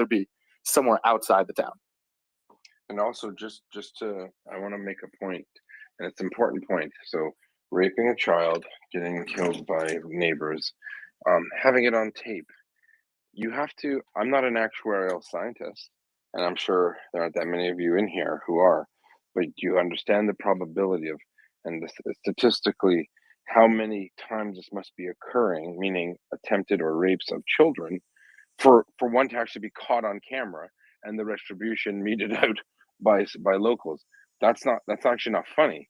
be somewhere outside the town. And also, I want to make a point, and it's an important point. So, raping a child, getting killed by neighbors, having it on tape. You have to. I'm not an actuarial scientist, and I'm sure there aren't that many of you in here who are, but you understand the probability of, and statistically, how many times this must be occurring, meaning attempted or rapes of children, for one to actually be caught on camera and the retribution meted out by locals. That's actually not funny.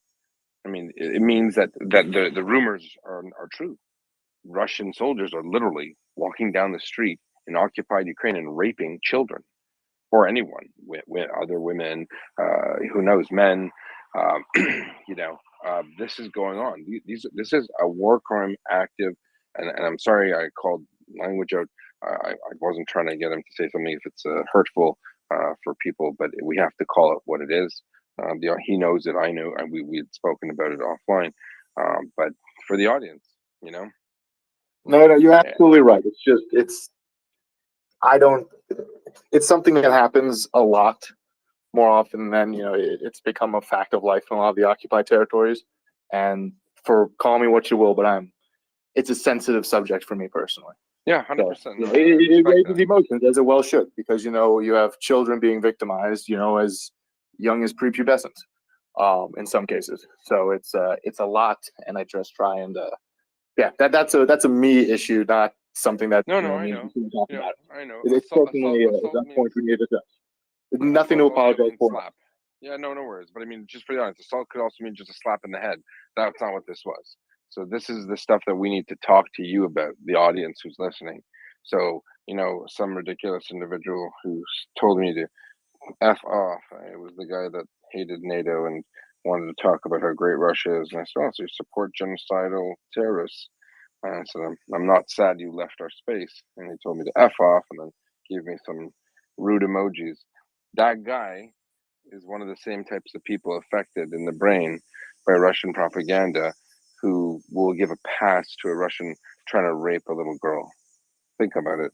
I mean, it means that the rumors are true. Russian soldiers are literally walking down the street in occupied Ukraine and raping children or anyone, with other women, who knows, men. Um, this is going on. This is a war crime active, and I'm sorry I called language out. I wasn't trying to get him to say something if it's hurtful for people, but we have to call it what it is. He knows it. I know, and we had spoken about it offline. But for the audience, No, you're absolutely right. It's something that happens a lot more often than, it's become a fact of life in a lot of the occupied territories. And call me what you will, but it's a sensitive subject for me personally. Yeah, 100%. So, it raises emotions, as it well should, because, you have children being victimized, as young as prepubescent, in some cases. So it's a lot, and I just try and, that's a me issue, not something that I know. I know. It's certainly a point we need to address. Nothing to apologize for. Slap. Yeah, no worries. But I mean, just for the audience, assault could also mean just a slap in the head. That's not what this was. So this is the stuff that we need to talk to you about, the audience who's listening. So, some ridiculous individual who told me to F off. It was the guy that hated NATO and wanted to talk about how great Russia is. And I said, so you support genocidal terrorists. And I said, I'm not sad you left our space. And he told me to F off and then gave me some rude emojis. That guy is one of the same types of people affected in the brain by Russian propaganda who will give a pass to a Russian trying to rape a little girl. Think about it.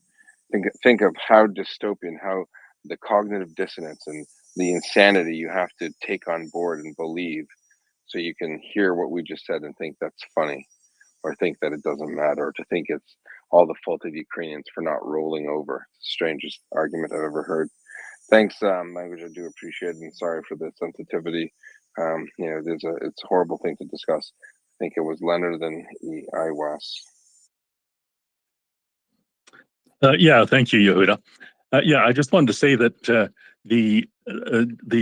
Think of how dystopian, how the cognitive dissonance and the insanity you have to take on board and believe so you can hear what we just said and think that's funny, or think that it doesn't matter, or to think it's all the fault of the Ukrainians for not rolling over. It's the strangest argument I've ever heard. Thanks, language. I do appreciate it, and sorry for the sensitivity. It's a horrible thing to discuss. I think it was Leonard and Iwas. Thank you, Yehuda. I just wanted to say that the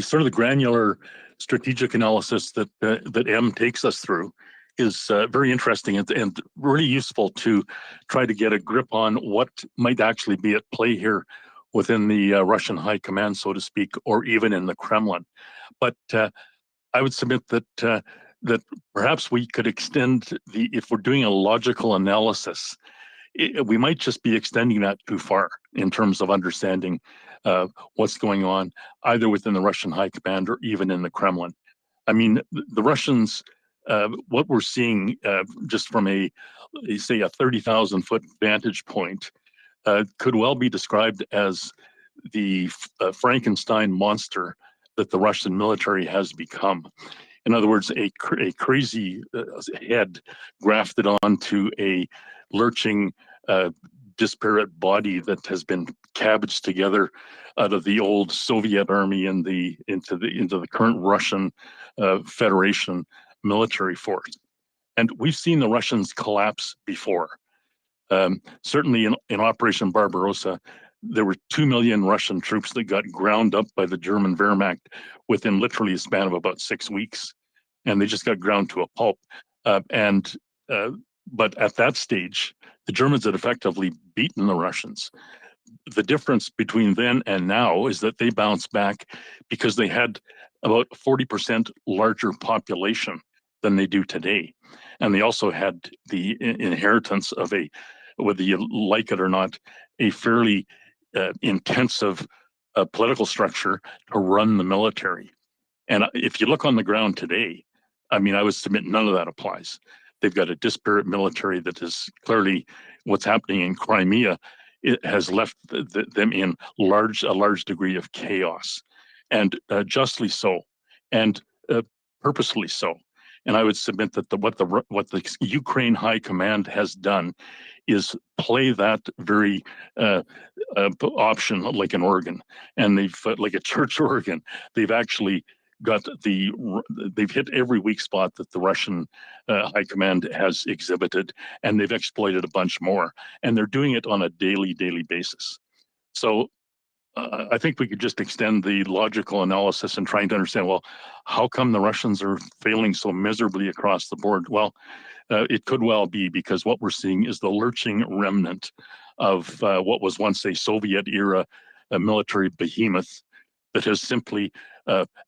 sort of the granular strategic analysis that M takes us through is very interesting and really useful to try to get a grip on what might actually be at play here within the Russian high command, so to speak, or even in the Kremlin. But I would submit that that perhaps we could extend if we're doing a logical analysis, we might just be extending that too far in terms of understanding what's going on either within the Russian high command or even in the Kremlin. I mean, the Russians, what we're seeing just from a 30,000 foot vantage point could well be described as the Frankenstein monster that the Russian military has become. In other words, a crazy head grafted onto a lurching, disparate body that has been cabbaged together out of the old Soviet army and into the current Russian Federation military force. And we've seen the Russians collapse before. Certainly in Operation Barbarossa, there were 2 million Russian troops that got ground up by the German Wehrmacht within literally a span of about 6 weeks. And they just got ground to a pulp. But at that stage, the Germans had effectively beaten the Russians. The difference between then and now is that they bounced back because they had about 40% larger population than they do today. And they also had the inheritance of whether you like it or not, a fairly intensive political structure to run the military. And if you look on the ground today, I mean, I would submit none of that applies. They've got a disparate military that is clearly what's happening in Crimea it has left them in a large degree of chaos, and justly so, and purposefully so. And I would submit that what the Ukraine High Command has done is play that very option like an organ, and they've like a church organ. They've actually they've hit every weak spot that the Russian High Command has exhibited, and they've exploited a bunch more, and they're doing it on a daily basis. So I think we could just extend the logical analysis and trying to understand, well, how come the Russians are failing so miserably across the board? Well, it could well be because what we're seeing is the lurching remnant of what was once a Soviet-era military behemoth that has simply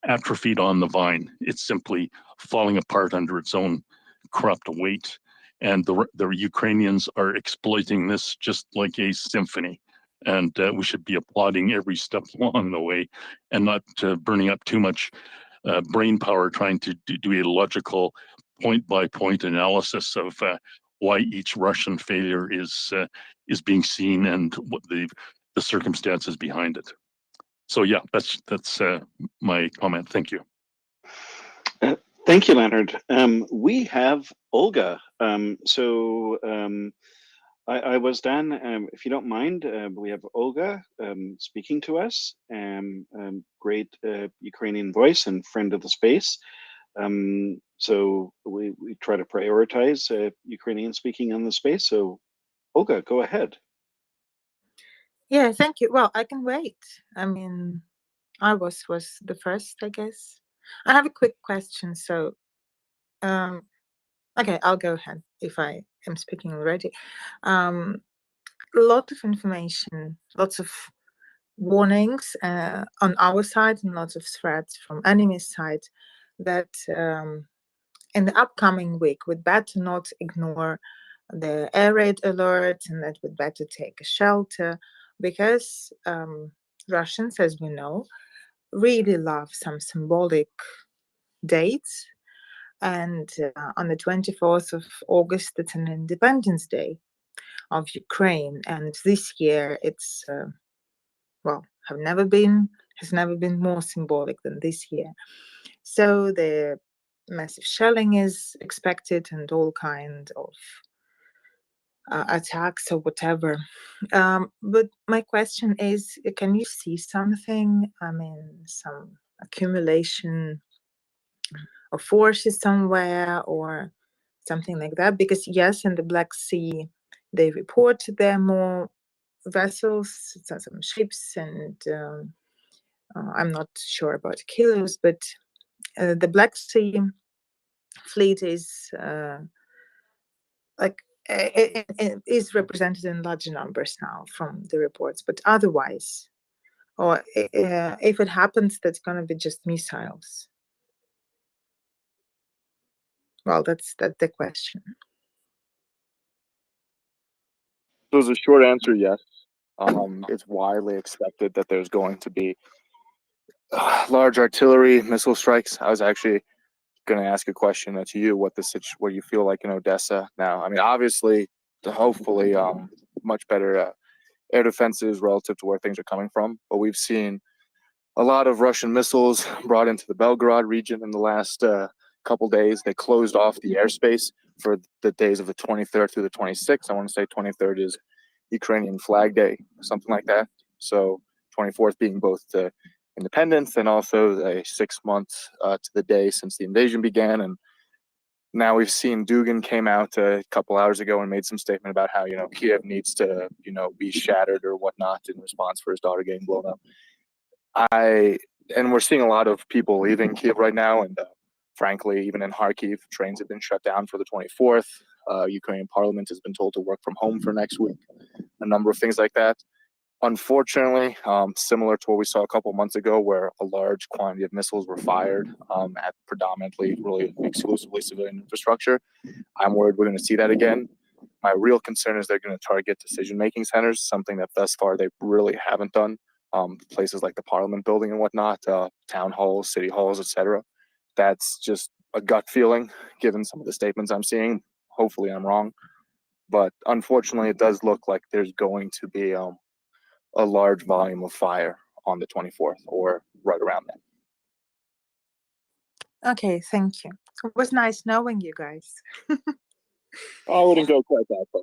atrophied on the vine. It's simply falling apart under its own corrupt weight. And the Ukrainians are exploiting this just like a symphony. And we should be applauding every step along the way and not burning up too much brain power trying to do a logical point-by-point analysis of why each Russian failure is being seen and what the circumstances behind it. So yeah, that's my comment. Thank you. Thank you, Leonard. We have Olga. I was Dan. If you don't mind, we have Olga speaking to us. Great Ukrainian voice and friend of the space. So we try to prioritize Ukrainian speaking on the space. So Olga, go ahead. Yeah, thank you. Well, I can wait. I mean, I was the first, I guess. I have a quick question. So, okay, I'll go ahead if I am speaking already. A lot of information, lots of warnings on our side and lots of threats from enemy's side that in the upcoming week we'd better not ignore the air raid alert and that we'd better take a shelter because Russians, as we know, really love some symbolic dates. And on the 24th of August, it's an Independence Day of Ukraine. And this year it's, has never been more symbolic than this year. So the massive shelling is expected and all kinds of attacks or whatever. But my question is, can you see something? I mean, some accumulation of forces somewhere or something like that? Because yes, in the Black Sea, they report there are more vessels, some ships, and I'm not sure about kilos, but the Black Sea fleet is it is represented in larger numbers now from the reports, but otherwise, or if it happens, that's going to be just missiles. Well, that's the question. So as a short answer, yes. It's widely expected that there's going to be large artillery missile strikes. I was actually going to ask a question to you, what you feel like in Odessa now. I mean, obviously, hopefully, much better air defenses relative to where things are coming from. But we've seen a lot of Russian missiles brought into the Belgorod region in the last couple days. They closed off the airspace for the days of the 23rd through the 26th. I want to say 23rd is Ukrainian Flag Day, or something like that. So 24th being both the independence and also a 6 months to the day since the invasion began. And now we've seen Dugin came out a couple hours ago and made some statement about how, Kiev needs to, be shattered or whatnot in response for his daughter getting blown up. And we're seeing a lot of people leaving Kiev right now. And frankly, even in Kharkiv, trains have been shut down for the 24th. Ukrainian parliament has been told to work from home for next week. A number of things like that. Unfortunately, similar to what we saw a couple months ago, where a large quantity of missiles were fired at predominantly, really exclusively civilian infrastructure, I'm worried we're going to see that again. My real concern is they're going to target decision-making centers, something that thus far they really haven't done. Places like the Parliament building and whatnot, town halls, city halls, etc. That's just a gut feeling, given some of the statements I'm seeing. Hopefully I'm wrong. but unfortunately, it does look like there's going to be a large volume of fire on the 24th or right around then. Okay, thank you. It was nice knowing you guys. I wouldn't go quite that far.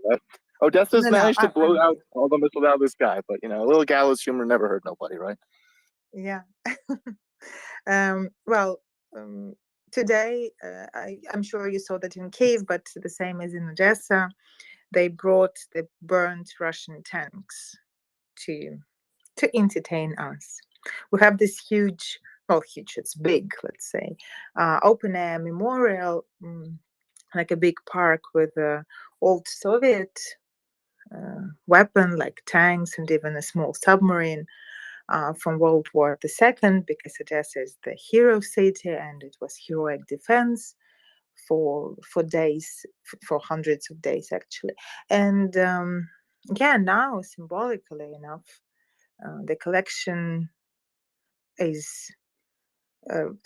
Odessa's No, no, managed to blow out all the missiles out of the sky, but a little gallows humor never hurt nobody, right? Yeah. Well, today, I'm sure you saw that in Kiev, but the same as in Odessa, they brought the burnt Russian tanks to entertain us. We have this huge, well, huge, it's big, let's say, open air memorial, like a big park with old Soviet weapon like tanks and even a small submarine from World War II, because Odessa is the hero city and it was heroic defense for days, for hundreds of days actually. And yeah, now symbolically enough, the collection is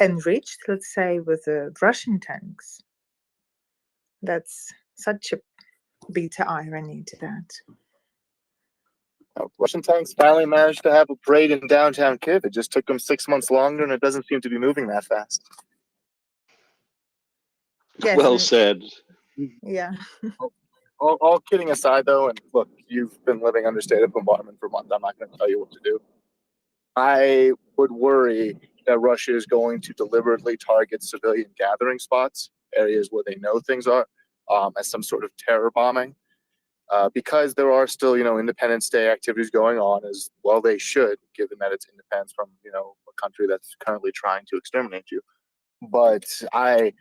enriched, let's say, with Russian tanks. That's such a bitter irony to that. Russian tanks finally managed to have a parade in downtown Kiev. It just took them 6 months longer, and it doesn't seem to be moving that fast. Yes, Well said. yeah. All kidding aside, though, and look, you've been living under state of bombardment for months. I'm not going to tell you what to do. I would worry that Russia is going to deliberately target civilian gathering spots, areas where they know things are, as some sort of terror bombing. Because there are still, Independence Day activities going on, as well they should, given that it's independence from, a country that's currently trying to exterminate you. But I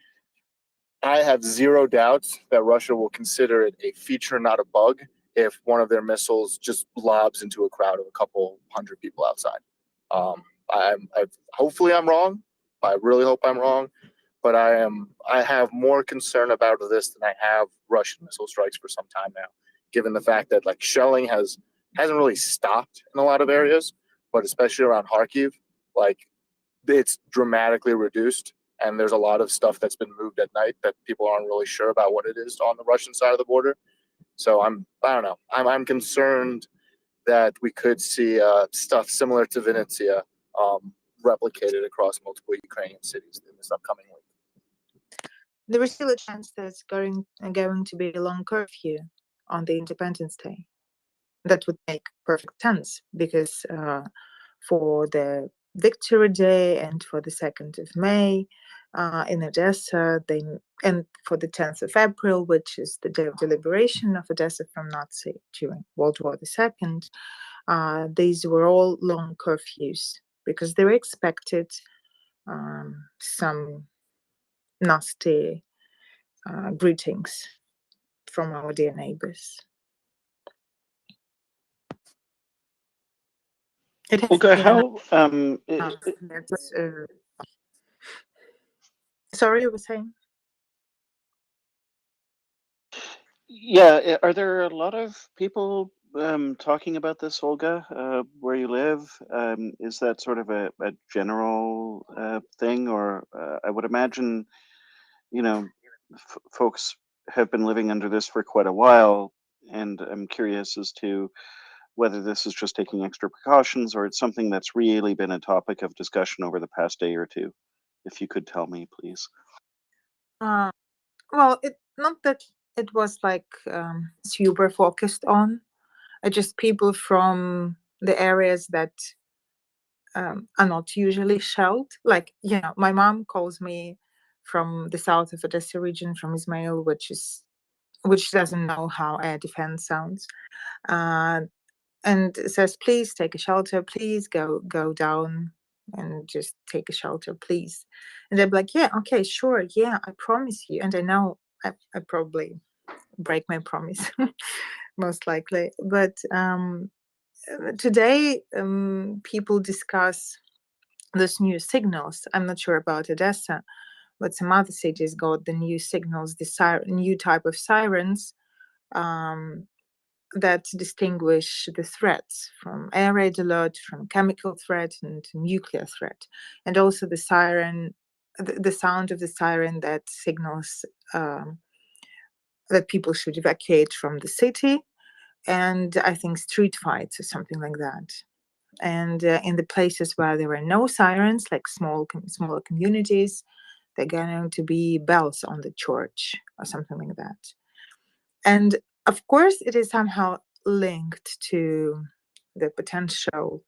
have zero doubts that Russia will consider it a feature, not a bug, if one of their missiles just lobs into a crowd of a couple hundred people outside. Hopefully I'm wrong. I really hope I'm wrong. But I have more concern about this than I have Russian missile strikes for some time now, given the fact that shelling hasn't really stopped in a lot of areas, but especially around Kharkiv, it's dramatically reduced, and there's a lot of stuff that's been moved at night that people aren't really sure about what it is on the Russian side of the border. So I don't know. I'm concerned that we could see stuff similar to Vinnytsia replicated across multiple Ukrainian cities in this upcoming week. There is still a chance there's going to be a long curfew on the Independence Day. That would make perfect sense, because for the Victory Day and for the 2nd of May in Odessa, and for the 10th of April, which is the day of the liberation of Odessa from Nazi during World War II, these were all long curfews because they were expected some nasty greetings from our dear neighbors. Okay, how sorry, you were saying? yeah, are there a lot of people talking about this, Olga, where you live? Is that sort of a general thing, or I would imagine, folks have been living under this for quite a while, and I'm curious as to whether this is just taking extra precautions or it's something that's really been a topic of discussion over the past day or two. If you could tell me, please. Well, not that it was super focused on. Just people from the areas that are not usually shelled. My mom calls me from the south of Odessa region, from Izmail, which doesn't know how air defense sounds, and says, "Please take a shelter. Please go down and just take a shelter, please." And they're like, "Yeah, okay, sure, yeah, I promise you." And I know I probably break my promise, most likely. But today, people discuss those new signals. I'm not sure about Odessa, but some other cities got the new signals, the new type of sirens that distinguish the threats from air raid alert, from chemical threat, and nuclear threat, and also the siren, the sound of the siren that signals that people should evacuate from the city, and I think street fights or something like that. And in the places where there are no sirens, like smaller communities, they're going to be bells on the church or something like that. And of course, it is somehow linked to the potential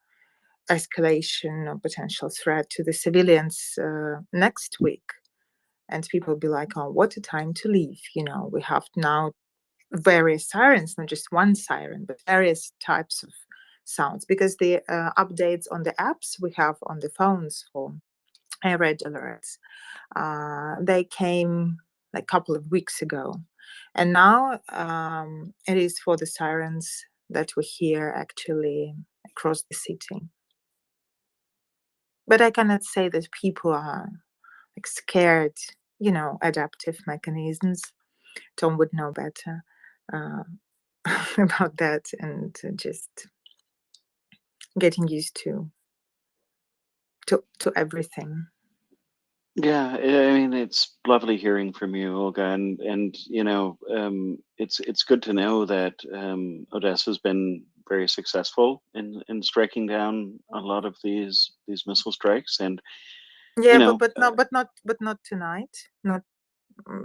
escalation or potential threat to the civilians next week. And people will be like, oh, what a time to leave. We have now various sirens, not just one siren, but various types of sounds, because the updates on the apps we have on the phones for air raid alerts, they came like a couple of weeks ago. And now it is for the sirens that we hear actually across the city. But I cannot say that people are like scared, adaptive mechanisms. Tom would know better about that, and just getting used to everything. Yeah, I mean, it's lovely hearing from you, Olga, and it's good to know that Odessa's been very successful in striking down a lot of these missile strikes, and yeah, but not tonight, not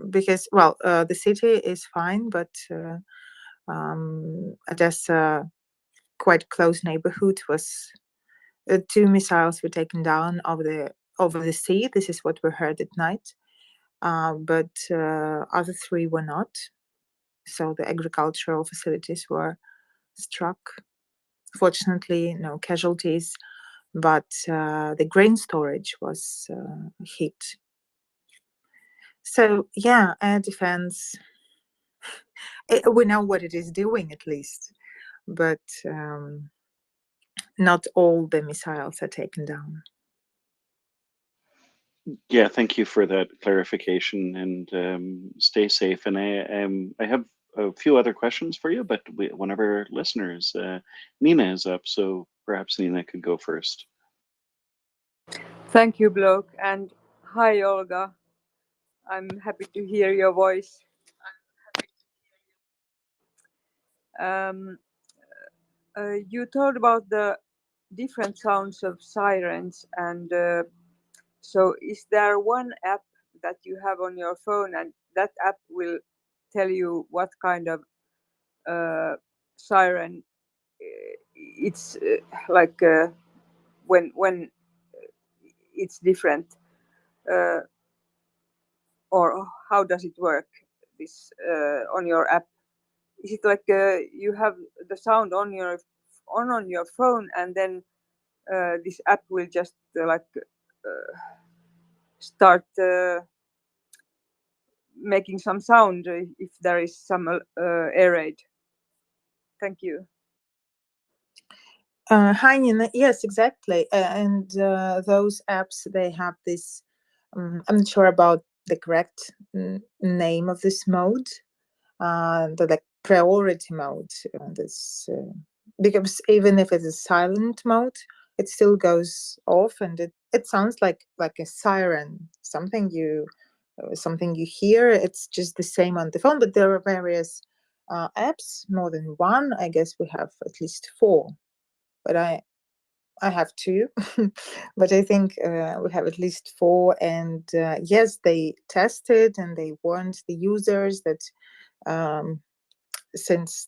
because the city is fine, but Odessa, quite close neighborhood, was 2 missiles were taken down over the sea. This is what we heard at night. But other 3 were not. So the agricultural facilities were struck. Fortunately, no casualties, but the grain storage was hit. So yeah, air defense, we know what it is doing at least, but not all the missiles are taken down. Yeah, thank you for that clarification, and stay safe. And I have a few other questions for you, but one of our listeners, Nina, is up, so perhaps Nina could go first. Thank you, Bloke, and hi, Olga. I'm happy to hear your voice. You told about the different sounds of sirens, and so is there one app that you have on your phone, and that app will tell you what kind of siren it's like when it's different, or how does it work, this on your app? Is it like you have the sound on your phone, and then this app will just start making some sound if there is some air raid? Thank you. Hi, Nina. Yes, exactly. And those apps, they have this, I'm not sure about the correct name of this mode, the priority mode. Because even if it is silent mode, it still goes off, and it sounds like a siren, something you hear. It's just the same on the phone, but there are various apps, more than one. I guess we have at least 4. But I have 2, but I think we have at least 4. And yes, they tested and they warned the users that since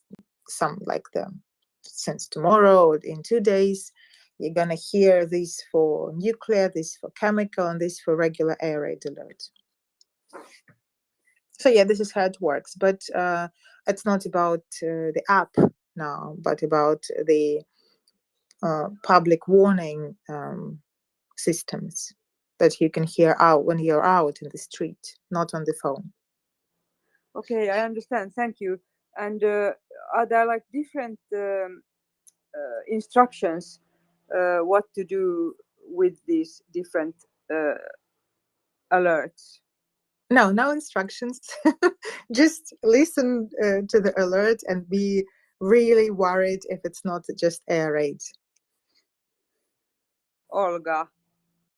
tomorrow or in 2 days, you're gonna hear this for nuclear, this for chemical, and this for regular air raid alert. So yeah, this is how it works. But it's not about the app now, but about the public warning systems that you can hear out when you're out in the street, not on the phone. Okay, I understand. Thank you. And are there like different instructions what to do with these different alerts? No instructions. Just listen to the alert and be really worried if it's not just air raid. Olga.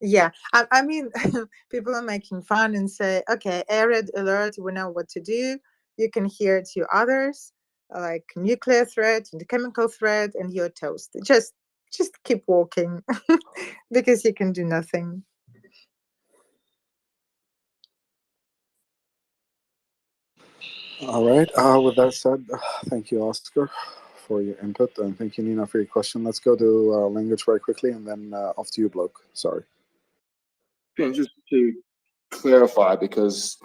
Yeah, I mean, people are making fun and say, okay, air raid alert, we know what to do. You can hear to others, like nuclear threat and chemical threat, and you're toast. Just keep walking because you can do nothing. All right. With that said, thank you, Oscar, for your input, and thank you, Nina, for your question. Let's go to language very quickly, and then off to you, Bloke. Sorry. And just to clarify, because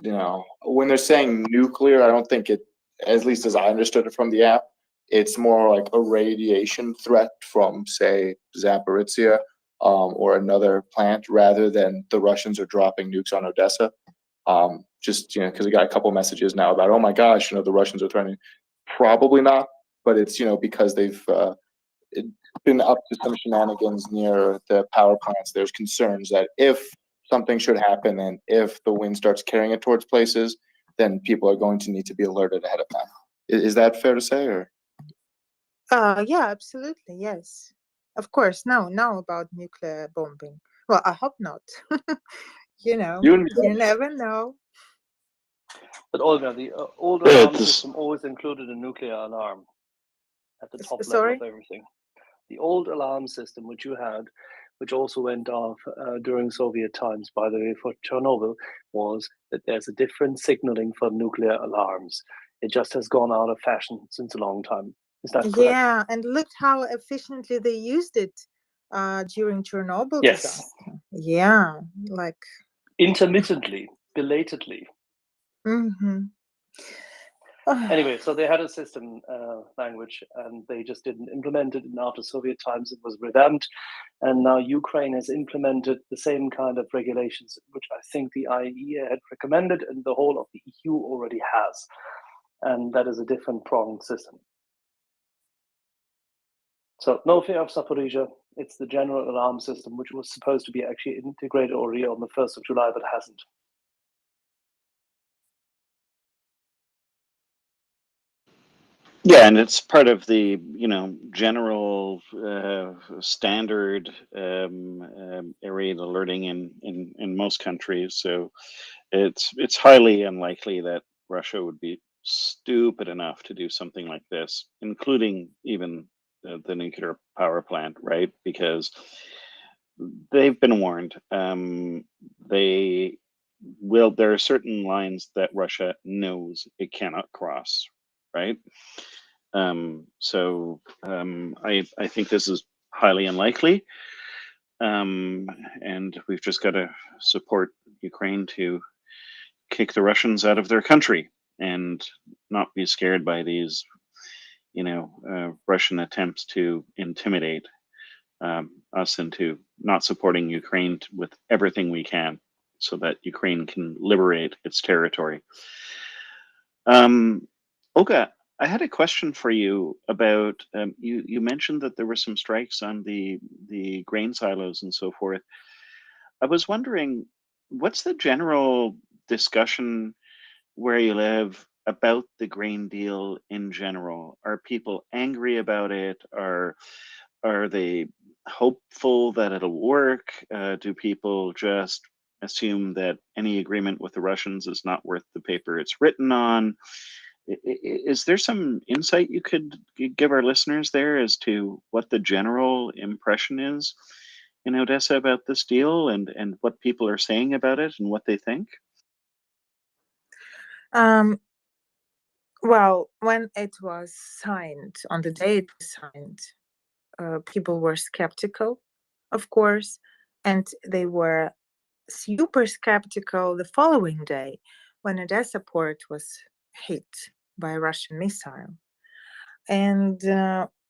when they're saying nuclear, I don't think it, at least as I understood it from the app, it's more like a radiation threat from, say, Zaporizhia or another plant, rather than the Russians are dropping nukes on Odessa. Just because we got a couple messages now about, oh my gosh, the Russians are threatening. Probably not, but it's because they've been up to some shenanigans near the power plants. There's concerns that if something should happen and if the wind starts carrying it towards places, then people are going to need to be alerted ahead of time. Is that fair to say, or? Yeah, absolutely, yes. Of course, now about nuclear bombing. Well, I hope not. You never know. But Olga, the old alarm system always included a nuclear alarm at the top level of everything. The old alarm system, which you had, which also went off during Soviet times, by the way, for Chernobyl, was that there's a different signaling for nuclear alarms. It just has gone out of fashion since a long time. Is that correct? Yeah, and look how efficiently they used it during Chernobyl disaster. Yeah, like intermittently, belatedly. Mm-hmm. Anyway, so they had a system language, and they just didn't implement it. And after Soviet times, it was revamped, and now Ukraine has implemented the same kind of regulations, which I think the IAEA had recommended, and the whole of the EU already has, and that is a different pronged system. So no fear of Zaporizhia. It's the general alarm system, which was supposed to be actually integrated already on the 1st of July, but hasn't. Yeah, and it's part of the general standard area alerting in most countries. So it's highly unlikely that Russia would be stupid enough to do something like this, including even the nuclear power plant, right? Because they've been warned. There are certain lines that Russia knows it cannot cross, right? I think this is highly unlikely, and we've just got to support Ukraine to kick the Russians out of their country and not be scared by these, Russian attempts to intimidate us into not supporting Ukraine with everything we can, so that Ukraine can liberate its territory. Olga, I had a question for you about you mentioned that there were some strikes on the grain silos and so forth. I was wondering, what's the general discussion where you live about the grain deal in general? Are people angry about it? Are they hopeful that it'll work? Do people just assume that any agreement with the Russians is not worth the paper it's written on? Is there some insight you could give our listeners there as to what the general impression is in Odessa about this deal, and what people are saying about it and what they think? Well, when it was signed, on the day it was signed, people were skeptical, of course, and they were super skeptical the following day when Odessa port was hit by a Russian missile. And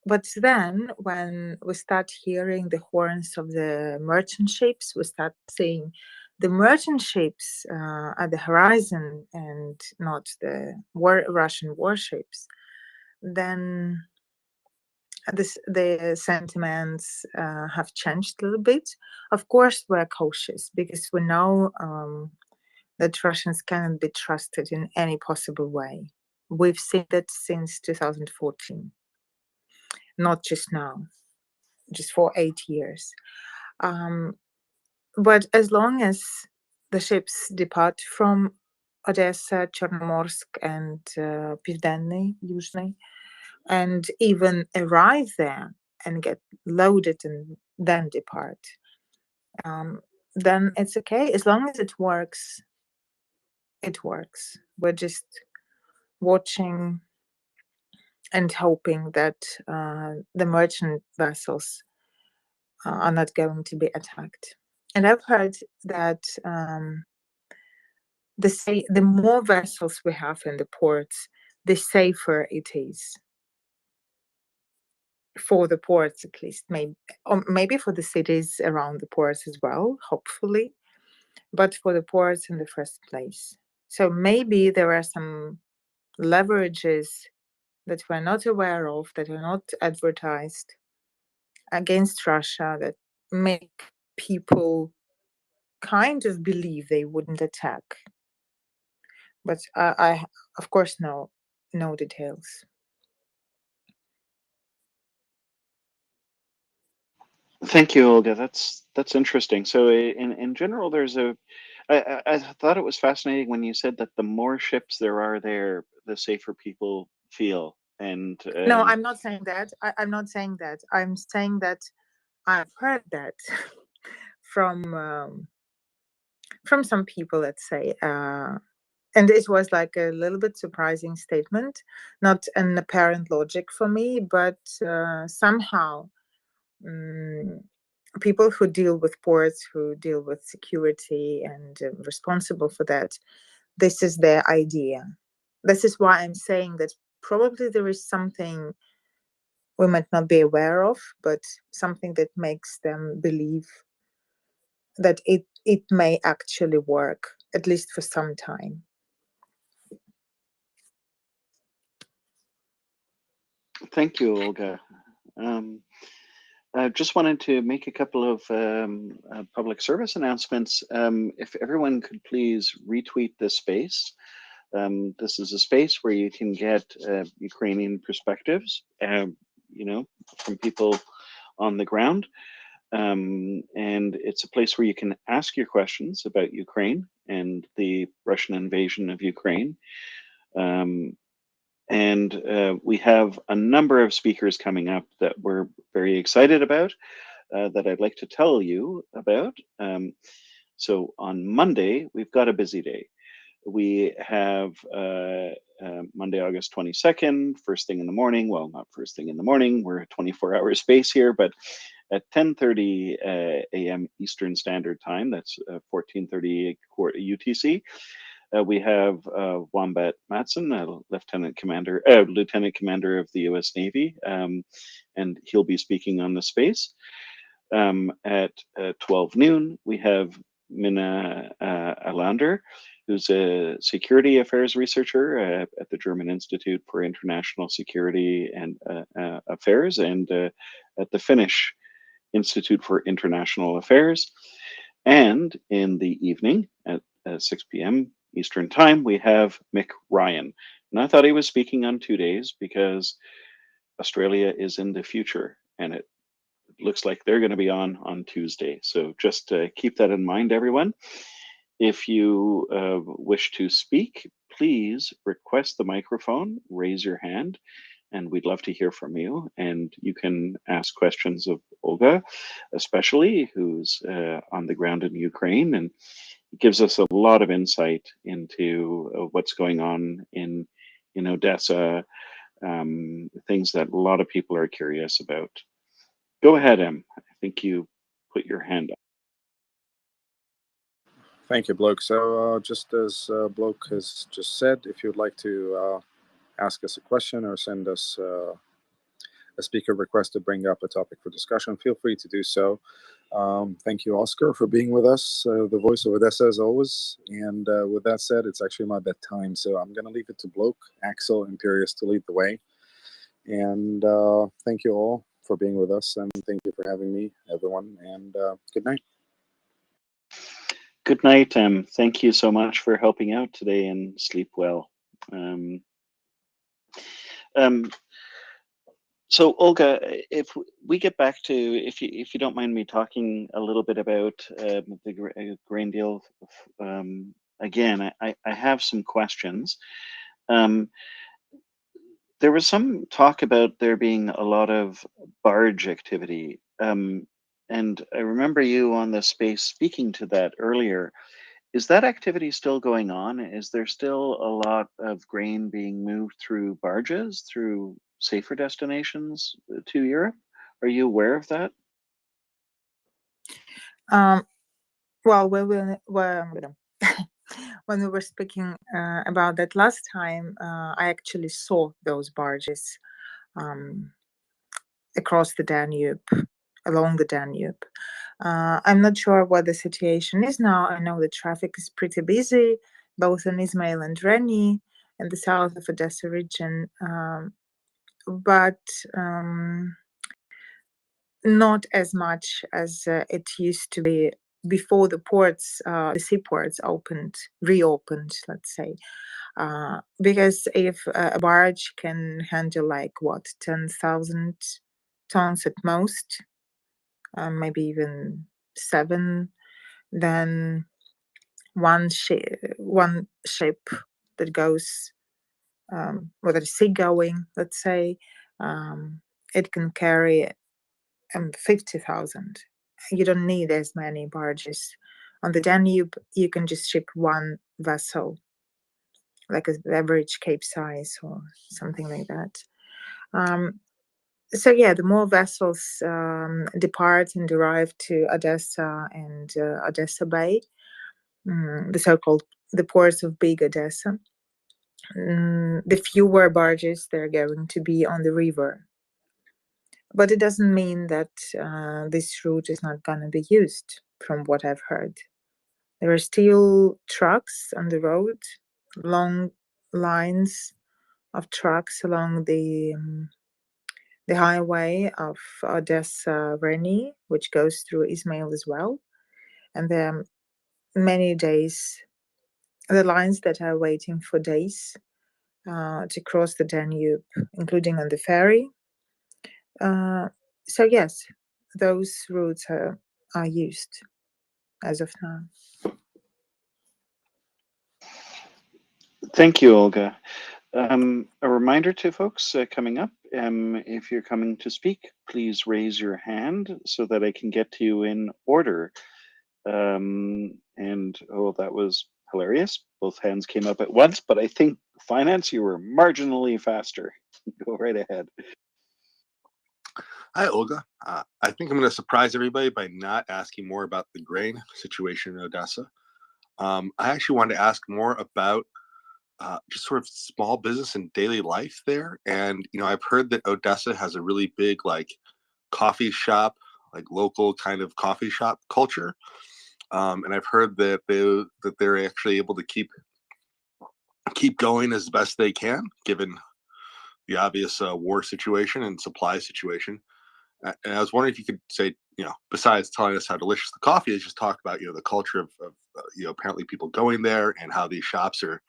but then when we start hearing the horns of the merchant ships, we start seeing the merchant ships at the horizon and not the Russian warships, then the sentiments have changed a little bit. Of course, we're cautious because we know that Russians cannot be trusted in any possible way. We've seen that since 2014, not just now, just for 8 years. But as long as the ships depart from Odessa, Chornomorsk, and Pivdenny, usually, and even arrive there and get loaded and then depart. Then it's okay. As long as it works, it works. We're just watching and hoping that the merchant vessels are not going to be attacked. And I've heard that the more vessels we have in the ports, the safer it is. For the ports, at least, maybe for the cities around the ports as well, hopefully, but for the ports in the first place. So maybe there are some leverages that we're not aware of, that are not advertised against Russia, that make people kind of believe they wouldn't attack. But I of course, no details. Thank you, Olga. That's interesting. So in general, I thought it was fascinating when you said that the more ships there are there, the safer people feel. And no, I'm not saying that. I'm not saying that. I'm saying that I've heard that from some people, let's say, and it was like a little bit surprising statement, not an apparent logic for me, but somehow people who deal with ports, who deal with security and responsible for that, this is their idea. This is why I'm saying that probably there is something we might not be aware of, but something that makes them believe that it may actually work, at least for some time. Thank you, Olga. I just wanted to make a couple of public service announcements. If everyone could please retweet this space. This is a space where you can get Ukrainian perspectives, from people on the ground. And it's a place where you can ask your questions about Ukraine and the Russian invasion of Ukraine. And we have a number of speakers coming up that we're very excited about, that I'd like to tell you about. So on Monday, we've got a busy day. We have Monday, August 22nd, first thing in the morning. Well, not first thing in the morning. We're a 24-hour space here, but at 10:30 a.m. Eastern Standard Time, that's 14:30 UTC, we have Wombat Matson, Lieutenant Commander of the U.S. Navy, and he'll be speaking on the space. At 12 noon, we have Minna Alander, who's a security affairs researcher at the German Institute for International Security and Affairs, and at the Finnish Institute for International Affairs. And in the evening at 6 p.m. Eastern Time, we have Mick Ryan. And I thought he was speaking on 2 days because Australia is in the future, and it looks like they're going to be on Tuesday. So just keep that in mind, everyone. If you wish to speak, please request the microphone, raise your hand, and we'd love to hear from you. And you can ask questions of Olga, especially, who's on the ground in Ukraine, and gives us a lot of insight into what's going on in Odessa, things that a lot of people are curious about. Go ahead, Em. I think you put your hand up. Thank you, Bloke. So just as Bloke has just said, if you'd like to ask us a question or send us a speaker request to bring up a topic for discussion, feel free to do so. Thank you, Oscar, for being with us, the voice of Odessa as always. And with that said, it's actually my bedtime, so I'm going to leave it to Bloke, Axel, Imperius to lead the way. And thank you all for being with us, and thank you for having me, everyone, and good night. Good night, Em. Thank you so much for helping out today, and sleep well. So Olga, if we get back to, if you don't mind me talking a little bit about the grain deal again, I have some questions. There was some talk about there being a lot of barge activity. And I remember you on the space speaking to that earlier. Is that activity still going on? Is there still a lot of grain being moved through barges, through safer destinations to Europe? Are you aware of that? Well, when we were speaking about that last time, I actually saw those barges across the Danube, along the Danube. I'm not sure what the situation is now. I know the traffic is pretty busy, both in Izmail and Reni, in the south of Odessa region, but not as much as it used to be before the ports, the seaports reopened, let's say. Because if a barge can handle like 10,000 tons at most, maybe even 7, then one ship that goes with a seagoing, let's say, it can carry 50,000. You don't need as many barges. On the Danube, you can just ship one vessel, like an average Cape size or something like that. So yeah, the more vessels depart and arrive to Odessa and Odessa Bay, the ports of Big Odessa, the fewer barges they're going to be on the river. But it doesn't mean that this route is not going to be used, from what I've heard. There are still trucks on the road, long lines of trucks along the highway of Odessa-Reni, which goes through Izmail as well. And there are many days, the lines that are waiting for days to cross the Danube, including on the ferry. So yes, those routes are used as of now. Thank you, Olga. A reminder to folks coming up, if you're coming to speak, please raise your hand so that I can get to you in order. And oh, that was hilarious. Both hands came up at once, but I think Finance, you were marginally faster. Go right ahead. Hi, Olga. I think I'm going to surprise everybody by not asking more about the grain situation in Odessa. I actually wanted to ask more about just sort of small business and daily life there. And, I've heard that Odessa has a really big, coffee shop, local kind of coffee shop culture. And I've heard that they're actually able to keep going as best they can, given the obvious war situation and supply situation. And I was wondering if you could say, besides telling us how delicious the coffee is, just talk about, the culture of apparently people going there and how these shops are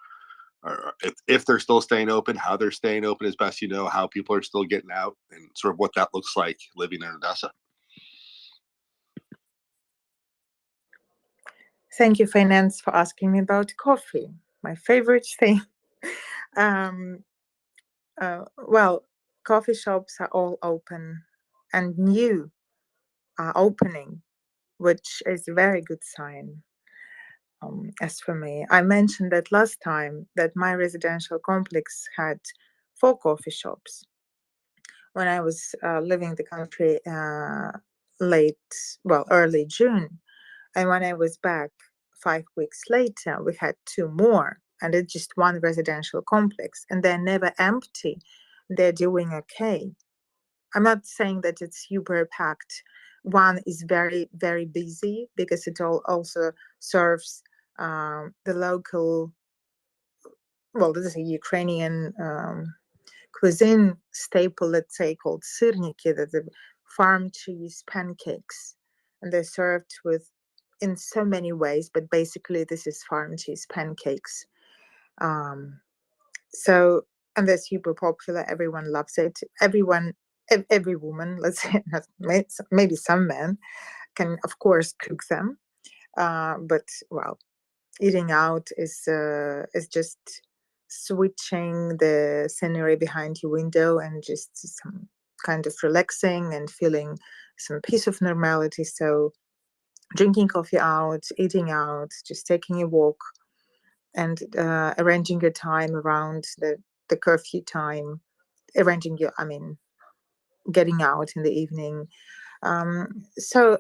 if they're still staying open, how they're staying open as best you know, how people are still getting out, and sort of what that looks like living in Odessa. Thank you, Finance, for asking me about coffee, my favorite thing. Well, coffee shops are all open and new are opening, which is a very good sign. As for me, I mentioned that last time that my residential complex had 4 coffee shops. When I was leaving the country early June, and when I was back 5 weeks later, we had 2 more, and it's just one residential complex, and they're never empty. They're doing okay. I'm not saying that it's super packed. One is very, very busy because it also serves the local, this is a Ukrainian cuisine staple, let's say, called syrniki, that the farm cheese pancakes. And they're served in so many ways, but basically this is farm cheese pancakes. And they're super popular. Everyone loves it. Every woman, let's say, maybe some men, can of course cook them. But eating out is just switching the scenery behind your window and just some kind of relaxing and feeling some piece of normality. So drinking coffee out, eating out, just taking a walk, and arranging your time around the curfew time, arranging your, getting out in the evening. So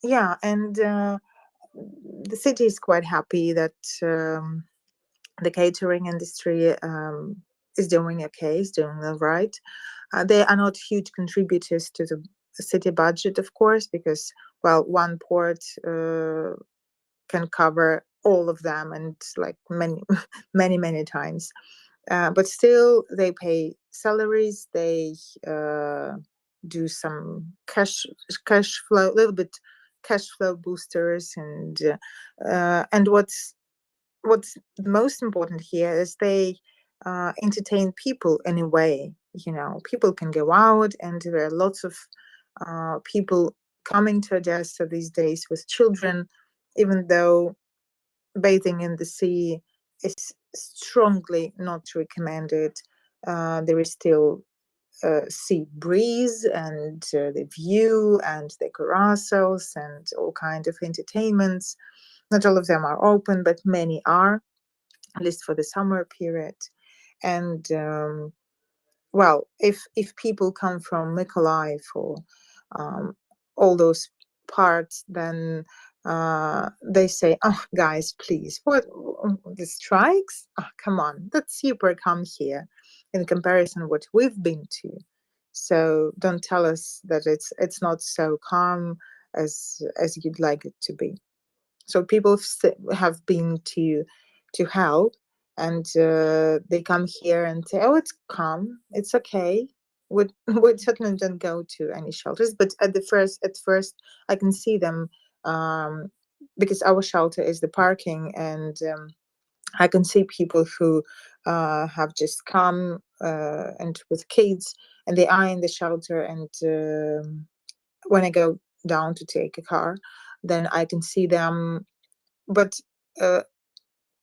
yeah, and the city is quite happy that the catering industry is doing okay, is doing all right. They are not huge contributors to the city budget, of course, because, well, one port can cover all of them, and like many, many times. But still, they pay salaries. They do some cash flow, a little bit cash flow boosters, and what's most important here is they entertain people in a way. People can go out, and there are lots of people coming to Odessa these days with children, even though bathing in the sea is strongly not recommended. There is still sea breeze, and the view, and the carousels, and all kinds of entertainments. Not all of them are open, but many are, at least for the summer period. And well, if people come from Mykolaiv or all those parts, then they say, "Oh, guys, please, what, the strikes? Oh, come on, that's super calm here in comparison what we've been to. So don't tell us that it's not so calm as you'd like it to be." So people have been to hell, and they come here and say, "Oh, it's calm, it's okay." We certainly don't go to any shelters, but at first I can see them, because our shelter is the parking, and I can see people who have just come and with kids, and they are in the shelter. And when I go down to take a car, then I can see them. But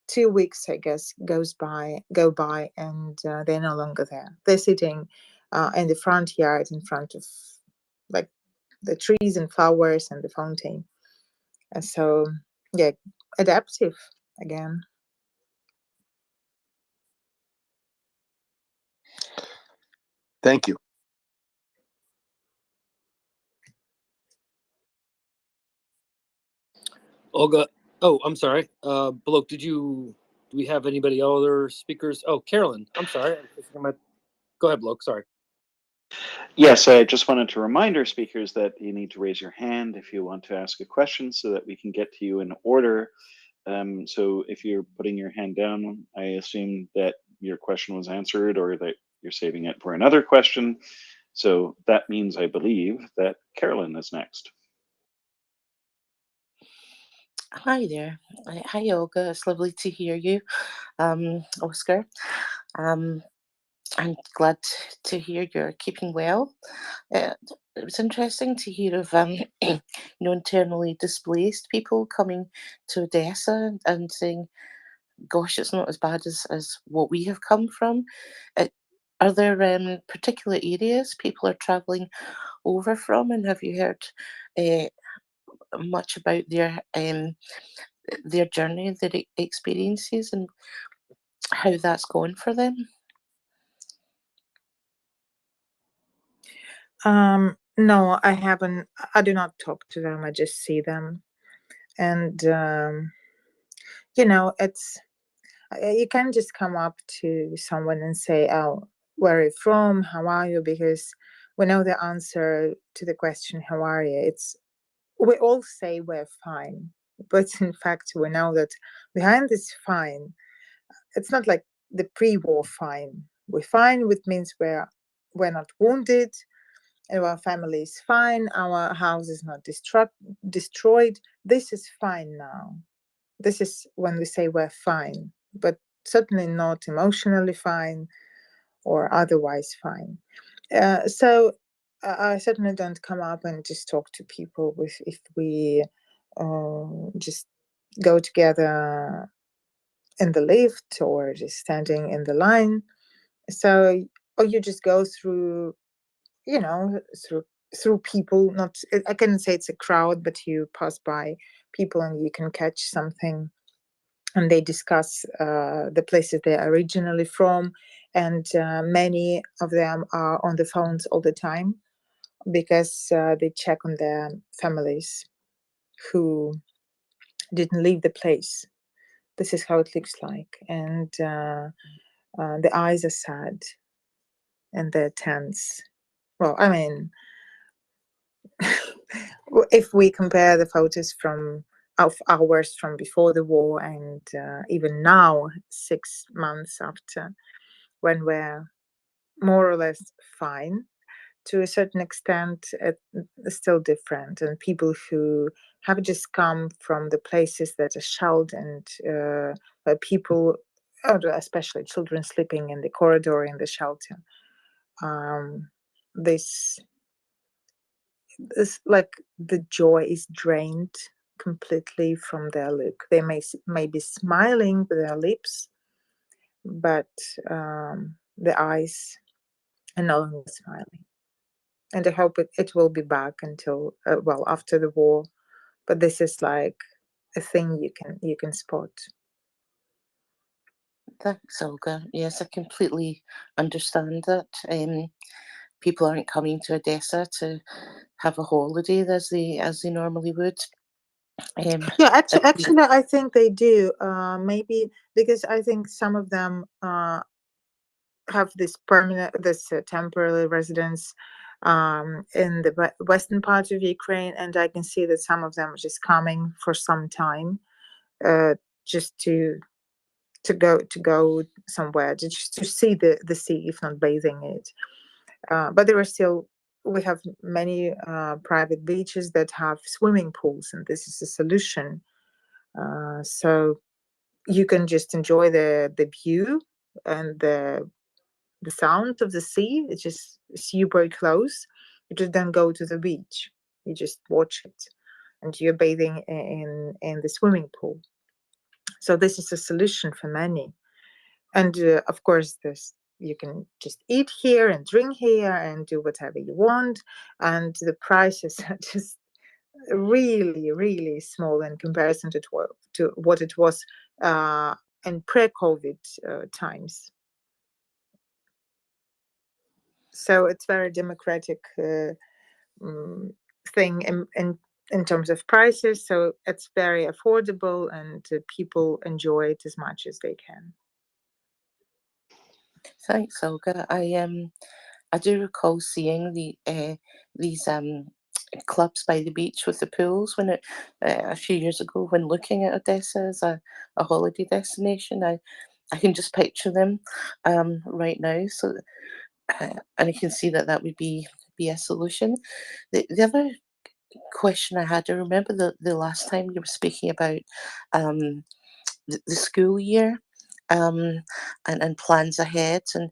2 weeks, I guess, go by, and they're no longer there. They're sitting in the front yard, in front of like the trees and flowers and the fountain. And so, yeah, adaptive again. Thank you. Olga. Oh, I'm sorry. Blok, do we have anybody other speakers? Oh, Carolyn. I'm sorry. Go ahead, Blok. Sorry. Yes, I just wanted to remind our speakers that you need to raise your hand if you want to ask a question so that we can get to you in order. So if you're putting your hand down, I assume that your question was answered or that you're saving it for another question. So that means, I believe, that Carolyn is next. Hi there. Hi, Olga. It's lovely to hear you, Oscar. I'm glad to hear you're keeping well. It was interesting to hear of internally displaced people coming to Odessa and saying, "Gosh, it's not as bad as what we have come from." Are there particular areas people are travelling over from, and have you heard much about their journey, their experiences, and how that's going for them? No, I haven't. I do not talk to them. I just see them, and it's you can't just come up to someone and say, "Oh, where are you from? How are you?" Because we know the answer to the question, "How are you?" We all say we're fine, but in fact, we know that behind this fine, it's not like the pre-war fine. We're fine, which means we're not wounded, and our family is fine. Our house is not destroyed. This is fine now. This is when we say we're fine, but certainly not emotionally fine or otherwise fine. So I certainly don't come up and just talk to people if we just go together in the lift or just standing in the line. So, or you just go through, through people. Not, I couldn't say it's a crowd, but you pass by people and you can catch something, and they discuss the places they're originally from, and many of them are on the phones all the time because they check on their families who didn't leave the place. This is how it looks like, and the eyes are sad and they're tense. Well, I mean, if we compare the photos of ours from before the war and even now, 6 months after, when we're more or less fine, to a certain extent, it's still different. And people who have just come from the places that are shelled and where people, especially children, sleeping in the corridor in the shelter, this like the joy is drained completely from their look. They may be smiling with their lips, but the eyes are no longer smiling. And I hope it will be back until after the war. But this is like a thing you can spot. Thanks, Olga. Yes, I completely understand that. People aren't coming to Odessa to have a holiday as they normally would. Yeah, actually, I think they do. Maybe because I think some of them have this temporary residence in the western part of Ukraine, and I can see that some of them are just coming for some time, just to go somewhere, just to see the sea, if not bathing it. But there are still, we have many private beaches that have swimming pools, and this is a solution. So you can just enjoy the view and the sound of the sea. It's just super close. You just don't go to the beach. You just watch it, and you're bathing in the swimming pool. So this is a solution for many. And of course, you can just eat here and drink here and do whatever you want. And the prices are just really, really small in comparison to what it was in pre-COVID times. So it's very democratic thing in terms of prices. So it's very affordable, and people enjoy it as much as they can. Thanks, Olga. I do recall seeing these clubs by the beach with the pools when a few years ago, when looking at Odessa as a holiday destination. I can just picture them right now. So and I can see that would be a solution. The other question I had, I remember the last time you were speaking about the school year and plans ahead, and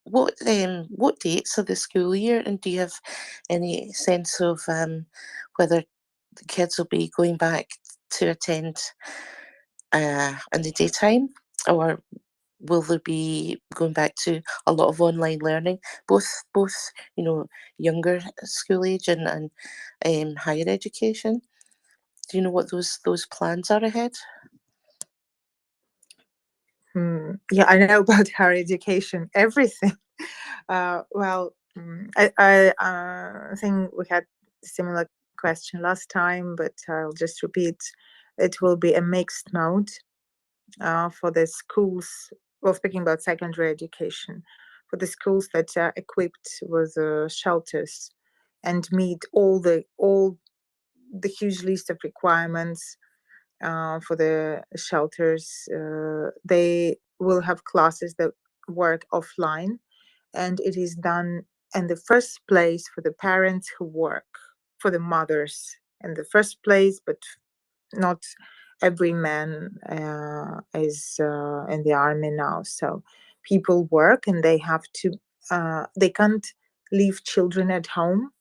what dates of the school year, and do you have any sense of whether the kids will be going back to attend in the daytime, or will there be going back to a lot of online learning, both younger school age and higher education? Do you know what those plans are ahead? Yeah, I know about higher education, everything. Well, I think we had a similar question last time, but I'll just repeat. It will be a mixed mode for the schools. Well, speaking about secondary education, for the schools that are equipped with shelters and meet all the huge list of requirements for the shelters, they will have classes that work offline, and it is done in the first place for the parents who work, for the mothers in the first place, but not every man is in the army now. So people work, and they have to, they can't leave children at home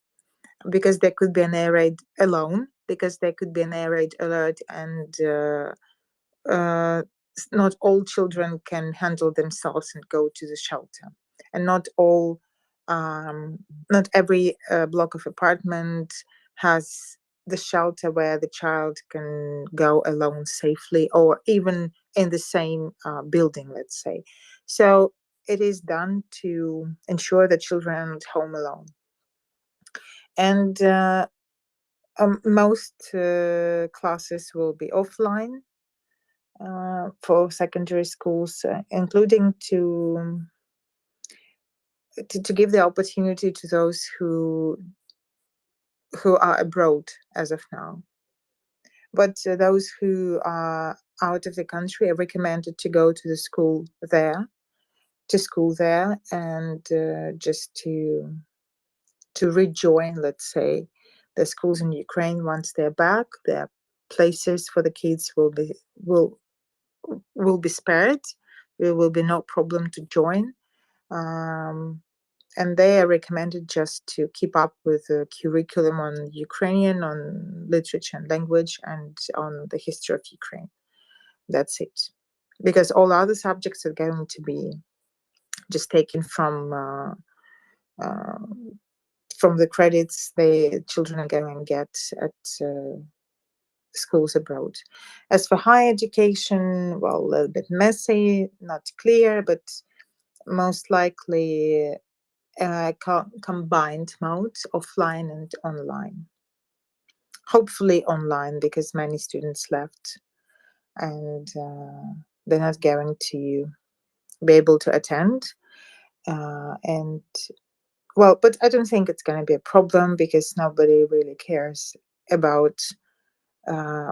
because there could be an air raid alone. because there could be an air raid alert, and not all children can handle themselves and go to the shelter, and not every block of apartment has the shelter where the child can go alone safely, or even in the same building, let's say. So it is done to ensure that children are not home alone. And most classes will be offline for secondary schools, including to give the opportunity to those who are abroad as of now. But those who are out of the country are recommended to go to school there, and just to rejoin, let's say, the schools in Ukraine once they're back. Their places for the kids will be spared. There will be no problem to join. And they are recommended just to keep up with the curriculum on Ukrainian, on literature and language, and on the history of Ukraine. That's it. Because all other subjects are going to be just taken from the credits the children are going to get at schools abroad. As for higher education, well, a little bit messy, not clear, but most likely combined modes, offline and online. Hopefully online, because many students left and they're not going to be able to attend. But I don't think it's going to be a problem, because nobody really cares about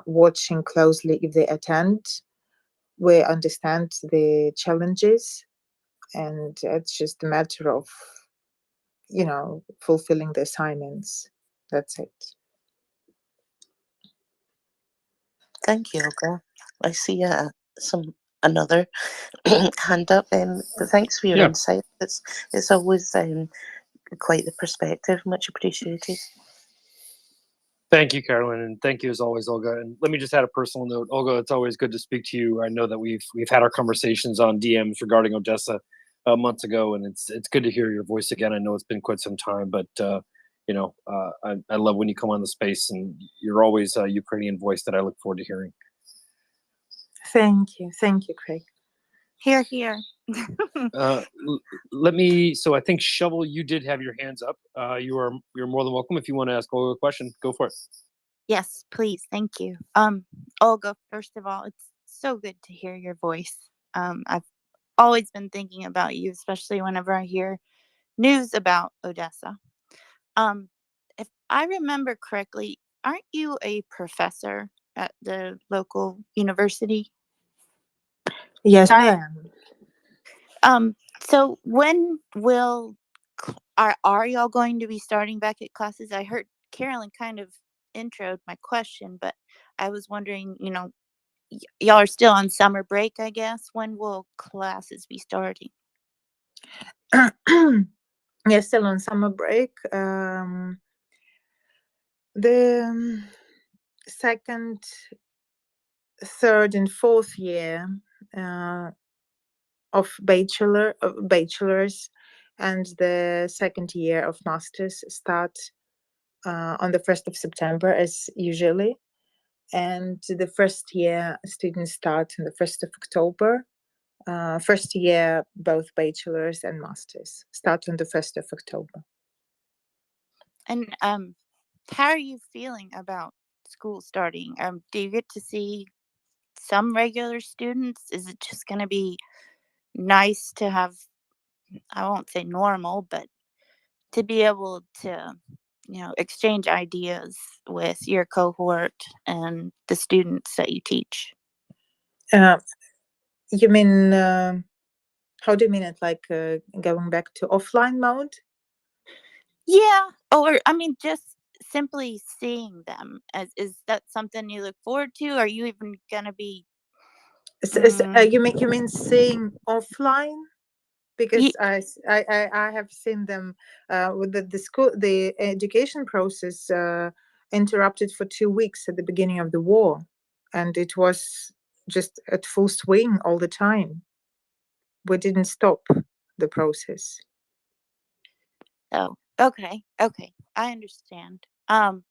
watching closely if they attend. We understand the challenges, and it's just a matter of fulfilling the assignments. That's it. Thank you, Olga. I see another hand up. But thanks for your insight. It's always quite the perspective. Much appreciated. Thank you, Carolyn, and thank you as always, Olga. And let me just add a personal note, Olga. It's always good to speak to you. I know that we've had our conversations on DMs regarding Odessa months ago, and it's good to hear your voice again. I know it's been quite some time, but I love when you come on the space, and you're always a Ukrainian voice that I look forward to hearing. Thank you, Craig. Here. So I think Shovel, you did have your hands up. You're more than welcome if you want to ask Olga a question. Go for it. Yes, please. Thank you. Olga, first of all, it's so good to hear your voice. I've always been thinking about you, especially whenever I hear news about Odessa. If I remember correctly, aren't you a professor at the local university? Yes, I am. So when are y'all going to be starting back at classes? I heard Carolyn kind of introed my question, but I was wondering, y'all are still on summer break, I guess. When will classes be starting? Yes, still on summer break. The second, third, and fourth year of bachelors and the second year of masters start on the 1st of September as usually, and the first year students start on the 1st of October. First year, both bachelors and masters start on the 1st of October. And how are you feeling about school starting? Do you get to see some regular students? Is it just going to be nice to have, I won't say normal, but to be able to, exchange ideas with your cohort and the students that you teach? You mean, how do you mean it? Like going back to offline mode? Yeah, or I mean, just simply seeing them. Is that something you look forward to? Are you even gonna be? You mean seeing offline? Because I have seen them with the school, the education process interrupted for 2 weeks at the beginning of the war, and it was just at full swing all the time. We didn't stop the process. Oh, okay, I understand. And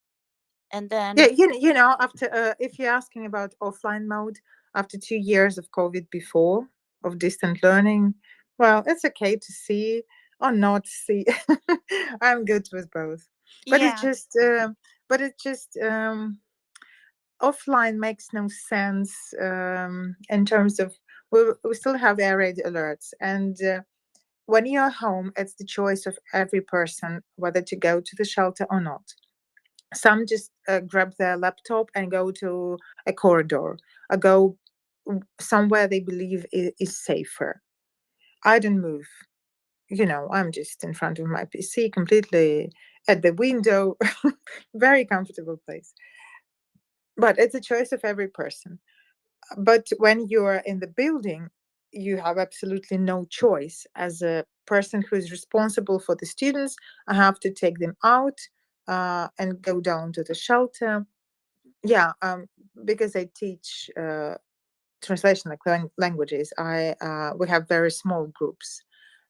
then Yeah, you know, after if you're asking about offline mode, after 2 years of COVID before of distant learning, well, it's okay to see or not see. I'm good with both, but yeah, it just offline makes no sense in terms of we still have air raid alerts, and when you're home, it's the choice of every person whether to go to the shelter or not. Some just grab their laptop and go to a corridor or go somewhere they believe is safer. I don't move. You know, I'm just in front of my PC, completely at the window, very comfortable place. But it's a choice of every person. But when you're in the building, you have absolutely no choice. As a person who is responsible for the students, I have to take them out and go down to the shelter. Yeah, because I teach translation languages. We have very small groups,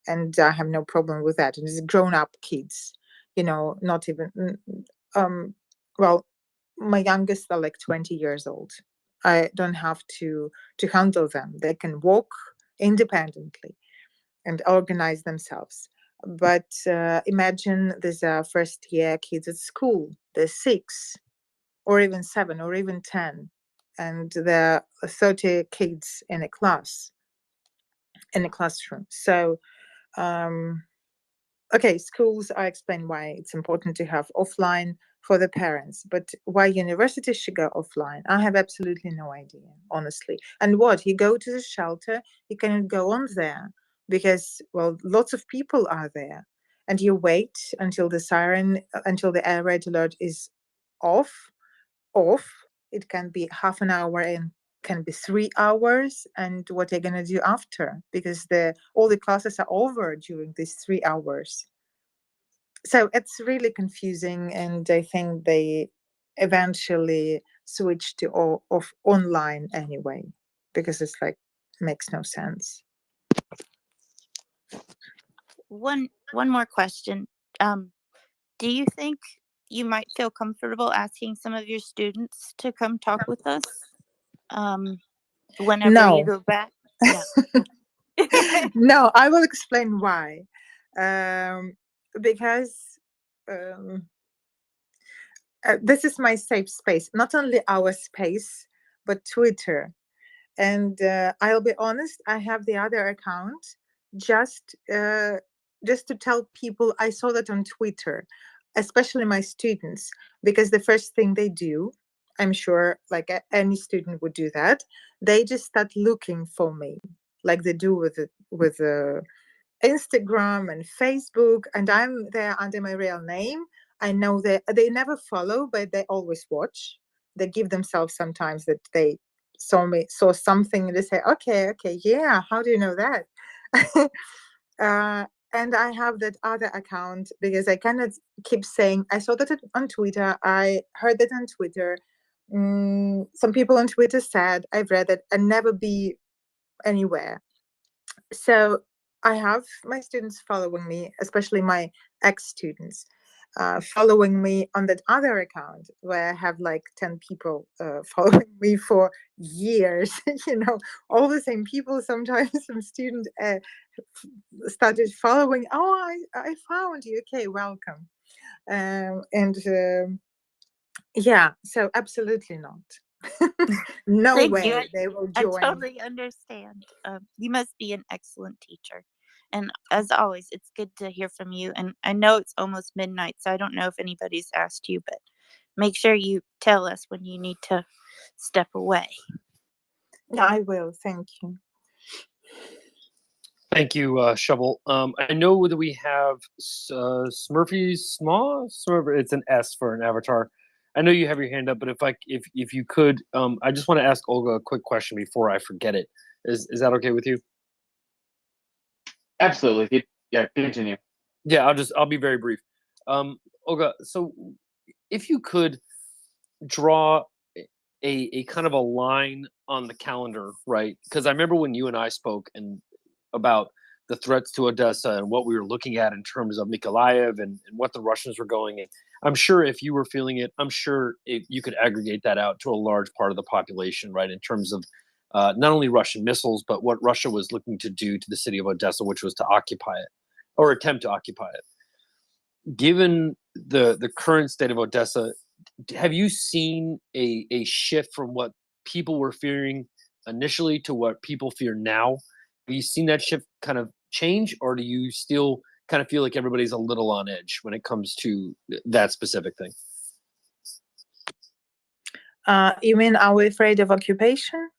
and I have no problem with that. And it's grown-up kids, you know, not even. Well, my youngest are like 20 years old. I don't have to handle them. They can walk independently and organize themselves. But imagine these first year kids at school. They're 6 or even 7 or even 10, and there are 30 kids in a classroom. So okay, schools, I explain why it's important to have offline for the parents, but why universities should go offline, I have absolutely no idea, honestly. And what, you go to the shelter, you cannot go on there because, well, lots of people are there, and you wait until the siren, until the air raid alert is off. It can be half an hour and can be 3 hours, and what they're going to do after, because all the classes are over during these 3 hours. So it's really confusing, and I think they eventually switch to all of online anyway, because it's like makes no sense. one more question. Do you think you might feel comfortable asking some of your students to come talk with us whenever you No. go back? No. No, I will explain why. Because this is my safe space, not only our space, but Twitter. And I'll be honest, I have the other account just to tell people I saw that on Twitter, especially my students, because the first thing they do, I'm sure like any student would do that, they just start looking for me like they do with Instagram and Facebook, and I'm there under my real name. I know that they never follow, but they always watch. They give themselves sometimes that they saw something, and they say, okay, yeah, how do you know that? And I have that other account because I cannot keep saying, I saw that on Twitter, I heard that on Twitter. Some people on Twitter said, I've read it, and never be anywhere. So I have my students following me, especially my ex-students, following me on that other account where I have like 10 people following me for years. You know, all the same people. Sometimes some student started following. Oh, I found you. Okay, welcome. Yeah, so absolutely not. No Thank way you. they will I join. totally understand. You must be an excellent teacher. And as always, it's good to hear from you. And I know it's almost midnight, so I don't know if anybody's asked you, but make sure you tell us when you need to step away. Yeah, I will. Thank you. Thank you, Shovel. I know that we have Smurfy Smaw. It's an S for an avatar. I know you have your hand up, but if you could, I just want to ask Olga a quick question before I forget it. Is that okay with you? Absolutely. Yeah, continue. Yeah, I'll be very brief. Olga, so if you could draw a kind of a line on the calendar, right? Because I remember when you and I spoke and about the threats to Odessa and what we were looking at in terms of Mykolaiv and what the Russians were going in. I'm sure if you were feeling it, I'm sure you could aggregate that out to a large part of the population, right? In terms of not only Russian missiles, but what Russia was looking to do to the city of Odessa, which was to occupy it or attempt to occupy it. Given the current state of Odessa, have you seen a shift from what people were fearing initially to what people fear now? Have you seen that shift kind of change, or do you still kind of feel like everybody's a little on edge when it comes to that specific thing? You mean, are we afraid of occupation?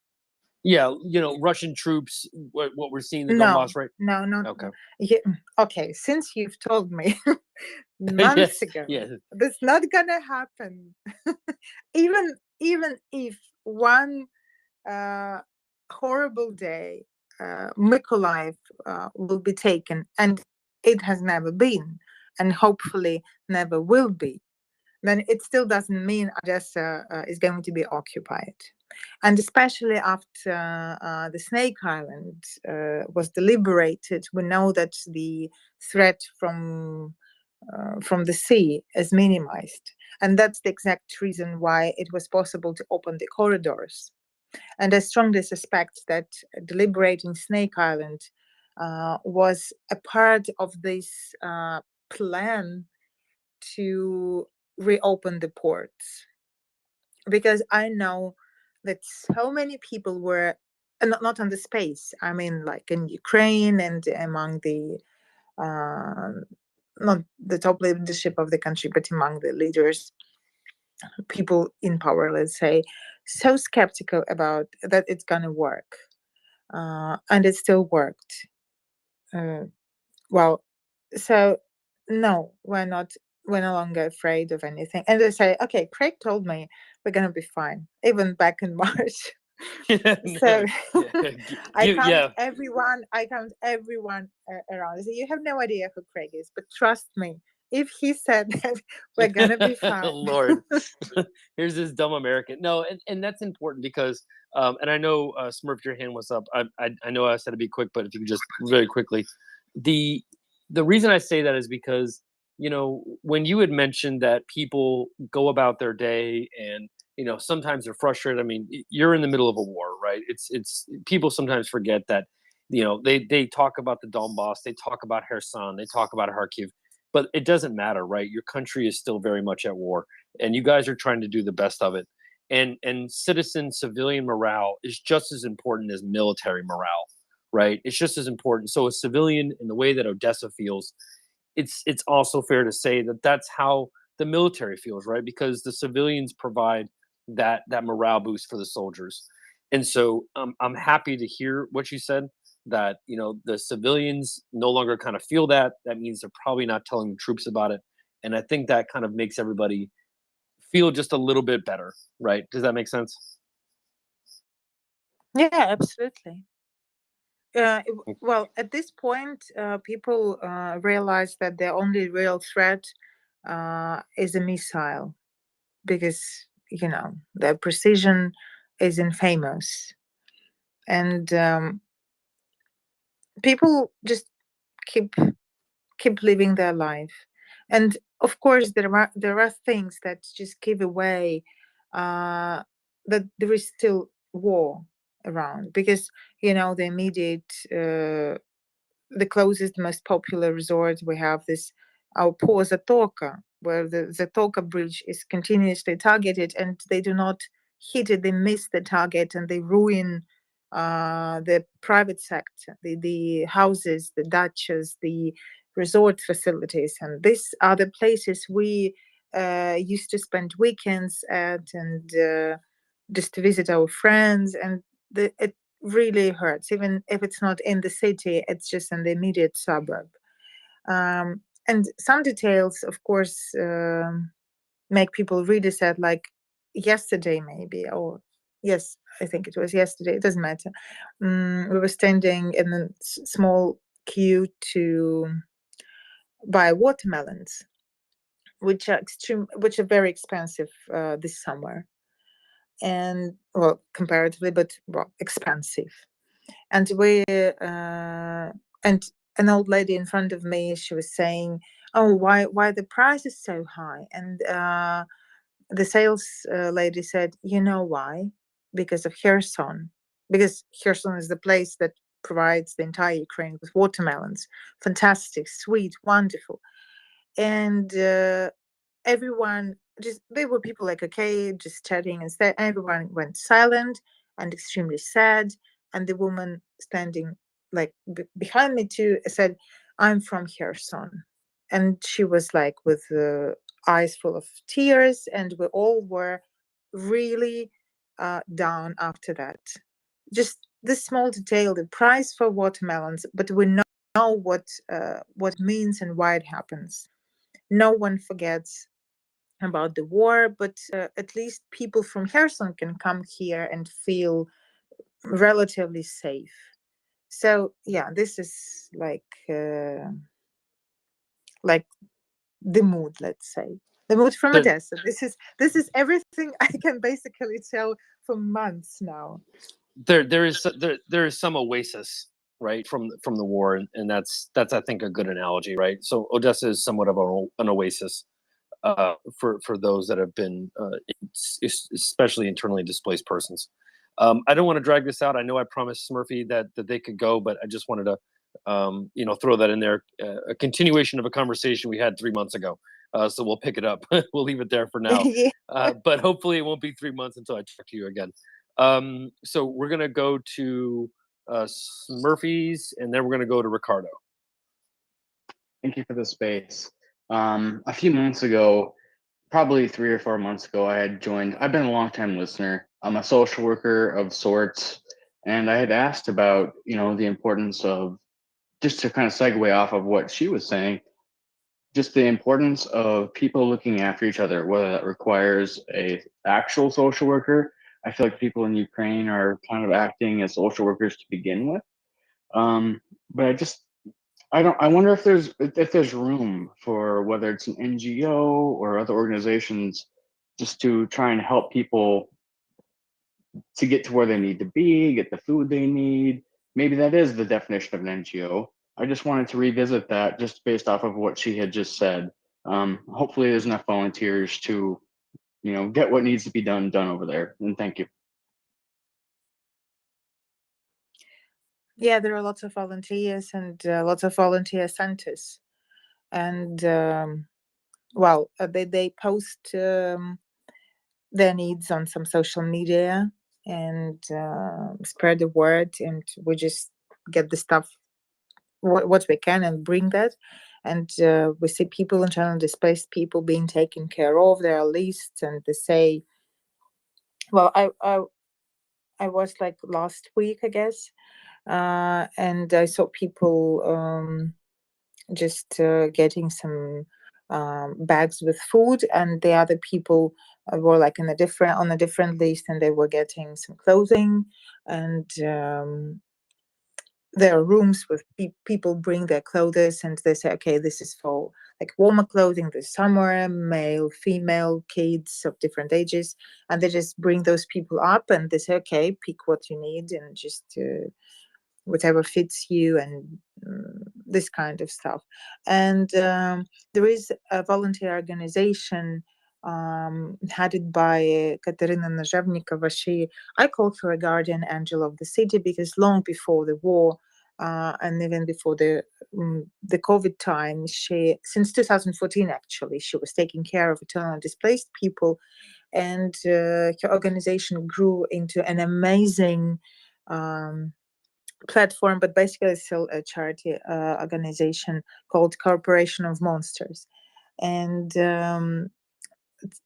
Yeah, Russian troops, what we're seeing in the No, Donbass, right? no, no. Okay. Yeah, okay, since you've told me months ago, that's not gonna happen. even if one horrible day, Mykolaiv will be taken, and it has never been, and hopefully never will be, then it still doesn't mean Odessa is going to be occupied. And especially after the Snake Island was deliberated, we know that the threat from the sea is minimized. And that's the exact reason why it was possible to open the corridors. And I strongly suspect that deliberating Snake Island was a part of this plan to reopen the ports. Because I know that so many people were not on the space. I mean, like in Ukraine and among the not the top leadership of the country, but among the leaders, people in power, let's say, so skeptical about that it's gonna work, and it still worked. Well, so no, we're no longer afraid of anything. And they say, okay, Craig told me we're gonna be fine, even back in March. So I count everyone around. So you have no idea who Craig is, but trust me, if he said that we're gonna be fine. Lord, here's this dumb American. No, and that's important because and I know Smurf, your hand was up. I know I said to be quick, but if you could just very quickly. The reason I say that is because when you had mentioned that people go about their day and sometimes they're frustrated. I mean, you're in the middle of a war, right? It's people sometimes forget that they talk about the Donbass, they talk about Kherson, they talk about Kharkiv, but it doesn't matter, right? Your country is still very much at war, and you guys are trying to do the best of it. And civilian morale is just as important as military morale, right? It's just as important. So a civilian, in the way that Odessa feels, it's also fair to say that that's how the military feels, right? Because the civilians provide that morale boost for the soldiers. And so I'm happy to hear what you said, that the civilians no longer kind of feel that. That means they're probably not telling the troops about it. And I think that kind of makes everybody feel just a little bit better, right? Does that make sense? Yeah, absolutely. Well, at this point, people realize that the only real threat is a missile, because the precision is infamous, and people just keep living their life. And of course, there are things that just give away that there is still war around, because the immediate the closest, most popular resort we have this our poor Zatoka, where the Zatoka bridge is continuously targeted, and they do not hit it, they miss the target, and they ruin the private sector, the houses, the dachas, the resort facilities. And these are the places we used to spend weekends at, and just to visit our friends. And it really hurts, even if it's not in the city, it's just in the immediate suburb. And some details, of course, make people really sad, like yesterday maybe, or yes, I think it was yesterday, it doesn't matter. We were standing in a small queue to buy watermelons, which are very expensive this summer, and well, comparatively, but well, expensive. And and an old lady in front of me, she was saying, "Oh, why the price is so high?" And the sales lady said, "You know why? Because of Kherson. Because Kherson is the place that provides the entire Ukraine with watermelons. Fantastic, sweet, wonderful." And everyone there were people like, okay, just chatting, and everyone went silent and extremely sad. And the woman standing like behind me too said, "I'm from Kherson." And she was like with eyes full of tears, and we all were really down after that. Just this small detail, the price for watermelons, but we know what it means and why it happens. No one forgets about the war, but at least people from Kherson can come here and feel relatively safe. So yeah, this is like the mood, let's say, the mood from Odessa. This is everything I can basically tell for months now. There is some oasis, right, from the war, and that's I think a good analogy, right? So Odessa is somewhat of an oasis for those that have been especially internally displaced persons. I don't want to drag this out. I know I promised Smurfy that they could go, but I just wanted to throw that in there. A continuation of a conversation we had 3 months ago. So we'll pick it up. We'll leave it there for now. But hopefully it won't be 3 months until I talk to you again. So we're gonna go to Smurfy's, and then we're gonna go to Ricardo. Thank you for the space. A few months ago, probably 3 or 4 months ago, I've been a long-time listener. I'm a social worker of sorts, and I had asked about, the importance of, just to kind of segue off of what she was saying, just the importance of people looking after each other, whether that requires a actual social worker. I feel like people in Ukraine are kind of acting as social workers to begin with. But I wonder if there's room for, whether it's an NGO or other organizations, just to try and help people to get to where they need to be, get the food they need. Maybe that is the definition of an NGO. I just wanted to revisit that just based off of what she had just said. Hopefully there's enough volunteers to, get what needs to be done over there. And thank you. Yeah, there are lots of volunteers and lots of volunteer centers. And they post their needs on some social media and spread the word, and we just get the stuff what we can and bring that. And we see people, internally displaced people, being taken care of. There are lists, and they say, well, I was like last week, I guess, and I saw people just getting some bags with food, and the other people were like on a different list, and they were getting some clothing. And there are rooms with people bring their clothes, and they say, okay, this is for like warmer clothing this summer, male, female, kids of different ages. And they just bring those people up, and they say, okay, pick what you need, and just whatever fits you, and this kind of stuff. And there is a volunteer organization headed by Katerina Nazhevnikova. I call her a guardian angel of the city, because long before the war and even before the COVID time, since 2014 actually, she was taking care of internally displaced people, and her organization grew into an amazing platform, but basically it's still a charity organization called Corporation of Monsters. And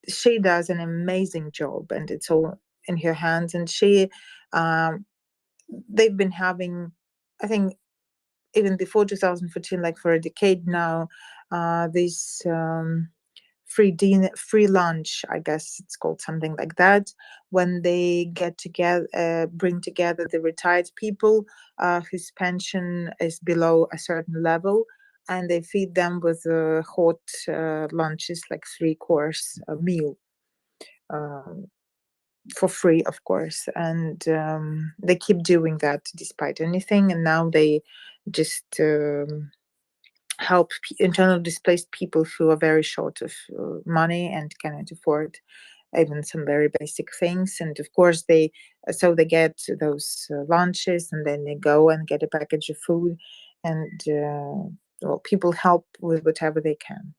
she does an amazing job, and it's all in her hands. And they've been having, I think, even before 2014, like for a decade now, this free lunch, I guess it's called, something like that, when they get together, bring together the retired people whose pension is below a certain level, and they feed them with hot lunches, like 3-course meal, for free, of course. And they keep doing that despite anything. And now they just help internally displaced people who are very short of money and cannot afford even some very basic things. And of course they get those lunches, and then they go and get a package of food, and well, people help with whatever they can.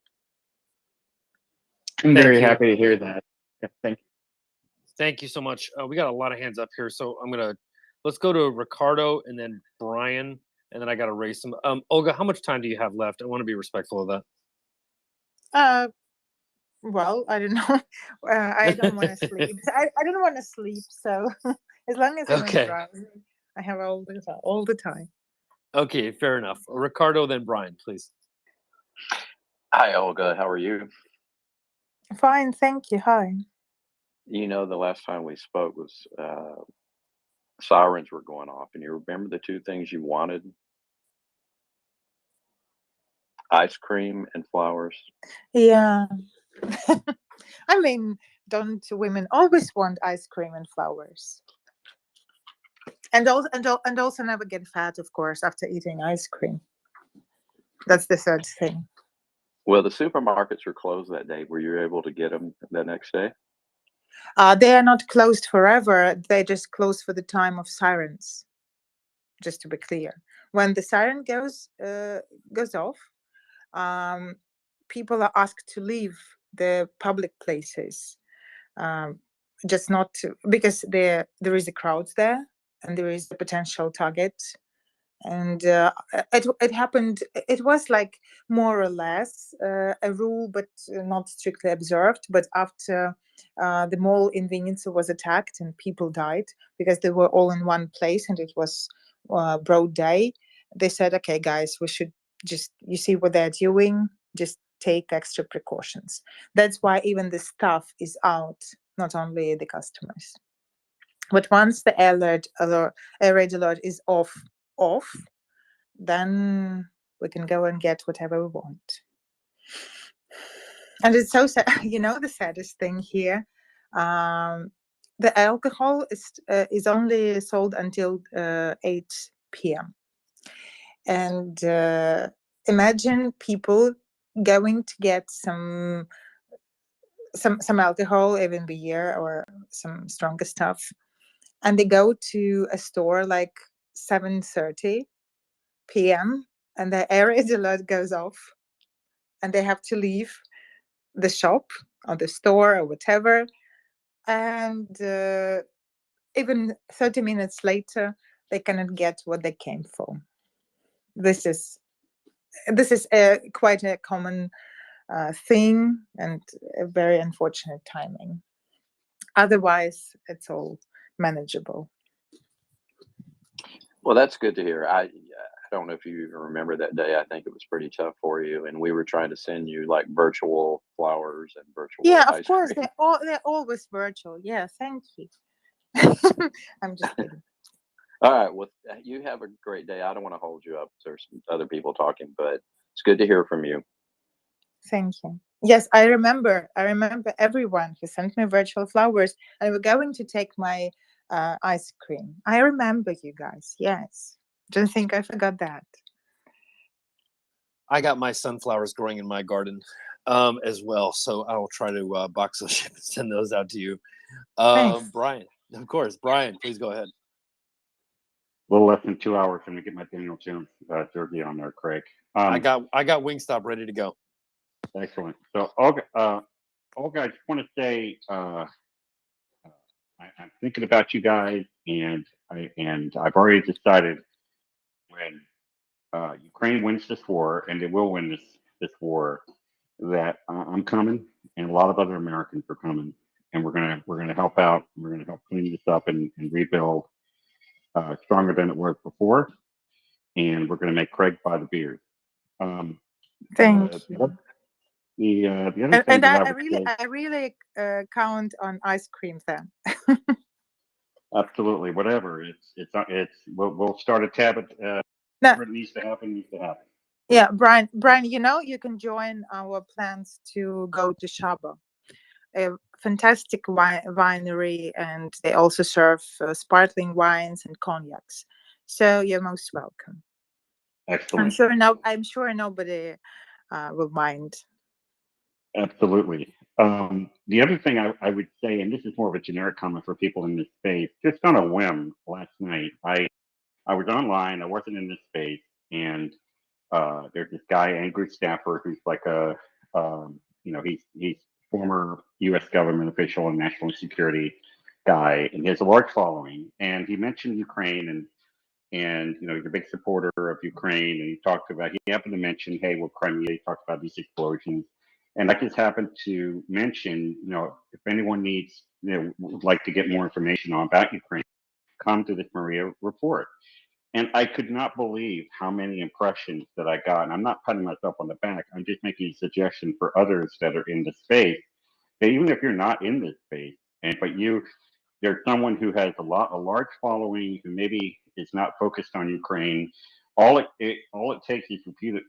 I'm Thank very you. happy to hear that. Yeah, thank you. Thank you so much. We got a lot of hands up here, so let's go to Ricardo and then Brian, and then I got to raise some. Olga, how much time do you have left? I want to be respectful of that. Well, I don't know. I don't want to sleep. I don't want to sleep. So as long as I'm Okay. in browsing, I have all the time. Okay, fair enough. Ricardo, then Brian, please. Hi, Olga. How are you? Fine, thank you. Hi. You know, the last time we spoke was sirens were going off, and you remember the two things you wanted? Ice cream and flowers. Yeah. I mean, don't women always want ice cream and flowers? And also never get fat, of course, after eating ice cream. That's the third thing. Well, the supermarkets were closed that day. Were you able to get them the next day? They are not closed forever. They just close for the time of sirens. Just to be clear, when the siren goes off, people are asked to leave the public places, just not to, because there is a crowd there, and there is a potential target. And it happened. It was like more or less a rule, but not strictly observed. But after the mall in Vinnytsia was attacked and people died because they were all in one place and it was broad day, they said, "Okay, guys, we should just, you see what they're doing, just take extra precautions." That's why even the staff is out, not only the customers. But once the air raid alert is off, then we can go and get whatever we want. And it's so sad. You know, the saddest thing here, the alcohol is only sold until 8 p.m. And imagine people going to get some alcohol, even beer or some stronger stuff, and they go to a store like 7:30 p.m. and the air raid alert goes off, and they have to leave the shop or the store or whatever, and even 30 minutes later they cannot get what they came for. This is quite a common thing, and a very unfortunate timing. Otherwise it's all manageable. Well, that's good to hear. I don't know if you even remember that day. I think it was pretty tough for you, and we were trying to send you like virtual flowers and virtual Of ice course, cream. they're always virtual. Yeah, thank you. I'm just kidding. All right. Well, you have a great day. I don't want to hold you up. There's some other people talking, but it's good to hear from you. Thank you. Yes, I remember everyone who sent me virtual flowers, and we're going to take my ice cream. I remember you guys. Yes. Don't think I forgot that. I got my sunflowers growing in my garden as well, so I will try to box those ship and send those out to you. Brian, of course. Brian, please go ahead. A little less than 2 hours for me to get my Daniel Jones jerky on there, Craig. I got Wingstop ready to go. Excellent. So, Olga, I just want to say I'm thinking about you guys, and I've already decided when Ukraine wins this war, and they will win this war, that I'm coming, and a lot of other Americans are coming, and we're gonna help out. We're gonna help clean this up and rebuild stronger than it was before, and we're gonna make Craig buy the beers. Thank you. The other thing And that I really count on ice cream then. Absolutely, whatever. We'll start a tab at No. whatever it needs to happen. Yeah, Brian, you can join our plans to go to Shaba, a fantastic winery, and they also serve sparkling wines and cognacs. So you're most welcome. Excellent. I'm sure nobody will mind. Absolutely. The other thing I would say, and this is more of a generic comment for people in this space, just on a whim last night, I was online, I wasn't in this space, and there's this guy, Andrew Stafford, who's like he's former U.S. government official and national security guy, and he has a large following. And he mentioned Ukraine, and he's a big supporter of Ukraine. And he happened to mention, hey, well, Crimea. He talked about these explosions, and I just happened to mention, if anyone needs, would like to get more information about Ukraine, come to this Maria report. And I could not believe how many impressions that I got. And I'm not patting myself on the back. I'm just making a suggestion for others that are in the space. That even if you're not in this space, there's someone who has a large following who maybe is not focused on Ukraine. All it takes is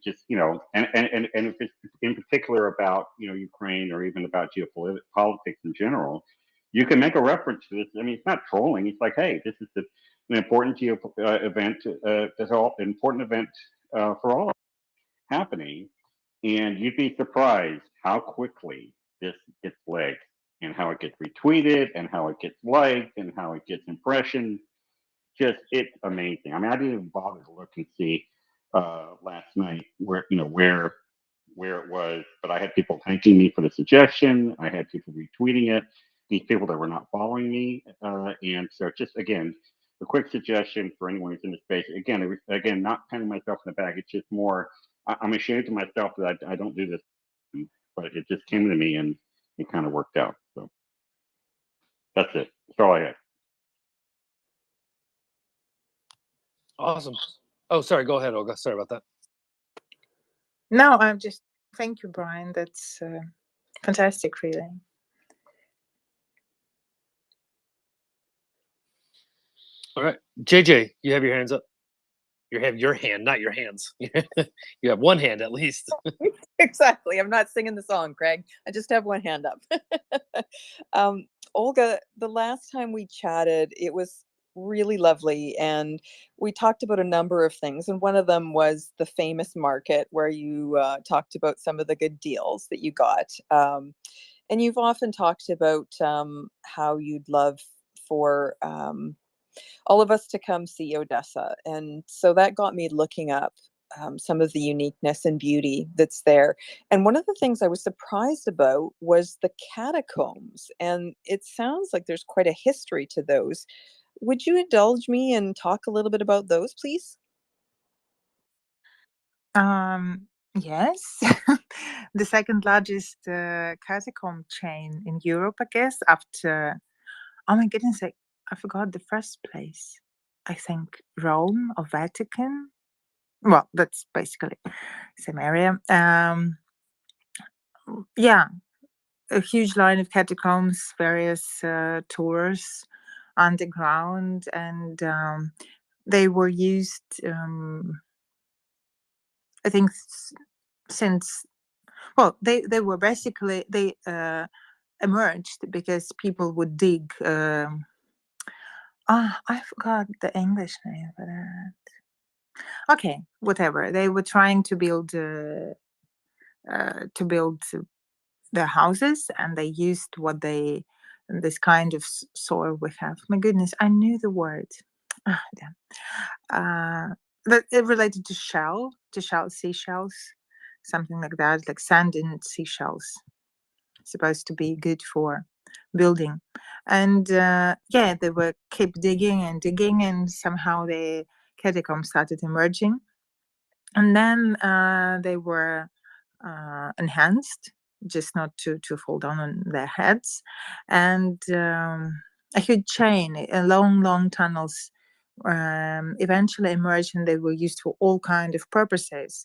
just and if it's in particular about Ukraine or even about geopolitics in general, you can make a reference to this. I mean, it's not trolling. It's like, hey, this is an important event. That's all important event for all of us happening, and you'd be surprised how quickly this gets legs and how it gets retweeted and how it gets liked and how it gets impressions. Just it's amazing. I mean, I didn't even bother to look and see last night where it was, but I had people thanking me for the suggestion. I had people retweeting it. These people that were not following me, and so just again, a quick suggestion for anyone who's in the space. Again, not patting myself in the back. It's just more. I'm ashamed of myself that I don't do this, but it just came to me and it kind of worked out. So that's it. That's all I had. Awesome. Oh, sorry. Go ahead, Olga. Sorry about that. No, thank you, Brian. That's fantastic, really. All right, JJ, you have your hands up. You have your hand, not your hands. You have one hand at least. Exactly. I'm not singing the song, Craig. I just have one hand up. Olga, the last time we chatted, it was really lovely, and we talked about a number of things, and one of them was the famous market where you talked about some of the good deals that you got, and you've often talked about how you'd love for all of us to come see Odessa, and so that got me looking up some of the uniqueness and beauty that's there. And one of the things I was surprised about was the catacombs, and it sounds like there's quite a history to those. Would you indulge me and talk a little bit about those, please? Yes, the second largest catacomb chain in Europe, I guess, after, oh my goodness, I forgot the first place. I think Rome or Vatican. Well, that's basically same area. Yeah, a huge line of catacombs, various tours underground, and they were used, I think, since, well, they were basically, they emerged because people would dig. I forgot the English name for that. Okay, whatever. They were trying to build their houses, and they used this kind of soil we have. My goodness, I knew the word. But it related to seashells, something like that, like sand and seashells. Supposed to be good for building, and yeah, they were keep digging and digging, and somehow the catacombs started emerging, and then they were enhanced, just not to fall down on their heads, and a huge chain, long tunnels eventually emerged, and they were used for all kind of purposes,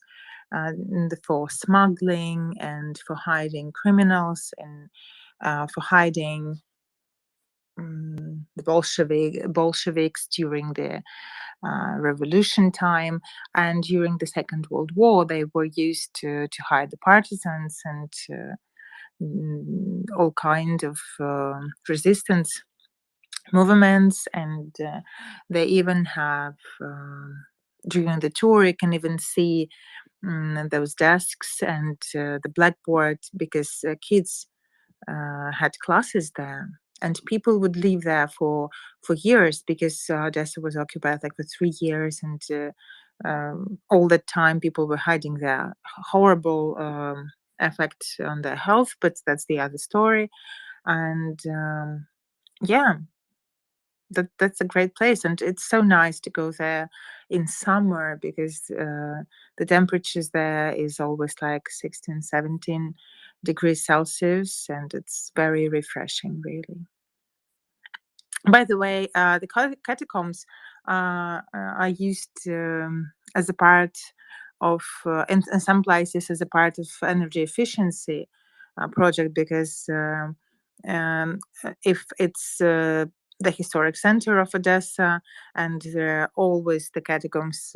for smuggling and for hiding criminals and for hiding the Bolsheviks during the revolution time, and during the Second World War, they were used to hide the partisans and all kind of resistance movements. And they even have during the tour, you can even see those desks and the blackboard, because kids had classes there, and people would live there for years, because Odessa was occupied like for 3 years, and all that time people were hiding there. Horrible effect on their health, but that's the other story. And yeah, that's a great place, and it's so nice to go there in summer, because the temperatures there is always like 16, 17 degrees Celsius, and it's very refreshing, really. By the way, the catacombs are used as a part of, in some places, as a part of energy efficiency project, because if it's the historic center of Odessa, and there are always the catacombs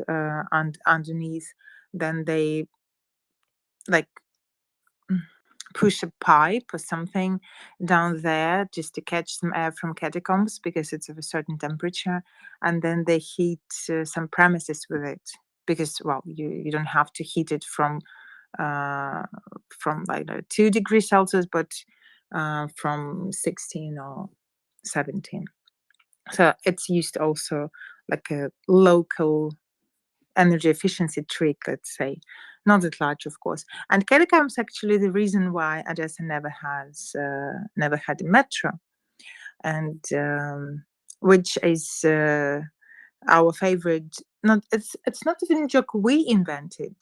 underneath, then they like push a pipe or something down there just to catch some air from catacombs, because it's of a certain temperature, and then they heat some premises with it, because, well, you don't have to heat it from like 2 degrees Celsius, but from 16 or 17. So it's used also like a local energy efficiency trick, let's say, not at large, of course. And catacombs actually the reason why Odessa never had a metro, and which is our favorite. It's not even a joke we invented.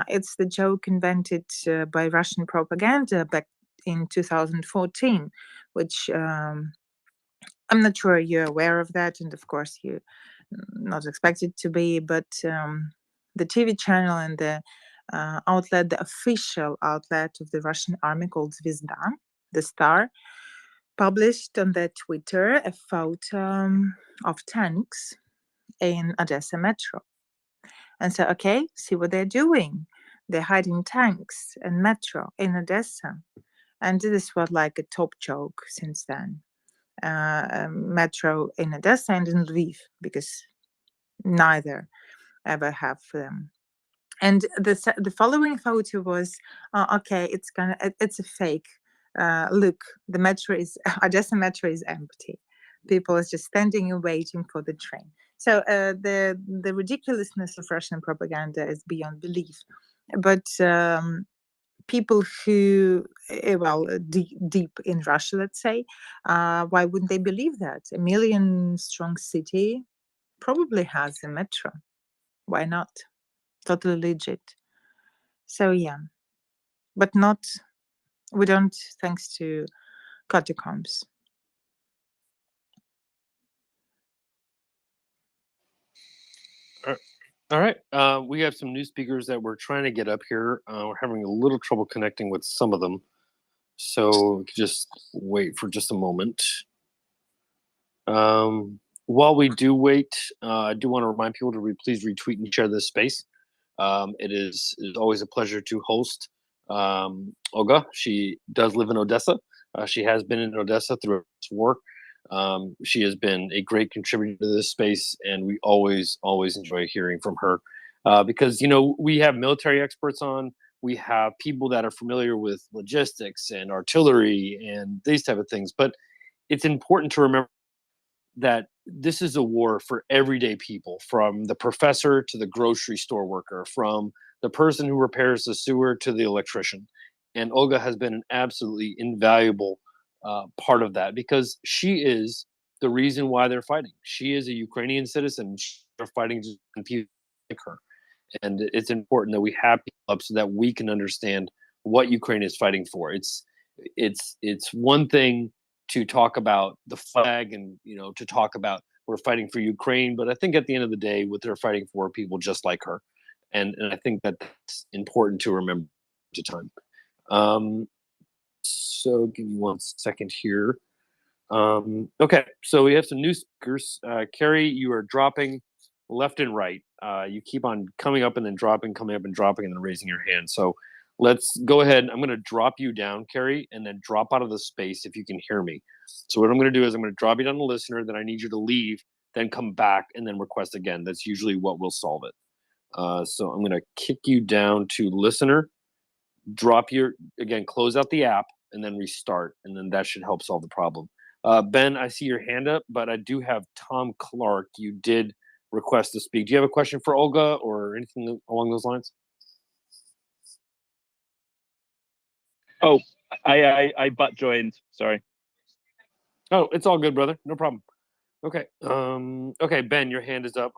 It's the joke invented by Russian propaganda back in 2014, which I'm not sure you're aware of that, and of course you're not expected to be, but the TV channel and the outlet, the official outlet of the Russian army called Zvezda, the Star, published on their Twitter a photo of tanks in Odessa metro. And so, okay, see what they're doing. They're hiding tanks and metro in Odessa. And this was like a top joke since then. Metro in Odessa and in Lviv, because neither ever have them. And the following photo was okay. It's a fake. Look, the metro is Odessa metro is empty. People are just standing and waiting for the train. So the ridiculousness of Russian propaganda is beyond belief. But people who, deep in Russia, let's say, why wouldn't they believe that? A million-strong city probably has a metro. Why not? Totally legit. So yeah, but we don't, thanks to catacombs. All right. We have some new speakers that we're trying to get up here. We're having a little trouble connecting with some of them. So just wait for just a moment. While we do wait, I do want to remind people to please retweet and share this space. It is always a pleasure to host Olga. She does live in Odessa. She has been in Odessa through this war. She has been a great contributor to this space, and we always enjoy hearing from her because, we have military experts on. We have people that are familiar with logistics and artillery and these type of things. But it's important to remember that this is a war for everyday people, from the professor to the grocery store worker, from the person who repairs the sewer to the electrician. And Olga has been an absolutely invaluable part of that, because she is the reason why they're fighting. She is a Ukrainian citizen. They're fighting just people like her. And it's important that we have people up so that we can understand what Ukraine is fighting for. It's one thing to talk about the flag and to talk about we're fighting for Ukraine, but I think at the end of the day, what they're fighting for are people just like her, and I think that's important to remember to time. So give me 1 second here. Okay, so we have some new speakers. Carrie, you are dropping left and right. You keep on coming up and then dropping, coming up and dropping, and then raising your hand. So let's go ahead. I'm going to drop you down, Carrie, and then drop out of the space if you can hear me. So what I'm going to do is I'm going to drop you down to listener, then I need you to leave, then come back, and then request again. That's usually what will solve it. So I'm going to kick you down to listener, drop your, again, close out the app, and then restart, and then that should help solve the problem. Ben, I see your hand up, but I do have Tom Clark. You did request to speak. Do you have a question for Olga or anything along those lines? Oh, I butt joined. Sorry. Oh, it's all good, brother. No problem. Okay. Okay, Ben, your hand is up.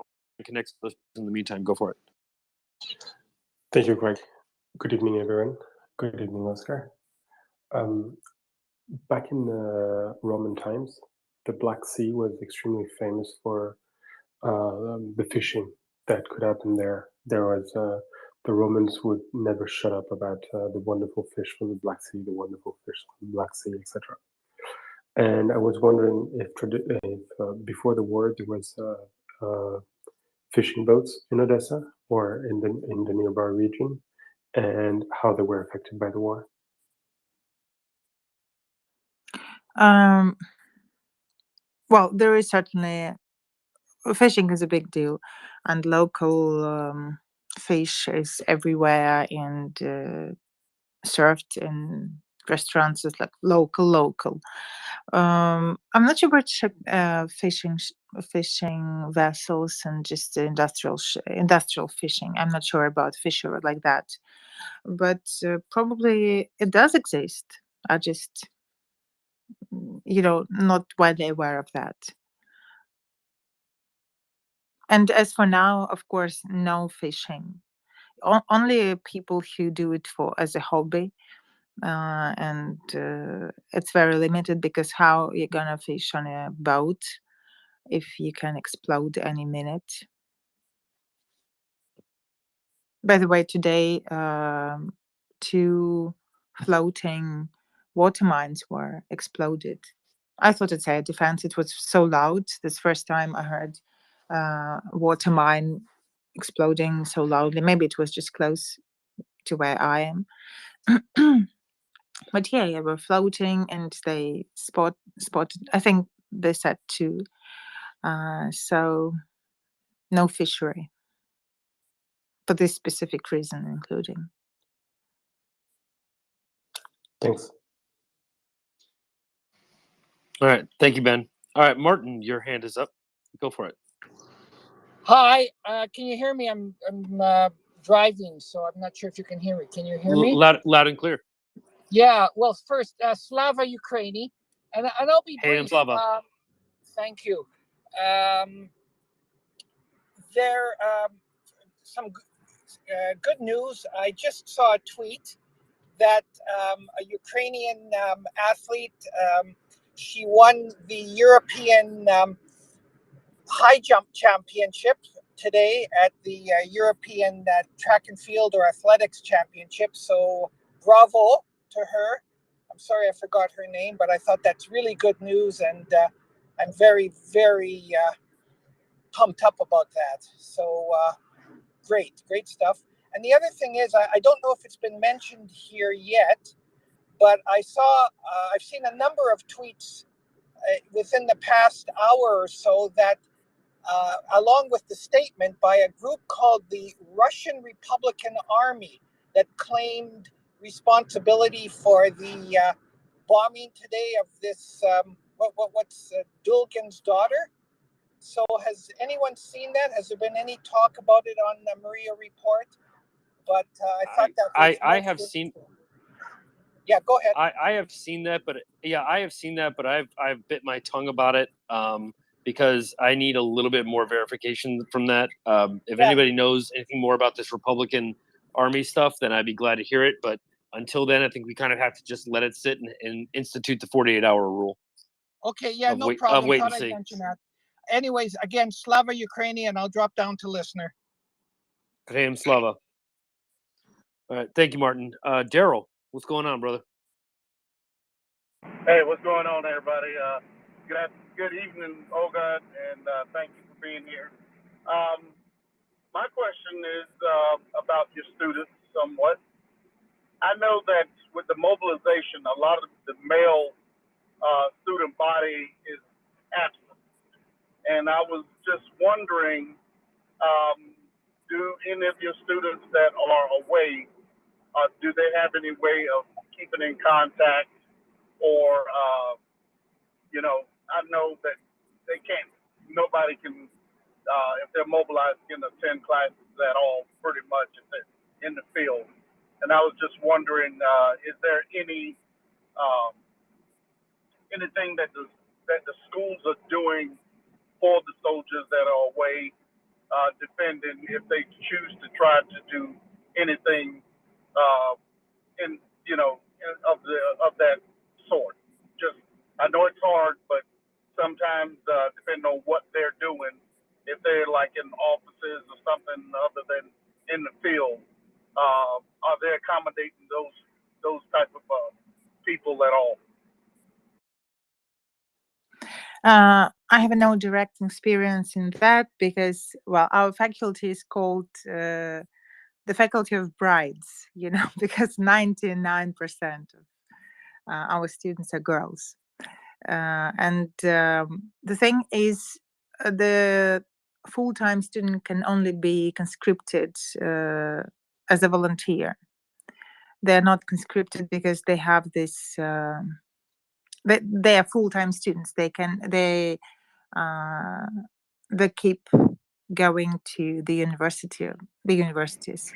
Connect us in the meantime. Go for it. Thank you, Greg. Good evening, everyone. Good evening, Oscar. Back in the Roman times, the Black Sea was extremely famous for the fishing that could happen there. There was the Romans would never shut up about the wonderful fish from the Black Sea, the wonderful fish from the Black Sea, etc. And I was wondering if before the war there was fishing boats in Odessa or in the nearby region, and how they were affected by the war. Well, there is certainly fishing is a big deal, and local fish is everywhere and served in restaurants as like local. I'm not sure about fishing vessels and just industrial fishing. I'm not sure about fishery like that, but probably it does exist. I just not widely aware of that. And as for now, of course, no fishing. Only people who do it as a hobby, and it's very limited because how you're gonna fish on a boat if you can explode any minute. By the way, today 2 floating water mines were exploded. I thought it's air defense. It was so loud. This first time I heard water mine exploding so loudly. Maybe it was just close to where I am. But yeah, we're floating and they spotted, I think they said 2. So no fishery for this specific reason including. Thanks. All right. Thank you, Ben. All right, Martin, your hand is up. Go for it. Hi, can you hear me? I'm driving, so I'm not sure if you can hear me. Can you hear me? Loud and clear. Yeah. Well, first, Slava Ukraini, and I'll be brief. Hey, Slava. Thank you. There some good news. I just saw a tweet that a Ukrainian athlete, she won the European high jump championship today at the European track and field or athletics championship. So bravo to her. I'm sorry I forgot her name, but I thought that's really good news, and I'm very, very pumped up about that. So great stuff. And the other thing is, I don't know if it's been mentioned here yet, but I've seen a number of tweets within the past hour or so that along with the statement by a group called the Russian Republican Army that claimed responsibility for the bombing today of this, what's Dulgin's daughter. So has anyone seen that? Has there been any talk about it on the MryiaReport? But I thought that I have seen. Yeah, go ahead. I have seen that, but I've bit my tongue about it because I need a little bit more verification from that. If anybody knows anything more about this Republican Army stuff, then I'd be glad to hear it. But until then, I think we kind of have to just let it sit and institute the 48-hour rule. Okay, yeah, no problem. Wait Thought and I'd see. mention that. Anyways, again, Slava Ukraini, and I'll drop down to listener. Hey, Slava. All right, thank you, Martin. Daryl, what's going on, brother? Hey, what's going on, everybody? Good evening, Olga, and thank you for being here. My question is about your students somewhat. I know that with the mobilization, a lot of the male student body is absent. And I was just wondering, do any of your students that are away, do they have any way of keeping in contact or, I know that they can't, nobody can, if they're mobilized, can attend classes at all, pretty much, if they're in the field. And I was just wondering, is there anything that the schools are doing for the soldiers that are away, defending, if they choose to try to do anything uh, of that sort? Just, I know it's hard, but sometimes depending on what they're doing, if they're like in offices or something other than in the field, are they accommodating those type of people at all? I have no direct experience in that because, well, our faculty is called the faculty of brides, because 99% of our students are girls. And the thing is, the full-time student can only be conscripted as a volunteer. They're not conscripted because they have this. They are full-time students. They keep going to the universities.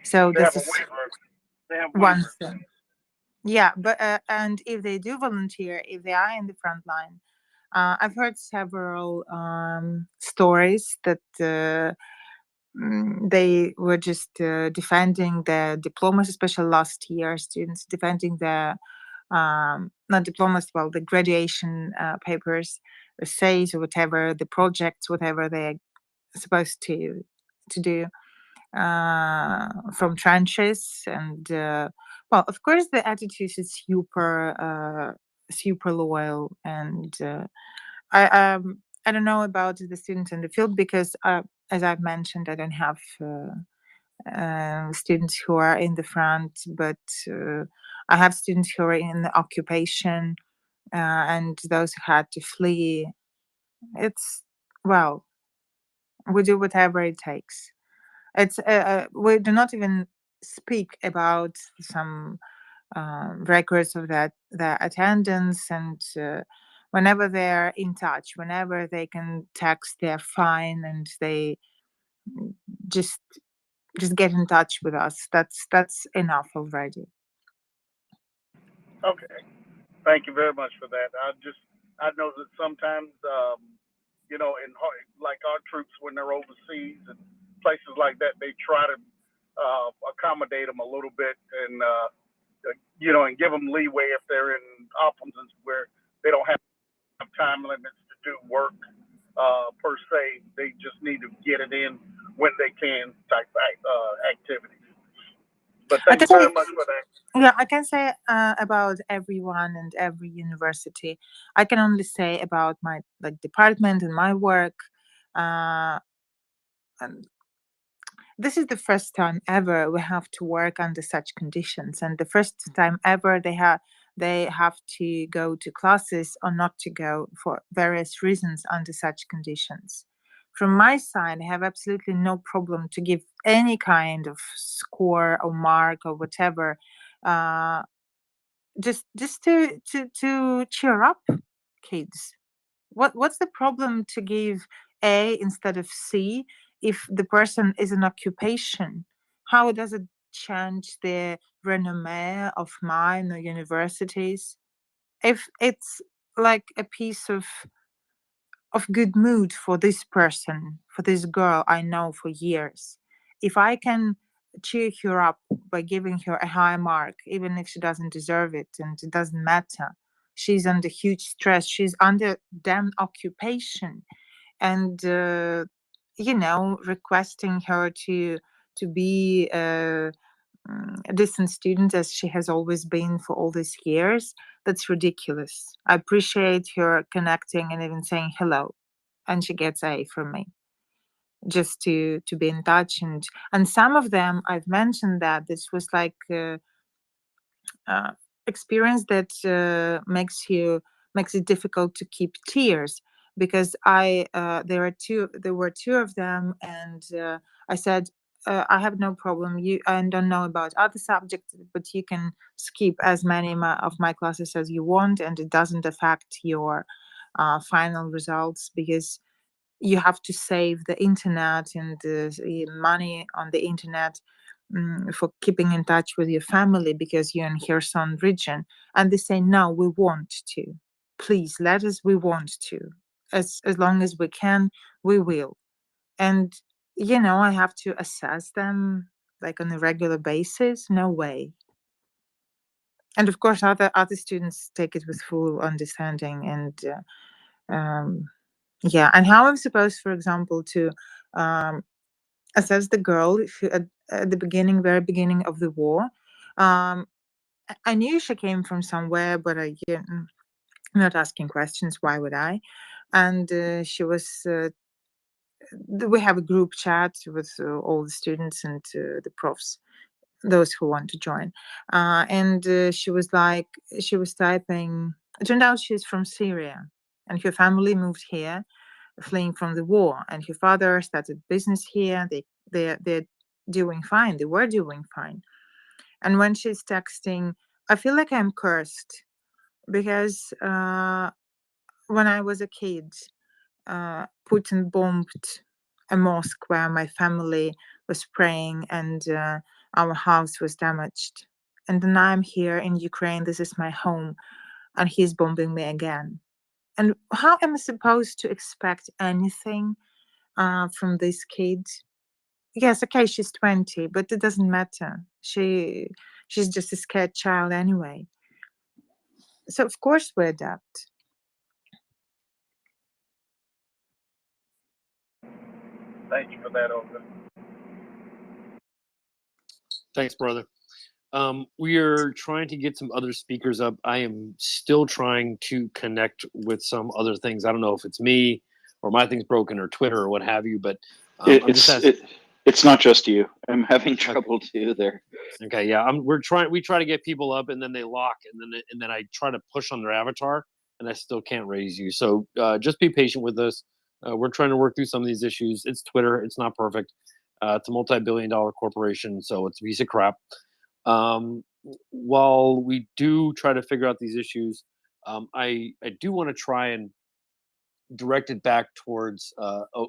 So They this have a is waiver. They have one waivers. thing. Yeah, but and if they do volunteer, if they are in the front line, I've heard several stories that they were just defending their diplomas, especially last year students defending their not diplomas, well, the graduation papers, essays, or whatever, the projects, whatever they're supposed to do from trenches. And well, of course, the attitude is super loyal. And I don't know about the students in the field because, as I've mentioned, I don't have students who are in the front, but I have students who are in the occupation and those who had to flee. It's, well, we do whatever it takes. It's we do not even speak about some records of their attendance, and whenever they're in touch, whenever they can text, they're fine, and they just get in touch with us. That's enough already. Okay. Thank you very much for that. I know that sometimes, like our troops when they're overseas and places like that, they try to accommodate them a little bit and, and give them leeway if they're in operations where they don't have time limits to do work per se. They just need to get it in when they can type activities. But thank you very much for that. Yeah, I can say about everyone and every university. I can only say about my department and my work. And this is the first time ever we have to work under such conditions, and the first time ever they have to go to classes or not to go for various reasons under such conditions. From my side, I have absolutely no problem to give any kind of score or mark or whatever, just to cheer up kids. What's the problem to give A instead of C if the person is an occupation? How does it change the renommee of mine or universities? If it's like a piece of good mood for this person, for this girl I know for years, if I can cheer her up by giving her a high mark, even if she doesn't deserve it, and it doesn't matter, she's under huge stress, she's under damn occupation, and requesting her to be a decent student as she has always been for all these years, that's ridiculous. I appreciate her connecting and even saying hello, and she gets A from me. just to be in touch. And some of them, I've mentioned that this was like experience that makes it difficult to keep tears, because there were two of them, and I said, I have no problem. I don't know about other subjects, but you can skip as many of my classes as you want, and it doesn't affect your final results, because you have to save the internet and the money on the internet for keeping in touch with your family, because you're in Kherson region. And they say, no, we want to. Please let us, we want to. As long as we can, we will. And, I have to assess them like on a regular basis. No way. And of course, other students take it with full understanding. And yeah, and how I'm supposed, for example, to assess the girl who, at the very beginning of the war. I knew she came from somewhere, but I'm not asking questions. Why would I? And she was. We have a group chat with all the students and the profs, those who want to join. And she was typing. It turned out she's from Syria, and her family moved here, fleeing from the war. And her father started business here. They're doing fine. They were doing fine. And when she's texting, I feel like I'm cursed, because when I was a kid, Putin bombed a mosque where my family was praying, and our house was damaged. And then I'm here in Ukraine. This is my home, and he's bombing me again. And how am I supposed to expect anything from this kid? Yes, okay, she's 20, but it doesn't matter. She's just a scared child anyway. So of course we adapt. Thank you for that, Olga. Thanks, brother. We are trying to get some other speakers up. I am still trying to connect with some other things. I don't know if it's me or my thing's broken or Twitter or what have you, but it's not just you. I'm having trouble too there. Okay, yeah, we try to get people up, and then they lock, and then I try to push on their avatar, and I still can't raise you. So just be patient with us. We're trying to work through some of these issues. It's Twitter. It's not perfect. It's a multi-billion-dollar corporation, so it's a piece of crap. While we do try to figure out these issues, I do want to try and direct it back towards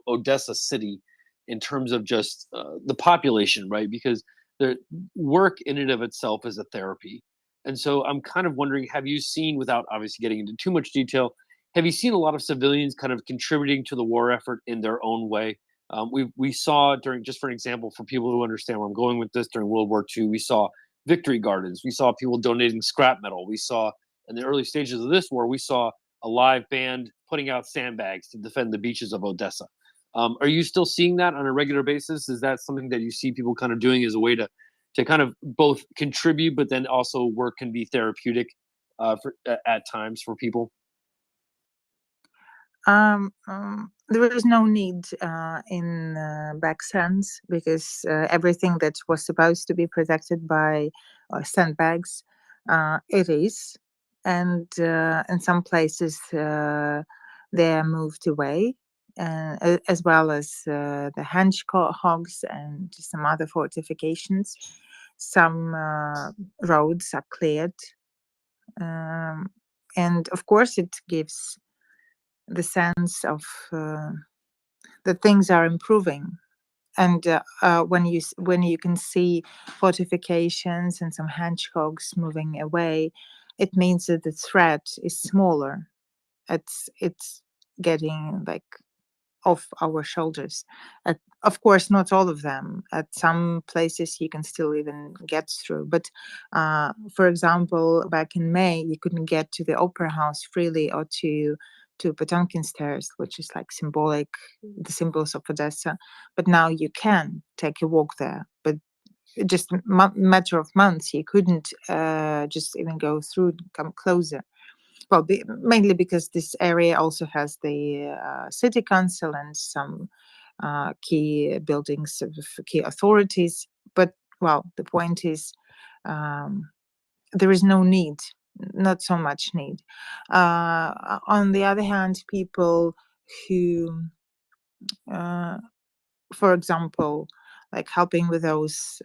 Odessa city in terms of just the population, right? Because the work in and of itself is a therapy. And so I'm kind of wondering, have you seen, without obviously getting into too much detail, have you seen a lot of civilians kind of contributing to the war effort in their own way? We saw during, just for an example, for people who understand where I'm going with this, during World War II, we saw victory gardens. We saw people donating scrap metal. We saw in the early stages of this war, we saw a live band putting out sandbags to defend the beaches of Odessa. Are you still seeing that on a regular basis? Is that something that you see people kind of doing as a way to kind of both contribute, but then also work can be therapeutic at times for people? There is no need in back sense, because everything that was supposed to be protected by sandbags, it is. And in some places they are moved away, as well as the hedgehogs and some other fortifications. Some roads are cleared. And of course it gives the sense of that things are improving. And when you can see fortifications and some hedgehogs moving away, it means that the threat is smaller. It's getting like off our shoulders. Of course, not all of them. At some places you can still even get through. But for example, back in May, you couldn't get to the Opera House freely, or to Potemkin Stairs, which is like the symbols of Odessa. But now you can take a walk there. But just matter of months, you couldn't just even go through, come closer. Well, mainly because this area also has the city council and some key buildings of key authorities. But, well, the point is, there is no need, not so much need. On the other hand, people who, for example, like helping with those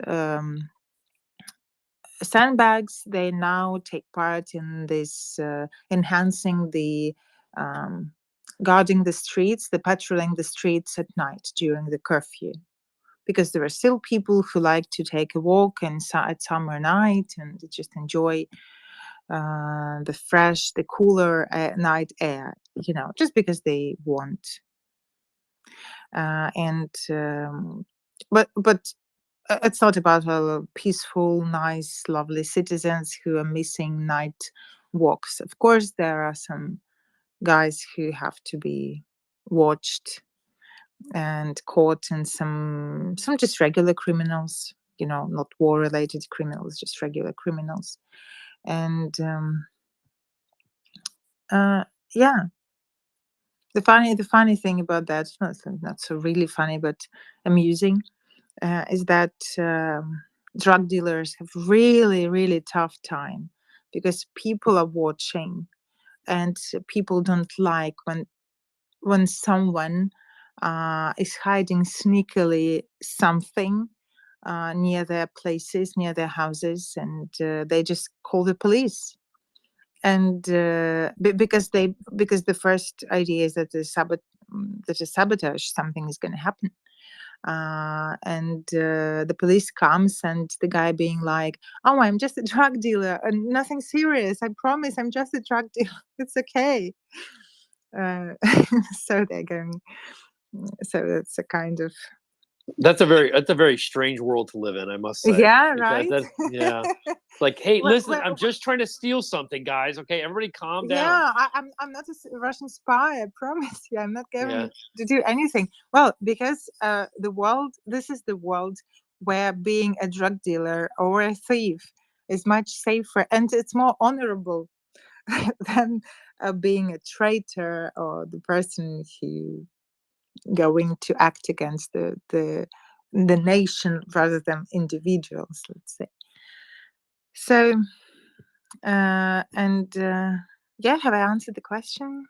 sandbags, they now take part in this enhancing the guarding the streets, the patrolling the streets at night during the curfew, because there are still people who like to take a walk at summer night and just enjoy the fresh, the cooler night air, just because they want. But it's not about peaceful, nice, lovely citizens who are missing night walks. Of course, there are some guys who have to be watched and caught, and some just regular criminals, not war-related criminals, just regular criminals. And yeah, the funny thing about that, not so really funny, but amusing, is that drug dealers have really, really tough time, because people are watching, and people don't like when someone is hiding sneakily something near their places, near their houses, and they just call the police. And because the first idea is that a sabotage, something is going to happen. And the police comes, and the guy being like, "Oh, I'm just a drug dealer, and nothing serious. I promise, I'm just a drug dealer. It's okay." So they're going. So it's a kind of. That's a very strange world to live in, I must say. Yeah, right. Yeah. Like, hey, Well, listen, I'm just trying to steal something, guys. Okay, everybody, calm down. Yeah, I'm not a Russian spy. I promise you, I'm not going to do anything. Well, because this is the world where being a drug dealer or a thief is much safer, and it's more honorable than being a traitor or the person who going to act against the nation rather than individuals, let's say. So, yeah, have I answered the question?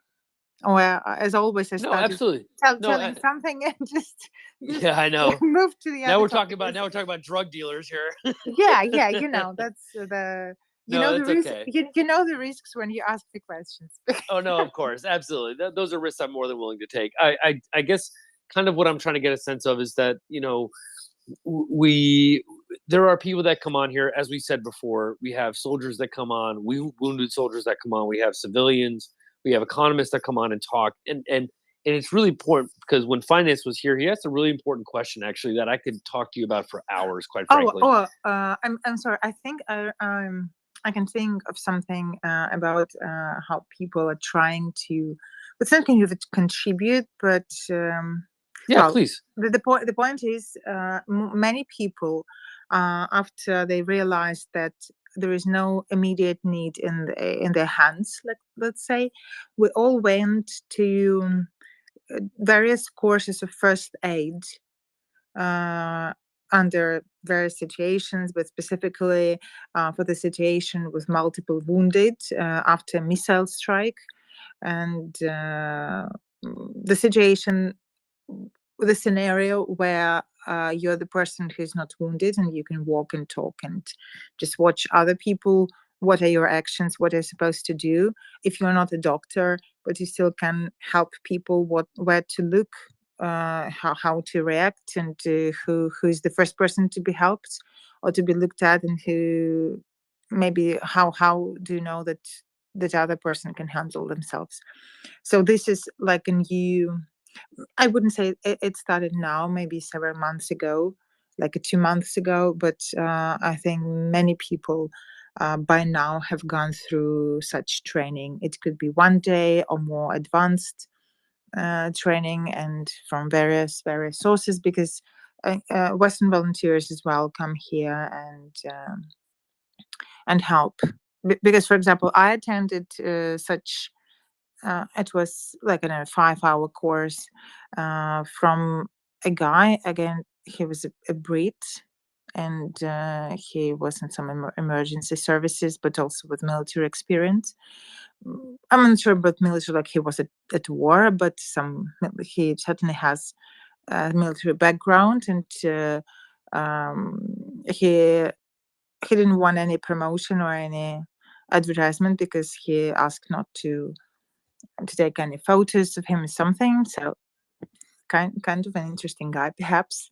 Or as always, I started absolutely. telling something and just yeah, I know. Move to the now other we're talking about drug dealers here. yeah, that's the risk. Okay. You know the risks when you ask the questions. Oh no, of course, absolutely. Those are risks I'm more than willing to take. I guess kind of what I'm trying to get a sense of is that there are people that come on here, as we said before. We have soldiers that come on, wounded soldiers that come on. We have civilians. We have economists that come on and talk, and it's really important, because when Finance was here, he asked a really important question, actually, that I could talk to you about for hours, quite frankly. I'm sorry. I think I can think of something about how people are trying to, but something to contribute, but. Please. The point is, many people, after they realized that there is no immediate need in their hands, let's say, we all went to various courses of first aid under various situations, but specifically for the situation with multiple wounded after a missile strike, and the situation. The scenario where you're the person who's not wounded, and you can walk and talk and just watch other people. What are your actions? What are you supposed to do? If you're not a doctor, but you still can help people, where to look, how to react, and who's the first person to be helped or to be looked at, and who maybe how do you know that other person can handle themselves? So this is like a new. I wouldn't say it started now, maybe several months ago, like 2 months ago, but I think many people by now have gone through such training. It could be 1 day or more advanced training, and from various sources, because Western volunteers as well come here and help. Because, for example, I attended such. It was like a 5-hour course from a guy, again, he was a Brit, and he was in some emergency services, but also with military experience. I'm not sure about military, like he was at war, but he certainly has a military background, and he didn't want any promotion or any advertisement because he asked not to take any photos of him or something. So kind of an interesting guy, perhaps.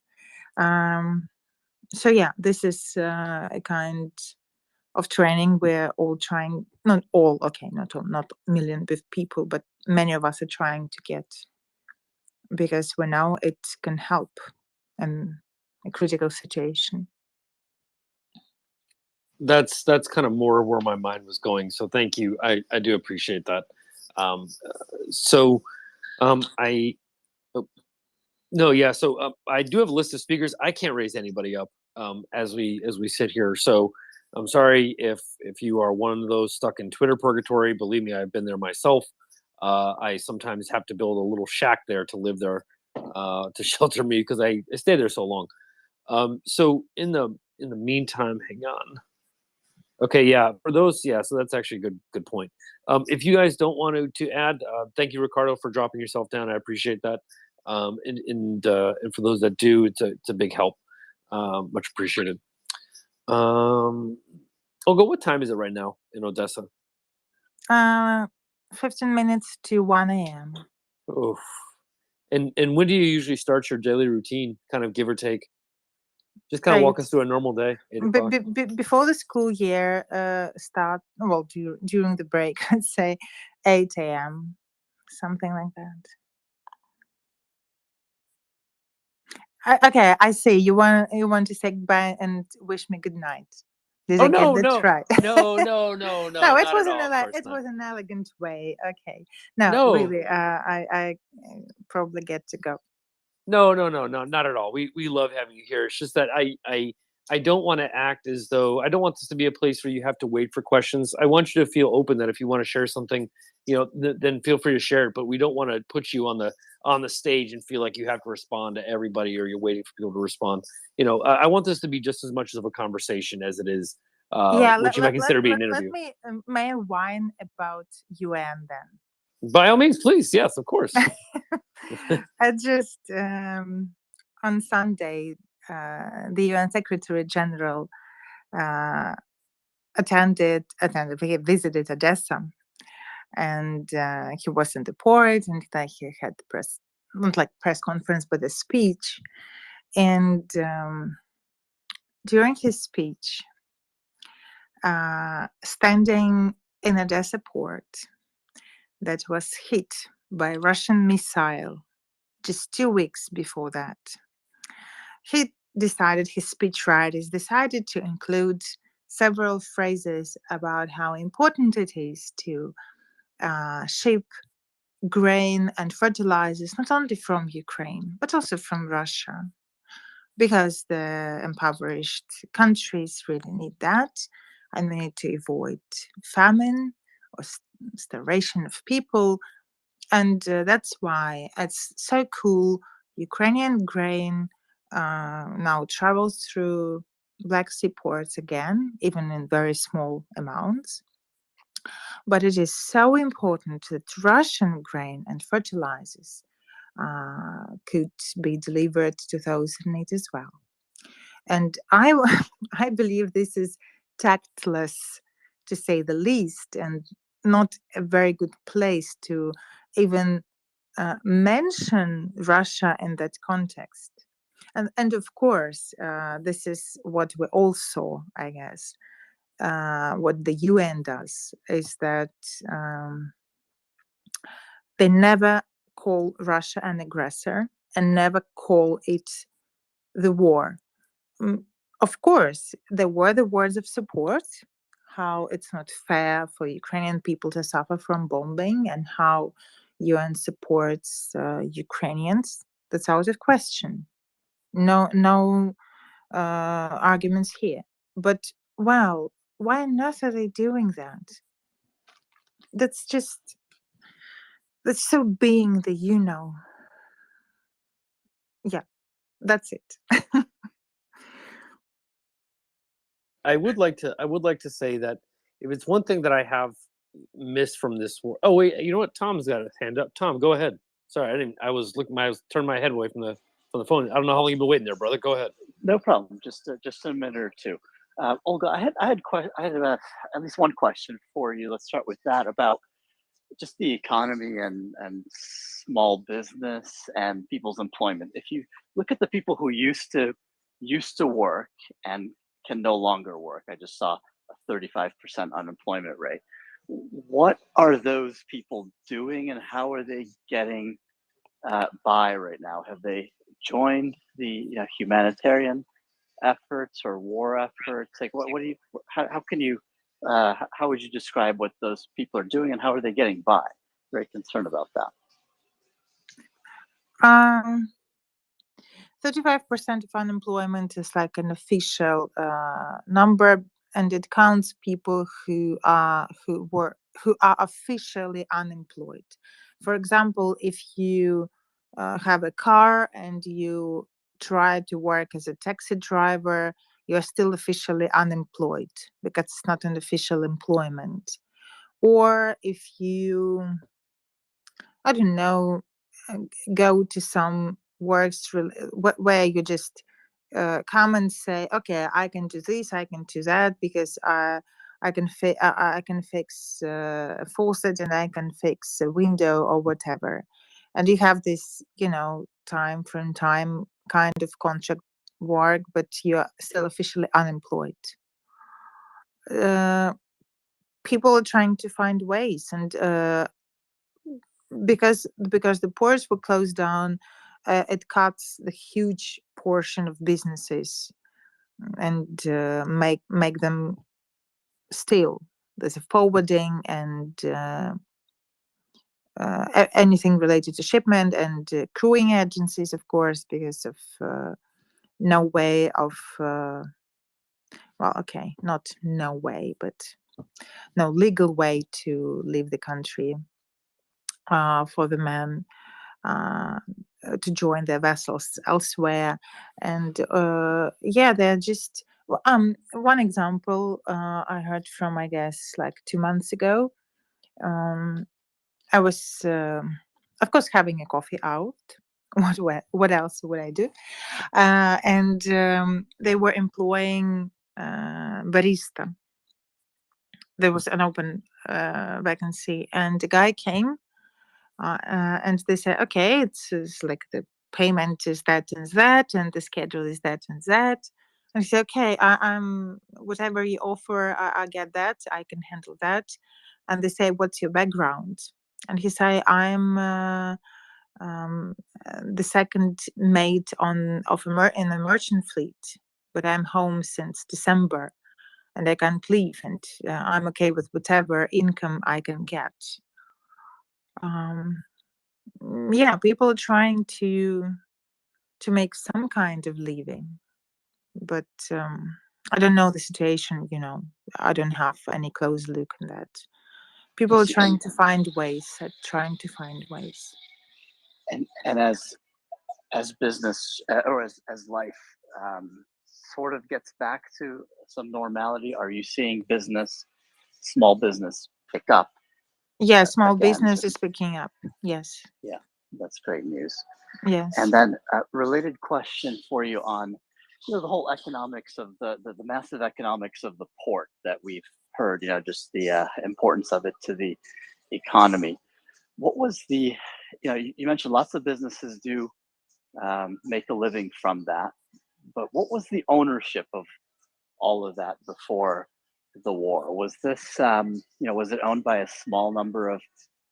So yeah, this is a kind of training we're all trying, not all, okay, not million of people, but many of us are trying to get, because we know it can help in a critical situation. That's kind of more where my mind was going. So thank you. I do appreciate that. So I do have a list of speakers. I can't raise anybody up as we sit here. So I'm sorry if you are one of those stuck in Twitter purgatory. Believe me, I've been there myself. I sometimes have to build a little shack there to live there to shelter me because I stay there so long. So in the meantime, hang on. Okay, yeah, for those, yeah, so that's actually a good point. If you guys don't want to add, thank you, Ricardo, for dropping yourself down. I appreciate that. And for those that do, it's a big help. Much appreciated. Olga, what time is it right now in Odessa? 15 minutes to 1 a.m. Oof. And when do you usually start your daily routine, kind of give or take? Just kind of walk us through a normal day. 8 o'clock. Before the school year start, well, during the break, let's say 8 a.m., something like that. Okay, I see. You want to say goodbye and wish me good night. Did I get that right? No, No, it was an elegant way. Okay. No, really, I probably get to go. No, not at all. We love having you here. It's just that I don't want to act as though, I don't want this to be a place where you have to wait for questions. I want you to feel open that if you want to share something, then feel free to share it. But we don't want to put you on the stage and feel like you have to respond to everybody or you're waiting for people to respond. I want this to be just as much of a conversation as it is, what you might consider being an interview. May I whine about UN then? By all means, please. Yes, of course. I just on Sunday, the UN Secretary General he visited Odessa, and he was in the port, and he had not like press conference, but a speech. And during his speech, standing in Odessa port that was hit by a Russian missile just 2 weeks before that, his speechwriters decided to include several phrases about how important it is to ship grain and fertilizers, not only from Ukraine, but also from Russia, because the impoverished countries really need that, and we need to avoid famine or starvation of people. And that's why it's so cool. Ukrainian grain now travels through Black Sea ports again, even in very small amounts. But it is so important that Russian grain and fertilizers could be delivered to those in need as well. And I believe this is tactless, to say the least, and not a very good place to even mention Russia in that context. And of course, this is what we all saw, I guess. What the UN does is that they never call Russia an aggressor and never call it the war. Of course, there were the words of support, how it's not fair for Ukrainian people to suffer from bombing and how UN supports Ukrainians. That's out of question. No arguments here. But, well, why on earth are they doing that? That's so being the Yeah. That's it. I would like to say that if it's one thing that I have missed from this war. Oh wait, you know what? Tom's got a hand up. Tom, go ahead. Sorry, I didn't. I was turned my head away from the phone. I don't know how long you've been waiting there, brother. Go ahead. No problem. Just a minute or two. Olga, I had at least one question for you. Let's start with that about just the economy and small business and people's employment. If you look at the people who used to work and can no longer work, I just saw a 35% unemployment rate. What are those people doing, and how are they getting by right now? Have they joined the humanitarian efforts or war efforts? Like, what do you? How can you? How would you describe what those people are doing, and how are they getting by? Very concerned about that. 35% of unemployment is like an official number, and it counts people who are officially unemployed. For example, if you have a car and you try to work as a taxi driver, you're still officially unemployed because it's not an official employment. Or if you, I don't know, go to some works where you just come and say, okay, I can do this, I can do that, because I can fix a faucet, and I can fix a window or whatever. And you have this, time from time kind of contract work, but you're still officially unemployed. People are trying to find ways, and because the ports were closed down, it cuts the huge portion of businesses and make them still. There's a forwarding and anything related to shipment, and crewing agencies, of course, because of no way of not no way, but no legal way to leave the country for the men to join their vessels elsewhere. And they're just one example I heard from, I guess, like 2 months ago. I was of course having a coffee out. What else would I do? And they were employing barista. There was an open vacancy, and the guy came and they said, okay, it's like the payment is that and that, and the schedule is that and that. And he said, okay, I'm whatever you offer, I get that, I can handle that. And they say, what's your background? And he said, I'm the second mate in a merchant fleet, but I'm home since December, and I can't leave, and I'm okay with whatever income I can get. People are trying to make some kind of living, but I don't know the situation. I don't have any close look on that. People are trying to find ways. And as business or as life sort of gets back to some normality, are you seeing small business pick up? Yeah, small business is picking up. Yes. Yeah, that's great news. Yes. And then a related question for you on the whole economics of the massive economics of the port that we've heard, just the importance of it to the economy. What was you mentioned lots of businesses do make a living from that, but what was the ownership of all of that before the war? Was this, was it owned by a small number of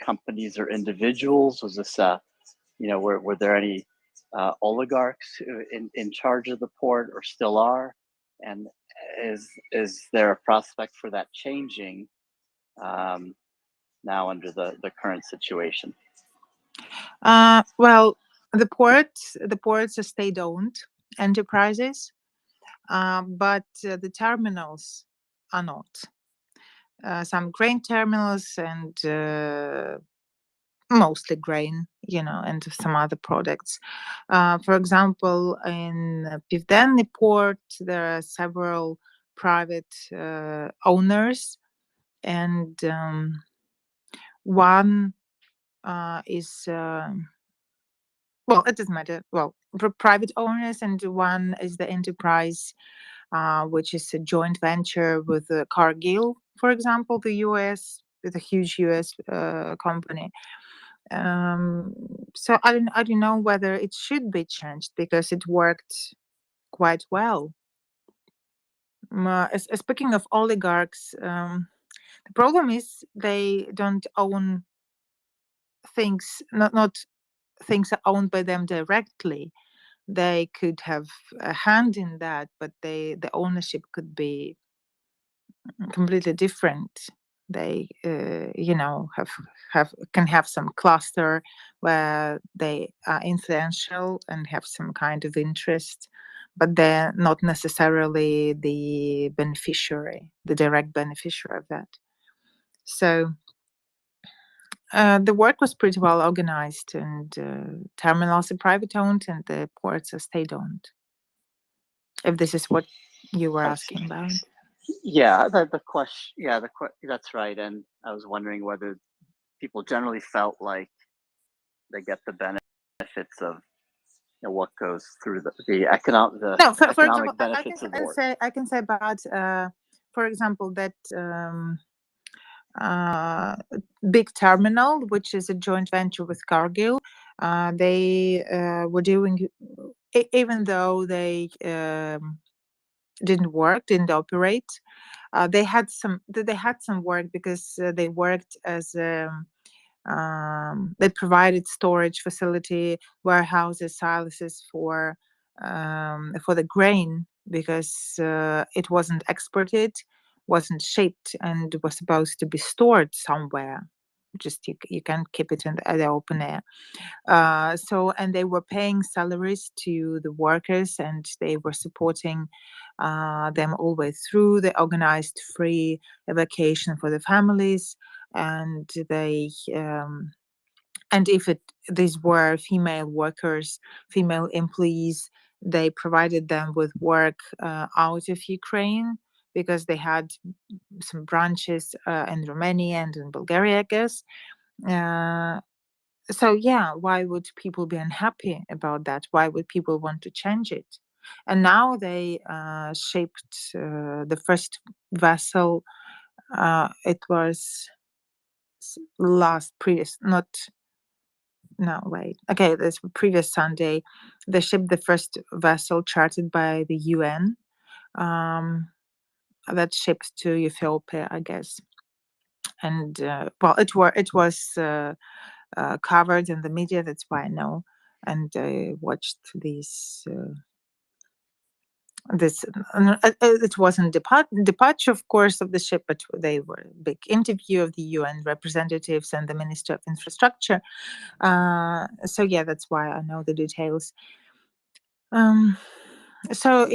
companies or individuals? Was this, were there any oligarchs in charge of the port, or still are? And is there a prospect for that changing now under the current situation? Well, the ports are state-owned enterprises, but the terminals are not. Some grain terminals and mostly grain, and some other products. For example, in Pivdeni port, there are several private owners, and one is well, it doesn't matter. Well, private owners, and one is the enterprise, which is a joint venture with Cargill, for example, the U.S. with a huge U.S. company. So I don't know whether it should be changed because it worked quite well. Speaking of oligarchs, the problem is they don't own things. Not things are owned by them directly. They could have a hand in that, but the ownership could be completely different. They can have some cluster where they are influential and have some kind of interest, but they're not necessarily the direct beneficiary of that. So the work was pretty well organized, and terminals are private owned and the ports are state owned, if this is what you were asking about. Yeah, the question. Yeah, that's right. And I was wondering whether people generally felt like they get the benefits of what goes through the economic For example, benefits of the work. I can say about for example that big terminal, which is a joint venture with Cargill. They were doing, even though they didn't operate. They had some work because they worked as they provided storage facility, warehouses, silos for the grain, because it wasn't exported, wasn't shipped, and was supposed to be stored somewhere. Just you can't keep it in the open air. And they were paying salaries to the workers, and they were supporting them all the way through. They organized free evacuation for the families, and they and if these were female workers, female employees, they provided them with work out of Ukraine, because they had some branches in Romania and in Bulgaria, I guess. So yeah, why would people be unhappy about that? Why would people want to change it? And now they shipped the first vessel. It was this previous Sunday. They shipped the first vessel chartered by the UN that shipped to Ethiopia, I guess. And it was covered in the media. That's why I know, and I watched these. It wasn't departure, of course, of the ship, but they were a big interview of the UN representatives and the Minister of Infrastructure. So yeah, that's why I know the details. So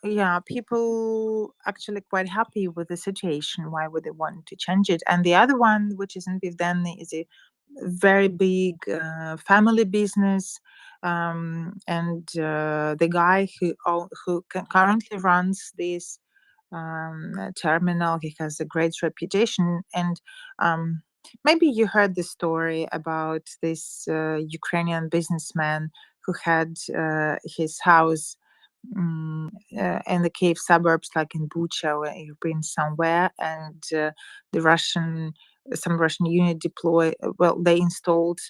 yeah, people actually quite happy with the situation. Why would they want to change it? And the other one, which is in Pivdeni, is a very big family business, and the guy who currently runs this terminal, he has a great reputation. And maybe you heard the story about this Ukrainian businessman who had his house in the Kiev suburbs, like in Bucha, or you've been somewhere, and some Russian unit they installed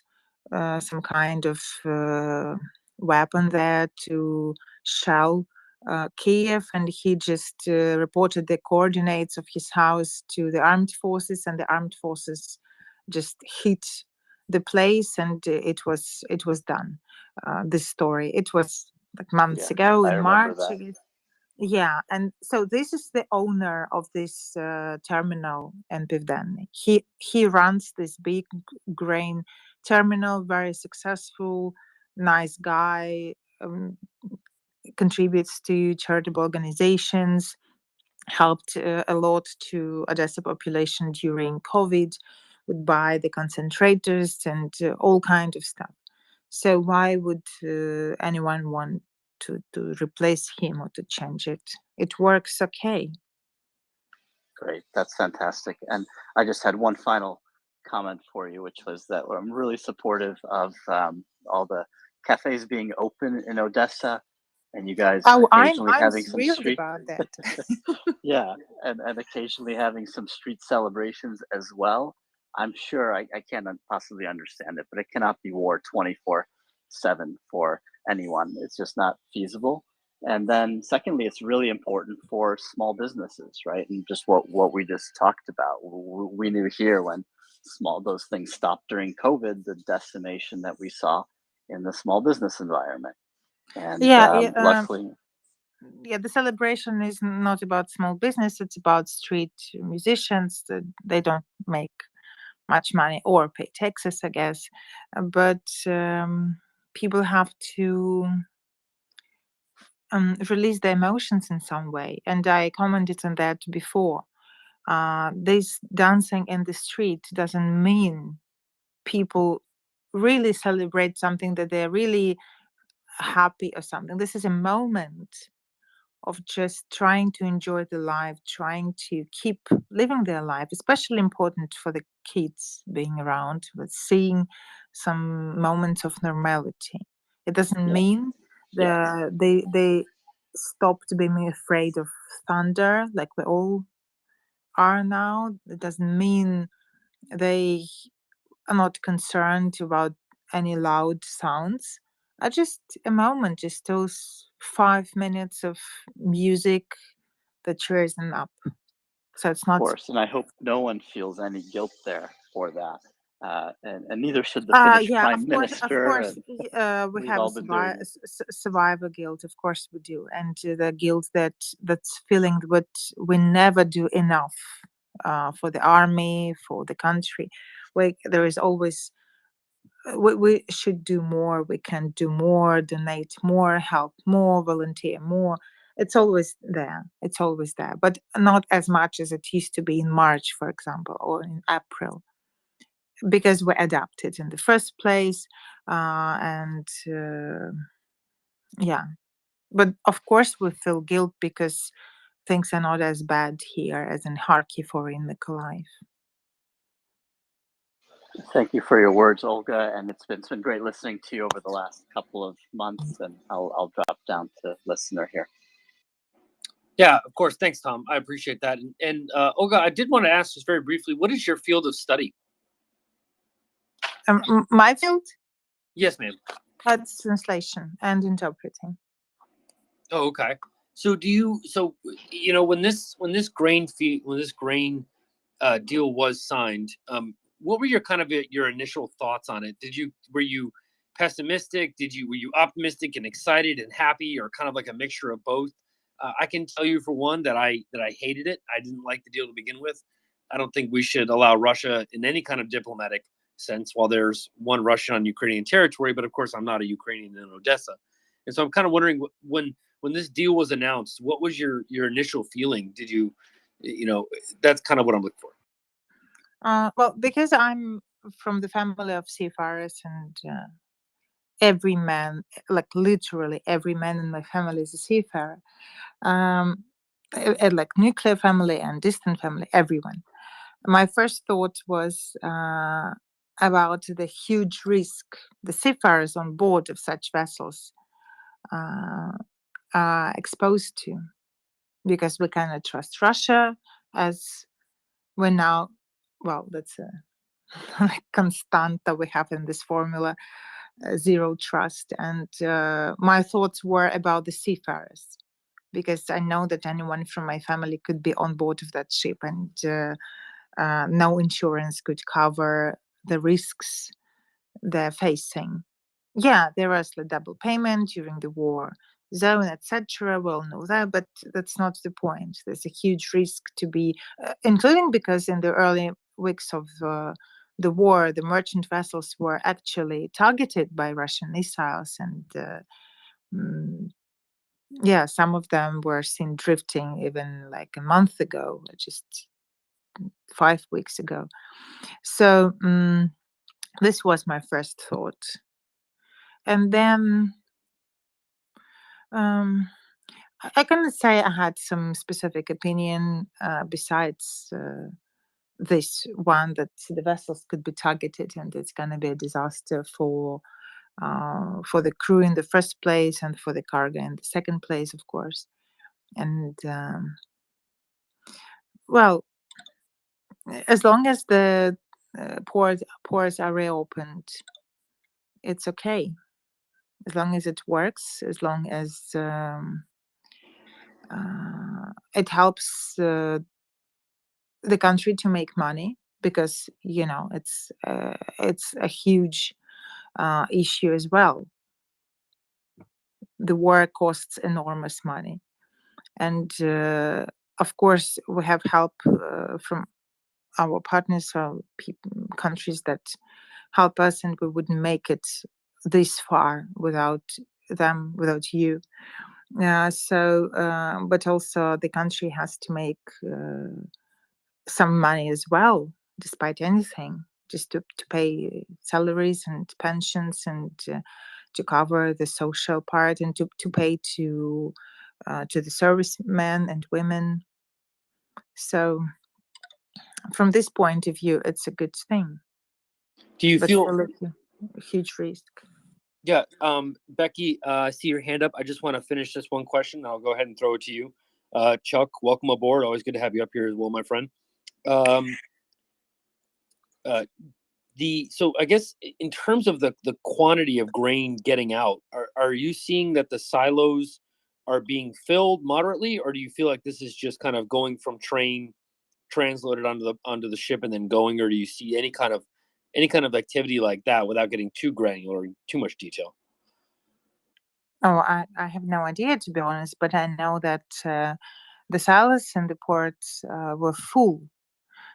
some kind of weapon there to shell Kiev, and he just reported the coordinates of his house to the armed forces, and the armed forces just hit the place, and it was done. This story, it was like months ago in March. Yeah, and so this is the owner of this terminal in Pivdeni. He runs this big grain terminal, very successful, nice guy, contributes to charitable organizations, helped a lot to Odessa population during COVID would buy the concentrators and all kind of stuff. So why would anyone want to replace him or to change it? It works okay. Great, that's fantastic. And I just had one final comment for you, which was that I'm really supportive of all the cafes being open in Odessa, and you guys occasionally I'm having some thrilled street about that. yeah, and occasionally having some street celebrations as well. I'm sure I can't possibly understand it, but it cannot be war 24/7 for anyone. It's just not feasible. And then secondly, it's really important for small businesses, right? And just what we just talked about. We knew here when those things stopped during COVID, the decimation that we saw in the small business environment. And luckily, the celebration is not about small business, it's about street musicians. They don't make much money or pay taxes, I guess, but people have to release their emotions in some way, and I commented on that before. This dancing in the street doesn't mean people really celebrate something, that they're really happy or something. This is a moment of just trying to enjoy the life, trying to keep living their life, especially important for the kids being around, with seeing some moments of normality. It doesn't mean that they stopped being afraid of thunder like we all are now. It doesn't mean they are not concerned about any loud sounds. Just a moment, just those 5 minutes of music that cheers them up. So it's of not. course, and I hope no one feels any guilt there for that. And neither should the Finnish Prime Minister. We have survivor guilt. Of course we do, and the guilt that's feeling that we never do enough for the army, for the country. There is always. We should do more. We can do more, donate more, help more, volunteer more. It's always there. It's always there, but not as much as it used to be in March, for example, or in April, because we adapted in the first place. Yeah, but of course we feel guilt because things are not as bad here as in Kharkiv or in Mykolaiv. Thank you for your words, Olga, and it's been great listening to you over the last couple of months, and I'll drop down to listener here. Yeah, of course. Thanks, Tom. I appreciate that. And Olga, I did want to ask just very briefly, what is your field of study? My field? Yes, ma'am. It's translation and interpreting. Oh, okay. So when this grain deal was signed, what were your initial thoughts on it? Were you pessimistic? Were you optimistic and excited and happy, or kind of like a mixture of both? I can tell you for one that I hated it. I didn't like the deal to begin with. I don't think we should allow Russia in any kind of diplomatic sense while there's one Russian on Ukrainian territory. But of course, I'm not a Ukrainian in Odessa, and so I'm kind of wondering when this deal was announced, what was your initial feeling? Did you that's kind of what I'm looking for. Well, because I'm from the family of seafarers, and every man, like literally every man in my family is a seafarer. Like nuclear family and distant family, everyone. My first thought was about the huge risk the seafarers on board of such vessels are exposed to, because we cannot trust Russia, as we're now. Well, that's a like constanta we have in this formula, zero trust. And my thoughts were about the seafarers, because I know that anyone from my family could be on board of that ship, and no insurance could cover the risks they're facing. Yeah, there was the double payment during the war zone, etc. We all know that, but that's not the point. There's a huge risk to be, including because in the early weeks of the war, the merchant vessels were actually targeted by Russian missiles, and some of them were seen drifting even like a month ago. Just 5 weeks ago. So this was my first thought. And then I cannot say I had some specific opinion besides this one, that the vessels could be targeted and it's going to be a disaster for the crew in the first place and for the cargo in the second place, of course. And well, as long as the ports are reopened, it's okay. As long as it works, as long as it helps the country to make money, because it's a huge issue as well. The war costs enormous money, and of course we have help from our partners or countries that help us, and we wouldn't make it this far without them, without you. But also the country has to make some money as well, despite anything, just to pay salaries and pensions, and to cover the social part, and to pay to the servicemen and women. So from this point of view, it's a good thing. Do you feel a huge risk? Yeah, Becky, I see your hand up. I just want to finish this one question. I'll go ahead and throw it to you. Chuck, welcome aboard. Always good to have you up here as well, my friend. So I guess in terms of the quantity of grain getting out, are you seeing that the silos are being filled moderately, or do you feel like this is just kind of going from train, transloaded onto the ship and then going, or do you see any kind of activity like that without getting too granular or too much detail? Oh, I have no idea, to be honest, but I know that the silos and the ports were full,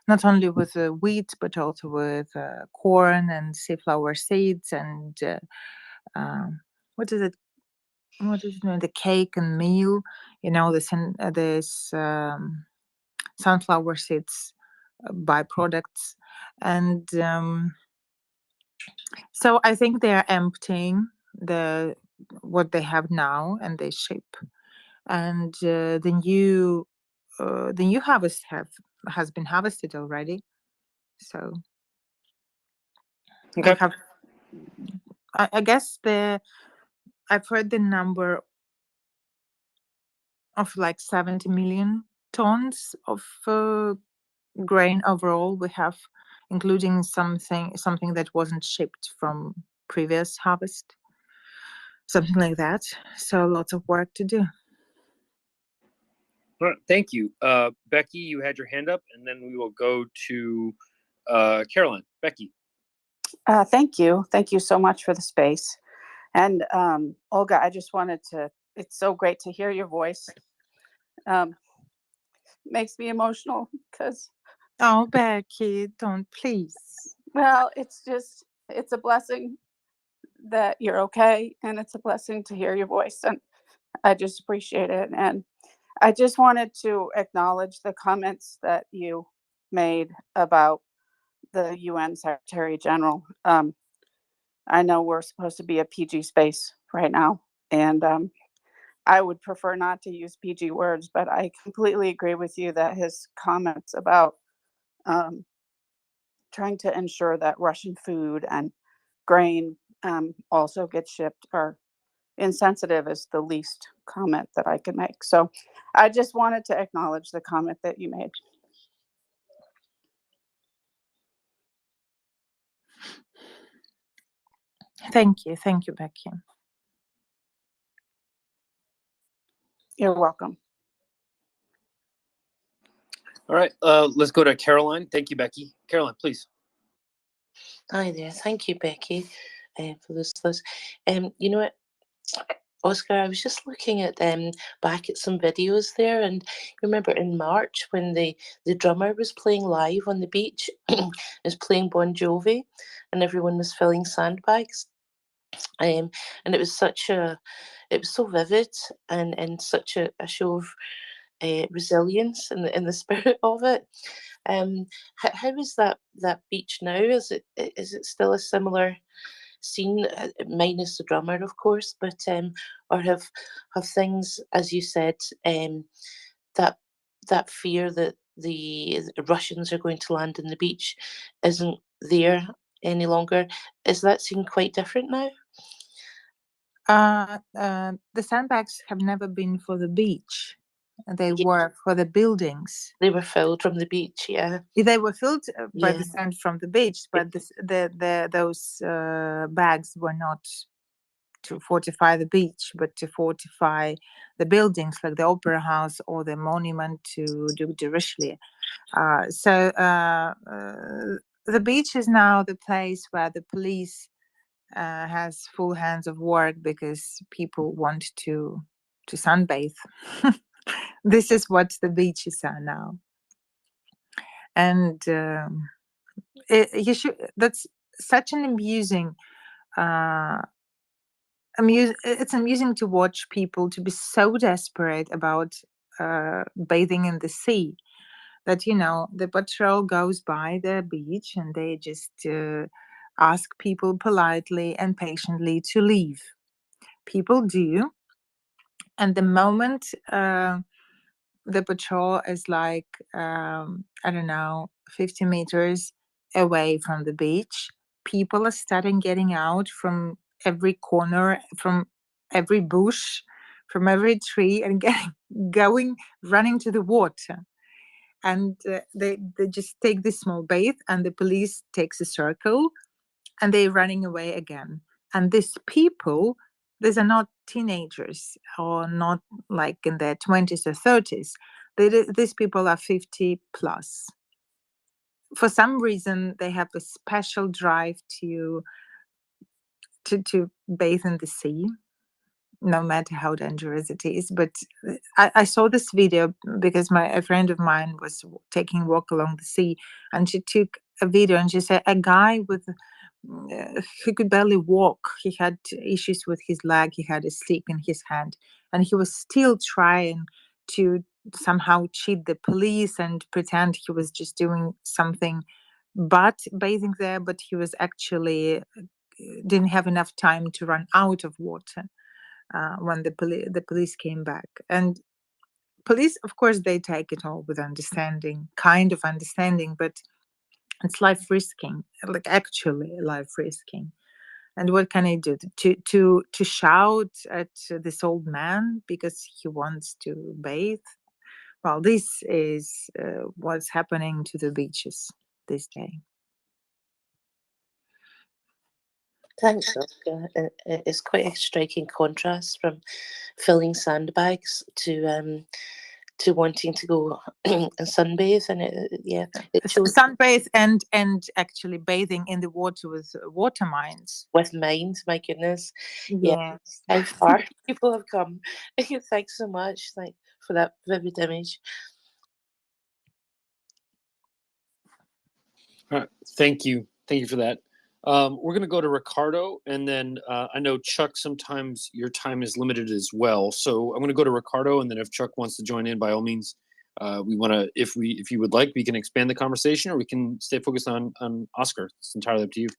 not only with wheat, but also with corn and safflower seeds and what is it? What is it? The cake and meal, this sunflower seeds byproducts, and so I think they are emptying what they have now, and they ship, and the new harvest has been harvested already. So okay. We have, I guess I've heard the number of like 70 million tons of grain overall we have, including something that wasn't shipped from previous harvest, something like that. So lots of work to do. All right, thank you. Becky, you had your hand up, and then we will go to Caroline. Becky. Thank you. Thank you so much for the space. And Olga, I just wanted to, it's so great to hear your voice. Makes me emotional because. Oh, Becky, don't, please. Well, it's a blessing that you're okay. And it's a blessing to hear your voice. And I just appreciate it. And I just wanted to acknowledge the comments that you made about the UN Secretary General. I know we're supposed to be a PG space right now, and I would prefer not to use PG words, but I completely agree with you that his comments about trying to ensure that Russian food and grain also get shipped are insensitive is the least comment that I could make. So I just wanted to acknowledge the comment that you made. Thank you, Becky. You're welcome. All right, let's go to Caroline. Thank you, Becky. Caroline, please. Hi there. Thank you, Becky, for this. You know what, Oscar, I was just looking at back at some videos there, and remember in March when the drummer was playing live on the beach, was playing Bon Jovi, and everyone was filling sandbags. And it was it was so vivid and such a show of resilience in the spirit of it. How is that beach now? Is it still a similar scene, minus the drummer, of course, but or have things, as you said, that fear that the Russians are going to land in the beach isn't there any longer? Is that scene quite different now? The sandbags have never been for the beach. They were for the buildings. They were filled from the beach, yeah. They were filled by Yeah. the sand from the beach, but those bags were not to fortify the beach, but to fortify the buildings like the Opera House or the monument to Duc de Richelieu. So the beach is now the place where the police has full hands of work because people want to sunbathe. This is what the beaches are now, and that's such an amusing. It's amusing to watch people to be so desperate about bathing in the sea that the patrol goes by the beach and they just ask people politely and patiently to leave. People do, and the moment the patrol is like I don't know, 50 meters away from the beach, people are starting getting out from every corner, from every bush, from every tree, and running to the water. And they just take this small bath, and the police takes a circle, and they're running away again. And these people, these are not teenagers or not like in their 20s or 30s. These people are 50 plus. For some reason, they have a special drive to bathe in the sea, no matter how dangerous it is. But I saw this video because a friend of mine was taking a walk along the sea, and she took a video, and she said a guy with he could barely walk. He had issues with his leg. He had a stick in his hand, and he was still trying to somehow cheat the police and pretend he was just doing something but bathing there, but he was actually didn't have enough time to run out of water when the police came back. And police, of course, they take it all with understanding, kind of understanding, but it's life risking, like actually life risking. And what can I do? To shout at this old man because he wants to bathe? Well, this is what's happening to the beaches this day. Thanks, Oscar. It's quite a striking contrast from filling sandbags to wanting to go and sunbathe, and it shows sunbathe and actually bathing in the water with water mines. With mines, my goodness. Yes. How far people have come. Thanks so much, for that vivid image. Thank you for that. We're going to go to Ricardo, and then I know Chuck, sometimes your time is limited as well. So I'm going to go to Ricardo, and then if Chuck wants to join in, by all means, we want to, if you would like, we can expand the conversation, or we can stay focused on Oscar. It's entirely up to you.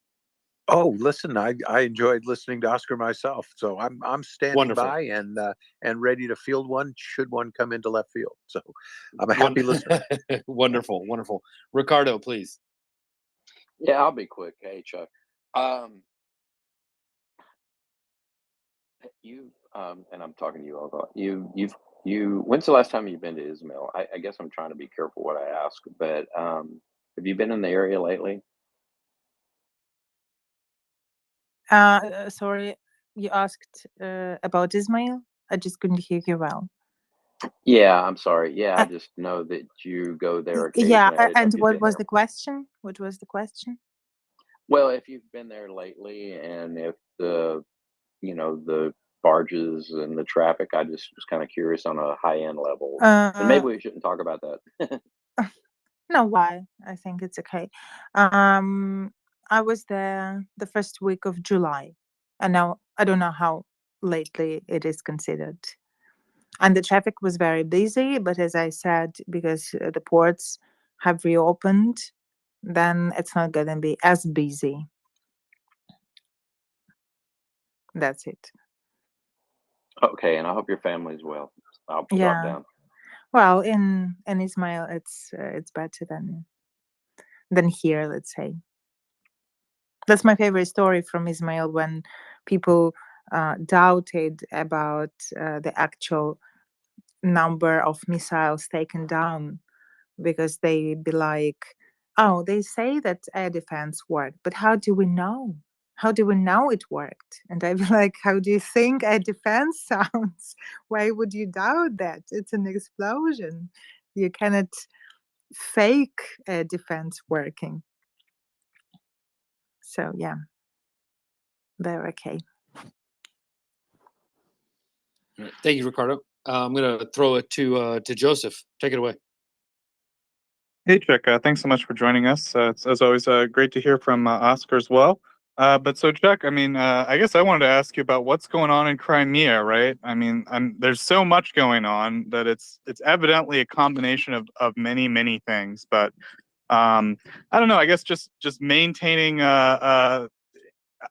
Oh, listen, I enjoyed listening to Oscar myself, so I'm standing Wonderful. by and ready to field one should one come into left field. So I'm a happy listener. Wonderful. Ricardo, please. Yeah, I'll be quick. Hey, Chuck. And I'm talking to you all. When's the last time you've been to Ismail? I guess I'm trying to be careful what I ask, but have you been in the area lately? Sorry, you asked about Ismail? I just couldn't hear you well. Yeah, I'm sorry. Yeah, I just know that you go there occasionally. Yeah, and what was the question? What was the question? Well, if you've been there lately, and if the barges and the traffic, I just was kind of curious on a high-end level. And maybe we shouldn't talk about that. No, why? I think it's okay. I was there the first week of July, and now I don't know how lately it is considered. And the traffic was very busy, but as I said, because the ports have reopened, then it's not going to be as busy. That's it. Okay, and I hope your family's well. I'll drop Yeah. down. Well, in Ismail, it's better than here, let's say. That's my favorite story from Ismail, when people doubted about the actual number of missiles taken down, because they be like, oh, they say that air defense worked, but how do we know? How do we know it worked? And I'd be like, how do you think air defense sounds? Why would you doubt that? It's an explosion. You cannot fake air defense working. So yeah, they're okay. Thank you, Ricardo. I'm going to throw it to Joseph. Take it away. Hey, Chuck. Thanks so much for joining us. It's, as always, great to hear from Oscar as well. But so, Chuck, I mean, I guess I wanted to ask you about what's going on in Crimea, right? I mean, there's so much going on that it's evidently a combination of many things. But I don't know. I guess just maintaining.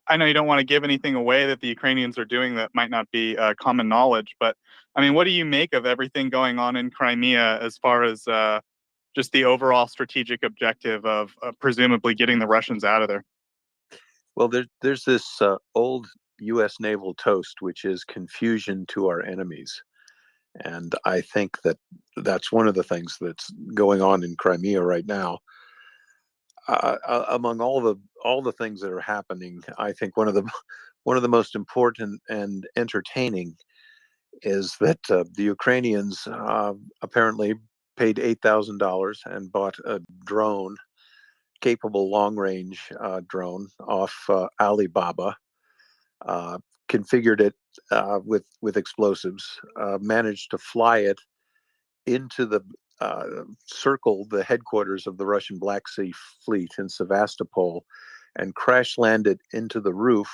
I know you don't want to give anything away that the Ukrainians are doing that might not be common knowledge, but I mean, what do you make of everything going on in Crimea as far as just the overall strategic objective of presumably getting the Russians out of there? Well, there's this old U.S. naval toast, which is confusion to our enemies. And I think that's one of the things that's going on in Crimea right now. Among all the things that are happening, I think one of the most important and entertaining is that the Ukrainians apparently paid $8,000 and bought a drone, capable long-range drone off Alibaba, configured it with explosives, managed to fly it into the circle the headquarters of the Russian Black Sea Fleet in Sevastopol, and crash landed into the roof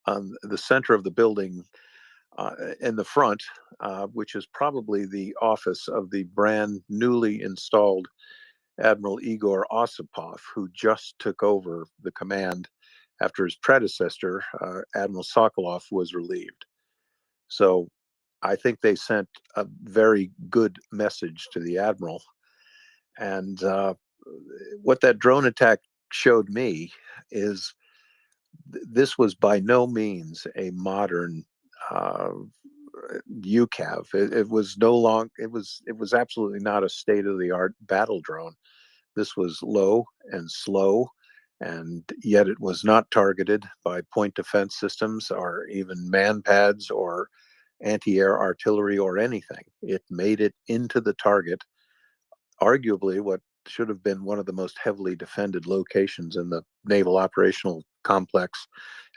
on the center of the building in the front, which is probably the office of the brand newly installed Admiral Igor Osipov, who just took over the command after his predecessor, Admiral Sokolov, was relieved. So I think they sent a very good message to the Admiral. And what that drone attack showed me is this was by no means a modern UCAV. It was absolutely not a state-of-the-art battle drone. This was low and slow, and yet it was not targeted by point defense systems or even man pads or anti-air artillery or anything. It made it into the target, arguably what should have been one of the most heavily defended locations in the naval operational complex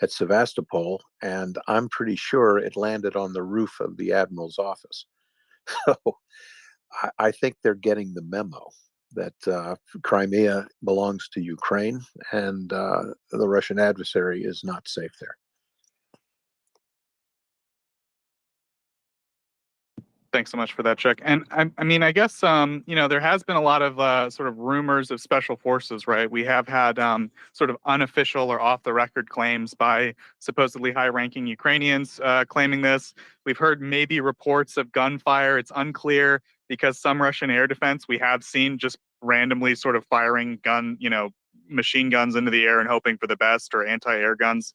at Sevastopol, and I'm pretty sure it landed on the roof of the Admiral's office. So I think they're getting the memo that Crimea belongs to Ukraine, and the Russian adversary is not safe there. Thanks so much for that, Chuck. And I mean, I guess, there has been a lot of sort of rumors of special forces, right? We have had sort of unofficial or off the record claims by supposedly high ranking Ukrainians claiming this. We've heard maybe reports of gunfire. It's unclear because some Russian air defense we have seen just randomly sort of firing machine guns into the air and hoping for the best, or anti-air guns.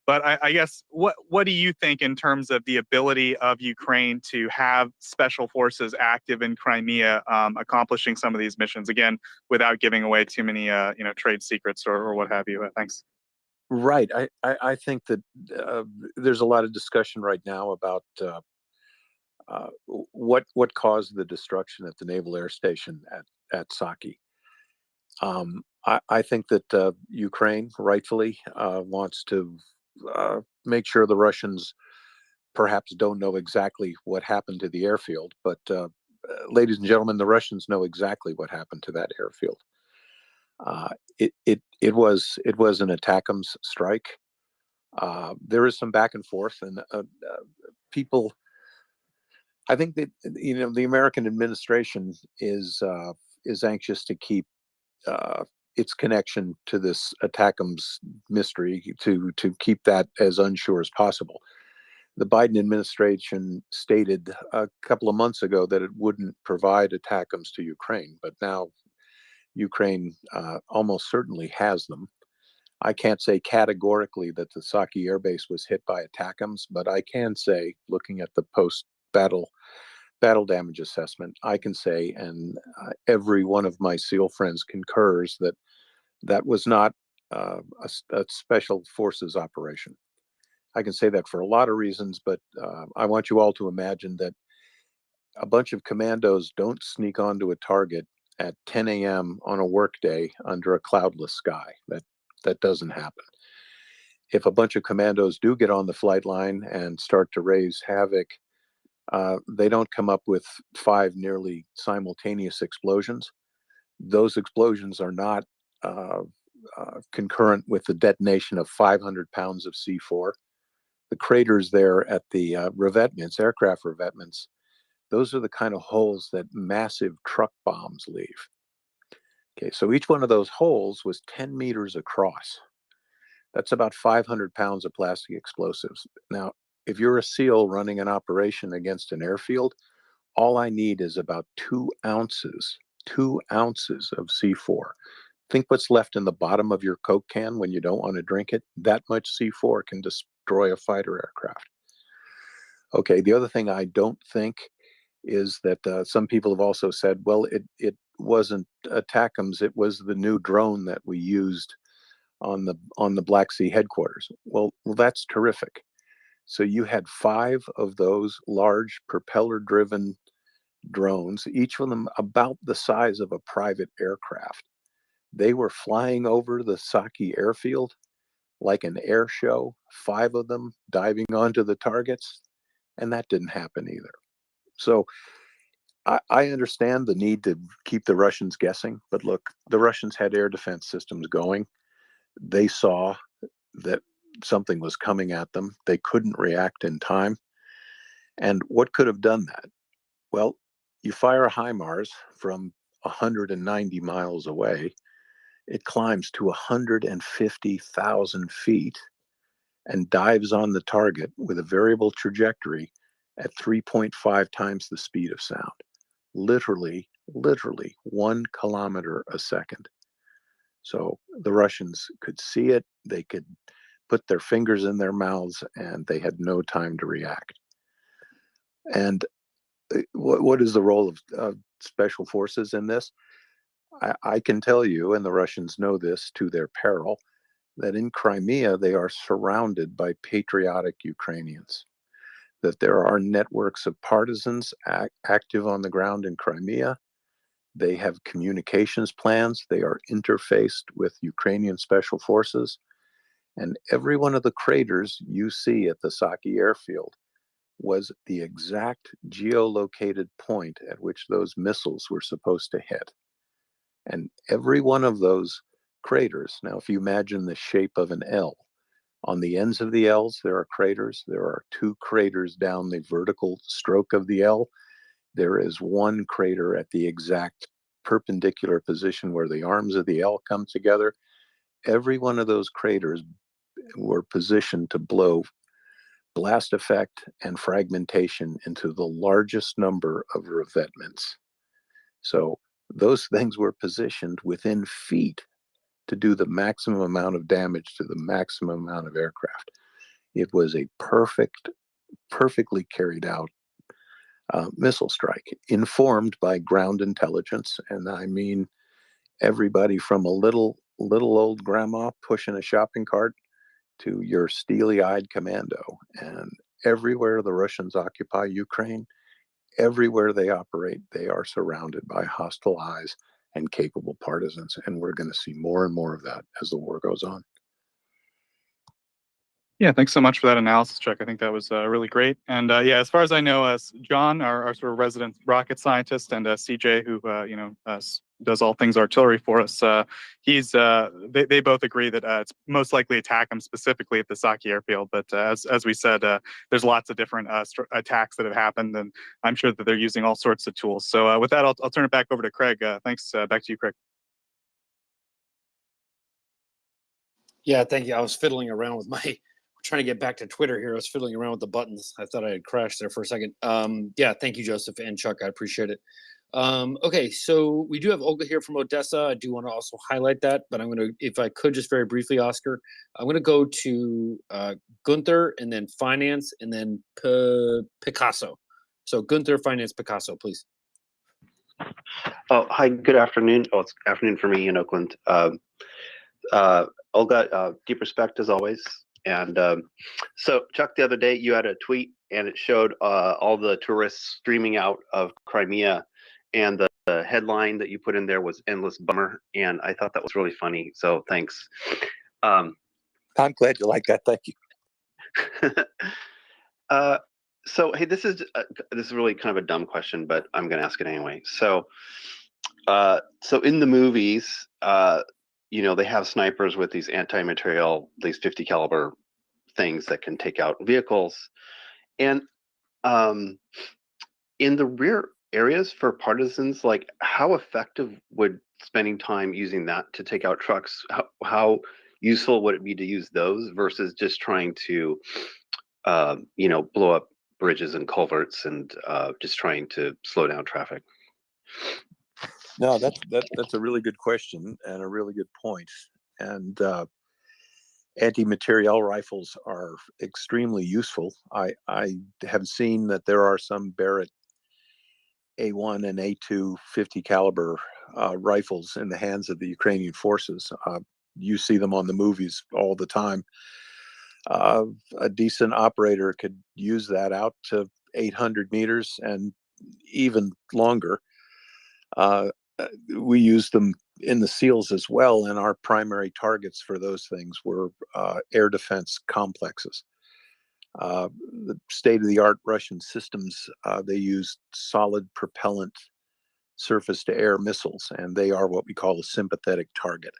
But I guess what do you think in terms of the ability of Ukraine to have special forces active in Crimea, accomplishing some of these missions, again, without giving away too many trade secrets or what have you? Thanks. Right. I think that there's a lot of discussion right now about what caused the destruction at the Naval Air Station at Saki. I think that Ukraine rightfully wants to make sure the Russians perhaps don't know exactly what happened to the airfield, but ladies and gentlemen, the Russians know exactly what happened to that airfield. It was an ATACMS strike. There is some back and forth, and people. I think that the American administration is is anxious to keep its connection to this ATACMS mystery, to keep that as unsure as possible. The Biden administration stated a couple of months ago that it wouldn't provide ATACMS to Ukraine, but now Ukraine almost certainly has them. I can't say categorically that the Saki Air Base was hit by ATACMS, but I can say, looking at the post-battle damage assessment, I can say, and every one of my SEAL friends concurs, that that was not a special forces operation. I can say that for a lot of reasons, but I want you all to imagine that a bunch of commandos don't sneak onto a target at 10 a.m. on a workday under a cloudless sky. That doesn't happen. If a bunch of commandos do get on the flight line and start to raise havoc, they don't come up with 5 nearly simultaneous explosions. Those explosions are not concurrent with the detonation of 500 pounds of C4. The craters there at the revetments, aircraft revetments, those are the kind of holes that massive truck bombs leave. Okay, so each one of those holes was 10 meters across. That's about 500 pounds of plastic explosives. Now, if you're a SEAL running an operation against an airfield, all I need is about 2 ounces of C4. Think what's left in the bottom of your Coke can when you don't want to drink it. That much C4 can destroy a fighter aircraft. Okay, the other thing I don't think is that some people have also said, well, it wasn't ATACMS, it was the new drone that we used on the Black Sea headquarters. Well, that's terrific. So you had 5 of those large propeller-driven drones, each of them about the size of a private aircraft. They were flying over the Saki airfield like an air show, 5 of them diving onto the targets, and that didn't happen either. So I understand the need to keep the Russians guessing, but look, the Russians had air defense systems going. They saw that something was coming at them. They couldn't react in time. And what could have done that? Well, you fire a HIMARS from 190 miles away. It climbs to 150,000 feet and dives on the target with a variable trajectory at 3.5 times the speed of sound. Literally 1 kilometer a second. So the Russians could see it, they could put their fingers in their mouths, and they had no time to react. And what is the role of special forces in this? I can tell you, and the Russians know this to their peril, that in Crimea they are surrounded by patriotic Ukrainians, that there are networks of partisans active on the ground in Crimea. They have communications plans. They are interfaced with Ukrainian special forces. And every one of the craters you see at the Saki airfield was the exact geolocated point at which those missiles were supposed to hit. And every one of those craters, now if you imagine the shape of an L, on the ends of the L's, there are craters. There are 2 craters down the vertical stroke of the L. There is 1 crater at the exact perpendicular position where the arms of the L come together. Every one of those craters were positioned to blow blast effect and fragmentation into the largest number of revetments. So those things were positioned within feet to do the maximum amount of damage to the maximum amount of aircraft. It was a perfectly carried out missile strike, informed by ground intelligence. And I mean, everybody from a little old grandma pushing a shopping cart to your steely-eyed commando. And everywhere the Russians occupy Ukraine, everywhere they operate, they are surrounded by hostile eyes and capable partisans. And we're going to see more and more of that as the war goes on. Yeah, thanks so much for that analysis, Chuck. I think that was really great. And yeah, as far as I know, John, our sort of resident rocket scientist, and CJ, who does all things artillery for us. They both agree that it's most likely attack them specifically at the Saki airfield. But as we said, there's lots of different attacks that have happened, and I'm sure that they're using all sorts of tools. So with that, I'll turn it back over to Craig. Thanks. Back to you, Craig. Yeah, thank you. I was fiddling around with trying to get back to Twitter here. I was fiddling around with the buttons. I thought I had crashed there for a second. Yeah, thank you, Joseph and Chuck. I appreciate it. Okay, so we do have Olga here from Odessa. I do want to also highlight that, but I'm going to, if I could just very briefly, Oscar, I'm going to go to Gunther and then Finance and then Picasso. So Gunther, Finance, Picasso, please. Oh, hi, good afternoon. Oh, it's afternoon for me in Oakland. Olga, deep respect as always. And so, Chuck, the other day you had a tweet and it showed all the tourists streaming out of Crimea, and the headline that you put in there was "Endless Bummer," and I thought that was really funny. So thanks. I'm glad you like that. Thank you. So hey, this is really kind of a dumb question, but I'm going to ask it anyway. So in the movies, they have snipers with these anti-material, these 50 caliber things that can take out vehicles, and in the rear areas for partisans, like how effective would spending time using that to take out trucks? How useful would it be to use those versus just trying to blow up bridges and culverts and just trying to slow down traffic? No, that's a really good question and a really good point. And anti-materiel rifles are extremely useful. I have seen that there are some Barrett A1 and A2 50 caliber rifles in the hands of the Ukrainian forces. You see them on the movies all the time. A decent operator could use that out to 800 meters and even longer. We use them in the SEALs as well, and our primary targets for those things were air defense complexes. The state-of-the-art Russian systems, they use solid propellant surface-to-air missiles, and they are what we call a sympathetic target,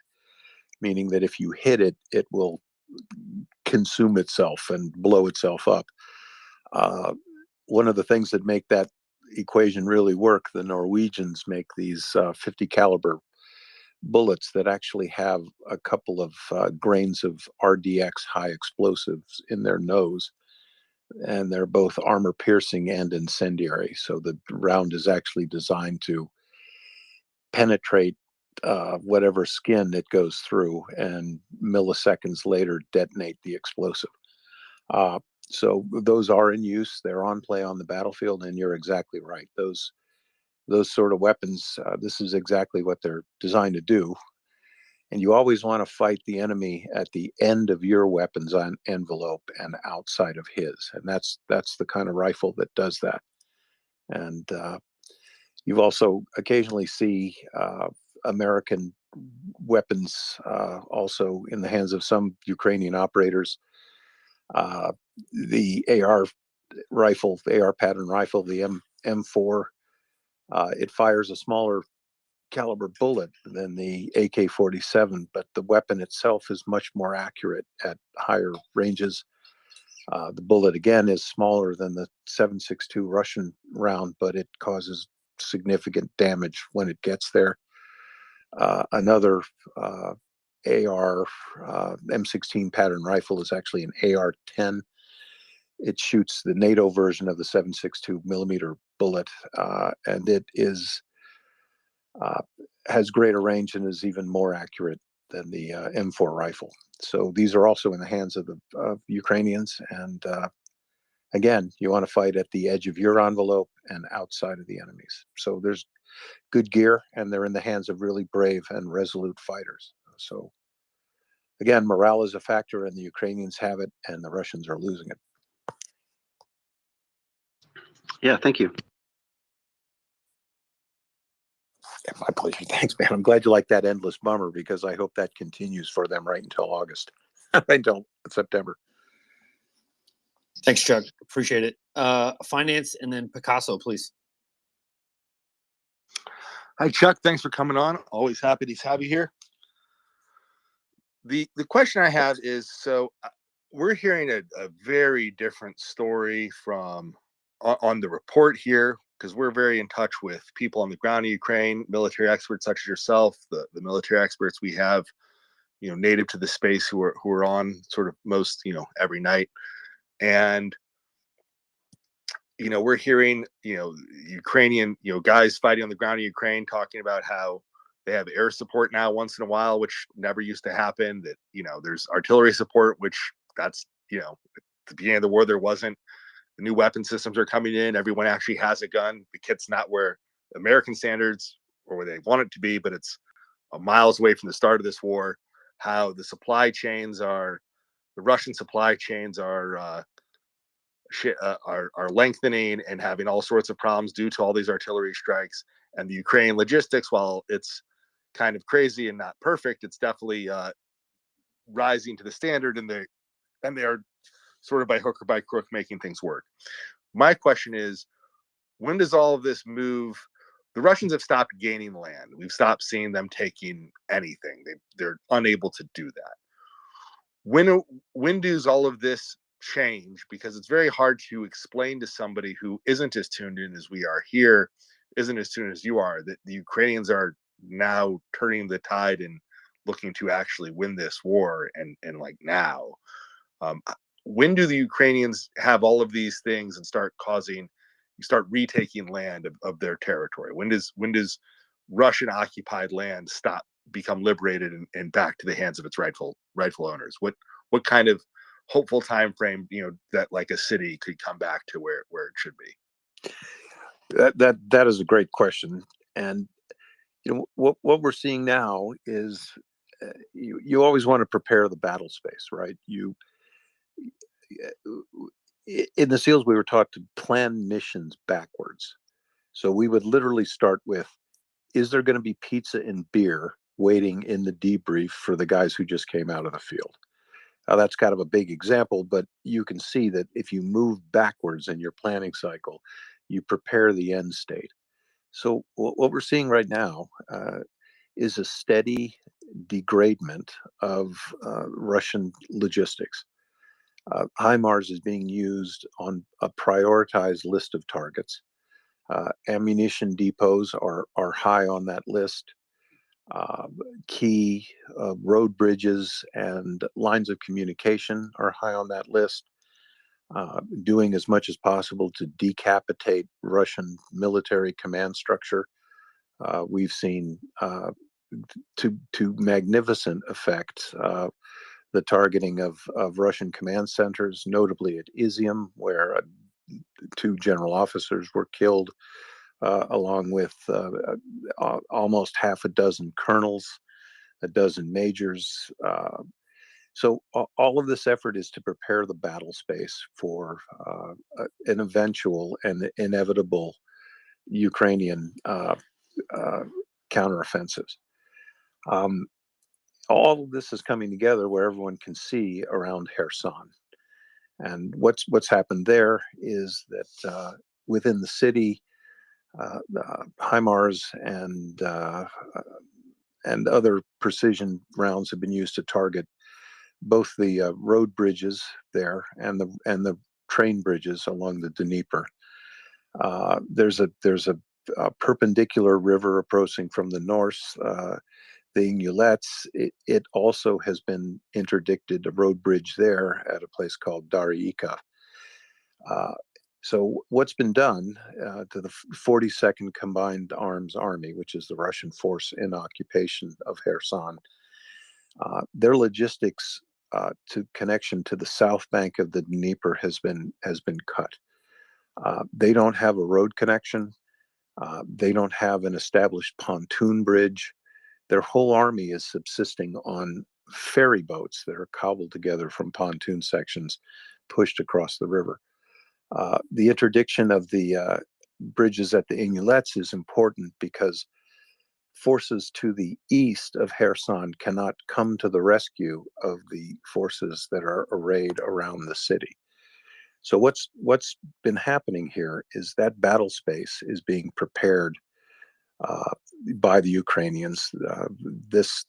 meaning that if you hit it, it will consume itself and blow itself up. One of the things that make that equation really work, the Norwegians make these 50 caliber bullets that actually have a couple of grains of RDX high explosives in their nose, and they're both armor piercing and incendiary. So the round is actually designed to penetrate whatever skin it goes through and milliseconds later detonate the explosive. So those are in use. They're on play on the battlefield, and you're exactly right. Those sort of weapons, this is exactly what they're designed to do. And you always want to fight the enemy at the end of your weapons on envelope and outside of his. And that's the kind of rifle that does that. And you also occasionally see American weapons also in the hands of some Ukrainian operators. The AR rifle, the AR pattern rifle, the M4, it fires a smaller caliber bullet than the AK-47, but the weapon itself is much more accurate at higher ranges. The bullet again is smaller than the 7.62 Russian round, but it causes significant damage when it gets there. Another AR M16 pattern rifle is actually an AR-10. It shoots the NATO version of the 7.62 millimeter bullet, and it has greater range and is even more accurate than the M4 rifle. So these are also in the hands of the Ukrainians. And again, you want to fight at the edge of your envelope and outside of the enemy's. So there's good gear, and they're in the hands of really brave and resolute fighters. So again, morale is a factor, and the Ukrainians have it, and the Russians are losing it. Yeah, thank you. Yeah, my pleasure. Thanks, man. I'm glad you like that endless bummer, because I hope that continues for them right until August, right until September. Thanks, Chuck. Appreciate it. Finance and then Picasso, please. Hi, Chuck. Thanks for coming on. Always happy to have you here. The question I have is, so we're hearing a very different story from on the report here, because we're very in touch with people on the ground in Ukraine, military experts such as yourself, the military experts we have, native to the space who are on sort of most, every night. And we're hearing, Ukrainian, guys fighting on the ground in Ukraine talking about how they have air support now once in a while, which never used to happen. That, there's artillery support, which that's, at the beginning of the war, there wasn't. The new weapon systems are coming in. Everyone actually has a gun. The kit's not where American standards or where they want it to be, but it's miles away from the start of this war. How the Russian supply chains are lengthening and having all sorts of problems due to all these artillery strikes. And the Ukrainian logistics, while it's kind of crazy and not perfect, it's definitely rising to the standard, and they are sort of by hook or by crook making things work. My question is, when does all of this move? The Russians have stopped gaining land. We've stopped seeing them taking anything. They're unable to do that. When does all of this change? Because it's very hard to explain to somebody who isn't as tuned in as we are here, isn't as tuned as you are, that the Ukrainians are now turning the tide and looking to actually win this war, and like now. When do the Ukrainians have all of these things and start retaking land of their territory? When does Russian occupied land become liberated and back to the hands of its rightful owners? What kind of hopeful time frame, that like a city could come back to where it should be? That is a great question. And what we're seeing now is you always want to prepare the battle space, right? In the SEALs, we were taught to plan missions backwards. So we would literally start with, is there going to be pizza and beer waiting in the debrief for the guys who just came out of the field? Now, that's kind of a big example, but you can see that if you move backwards in your planning cycle, you prepare the end state. So what we're seeing right now is a steady degradement of Russian logistics. HIMARS is being used on a prioritized list of targets. Ammunition depots are high on that list. Key road bridges and lines of communication are high on that list. Doing as much as possible to decapitate Russian military command structure. We've seen to magnificent effect the targeting of Russian command centers, notably at Izium, where 2 general officers were killed, along with almost half a dozen colonels, a dozen majors. So all of this effort is to prepare the battle space for an eventual and inevitable Ukrainian counteroffensives. All of this is coming together where everyone can see around Kherson. And what's happened there is that within the city, HIMARS and other precision rounds have been used to target both the road bridges there and the train bridges along the Dnieper. There's a perpendicular river approaching from the north, the Invades. It also has been interdicted, a road bridge there at a place called Daryica. So what's been done to the 42nd Combined Arms Army, which is the Russian force in occupation of Kherson, their logistics to connection to the south bank of the Dnieper has been cut. They don't have a road connection. They don't have an established pontoon bridge. Their whole army is subsisting on ferry boats that are cobbled together from pontoon sections pushed across the river. The interdiction of the bridges at the Invades is important because forces to the east of Kherson cannot come to the rescue of the forces that are arrayed around the city. So what's been happening here is that battle space is being prepared by the Ukrainians. This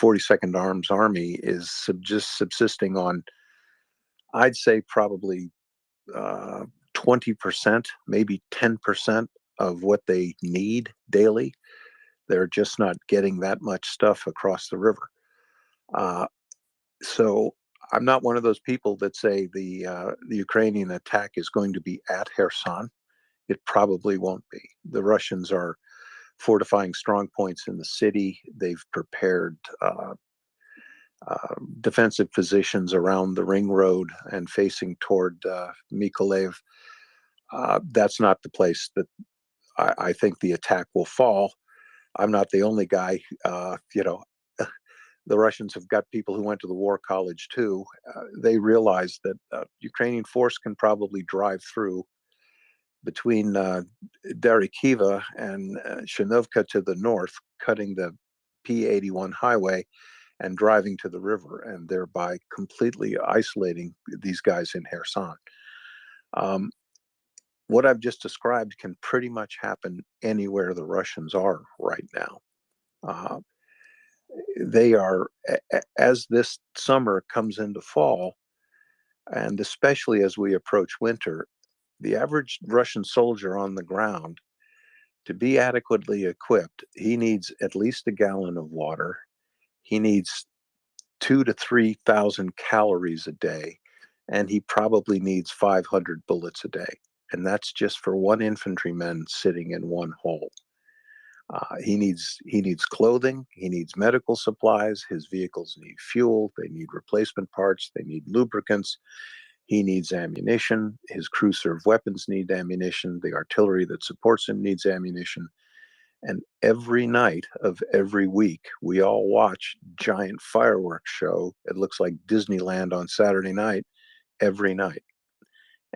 42nd Arms Army is just subsisting on, I'd say, probably 20%, maybe 10% of what they need daily. They're just not getting that much stuff across the river. So I'm not one of those people that say the Ukrainian attack is going to be at Kherson. It probably won't be. The Russians are fortifying strong points in the city. They've prepared defensive positions around the ring road and facing toward Mykolaiv. That's not the place that I think the attack will fall. I'm not the only guy. The Russians have got people who went to the war college too. They realize that Ukrainian force can probably drive through between Derikiva and Shinovka to the north, cutting the P81 highway and driving to the river, and thereby completely isolating these guys in Kherson. What I've just described can pretty much happen anywhere the Russians are right now. They are, as this summer comes into fall, and especially as we approach winter, the average Russian soldier on the ground, to be adequately equipped, he needs at least a gallon of water. He needs 2,000 to 3,000 calories a day, and he probably needs 500 bullets a day. And that's just for one infantryman sitting in one hole. He needs clothing. He needs medical supplies. His vehicles need fuel. They need replacement parts. They need lubricants. He needs ammunition. His crew serve weapons need ammunition. The artillery that supports him needs ammunition. And every night of every week, we all watch giant fireworks show. It looks like Disneyland on Saturday night, every night.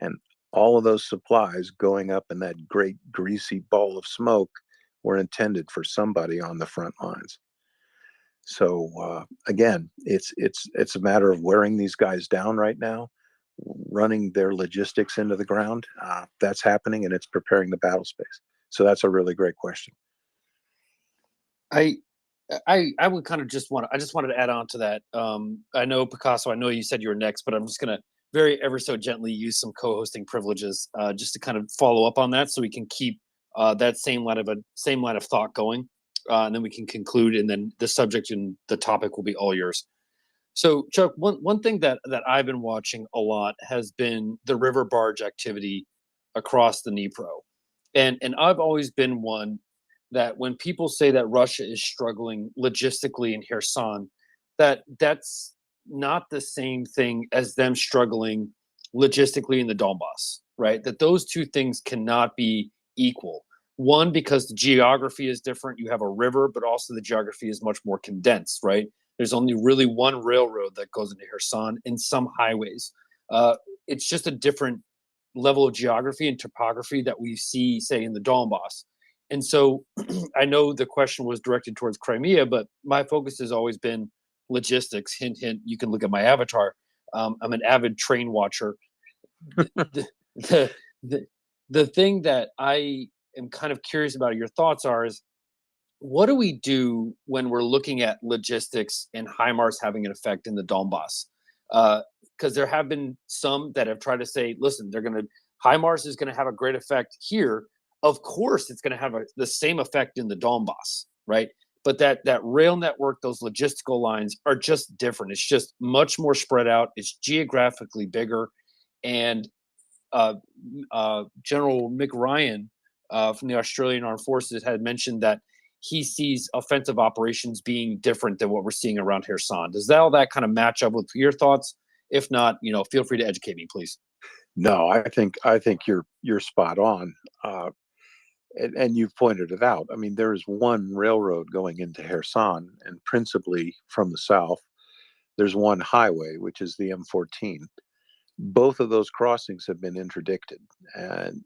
And all of those supplies going up in that great greasy ball of smoke were intended for somebody on the front lines. So again, it's a matter of wearing these guys down right now, running their logistics into the ground. That's happening, and it's preparing the battle space. So that's a really great question. I would kind of I just wanted to add on to that. I know, Picasso, I know you said you were next, but I'm just going to very ever so gently use some co-hosting privileges just to kind of follow up on that, so we can keep that same line of thought going, and then we can conclude, and then the subject and the topic will be all yours. So, Chuck, one thing that I've been watching a lot has been the river barge activity across the Dnipro, and I've always been one that when people say that Russia is struggling logistically in Kherson, that's not the same thing as them struggling logistically in the Donbass, right? That those two things cannot be equal. One, because the geography is different. You have a river, but also the geography is much more condensed, right? There's only really one railroad that goes into Kherson and some highways. It's just a different level of geography and topography that we see, say, in the Donbass. And so I know the question was directed towards Crimea, but my focus has always been logistics. Hint, hint, you can look at my avatar. I'm an avid train watcher. The thing that I am kind of curious about your thoughts is, what do we do when we're looking at logistics and HIMARS having an effect in the Donbass? Because there have been some that have tried to say, listen, HIMARS is going to have a great effect here. Of course, it's going to have the same effect in the Donbass, right? But that rail network, those logistical lines are just different. It's just much more spread out. It's geographically bigger. And General Mick Ryan from the Australian Armed Forces had mentioned that he sees offensive operations being different than what we're seeing around Kherson. Does all that kind of match up with your thoughts? If not, feel free to educate me, please. No, I think you're spot on. And you've pointed it out. I mean, there is one railroad going into Kherson, and principally from the south, there's one highway, which is the M14. Both of those crossings have been interdicted. And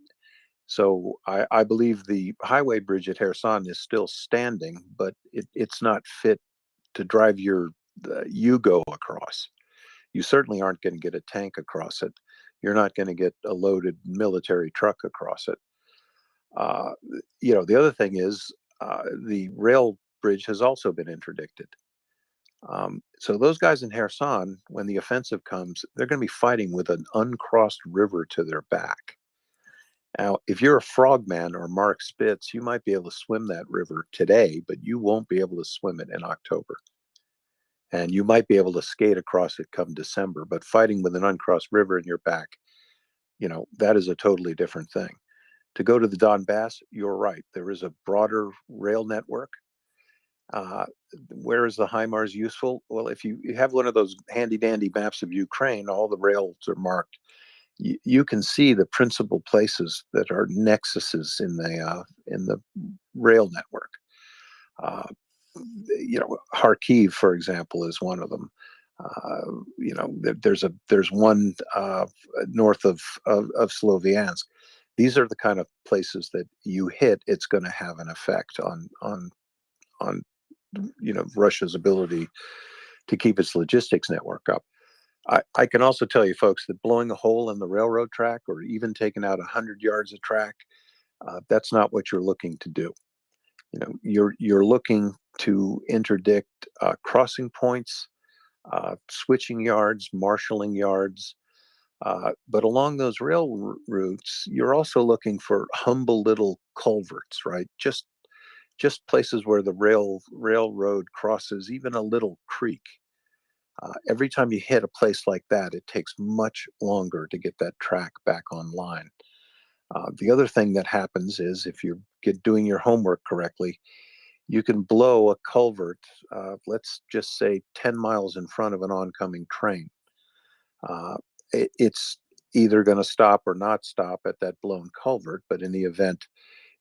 so I believe the highway bridge at Kherson is still standing, but it's not fit to drive your Yugo across. You certainly aren't going to get a tank across it. You're not going to get a loaded military truck across it. The other thing is the rail bridge has also been interdicted. So those guys in Kherson, when the offensive comes, they're going to be fighting with an uncrossed river to their back. Now, if you're a frogman or Mark Spitz, you might be able to swim that river today, but you won't be able to swim it in October. And you might be able to skate across it come December, but fighting with an uncrossed river in your back, that is a totally different thing. To go to the Donbass, you're right. There is a broader rail network. Where is the HIMARS useful? Well, if you have one of those handy dandy maps of Ukraine, all the rails are marked. You can see the principal places that are nexuses in the rail network. Kharkiv, for example, is one of them. There's one north of Sloviansk. These are the kind of places that you hit, it's going to have an effect on Russia's ability to keep its logistics network up. I can also tell you, folks, that blowing a hole in the railroad track or even taking out 100 yards of track, that's not what you're looking to do. You're looking to interdict crossing points, switching yards, marshalling yards. But along those rail routes, you're also looking for humble little culverts, right? Just places where the railroad crosses even a little creek. Every time you hit a place like that, it takes much longer to get that track back online. The other thing that happens is if you're doing your homework correctly, you can blow a culvert, let's just say 10 miles in front of an oncoming train. It's either going to stop or not stop at that blown culvert, but in the event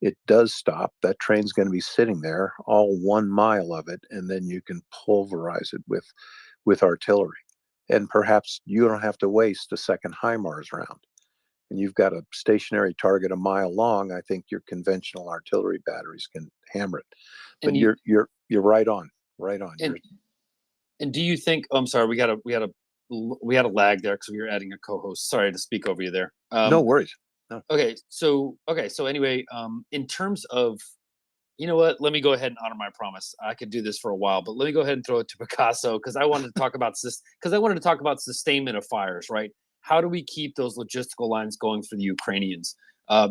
it does stop, that train's going to be sitting there, all 1 mile of it, and then you can pulverize it with artillery. And perhaps you don't have to waste a second HIMARS round. And you've got a stationary target a mile long. I think your conventional artillery batteries can hammer it. But you're right on, right on. And do you think? I'm sorry, we had a lag there because we were adding a co-host. Sorry to speak over you there. No worries. No. Okay, so anyway, in terms of, you know what? Let me go ahead and honor my promise. I could do this for a while, but let me go ahead and throw it to Picasso because I wanted to talk about this. Because I wanted to talk about sustainment of fires, right? How do we keep those logistical lines going for the Ukrainians?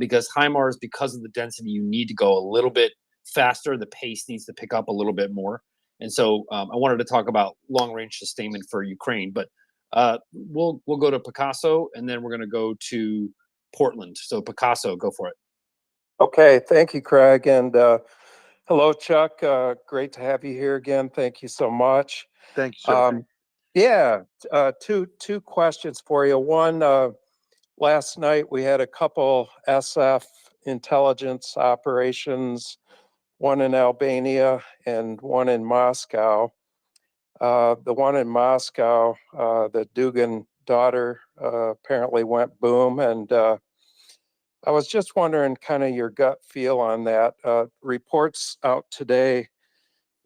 Because HIMARS, because of the density, you need to go a little bit faster. The pace needs to pick up a little bit more. And so I wanted to talk about long-range sustainment for Ukraine. But we'll go to Picasso, and then we're going to go to Portland. So Picasso, go for it. Okay, thank you, Craig, and hello, Chuck. Great to have you here again. Thank you so much. Thank you, sir. Yeah, two questions for you. One, last night we had a couple SF intelligence operations, one in Albania and one in Moscow. The one in Moscow, the Dugan daughter apparently went boom, and I was just wondering kind of your gut feel on that. Reports out today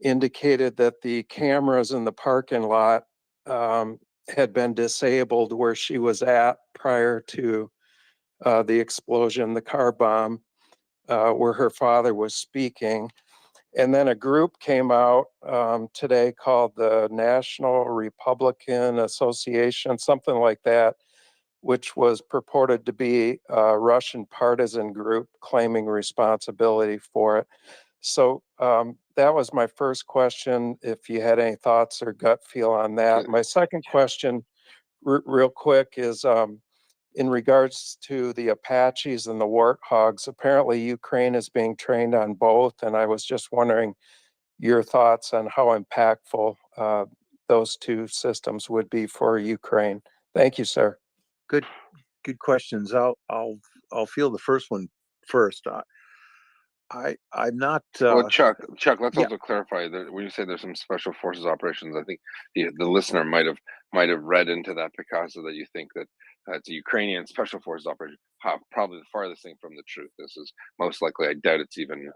indicated that the cameras in the parking lot had been disabled where she was at prior to the explosion, the car bomb, where her father was speaking. And then a group came out today called the National Republican Association, something like that, which was purported to be a Russian partisan group claiming responsibility for it. So that was my first question, if you had any thoughts or gut feel on that. My second question, real quick, is in regards to the Apaches and the Warthogs. Apparently Ukraine is being trained on both, and I was just wondering your thoughts on how impactful those two systems would be for Ukraine. Thank you, sir. Good questions. I'll field the first one first. I'm not. Well, Chuck, let's also clarify that when you say there's some special forces operations, I think the listener might have read into that, Picasso, that you think that it's a Ukrainian special forces operation. Probably the farthest thing from the truth. This is most likely, I doubt it's even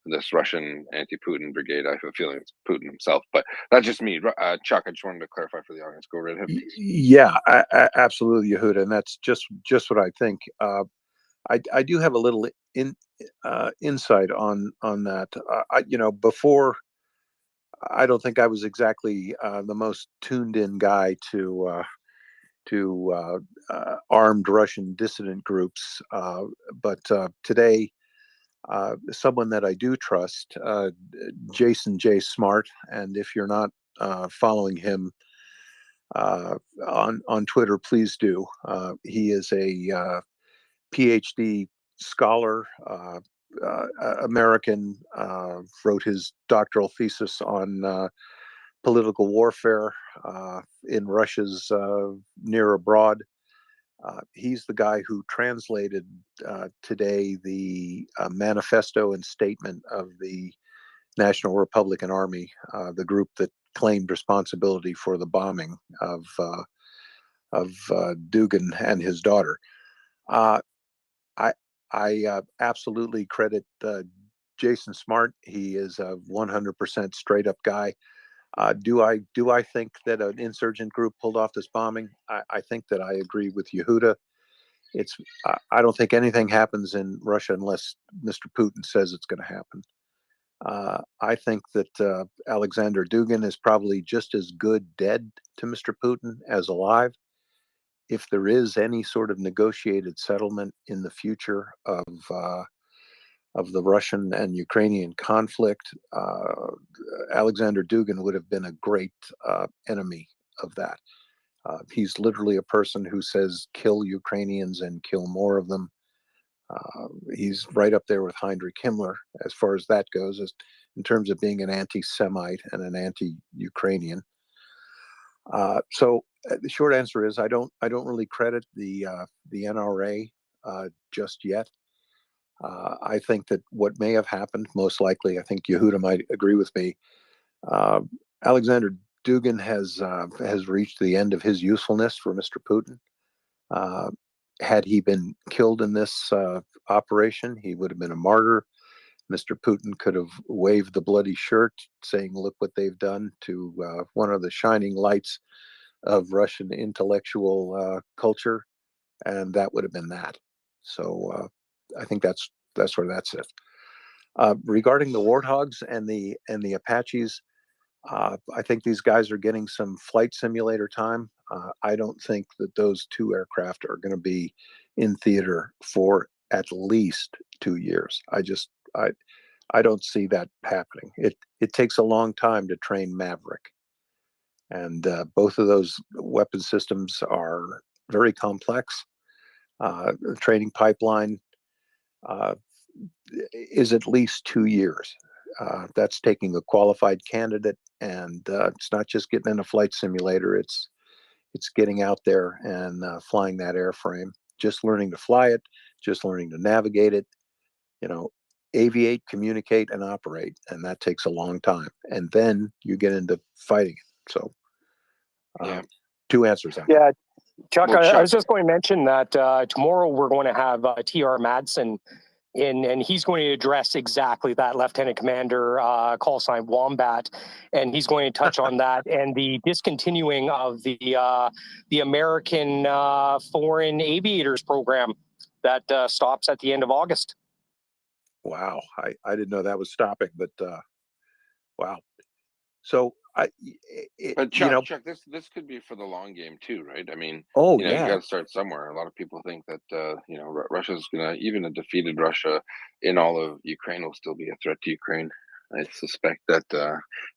this Russian anti-Putin brigade. I have a feeling it's Putin himself, but that's just me. Chuck, I just wanted to clarify for the audience. Go right ahead, please. Yeah, absolutely, Yehuda, and that's just what I think. I do have a little insight on that. Before, I don't think I was exactly the most tuned in guy to armed Russian dissident groups, but today, someone that I do trust, Jason J. Smart, and if you're not following him on Twitter, please do. He is a PhD scholar, American, wrote his doctoral thesis on political warfare in Russia's near abroad. He's the guy who translated today the manifesto and statement of the National Republican Army, the group that claimed responsibility for the bombing of Dugin and his daughter. I absolutely credit Jason Smart. He is a 100% straight up guy. Do I think that an insurgent group pulled off this bombing? I think that I agree with Yehuda. I don't think anything happens in Russia unless Mr. Putin says it's going to happen. I think that Alexander Dugin is probably just as good dead to Mr. Putin as alive. If there is any sort of negotiated settlement in the future of the Russian and Ukrainian conflict, Alexander Dugin would have been a great enemy of that. He's literally a person who says, kill Ukrainians and kill more of them. He's right up there with Heinrich Himmler as far as that goes, as in terms of being an anti-Semite and an anti-Ukrainian. So the short answer is I don't really credit the NRA just yet. I think that what may have happened, most likely, I think Yehuda might agree with me. Alexander Dugin has reached the end of his usefulness for Mr. Putin. Had he been killed in this operation, he would have been a martyr. Mr. Putin could have waved the bloody shirt saying, look what they've done to one of the shining lights of Russian intellectual culture, and that would have been that. So I think that's where that's it. Regarding the Warthogs and the Apaches, I think these guys are getting some flight simulator time. I don't think that those two aircraft are going to be in theater for at least 2 years. I don't see that happening. It takes a long time to train Maverick, and both of those weapon systems are very complex. The training pipeline is at least 2 years. That's taking a qualified candidate, and it's not just getting in a flight simulator. It's getting out there and flying that airframe, just learning to fly it, just learning to navigate it, aviate, communicate, and operate. And that takes a long time. And then you get into fighting it. So two answers. Yeah, Chuck, I was just going to mention that tomorrow we're going to have T.R. Madsen in, and he's going to address exactly that, Lieutenant Commander, call sign Wombat, and he's going to touch on that and the discontinuing of the American Foreign Aviators program that stops at the end of August. Wow, I didn't know that was stopping, but wow. So but Chuck, this could be for the long game too, right? I mean, you got to start somewhere. A lot of people think that Russia's gonna, even a defeated Russia in all of Ukraine will still be a threat to Ukraine. I suspect that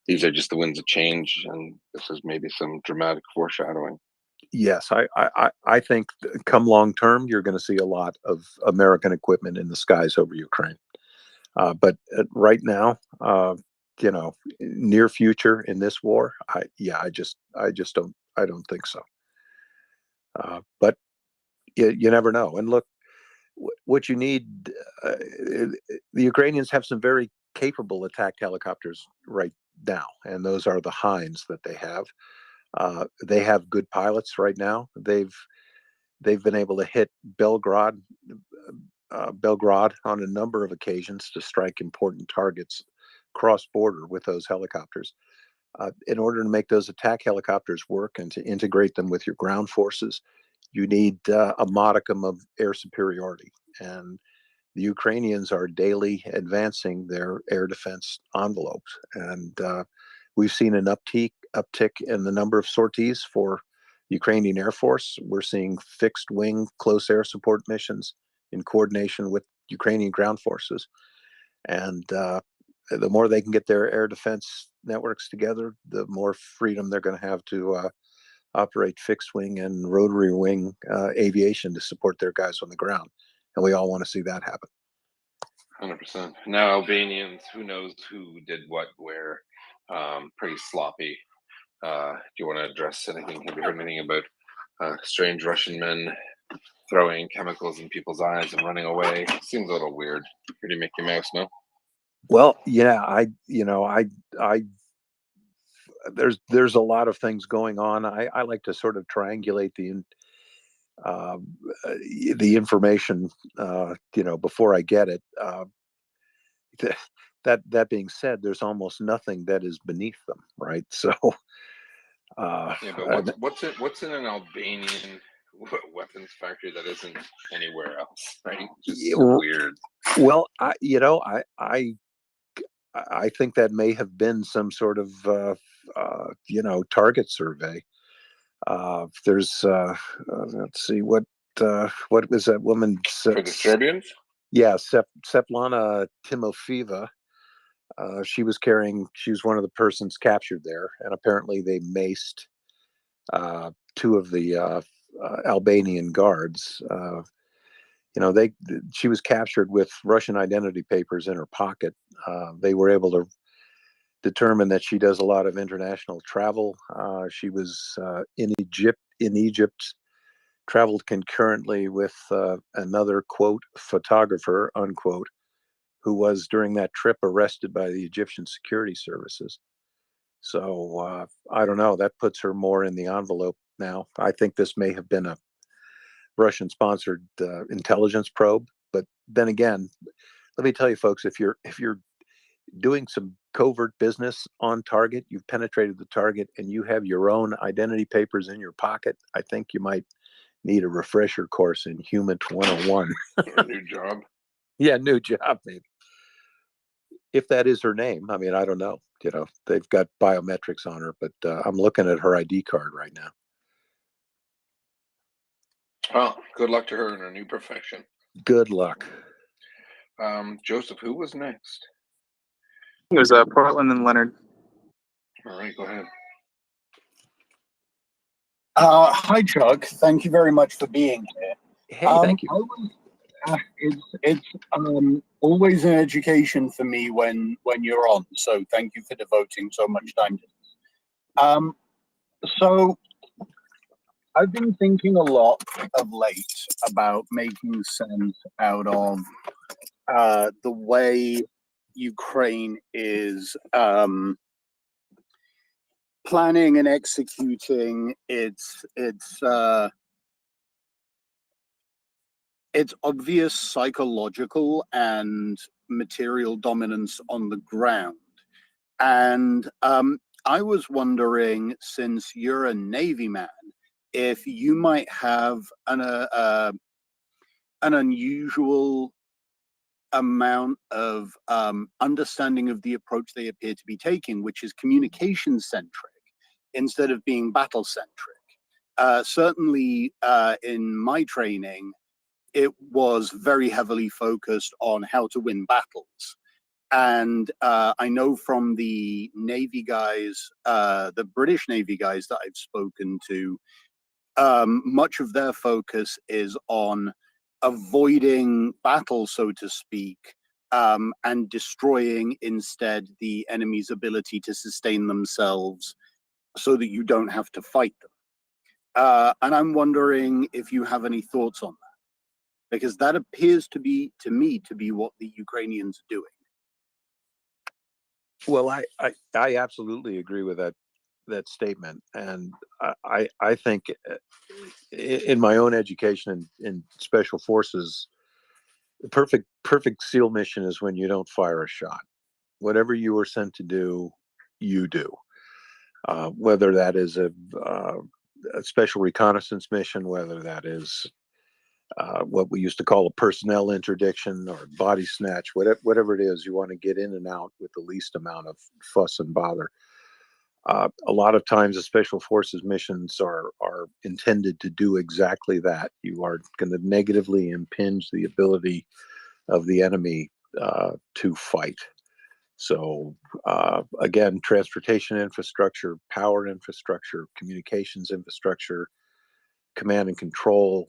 these are just the winds of change, and this is maybe some dramatic foreshadowing. Yes, I think come long term, you're going to see a lot of American equipment in the skies over Ukraine. But right now, near future in this war, I just don't think so. But you never know. And look, what you need, the Ukrainians have some very capable attack helicopters right now, and those are the Hinds that they have. They have good pilots right now. They've been able to hit Belgrade on a number of occasions to strike important targets cross border with those helicopters. In order to make those attack helicopters work and to integrate them with your ground forces, you need a modicum of air superiority, and the Ukrainians are daily advancing their air defense envelopes, and we've seen an uptick in the number of sorties for Ukrainian Air Force. We're seeing fixed wing close air support missions in coordination with Ukrainian ground forces. And the more they can get their air defense networks together, the more freedom they're going to have to operate fixed wing and rotary wing aviation to support their guys on the ground. And we all want to see that happen. 100%. Now, Albanians, who knows who did what, where, pretty sloppy. Do you want to address anything? Have you heard anything about strange Russian men throwing chemicals in people's eyes and running away? Seems a little weird. Pretty Mickey Mouse, no? Well, yeah, there's a lot of things going on. I like to sort of triangulate the information, before I get it. That being said, there's almost nothing that is beneath them, right? So, yeah, but what's in an Albanian weapons factory that isn't anywhere else, right? Just so weird. Well, I think that may have been some sort of target survey. There's let's see, what was that woman? For the Serbians? Yeah, Svetlana Timofeeva. She was one of the persons captured there, and apparently they maced two of the Albanian guards. She was captured with Russian identity papers in her pocket. They were able to determine that she does a lot of international travel. She was in Egypt, traveled concurrently with another, quote, photographer, unquote, who was during that trip arrested by the Egyptian security services. So I don't know, that puts her more in the envelope now. I think this may have been a Russian sponsored intelligence probe. But then again, let me tell you folks, if you're doing some covert business on target, you've penetrated the target, and you have your own identity papers in your pocket, I think you might need a refresher course in Human 101. A new job. Yeah, new job, maybe. If that is her name. I mean, I don't know. They've got biometrics on her, but I'm looking at her ID card right now. Well, good luck to her in her new profession. Good luck. Joseph, who was next? It was Portland and Leonard. All right, go ahead. Hi, Chuck. Thank you very much for being here. Hey, thank you. It's always an education for me when you're on. So thank you for devoting so much time to this. So I've been thinking a lot of late about making sense out of the way Ukraine is planning and executing its obvious psychological and material dominance on the ground. And I was wondering, since you're a Navy man, if you might have an unusual amount of understanding of the approach they appear to be taking, which is communication centric instead of being battle centric. Certainly in my training, it was very heavily focused on how to win battles. And I know from the Navy guys, the British Navy guys that I've spoken to, much of their focus is on avoiding battle, so to speak, and destroying instead the enemy's ability to sustain themselves so that you don't have to fight them. And I'm wondering if you have any thoughts on that, because that appears to me to be what the Ukrainians are doing. Well, I absolutely agree with that statement, and I think in my own education in special forces, the perfect SEAL mission is when you don't fire a shot. Whatever you were sent to do, you do. Whether that is a special reconnaissance mission, whether that is what we used to call a personnel interdiction or body snatch, whatever it is. You want to get in and out with the least amount of fuss and bother. A lot of times the special forces missions are intended to do exactly that. You are going to negatively impinge the ability of the enemy to fight. So again, transportation infrastructure, power infrastructure, communications infrastructure, command and control,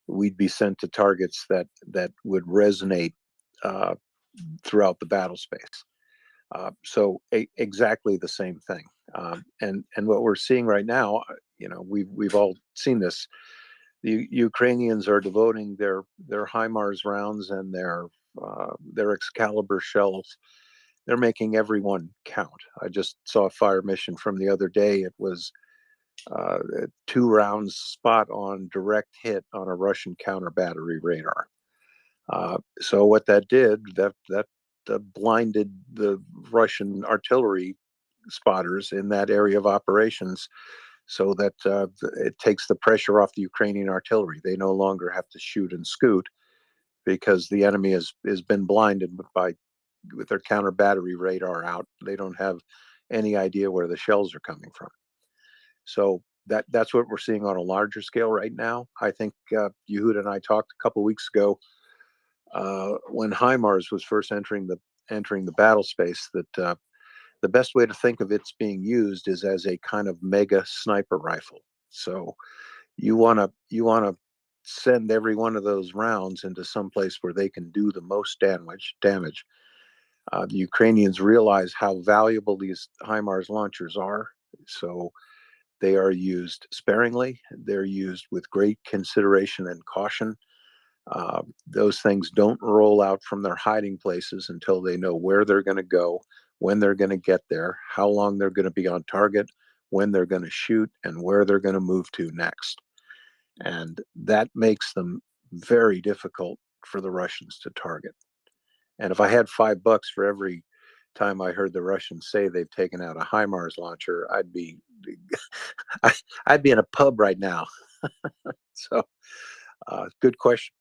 we'd be sent to targets that would resonate throughout the battle space. So exactly the same thing. And what we're seeing right now, we've all seen this. The Ukrainians are devoting their HIMARS rounds and their Excalibur shells. They're making every one count. I just saw a fire mission from the other day. It was 2 rounds spot on direct hit on a Russian counter battery radar. So what that did, that blinded the Russian artillery spotters in that area of operations, so that it takes the pressure off the Ukrainian artillery. They no longer have to shoot and scoot because the enemy has been blinded with their counter battery radar out. They don't have any idea where the shells are coming from. So that's what we're seeing on a larger scale right now. I think Yehuda and I talked a couple of weeks ago when HIMARS was first entering the battle space, that the best way to think of it's being used is as a kind of mega sniper rifle. So you want to send every one of those rounds into some place where they can do the most damage. The Ukrainians realize how valuable these HIMARS launchers are, so they are used sparingly. They're used with great consideration and caution. Those things don't roll out from their hiding places until they know where they're going to go, when they're going to get there, how long they're going to be on target, when they're going to shoot, and where they're going to move to next. And that makes them very difficult for the Russians to target. And if I had $5 for every time I heard the Russians say they've taken out a HIMARS launcher, I'd be in a pub right now. So, good question.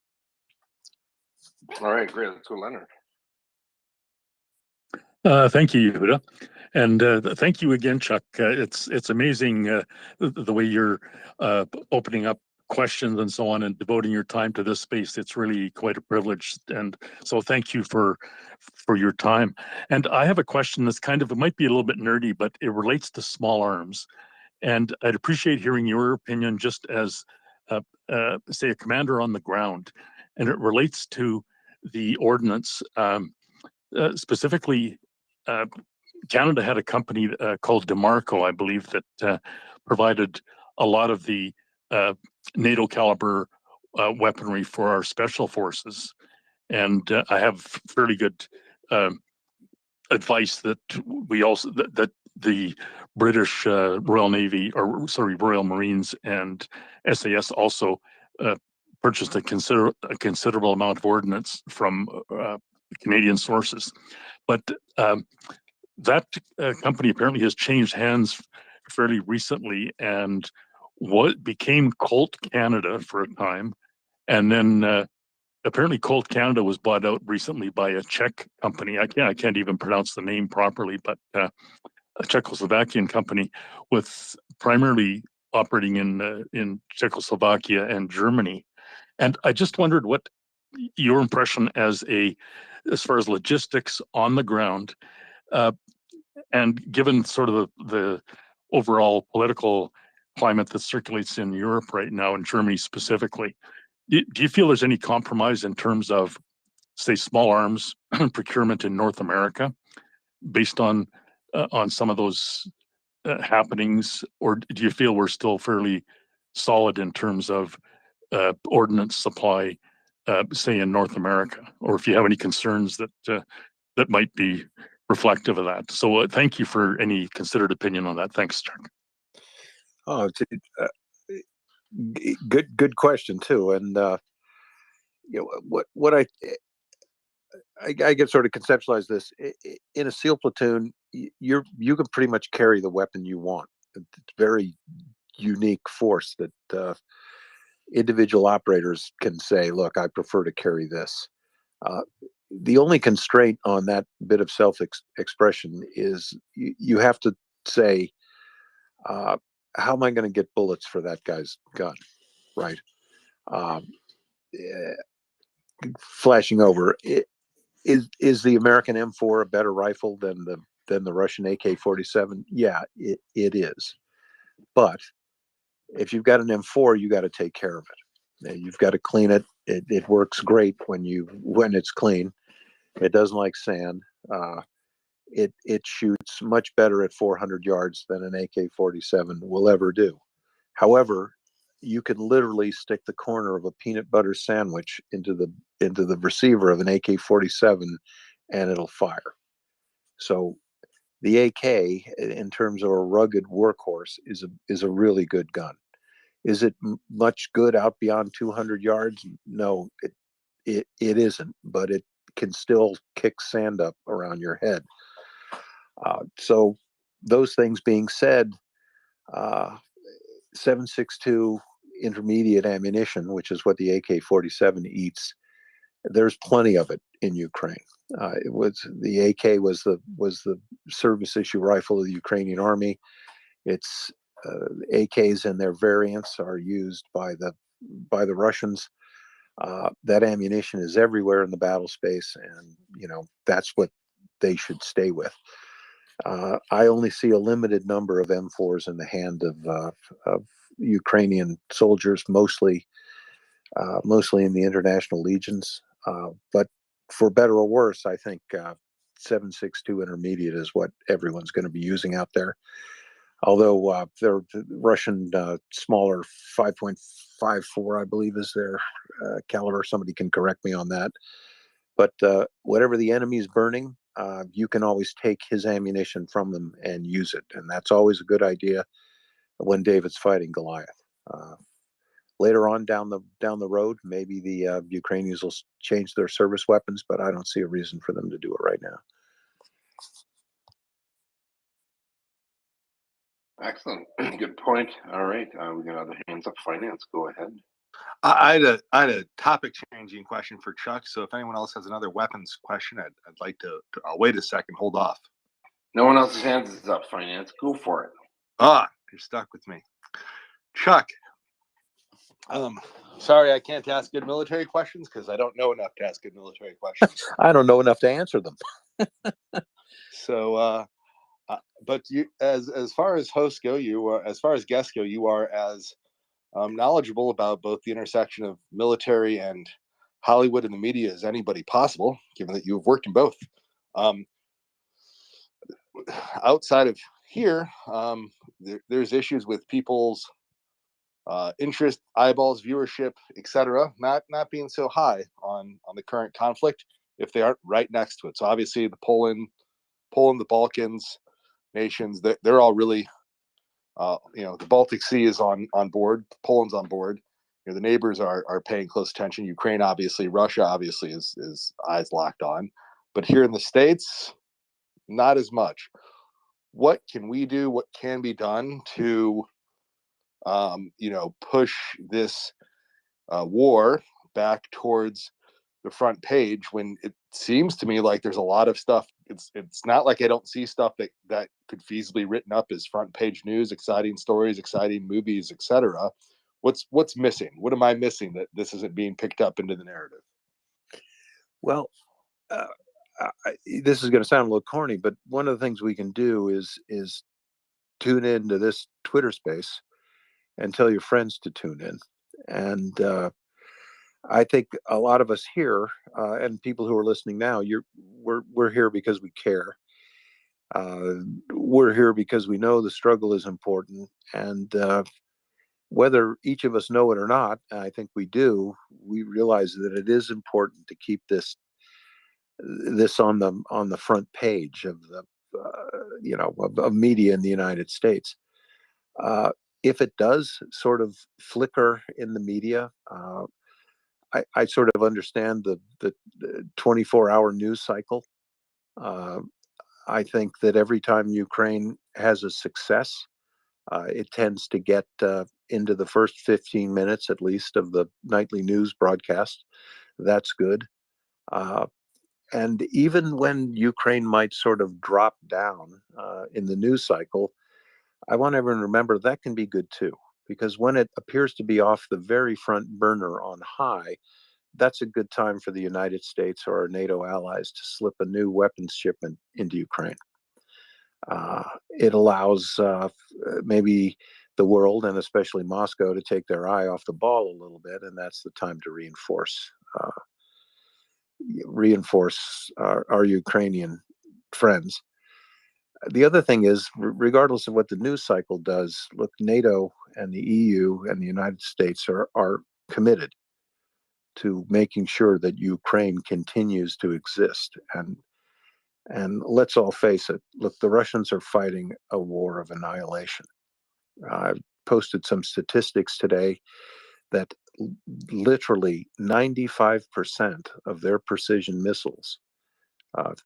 All right, great. Let's go, Leonard. Thank you, Yehuda, and thank you again, Chuck. It's amazing the way you're opening up questions and so on and devoting your time to this space. It's really quite a privilege, and so thank you for your time. And I have a question that's it might be a little bit nerdy, but it relates to small arms, and I'd appreciate hearing your opinion just as say a commander on the ground, and it relates to the ordnance. Specifically, Canada had a company called DeMarco, I believe, that provided a lot of the NATO caliber weaponry for our special forces. And I have fairly good advice that that the British Royal Navy, or sorry, Royal Marines and SAS also purchased a considerable amount of ordnance from Canadian sources. But that company apparently has changed hands fairly recently, and what became Colt Canada for a time, and then apparently Colt Canada was bought out recently by a Czech company. I can't even pronounce the name properly, but a Czechoslovakian company with primarily operating in Czechoslovakia and Germany. And I just wondered what your impression as far as logistics on the ground, and given sort of the overall political climate that circulates in Europe right now, in Germany specifically, do you feel there's any compromise in terms of, say, small arms procurement in North America based on some of those happenings, or do you feel we're still fairly solid in terms of ordnance supply, say in North America, or if you have any concerns that might be reflective of that? So thank you for any considered opinion on that. Thanks, Chuck. Oh, it's good question too. And what I get sort of conceptualize this in a SEAL platoon. You can pretty much carry the weapon you want. It's very unique force that individual operators can say, look, I prefer to carry this. The only constraint on that bit of self-expression is you have to say, how am I going to get bullets for that guy's gun, right? Flashing over, is the American M4 a better rifle than the Russian AK-47? Yeah, it is. But if you've got an M4, you got to take care of it. You've got to clean it. It works great when it's clean. It doesn't like sand. It shoots much better at 400 yards than an AK-47 will ever do. However, you can literally stick the corner of a peanut butter sandwich into the receiver of an AK-47 and it'll fire. So the AK, in terms of a rugged workhorse, is a really good gun. Is it much good out beyond 200 yards? No, it isn't, but it can still kick sand up around your head. So those things being said, 7.62 intermediate ammunition, which is what the AK-47 eats, there's plenty of it in Ukraine. The AK was the service issue rifle of the Ukrainian army. It's AKs and their variants are used by the Russians. That ammunition is everywhere in the battle space, and that's what they should stay with. I only see a limited number of M4s in the hand of Ukrainian soldiers, mostly in the international legions. But for better or worse, I think 7.62 intermediate is what everyone's going to be using out there. Although the Russian smaller 5.54, I believe, is their caliber. Somebody can correct me on that. But whatever the enemy's burning, you can always take his ammunition from them and use it. And that's always a good idea when David's fighting Goliath. Later on down the road, maybe the Ukrainians will change their service weapons, but I don't see a reason for them to do it right now. Excellent. Good point. All right. We got other hands up. Finance. Go ahead. I had a topic changing question for Chuck. So if anyone else has another weapons question, I'd like to. I'll wait a second. Hold off. No one else's hands is up. Finance. Go for it. You're stuck with me, Chuck. Sorry, I can't ask good military questions because I don't know enough to ask good military questions. I don't know enough to answer them. So, but you, as far as hosts go, as far as guests go, you are as knowledgeable about both the intersection of military and Hollywood and the media as anybody possible, given that you have worked in both. Outside of here, there's issues with people's interest, eyeballs, viewership, etc., not being so high on the current conflict if they aren't right next to it. So obviously the Poland, the Balkans nations, they're all really, the Baltic Sea is on board, Poland's on board. The neighbors are paying close attention. Ukraine, obviously, Russia, obviously, is eyes locked on. But here in the States, not as much. What can we do? What can be done to push this war back towards the front page when it seems to me like there's a lot of stuff. It's not like I don't see stuff that could feasibly written up as front page news, exciting stories, exciting movies, etc. What's missing? What am I missing that this isn't being picked up into the narrative? Well, this is going to sound a little corny, but one of the things we can do is tune into this Twitter space and tell your friends to tune in. And I think a lot of us here and people who are listening now, we're here because we care. We're here because we know the struggle is important, and whether each of us know it or not, I think we do. We realize that it is important to keep this on the front page of the of media in the United States. If it does sort of flicker in the media, I sort of understand the 24-hour news cycle. I think that every time Ukraine has a success, It tends to get into the first 15 minutes at least of the nightly news broadcast. That's good. And even when Ukraine might sort of drop down in the news cycle, I want everyone to remember that can be good too, because when it appears to be off the very front burner on high, that's a good time for the United States or our NATO allies to slip a new weapons shipment into Ukraine. It allows maybe the world and especially Moscow to take their eye off the ball a little bit, and that's the time to reinforce our Ukrainian friends. The other thing is, regardless of what the news cycle does, look, NATO and the EU and the United States are committed to making sure that Ukraine continues to exist. And let's all face it, look, the Russians are fighting a war of annihilation. I've posted some statistics today that literally 95% of their precision missiles,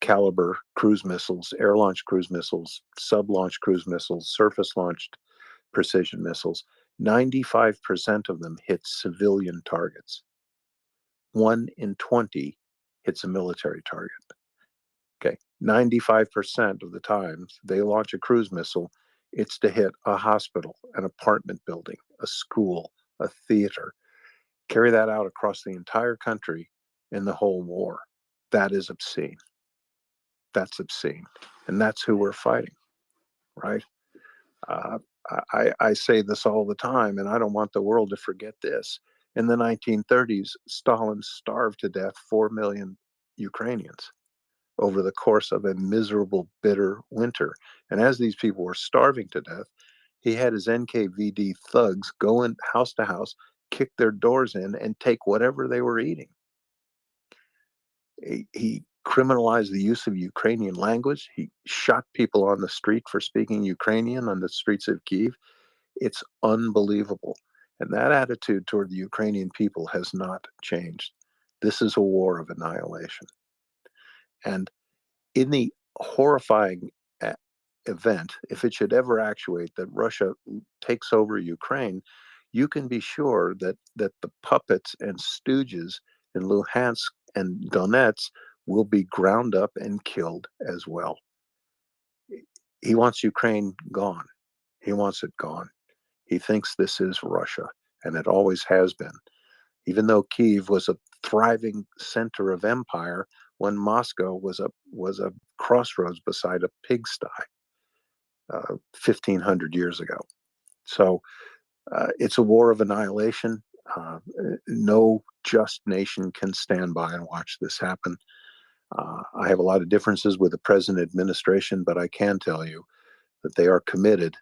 caliber cruise missiles, air-launched cruise missiles, sub-launched cruise missiles, surface-launched precision missiles, 95% of them hit civilian targets. 1 in 20 hits a military target. Okay, 95% of the times they launch a cruise missile, it's to hit a hospital, an apartment building, a school, a theater. Carry that out across the entire country in the whole war. That is obscene. That's obscene. And that's who we're fighting, right? I say this all the time, and I don't want the world to forget this. In the 1930s, Stalin starved to death 4 million Ukrainians over the course of a miserable, bitter winter. And as these people were starving to death, he had his NKVD thugs go in house to house, kick their doors in, and take whatever they were eating. He criminalized the use of Ukrainian language. He shot people on the street for speaking Ukrainian on the streets of Kyiv. It's unbelievable. And that attitude toward the Ukrainian people has not changed. This is a war of annihilation. And in the horrifying event, if it should ever actuate that Russia takes over Ukraine, you can be sure that the puppets and stooges in Luhansk and Donetsk will be ground up and killed as well. He wants Ukraine gone. He wants it gone. He thinks this is Russia, and it always has been. Even though Kyiv was a thriving center of empire, when Moscow was a crossroads beside a pigsty 1,500 years ago. So it's a war of annihilation. No just nation can stand by and watch this happen. I have a lot of differences with the present administration, but I can tell you that they are committed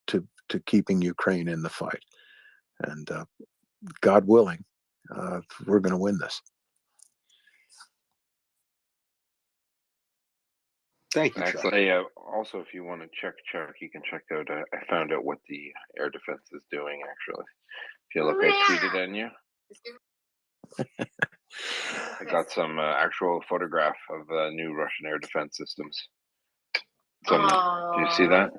to keeping Ukraine in the fight. And God willing, we're going to win this. Thank you, Excellent. Hey, also, if you want to check, Chuck, you can check out. I found out what the air defense is doing. Actually, if you look, I tweeted on you. I got some actual photograph of new Russian air defense systems. Do you see that?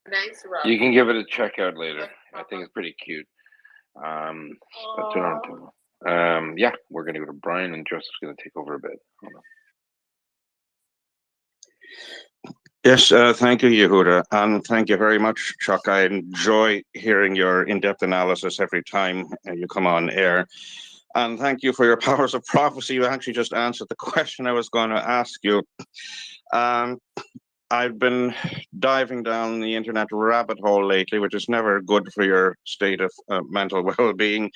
Nice, You can give it a check out later. I think it's pretty cute. Yeah, we're gonna go to Brian, and Joseph's gonna take over a bit. Hold on. Yes, thank you, Yehuda, and thank you very much, Chuck. I enjoy hearing your in-depth analysis every time you come on air. And thank you for your powers of prophecy. You actually just answered the question I was going to ask you. I've been diving down the internet rabbit hole lately, which is never good for your state of mental well-being.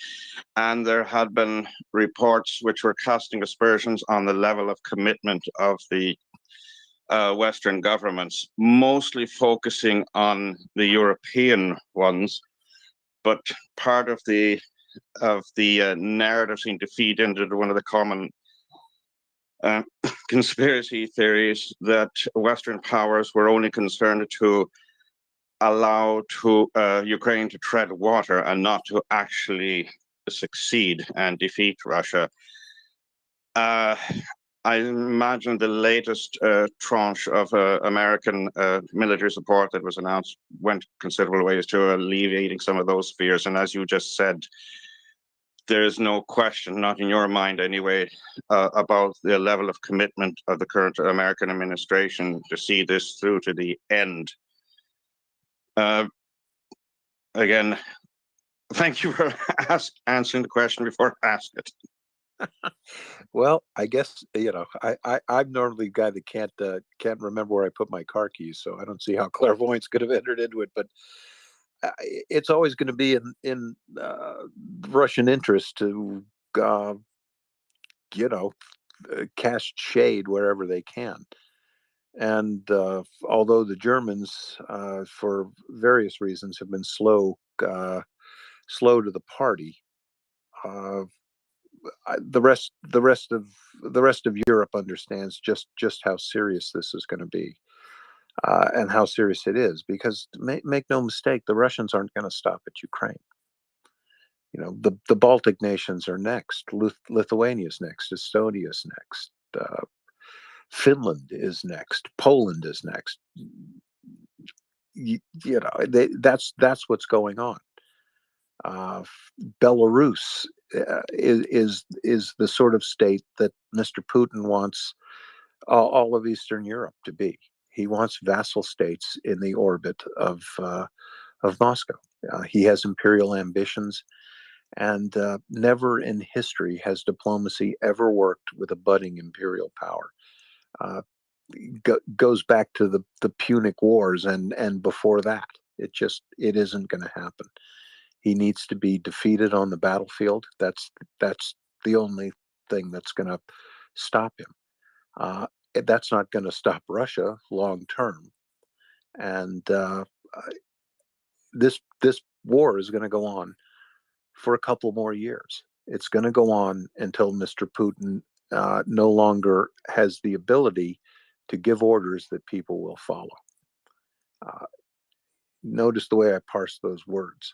And there had been reports which were casting aspersions on the level of commitment of the Western governments, mostly focusing on the European ones. But part of the narrative seemed to feed into one of the common conspiracy theories that Western powers were only concerned to allow Ukraine to tread water and not to actually succeed and defeat Russia. I imagine the latest tranche of American military support that was announced went considerable ways to alleviating some of those fears. And as you just said, there's no question, not in your mind anyway, about the level of commitment of the current American administration to see this through to the end. Again, thank you for answering the question before I ask it. Well, I guess I'm normally the guy that can't remember where I put my car keys, so I don't see how clairvoyance could have entered into it. But it's always going to be in Russian interest to cast shade wherever they can. And although the Germans, for various reasons, have been slow to the party, the rest of Europe understands just how serious this is going to be, and how serious it is. Because make no mistake, the Russians aren't going to stop at Ukraine. The Baltic nations are next. Lithuania's next. Estonia's next. Finland is next. Poland is next. That's what's going on. Belarus is the sort of state that Mr. Putin wants all of Eastern Europe to be. He wants vassal states in the orbit of Moscow. He has imperial ambitions, and never in history has diplomacy ever worked with a budding imperial power. Goes back to the Punic Wars and before that. It isn't going to happen. He needs to be defeated on the battlefield. That's the only thing that's going to stop him. That's not going to stop Russia long term. And this war is going to go on for a couple more years. It's going to go on until Mr. Putin no longer has the ability to give orders that people will follow. Notice the way I parse those words.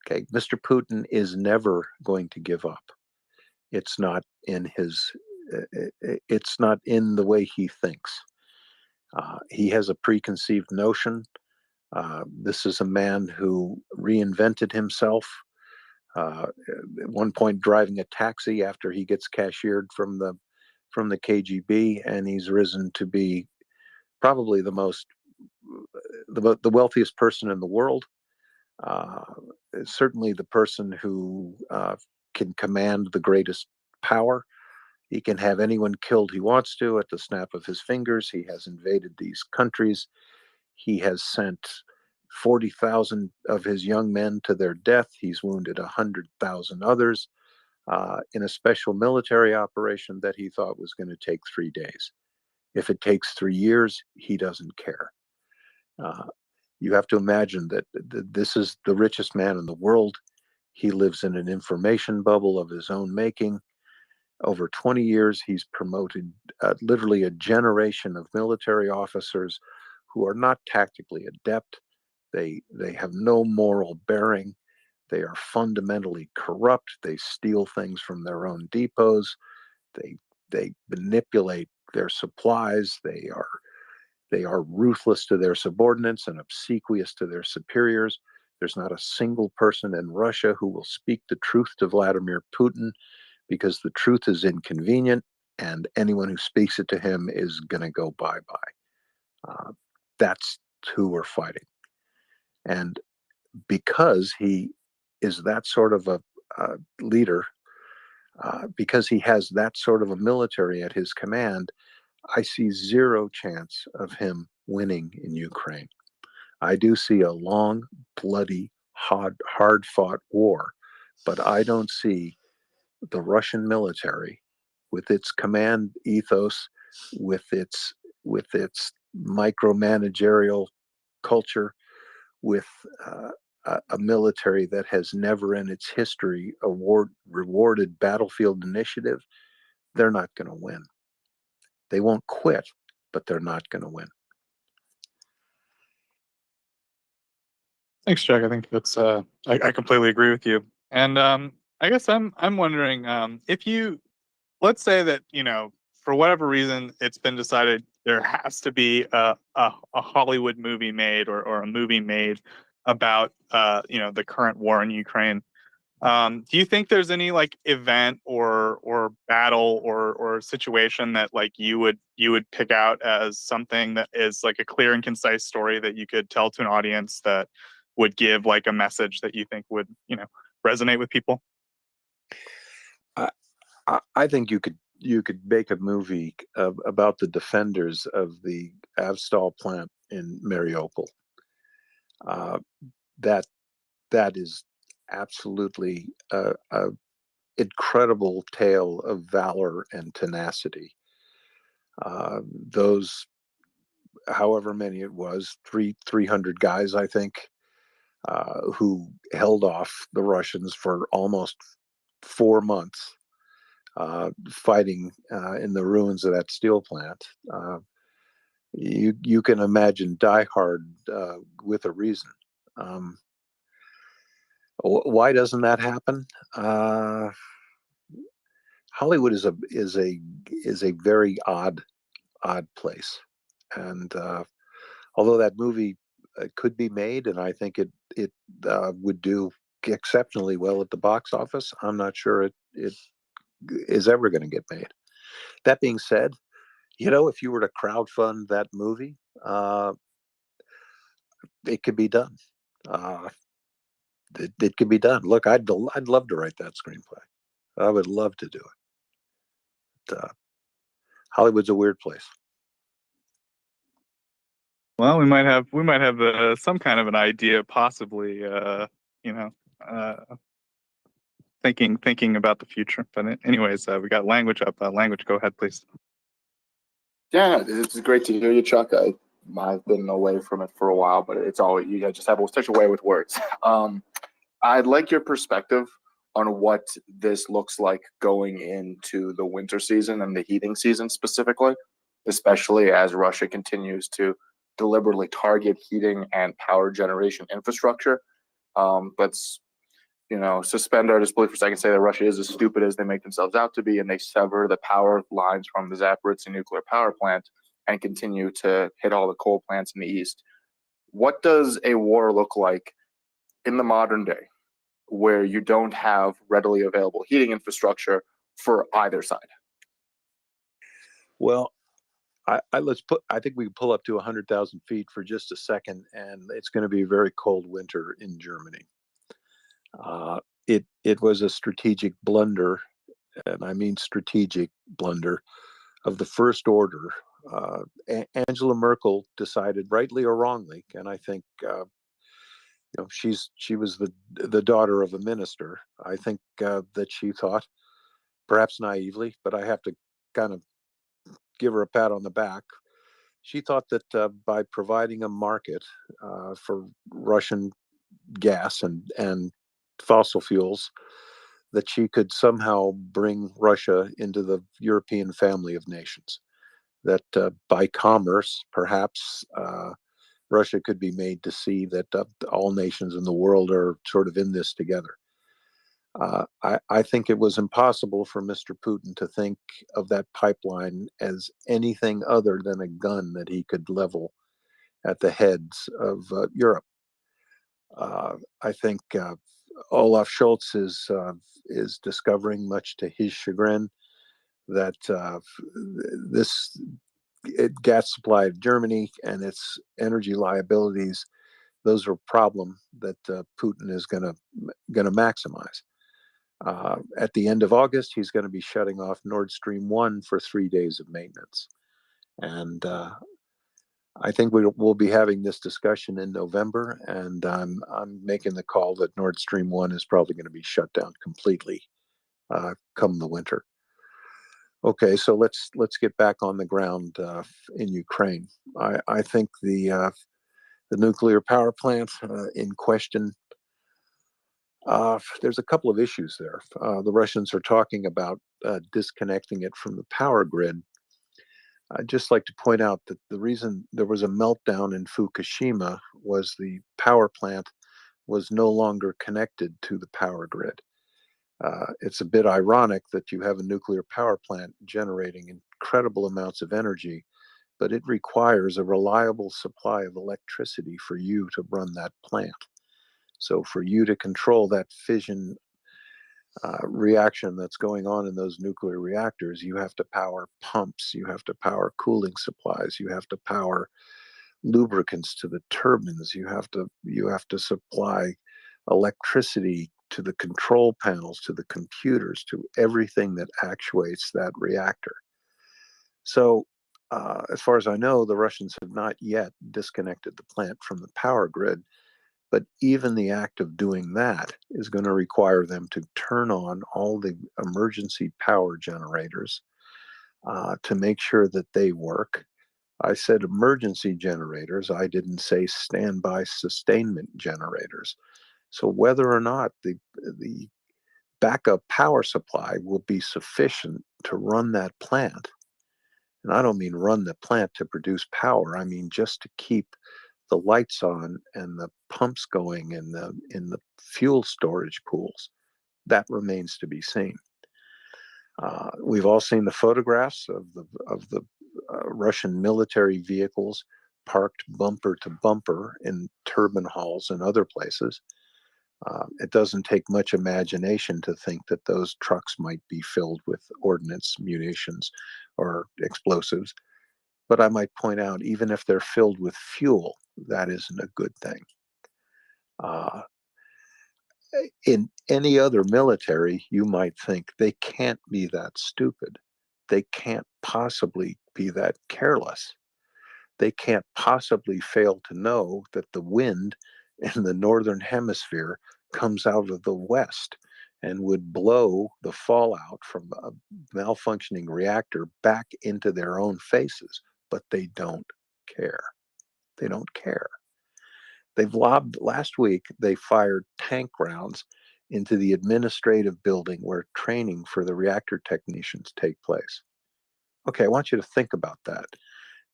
Okay, Mr. Putin is never going to give up. It's not in it's not in the way he thinks. He has a preconceived notion. This is a man who reinvented himself. At one point, driving a taxi after he gets cashiered from the KGB, and he's risen to be probably the wealthiest person in the world. Certainly the person who can command the greatest power. He can have anyone killed he wants to at the snap of his fingers. He has invaded these countries. He has sent 40,000 of his young men to their death. He's wounded 100,000 others in a special military operation that he thought was going to take 3 days. If it takes 3 years, he doesn't care. You have to imagine that this is the richest man in the world. He lives in an information bubble of his own making. Over 20 years, he's promoted literally a generation of military officers who are not tactically adept. They have no moral bearing. They are fundamentally corrupt. They steal things from their own depots. They manipulate their supplies. They are ruthless to their subordinates and obsequious to their superiors. There's not a single person in Russia who will speak the truth to Vladimir Putin, because the truth is inconvenient, and anyone who speaks it to him is going to go bye-bye. That's who we're fighting. And because he is that sort of a leader, because he has that sort of a military at his command, I see zero chance of him winning in Ukraine. I do see a long, bloody, hard-fought war, but I don't see the Russian military, with its command ethos, with its micromanagerial culture, with a military that has never in its history rewarded battlefield initiative. They're not going to win. They won't quit, but they're not going to win. Thanks, Jack. I think that's I completely agree with you. And I guess I'm wondering if you, let's say that, you know, for whatever reason it's been decided there has to be a Hollywood movie made, or a movie made about you know, the current war in Ukraine. Do you think there's any like event or battle or situation that like you would pick out as something that is like a clear and concise story that you could tell to an audience that would give like a message that you think would, you know, resonate with people? I think you could make a movie about the defenders of the Avstal plant in Mariupol. That is absolutely a incredible tale of valor and tenacity. Those, however many it was, 300 guys, I think, who held off the Russians for almost 4 months, fighting in the ruins of that steel plant. You can imagine Die Hard with a reason. Why doesn't that happen? Hollywood is a very odd place, and although that movie could be made, and I think it would do exceptionally well at the box office, I'm not sure it is ever going to get made. That being said, you know, if you were to crowdfund that movie, it could be done. It could be done. Look, I'd love to write that screenplay. I would love to do it. But, Hollywood's a weird place. Well, we might have some kind of an idea, possibly. You know, thinking about the future. But anyways, we got language up. Language, go ahead, please. Yeah, it's great to hear you, Chuck. I've been away from it for a while, but it's always, you just have such a way with words. I'd like your perspective on what this looks like going into the winter season and the heating season specifically, especially as Russia continues to deliberately target heating and power generation infrastructure. Let's, you know, suspend our disbelief for a second, say that Russia is as stupid as they make themselves out to be, and they sever the power lines from the Zaporizhzhia nuclear power plant and continue to hit all the coal plants in the east. What does a war look like in the modern day, where you don't have readily available heating infrastructure for either side? Well, I think we can pull up to 100,000 feet for just a second, and it's going to be a very cold winter in Germany. It was a strategic blunder, and I mean strategic blunder, of the first order. Angela Merkel decided, rightly or wrongly, and I think you know, she was the daughter of a minister. I think that she thought, perhaps naively, but I have to kind of give her a pat on the back. She thought that by providing a market for Russian gas and fossil fuels, that she could somehow bring Russia into the European family of nations. That by commerce, perhaps Russia could be made to see that all nations in the world are sort of in this together. I think it was impossible for Mr. Putin to think of that pipeline as anything other than a gun that he could level at the heads of Europe. I think Olaf Scholz is discovering, much to his chagrin, that this gas supply of Germany and its energy liabilities, those are a problem that Putin is going to maximize. At the end of August, he's going to be shutting off Nord Stream 1 for 3 days of maintenance. And I think we'll be having this discussion in November, and I'm making the call that Nord Stream 1 is probably going to be shut down completely come the winter. Okay, so let's get back on the ground in Ukraine. I think the nuclear power plant in question, there's a couple of issues there. The Russians are talking about disconnecting it from the power grid. I'd just like to point out that the reason there was a meltdown in Fukushima was the power plant was no longer connected to the power grid. It's a bit ironic that you have a nuclear power plant generating incredible amounts of energy, but it requires a reliable supply of electricity for you to run that plant. So for you to control that fission reaction that's going on in those nuclear reactors, you have to power pumps, you have to power cooling supplies, you have to power lubricants to the turbines, you have to supply electricity to the control panels, to the computers, to everything that actuates that reactor. So as far as I know, the Russians have not yet disconnected the plant from the power grid. But even the act of doing that is going to require them to turn on all the emergency power generators to make sure that they work. I said emergency generators. I didn't say standby sustainment generators. So whether or not the backup power supply will be sufficient to run that plant, and I don't mean run the plant to produce power, I mean just to keep the lights on and the pumps going in the fuel storage pools, that remains to be seen. We've all seen the photographs of the Russian military vehicles parked bumper to bumper in turbine halls and other places. It doesn't take much imagination to think that those trucks might be filled with ordnance, munitions, or explosives. But I might point out, even if they're filled with fuel, that isn't a good thing. In any other military, you might think they can't be that stupid. They can't possibly be that careless. They can't possibly fail to know that the wind in the northern hemisphere comes out of the west and would blow the fallout from a malfunctioning reactor back into their own faces. But they don't care. They don't care. Last week, they fired tank rounds into the administrative building where training for the reactor technicians take place. Okay, I want you to think about that.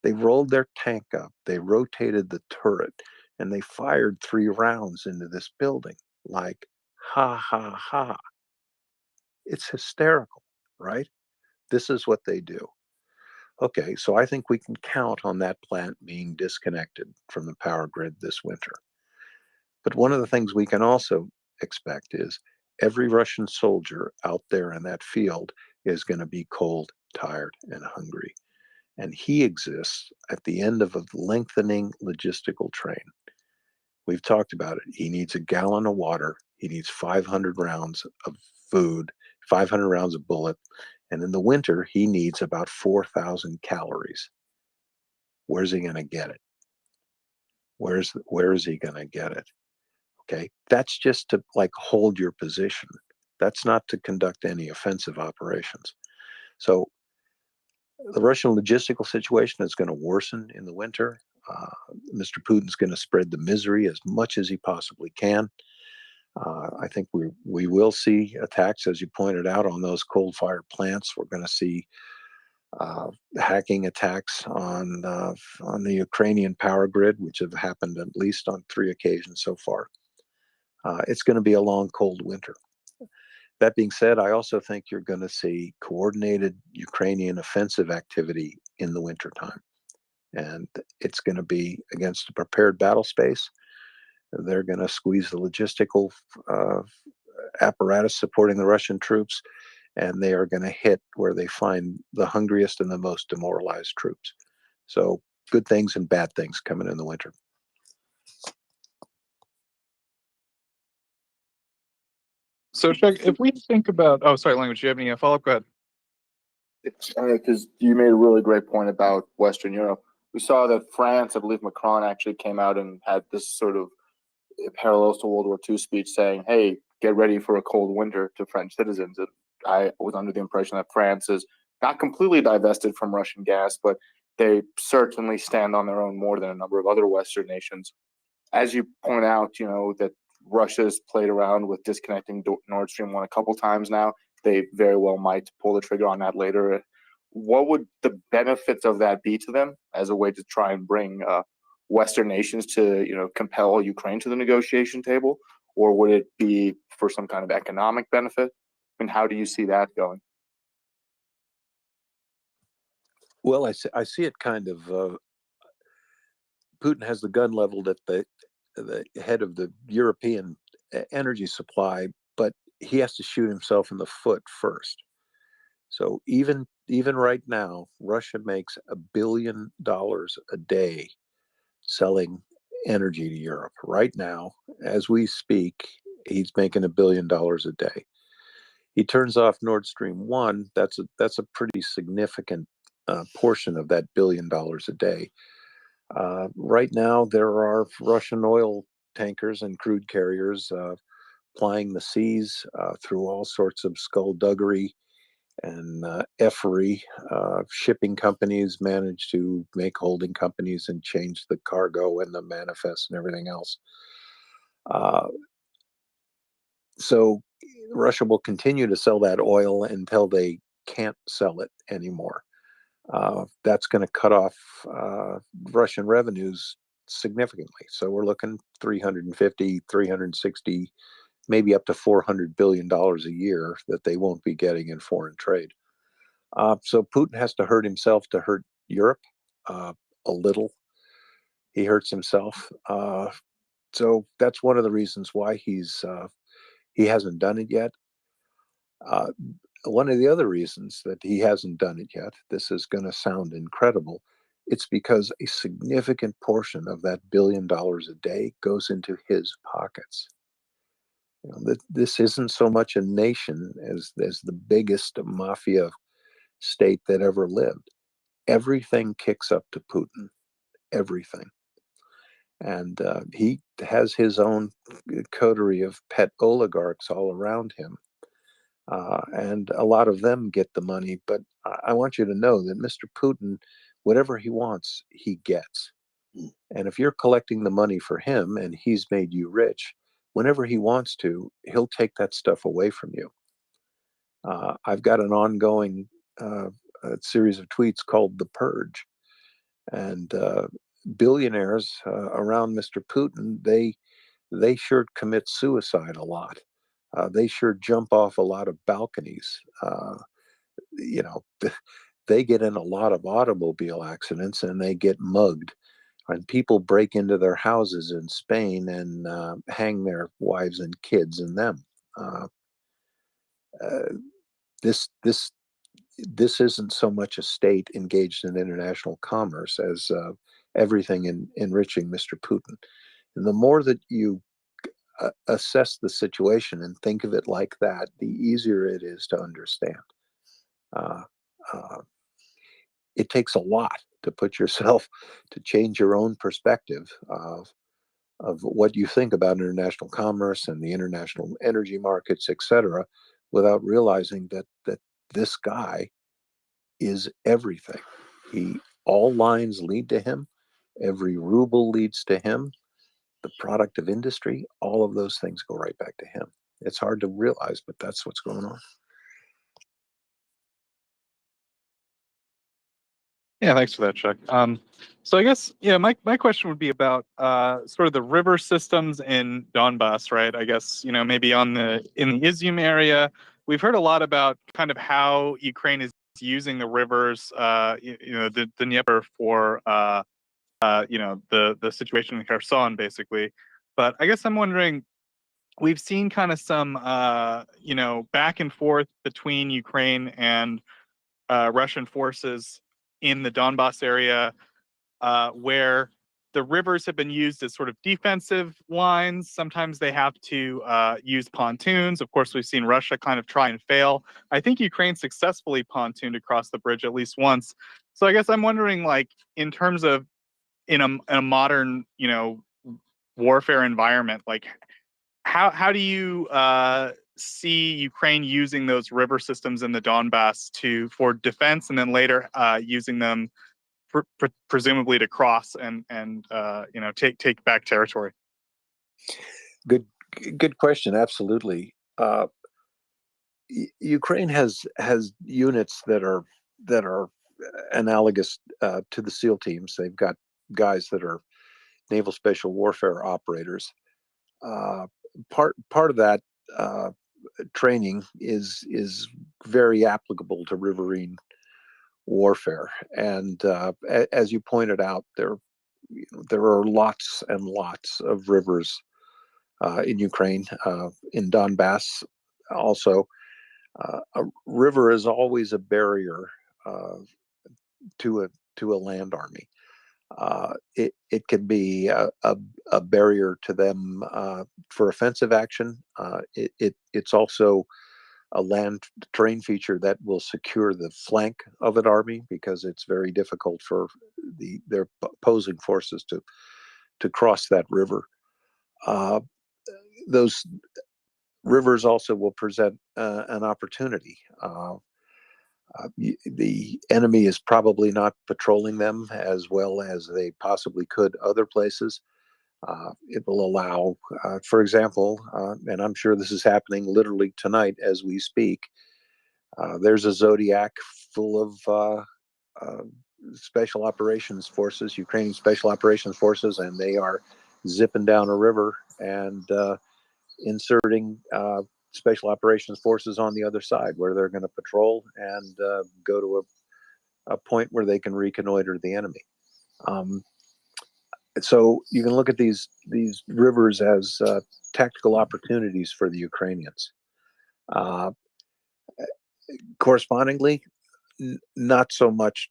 They rolled their tank up, they rotated the turret, and they fired 3 rounds into this building. Like, ha, ha, ha. It's hysterical, right? This is what they do. Okay, so I think we can count on that plant being disconnected from the power grid this winter. But one of the things we can also expect is every Russian soldier out there in that field is going to be cold, tired, and hungry. And he exists at the end of a lengthening logistical train. We've talked about it. He needs a gallon of water. He needs 500 rounds of food, 500 rounds of bullet. And in the winter, he needs about 4,000 calories. Where's he going to get it? Where is he going to get it? Okay, that's just to like hold your position. That's not to conduct any offensive operations. So the Russian logistical situation is going to worsen in the winter. Mr. Putin's going to spread the misery as much as he possibly can. I think we will see attacks, as you pointed out, on those coal-fired plants. We're going to see hacking attacks on the Ukrainian power grid, which have happened at least on 3 occasions so far. It's going to be a long, cold winter. That being said, I also think you're going to see coordinated Ukrainian offensive activity in the wintertime. And it's going to be against a prepared battle space. They're going to squeeze the logistical apparatus supporting the Russian troops, and they are going to hit where they find the hungriest and the most demoralized troops. So good things and bad things coming in the winter. So, Chuck, if we think about, oh, sorry, Language, do you have any follow-up? Go ahead. Because you made a really great point about Western Europe. We saw that France, I believe Macron actually came out and had this sort of parallels to World War II speech saying, hey, get ready for a cold winter to French citizens. And I was under the impression that France is not completely divested from Russian gas, but they certainly stand on their own more than a number of other Western nations. As you point out, that Russia's played around with disconnecting Nord Stream 1 a couple times now. They very well might pull the trigger on that later. What would the benefits of that be to them as a way to try and bring Western nations to, compel Ukraine to the negotiation table? Or would it be for some kind of economic benefit? And how do you see that going? Well, I see it kind of. Putin has the gun leveled at the head of the European energy supply, but he has to shoot himself in the foot first. So even right now, Russia makes $1 billion a day selling energy to Europe. Right now, as we speak, he's making $1 billion a day. He turns off Nord Stream 1. That's a pretty significant portion of that $1 billion a day. Right now, there are Russian oil tankers and crude carriers plying the seas through all sorts of skullduggery and effery. Shipping companies manage to make holding companies and change the cargo and the manifest and everything else. So Russia will continue to sell that oil until they can't sell it anymore. That's going to cut off Russian revenues significantly. So we're looking 350, 360, maybe up to $400 billion a year that they won't be getting in foreign trade. So Putin has to hurt himself to hurt Europe a little. He hurts himself. So that's one of the reasons why he hasn't done it yet. One of the other reasons that he hasn't done it yet, this is going to sound incredible, it's because a significant portion of that $1 billion a day goes into his pockets. You know, this isn't so much a nation as the biggest mafia state that ever lived. Everything kicks up to Putin, everything. And he has his own coterie of pet oligarchs all around him. And a lot of them get the money. But I want you to know that Mr. Putin, whatever he wants, he gets. And if you're collecting the money for him and he's made you rich, whenever he wants to, he'll take that stuff away from you. I've got an ongoing series of tweets called The Purge. And billionaires around Mr. Putin, they sure commit suicide a lot. They sure jump off a lot of balconies. You know, they get in a lot of automobile accidents and they get mugged. And people break into their houses in Spain and hang their wives and kids in them. This isn't so much a state engaged in international commerce as everything in enriching Mr. Putin. And the more that you assess the situation and think of it like that, the easier it is to understand. It takes a lot to put yourself to change your own perspective of what you think about international commerce and the international energy markets, etc., without realizing that this guy is everything. All lines lead to him. Every ruble leads to him. The product of industry, all of those things go right back to him. It's hard to realize, but that's what's going on. Yeah, thanks for that, Chuck. So I guess, my question would be about sort of the river systems in Donbass, right? I guess, maybe in the Izium area, we've heard a lot about kind of how Ukraine is using the rivers, the Dnieper for, the situation in Kherson, basically. But I guess I'm wondering, we've seen kind of some, back and forth between Ukraine and Russian forces in the Donbass area, where the rivers have been used as sort of defensive lines. Sometimes they have to use pontoons. Of course, we've seen Russia kind of try and fail. I think Ukraine successfully pontooned across the bridge at least once. So I guess I'm wondering, like, in terms of in a modern, warfare environment, like, how do you see Ukraine using those river systems in the Donbass for defense, and then later using them presumably to cross and take back territory? Good question. Absolutely. Ukraine has units that are analogous to the SEAL teams. They've got guys that are naval special warfare operators. Part of that training is very applicable to riverine warfare. And as you pointed out, there are lots and lots of rivers in Ukraine, in Donbass also. A river is always a barrier to a land army. It can be a barrier to them for offensive action. It's also a land terrain feature that will secure the flank of an army, because it's very difficult for their opposing forces to cross that river. Those rivers also will present an opportunity. The enemy is probably not patrolling them as well as they possibly could other places. It will allow, for example, and I'm sure this is happening literally tonight as we speak, there's a Zodiac full of special operations forces, Ukrainian special operations forces, and they are zipping down a river and inserting special operations forces on the other side, where they're going to patrol and go to a point where they can reconnoiter the enemy. So you can look at these rivers as tactical opportunities for the Ukrainians. Correspondingly, not so much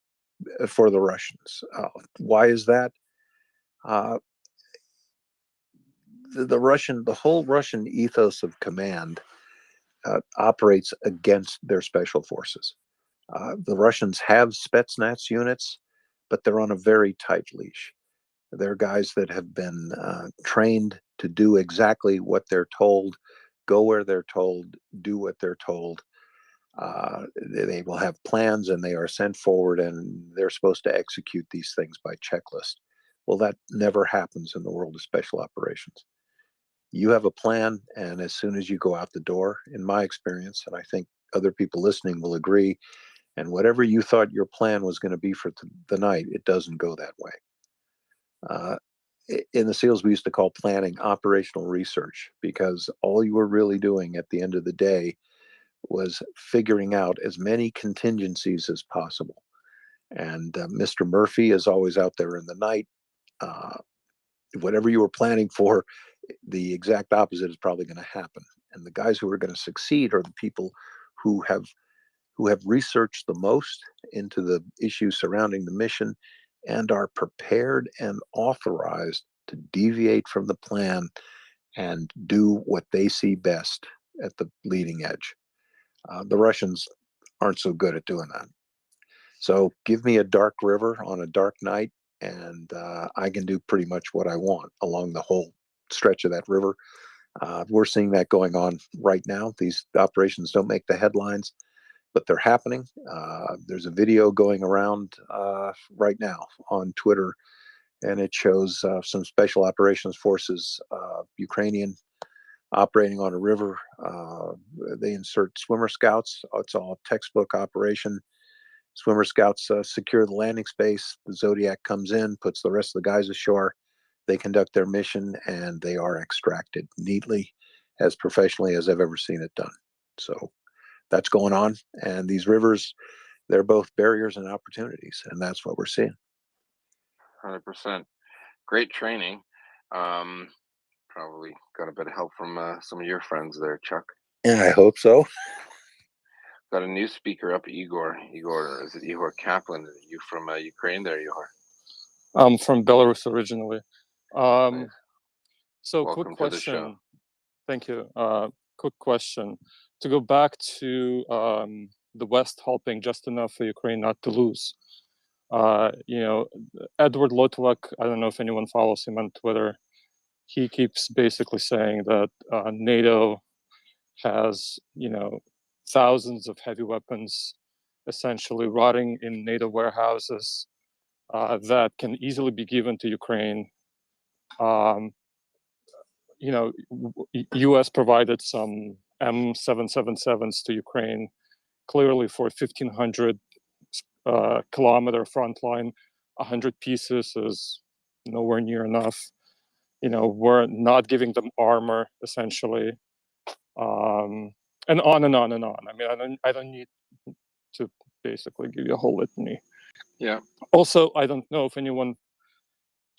for the Russians. Why is that? The whole Russian ethos of command operates against their special forces. The Russians have Spetsnaz units, but they're on a very tight leash. They're guys that have been trained to do exactly what they're told, go where they're told, do what they're told. They will have plans, and they are sent forward, and they're supposed to execute these things by checklist. Well, that never happens in the world of special operations. You have a plan, and as soon as you go out the door, in my experience, and I think other people listening will agree, and whatever you thought your plan was going to be for the night, it doesn't go that way. In the SEALs, we used to call planning operational research, because all you were really doing at the end of the day was figuring out as many contingencies as possible. And Mr. Murphy is always out there in the night. Whatever you were planning for, the exact opposite is probably going to happen. And the guys who are going to succeed are the people who have researched the most into the issues surrounding the mission and are prepared and authorized to deviate from the plan and do what they see best at the leading edge. The Russians aren't so good at doing that. So give me a dark river on a dark night, and I can do pretty much what I want along the whole stretch of that river. We're seeing that going on right now. These operations don't make the headlines, but they're happening. There's a video going around right now on Twitter, and it shows some special operations forces, Ukrainian, operating on a river. They insert swimmer scouts. It's all textbook operation. Swimmer scouts secure the landing space. The Zodiac comes in, puts the rest of the guys ashore. They conduct their mission, and they are extracted neatly, as professionally as I've ever seen it done. So that's going on. And these rivers, they're both barriers and opportunities, and that's what we're seeing. 100%. Great training. Probably got a bit of help from some of your friends there, Chuck. Yeah, I hope so. Got a new speaker up, Igor. Igor, is it Igor Kaplan? Are you from Ukraine there, Igor? I'm from Belarus originally. So Welcome quick to the show. question. Thank you. Quick question. To go back to the West helping just enough for Ukraine not to lose. Edward Lotlak, I don't know if anyone follows him on Twitter. He keeps basically saying that NATO has, thousands of heavy weapons essentially rotting in NATO warehouses that can easily be given to Ukraine. U.S. provided some M777s to Ukraine, clearly for 1,500 kilometer front line. 100 pieces is nowhere near enough. We're not giving them armor, essentially. and on and on and on. I mean, I don't need to basically give you a whole litany. Yeah. Also, I don't know if anyone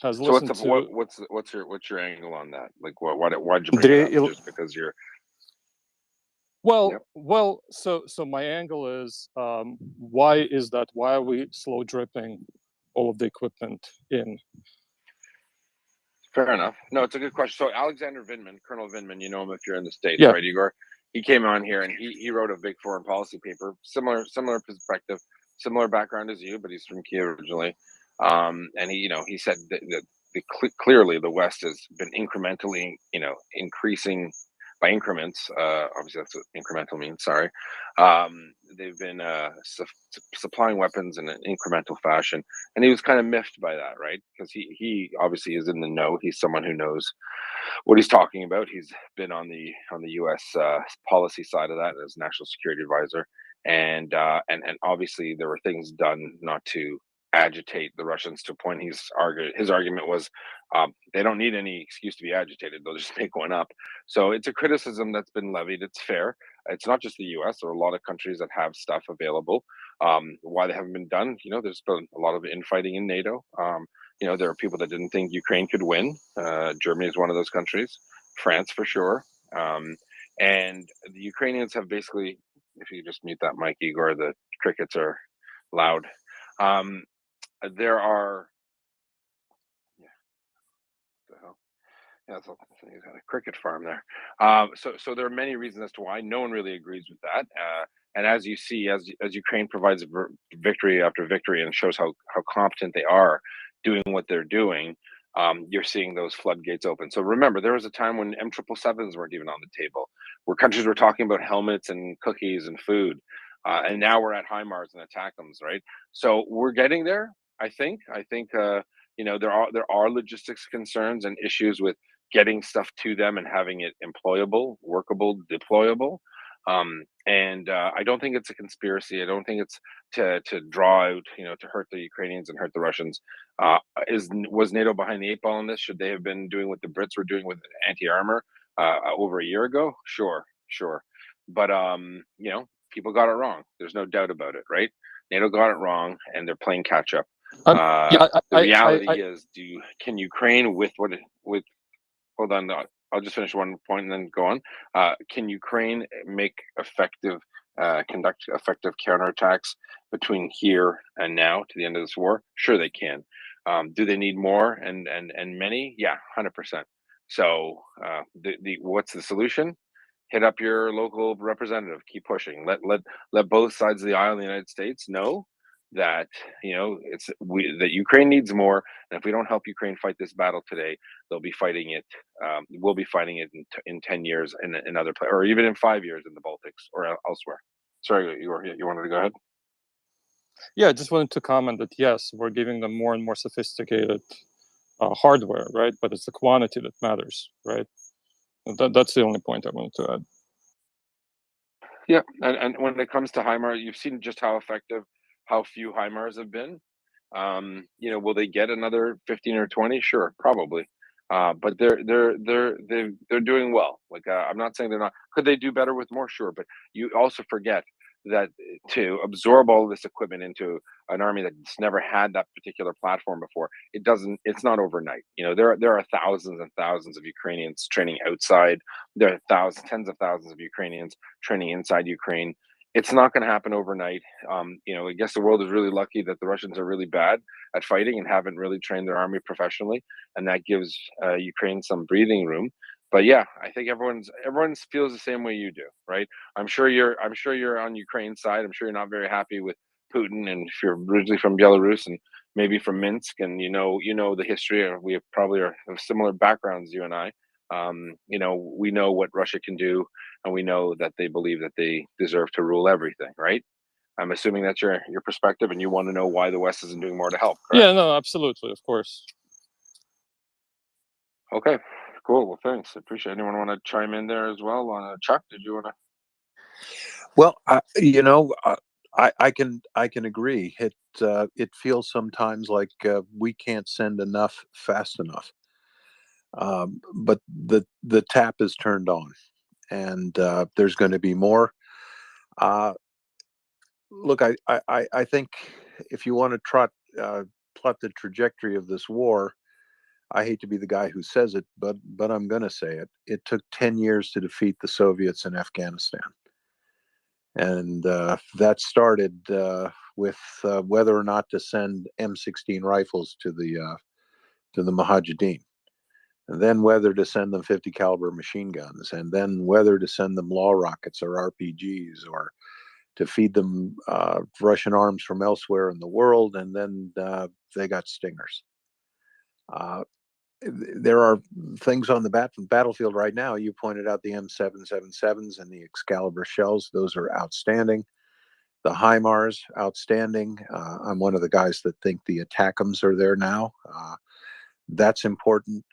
has So listened to what's your angle on that? Like, why'd you bring it up? Just because you're well, so my angle is, why is that? Why are we slow dripping all of the equipment in? Fair enough. No, it's a good question. So Alexander Vindman, Colonel Vindman, you know him if you're in the States, Yeah. right, Igor? He came on here and he wrote a big foreign policy paper, similar perspective, similar background as you, but he's from Kiev originally. And he said that clearly the West has been incrementally, increasing by increments. Obviously, that's what incremental means. Sorry. They've been supplying weapons in an incremental fashion, and he was kind of miffed by that, right? Because he obviously is in the know. He's someone who knows what he's talking about. He's been on the U.S. Policy side of that as national security advisor, and obviously there were things done not to agitate the Russians to a point. His argument was they don't need any excuse to be agitated; they'll just make one up. So it's a criticism that's been levied. It's fair. It's not just the U.S. There are a lot of countries that have stuff available. Why they haven't been done? There's been a lot of infighting in NATO. There are people that didn't think Ukraine could win. Germany is one of those countries. France for sure. And the Ukrainians have basically, if you just mute that mic, Igor, the crickets are loud. There are, what the hell? Yeah, it's a cricket farm there. So there are many reasons as to why. No one really agrees with that. And as you see, as Ukraine provides victory after victory and shows how competent they are doing what they're doing, you're seeing those floodgates open. So remember, there was a time when M777s weren't even on the table, where countries were talking about helmets and cookies and food. And now we're at HIMARS and ATACMS, right? So we're getting there, I think. There are logistics concerns and issues with getting stuff to them and having it employable, workable, deployable. And I don't think it's a conspiracy. I don't think it's to draw out, to hurt the Ukrainians and hurt the Russians. Was NATO behind the eight ball on this? Should they have been doing what the Brits were doing with anti-armor over a year ago? Sure. But people got it wrong. There's no doubt about it, right? NATO got it wrong, and they're playing catch up. The reality is, can Ukraine with hold on, I'll just finish one point and then go on. Can Ukraine conduct effective counterattacks between here and now to the end of this war? Sure, they can. Do they need more and many? Yeah, 100%. So what's the solution? Hit up your local representative. Keep pushing. Let both sides of the aisle in the United States know that that Ukraine needs more, and if we don't help Ukraine fight this battle today, they'll be fighting it. We'll be fighting it in 10 years in other places, or even in 5 years in the Baltics or elsewhere. Sorry, you wanted to go ahead. Yeah, I just wanted to comment that yes, we're giving them more and more sophisticated hardware, right? But it's the quantity that matters, right? That's the only point I wanted to add. Yeah, and when it comes to HIMARS, you've seen just how effective, how few HIMARS have been. Will they get another 15 or 20? Sure, probably. But they're doing well. Like I'm not saying they're not. Could they do better with more? Sure, but you also forget that to absorb all this equipment into an army that's never had that particular platform before, it's not overnight. There are thousands and thousands of Ukrainians training outside. There are tens of thousands of Ukrainians training inside Ukraine. It's not going to happen overnight. I guess the world is really lucky that the Russians are really bad at fighting and haven't really trained their army professionally, and that gives Ukraine some breathing room. But yeah, I think everyone feels the same way you do, right? I'm sure you're on Ukraine's side. I'm sure you're not very happy with Putin, and if you're originally from Belarus and maybe from Minsk, and you know the history. We probably have similar backgrounds, you and I. We know what Russia can do, and we know that they believe that they deserve to rule everything, right? I'm assuming that's your perspective, and you want to know why the West isn't doing more to help, correct? Yeah, no, absolutely, of course. Okay, cool. Well, thanks. I appreciate it. Anyone want to chime in there as well? Chuck, did you want to? Well, I can agree. It feels sometimes like we can't send enough fast enough, but the tap is turned on, and there's going to be more. Look, I think if you want to plot the trajectory of this war, I hate to be the guy who says it, but I'm going to say it. It took 10 years to defeat the Soviets in Afghanistan. And that started with whether or not to send M16 rifles to the Mujahideen, and then whether to send them 50 caliber machine guns, and then whether to send them law rockets or RPGs, or to feed them Russian arms from elsewhere in the world, and then they got Stingers. There are things on the battlefield right now. You pointed out the M777s and the Excalibur shells. Those are outstanding. The HIMARS, outstanding. I'm one of the guys that think the ATACMS are there now. That's important.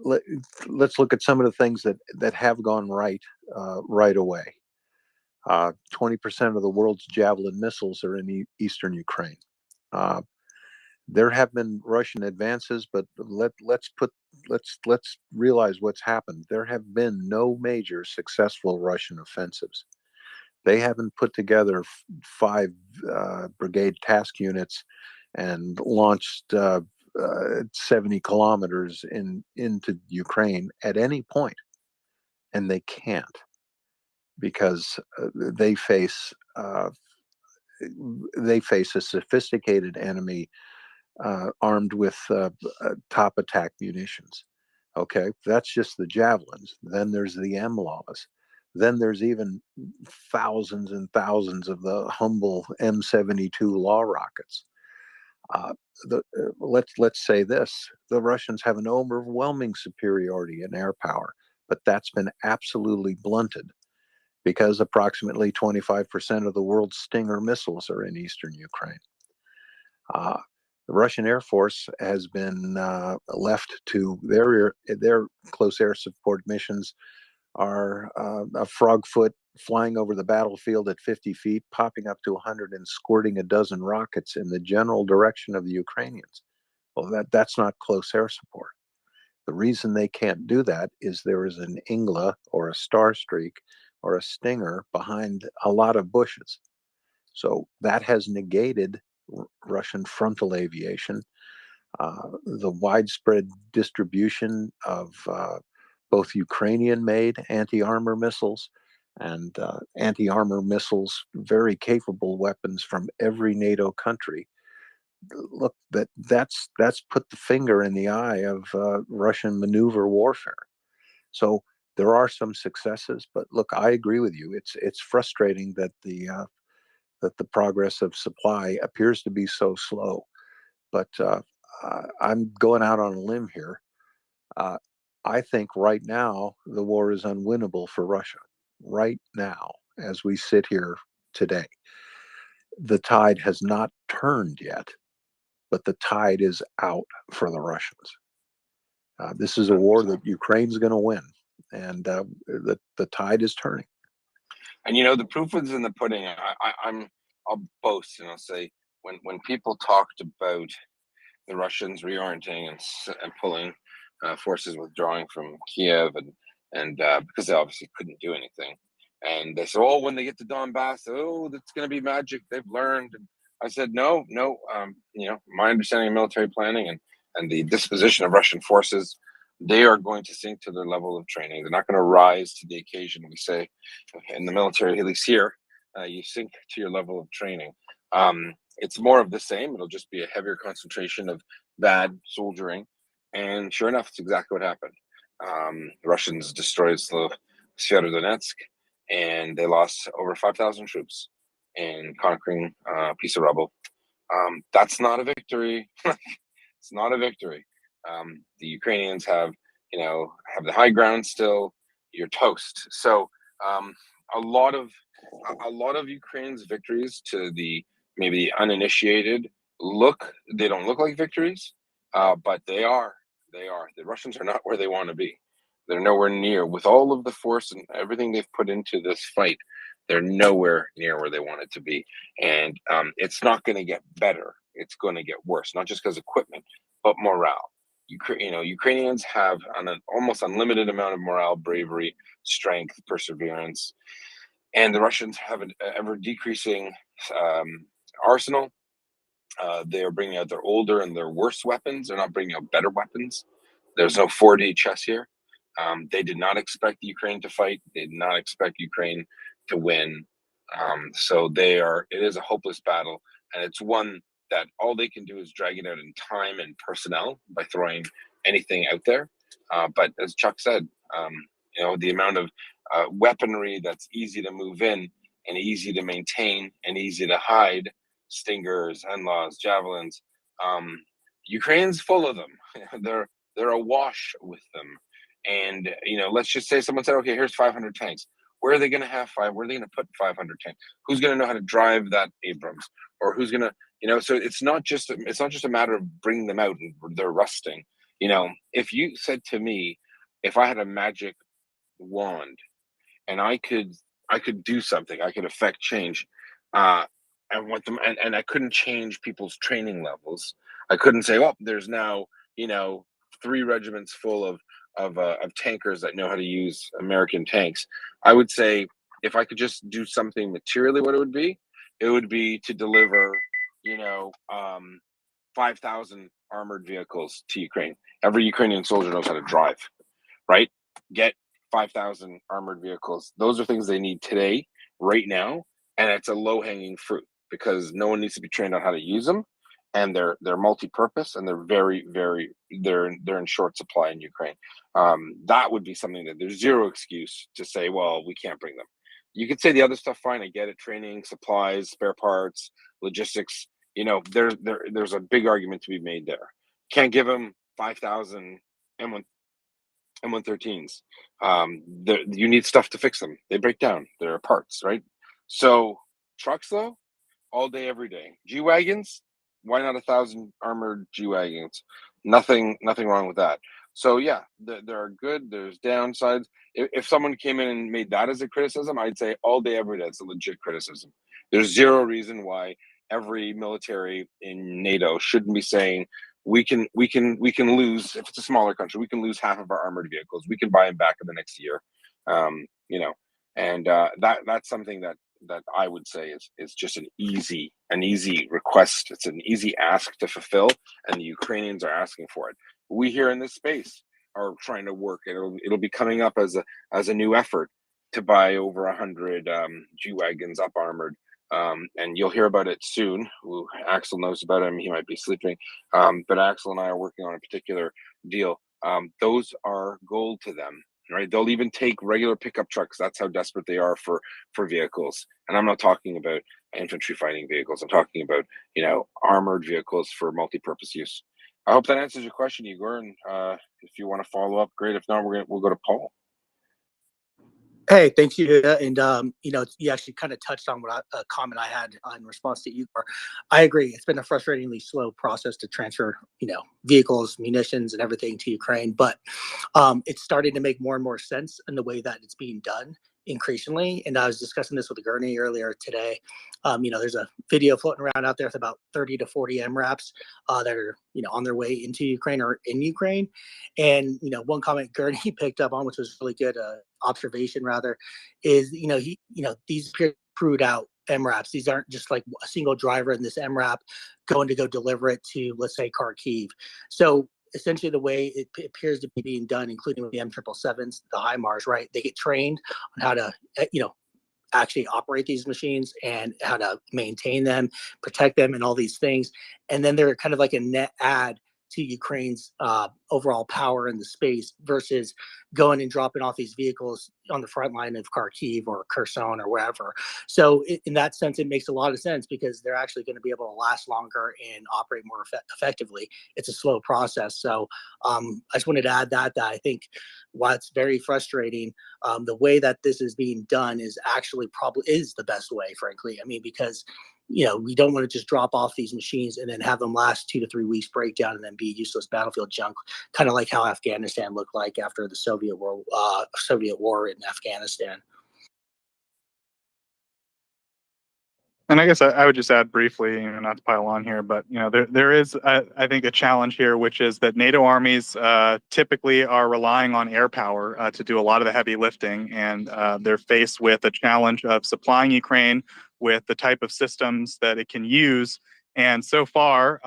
Let's look at some of the things that have gone right away. 20% of the world's Javelin missiles are in eastern Ukraine. There have been Russian advances, but let's realize what's happened. There have been no major successful Russian offensives. They haven't put together 5 brigade task units and launched 70 kilometers into Ukraine at any point, and they can't, because they face a sophisticated enemy armed with top attack munitions. Okay, that's just the Javelins. Then there's the MLAWs. Then there's even thousands and thousands of the humble M72 law rockets. Let's say this: the Russians have an overwhelming superiority in air power, but that's been absolutely blunted because approximately 25% of the world's Stinger missiles are in eastern Ukraine. The Russian Air Force has been left to their close air support missions are a frog foot flying over the battlefield at 50 feet, popping up to 100 and squirting a dozen rockets in the general direction of the Ukrainians. Well, that's not close air support. The reason they can't do that is there is an Ingla or a Starstreak or a Stinger behind a lot of bushes. So that has negated Russian frontal aviation. The widespread distribution of both Ukrainian-made anti-armor missiles and anti-armor missiles, very capable weapons from every NATO country. Look, that's put the finger in the eye of Russian maneuver warfare. So there are some successes, but look, I agree with you. It's frustrating that the progress of supply appears to be so slow. But I'm going out on a limb here. I think right now the war is unwinnable for Russia. Right now, as we sit here today, the tide has not turned yet, but the tide is out for the Russians. This is a war that Ukraine's going to win, and the tide is turning. And the proof is in the pudding. I'll boast and I'll say when people talked about the Russians reorienting and pulling forces withdrawing from Kiev and because they obviously couldn't do anything, and they said, oh, when they get to Donbass, oh, that's going to be magic. They've learned. And I said, no. My understanding of military planning and the disposition of Russian forces, they are going to sink to their level of training. They're not going to rise to the occasion. We say in the military, at least here, you sink to your level of training. It's more of the same. It'll just be a heavier concentration of bad soldiering. And sure enough, it's exactly what happened. The Russians destroyed Severodonetsk, and they lost over 5,000 troops in conquering a piece of rubble. That's not a victory. It's not a victory. The Ukrainians have the high ground still. You're toast. So a lot of Ukraine's victories to the maybe uninitiated they don't look like victories, but they are. The Russians are not where they want to be. They're nowhere near, with all of the force and everything they've put into this fight. They're nowhere near where they want it to be, and it's not going to get better. It's going to get worse, not just because equipment, but morale. Ukrainians have an almost unlimited amount of morale, bravery, strength, perseverance, and the Russians have an ever decreasing arsenal. They are bringing out their older and their worse weapons. They're not bringing out better weapons. There's no 4D chess here. They did not expect Ukraine to fight. They did not expect Ukraine to win. So it is a hopeless battle, and it's one that all they can do is drag it out in time and personnel by throwing anything out there. But as Chuck said, the amount of weaponry that's easy to move in and easy to maintain and easy to hide, stingers, Henlaws, javelins, Ukraine's full of them. They're awash with them. And let's just say someone said, okay, here's 500 tanks. Where are they going to have where are they going to put 500 tanks? Who's going to know how to drive that Abrams? Or who's going to, so it's not just a matter of bringing them out and they're rusting. If you said to me, if I had a magic wand and I could do something, I could affect change, and want them, and I couldn't change people's training levels. I couldn't say, well, there's now 3 regiments full of tankers that know how to use American tanks. I would say if I could just do something materially, what it would be to deliver 5,000 armored vehicles to Ukraine. Every Ukrainian soldier knows how to drive, right? Get 5,000 armored vehicles. Those are things they need today, right now, and it's a low-hanging fruit because no one needs to be trained on how to use them, and they're multi-purpose, and they're very, very they're in short supply in Ukraine. That would be something that there's zero excuse to say, well, we can't bring them. You could say the other stuff, fine, I get it, training, supplies, spare parts, logistics. There's a big argument to be made there. Can't give them 5,000 M113s. You need stuff to fix them. They break down. They're parts, right? So trucks, though, all day, every day. G-Wagons, why not 1,000 armored G-Wagons? Nothing wrong with that. So yeah, there are good, there's downsides. If someone came in and made that as a criticism, I'd say all day, every day, it's a legit criticism. There's zero reason why every military in NATO shouldn't be saying we can lose, if it's a smaller country, we can lose half of our armored vehicles. We can buy them back in the next year. That's something that I would say is just an easy request. It's an easy ask to fulfill, and the Ukrainians are asking for it. We here in this space are trying to work. It'll be coming up as a new effort to buy over 100 G-Wagons up armored. And you'll hear about it soon. Axel knows about him. He might be sleeping. But Axel and I are working on a particular deal. Those are gold to them, right? They'll even take regular pickup trucks. That's how desperate they are for vehicles. And I'm not talking about infantry fighting vehicles. I'm talking about, armored vehicles for multi-purpose use. I hope that answers your question, Igor. And if you want to follow up, great. If not, we'll go to Paul. Hey, thank you. And, you actually kind of touched on a comment I had in response to Igor. I agree. It's been a frustratingly slow process to transfer, vehicles, munitions, and everything to Ukraine. But it's starting to make more and more sense in the way that it's being done increasingly. And I was discussing this with Gurney earlier today. There's a video floating around out there with about 30 to 40 MRAPs that are, on their way into Ukraine or in Ukraine. And, one comment Gurney picked up on, which was really good observation rather, is, these appear crewed out MRAPs. These aren't just like a single driver in this MRAP going to go deliver it to, let's say, Kharkiv. So essentially the way it appears to be being done, including with the M777s, the HIMARS, right? They get trained on how to, actually operate these machines and how to maintain them, protect them, and all these things. And then they're kind of like a net add to Ukraine's overall power in the space versus going and dropping off these vehicles on the front line of Kharkiv or Kherson or wherever. So in that sense, it makes a lot of sense because they're actually going to be able to last longer and operate more effectively. It's a slow process. So I just wanted to add that I think while it's very frustrating, the way that this is being done is actually probably is the best way, frankly. I mean, because we don't want to just drop off these machines and then have them last 2 to 3 weeks breakdown and then be useless battlefield junk, kind of like how Afghanistan looked like after the Soviet War in Afghanistan. And I guess I would just add briefly, not to pile on here, but there is I think a challenge here, which is that NATO armies typically are relying on air power to do a lot of the heavy lifting, and they're faced with a challenge of supplying Ukraine with the type of systems that it can use. And so far,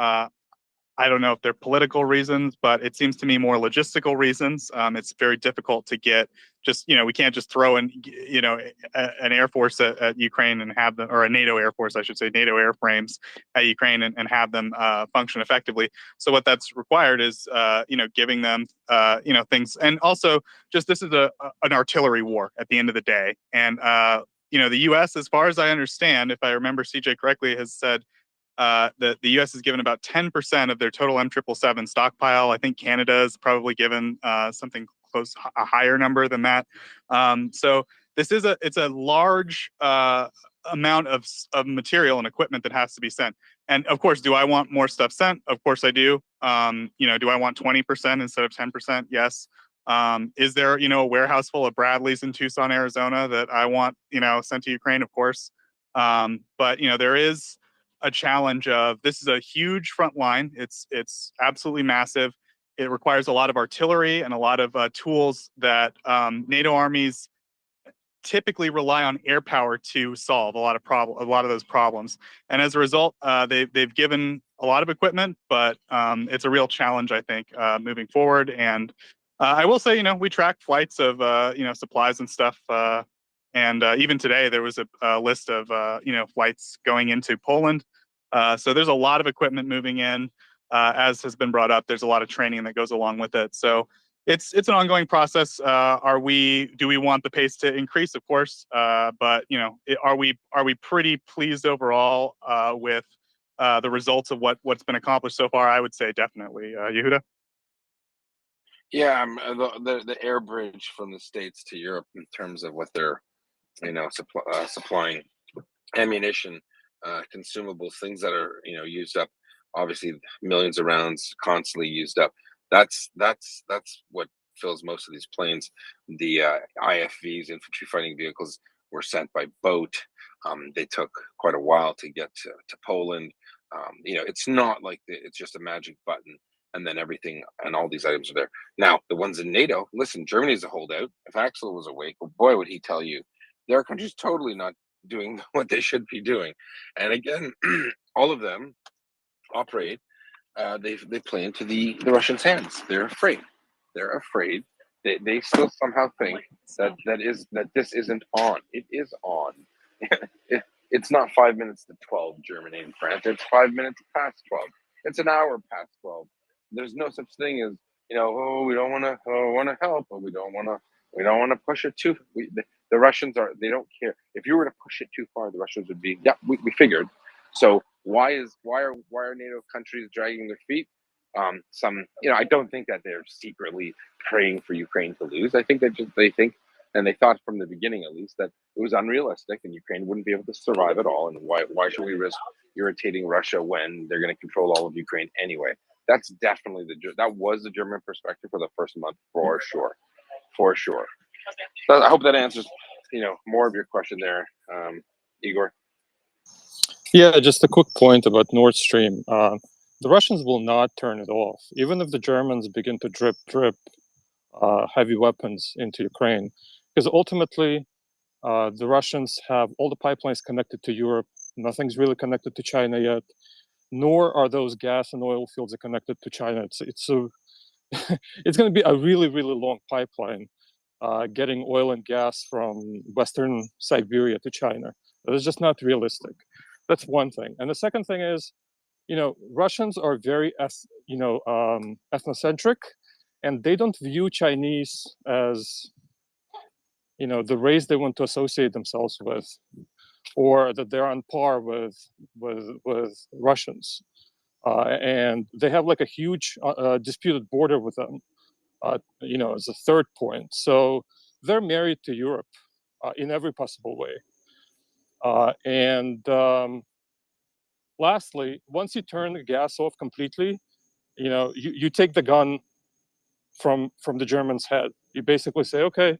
I don't know if they're political reasons, but it seems to me more logistical reasons. It's very difficult to get we can't just throw in, an Air Force at Ukraine and have them, or a NATO Air Force, I should say, NATO airframes at Ukraine and have them function effectively. So what that's required is, giving them, things. And also just this is an artillery war at the end of the day. And, the U.S., as far as I understand, if I remember CJ correctly, has said, that the U.S. has given about 10% of their total M777 stockpile. I think Canada has probably given something close, a higher number than that. So this is it's a large amount of material and equipment that has to be sent. And of course, do I want more stuff sent? Of course I do. Do I want 20% instead of 10%? Yes. Is there, a warehouse full of Bradleys in Tucson, Arizona that I want, sent to Ukraine? Of course. But, there is a challenge of, this is a huge front line. It's absolutely massive. It requires a lot of artillery and a lot of tools that NATO armies typically rely on air power to solve a lot of those problems. And as a result, they've given a lot of equipment, but it's a real challenge, I think, moving forward. And I will say, we track flights of supplies and stuff. And even today, there was a list of flights going into Poland. So there's a lot of equipment moving in. As has been brought up, there's a lot of training that goes along with it. So it's an ongoing process. Do we want the pace to increase? Of course, but are we pretty pleased overall with the results of what's been accomplished so far? I would say definitely. Yehuda? Yeah, the air bridge from the States to Europe in terms of what they're supplying ammunition, consumables, things that are used up. Obviously, millions of rounds constantly used up. That's what fills most of these planes. The IFVs, infantry fighting vehicles, were sent by boat. They took quite a while to get to Poland. It's not like it's just a magic button and then everything and all these items are there. Now, the ones in NATO, listen, Germany's a holdout. If Axel was awake, well, boy, would he tell you, their country's totally not doing what they should be doing. And again, all of them operate, they play into the Russians' hands. They're afraid. They're afraid. They still somehow think that this isn't on. It is on. It's not 5 minutes to 12, Germany and France. It's 5 minutes past 12. It's an hour past 12. There's no such thing as, we don't want to help, but we don't want to push it too. The Russians they don't care. If you were to push it too far, the Russians would be, we figured. So why are NATO countries dragging their feet? I don't think that they're secretly praying for Ukraine to lose. I think they think, and they thought from the beginning at least, that it was unrealistic and Ukraine wouldn't be able to survive at all. And why should we risk irritating Russia when they're going to control all of Ukraine anyway? That's definitely that was the German perspective for the first month, for sure. So I hope that answers, more of your question there, Igor. Yeah, just a quick point about Nord Stream. The Russians will not turn it off, even if the Germans begin to drip heavy weapons into Ukraine, because ultimately the Russians have all the pipelines connected to Europe. Nothing's really connected to China yet, nor are those gas and oil fields connected to China. It's going to be a really, really long pipeline getting oil and gas from Western Siberia to China. That is just not realistic. That's one thing. And the second thing is, Russians are very, ethnocentric, and they don't view Chinese as, the race they want to associate themselves with, or that they're on par with Russians. And they have like a huge disputed border with them, as a third point. So they're married to Europe in every possible way. Lastly, once you turn the gas off completely, you take the gun from the Germans' head. You basically say, okay,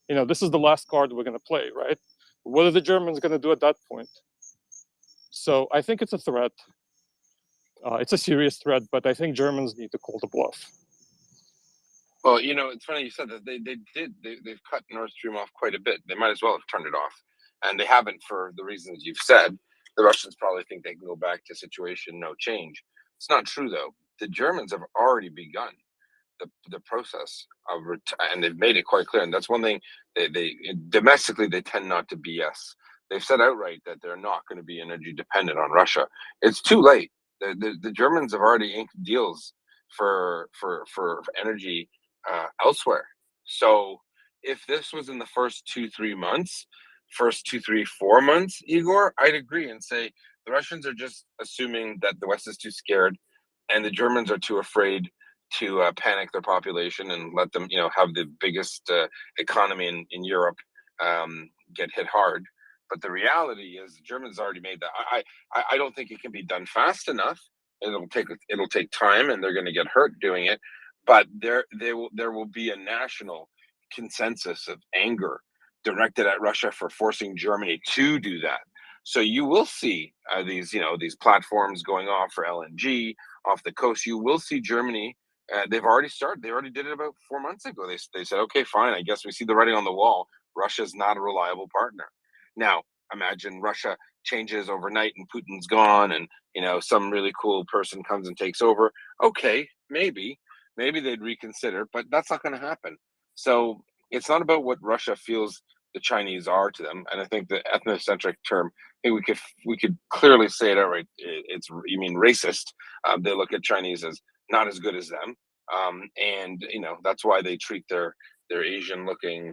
this is the last card we're going to play, right? What are the Germans going to do at that point? So I think it's a threat. It's a serious threat, but I think Germans need to call the bluff. Well, it's funny you said that they've cut Nord Stream off quite a bit. They might as well have turned it off, and they haven't for the reasons you've said. The Russians probably think they can go back to situation no change. It's not true though. The Germans have already begun the process of and they've made it quite clear. And that's one thing they domestically they tend not to BS. They've said outright that they're not going to be energy dependent on Russia. It's too late. The Germans have already inked deals for energy elsewhere. So if this was in the first 2-3 months, first 2-3-4 months, Igor, I'd agree and say the Russians are just assuming that the West is too scared and the Germans are too afraid to panic their population and let them, have the biggest economy in Europe get hit hard. But the reality is, the Germans already made that. I don't think it can be done fast enough. It'll take time, and they're going to get hurt doing it. But there will be a national consensus of anger directed at Russia for forcing Germany to do that. So you will see these platforms going off for LNG off the coast. You will see Germany. They've already started. They already did it about 4 months ago. They said, okay, fine. I guess we see the writing on the wall. Russia's not a reliable partner. Now, imagine Russia changes overnight and Putin's gone and, some really cool person comes and takes over. Okay, maybe they'd reconsider, but that's not going to happen. So it's not about what Russia feels the Chinese are to them. And I think the ethnocentric term, I think we could clearly say it outright. You mean racist. They look at Chinese as not as good as them. And that's why they treat their Asian looking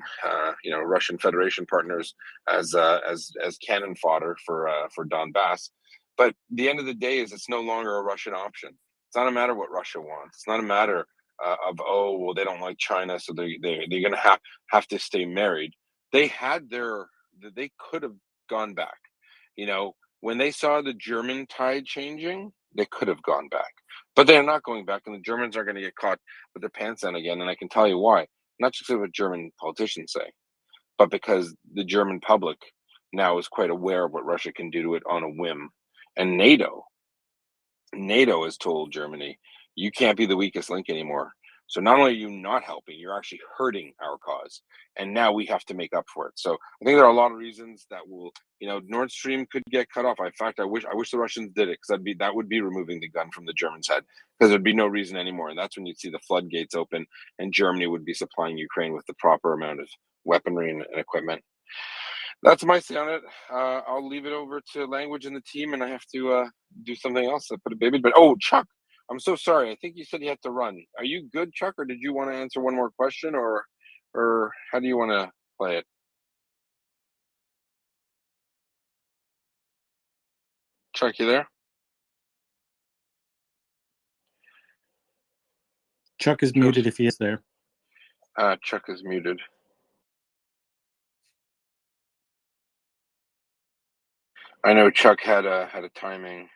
Russian Federation partners as cannon fodder for Donbass. But the end of the day is it's no longer a Russian option. It's not a matter what Russia wants. It's not a matter of they don't like China, so they're going to have to stay married. They could have gone back. When they saw the German tide changing, they could have gone back. But they're not going back, and the Germans are going to get caught with their pants down again. And I can tell you why. Not just what German politicians say, but because the German public now is quite aware of what Russia can do to it on a whim. And NATO has told Germany, you can't be the weakest link anymore. So not only are you not helping, you're actually hurting our cause. And now we have to make up for it. So I think there are a lot of reasons that will, Nord Stream could get cut off. In fact, I wish the Russians did it, because that would be removing the gun from the Germans' head, because there'd be no reason anymore. And that's when you'd see the floodgates open and Germany would be supplying Ukraine with the proper amount of weaponry and equipment. That's my say on it. I'll leave it over to Language and the team, and I have to do something else. I put a baby, but Chuck, I'm so sorry. I think you said you had to run. Are you good, Chuck, or did you want to answer one more question, or how do you want to play it? Chuck, you there? Chuck is muted if he is there. Chuck is muted. I know Chuck had a timing,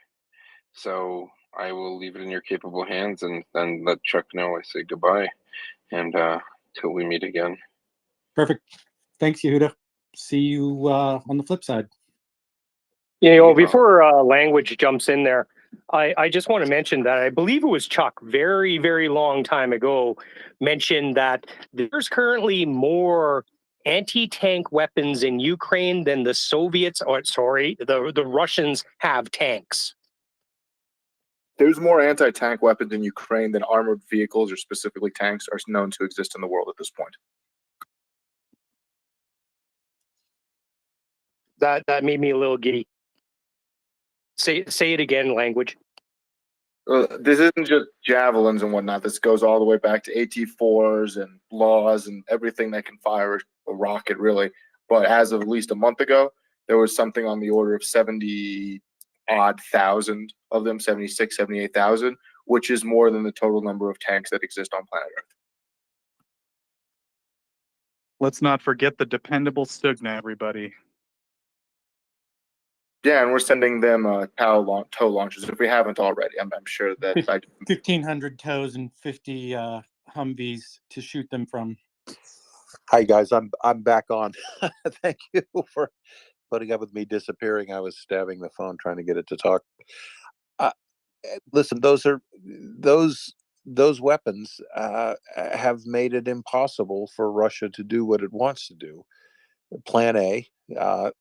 so I will leave it in your capable hands, and then let Chuck know I say goodbye, and till we meet again. Perfect. Thanks, Yehuda. See you on the flip side. Before Language jumps in there, I just want to mention that I believe it was Chuck, very, very long time ago, mentioned that there's currently more anti-tank weapons in Ukraine than the the Russians have tanks. There's more anti-tank weapons in Ukraine than armored vehicles, or specifically tanks, are known to exist in the world at this point. That made me a little giddy. Say it again, Language. This isn't just javelins and whatnot. This goes all the way back to AT-4s and laws and everything that can fire a rocket, really. But as of at least a month ago, there was something on the order of 70-odd thousand of them, 76, 78,000, which is more than the total number of tanks that exist on planet Earth. Let's not forget the dependable Stugna, everybody. Yeah, and we're sending them tow launchers if we haven't already. I'm sure that 1,500 tows and 50 Humvees to shoot them from. Hi guys, I'm back on. Thank you for putting up with me disappearing. I was stabbing the phone trying to get it to talk. Uh, Listen, those weapons have made it impossible for Russia to do what it wants to do. Plan A,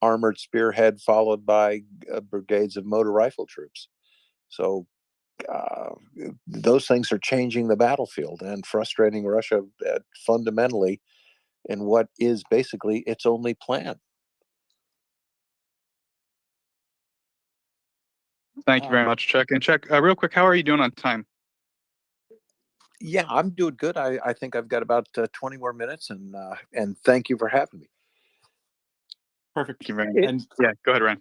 armored spearhead followed by brigades of motor rifle troops. So uh, those things are changing the battlefield and frustrating Russia fundamentally in what is basically its only plan. Thank you very much, Chuck. And Chuck, real quick, how are you doing on time? Yeah, I'm doing good. I think I've got about 20 more minutes, and thank you for having me. Perfect. Thank you very much. And yeah, go ahead, Ryan.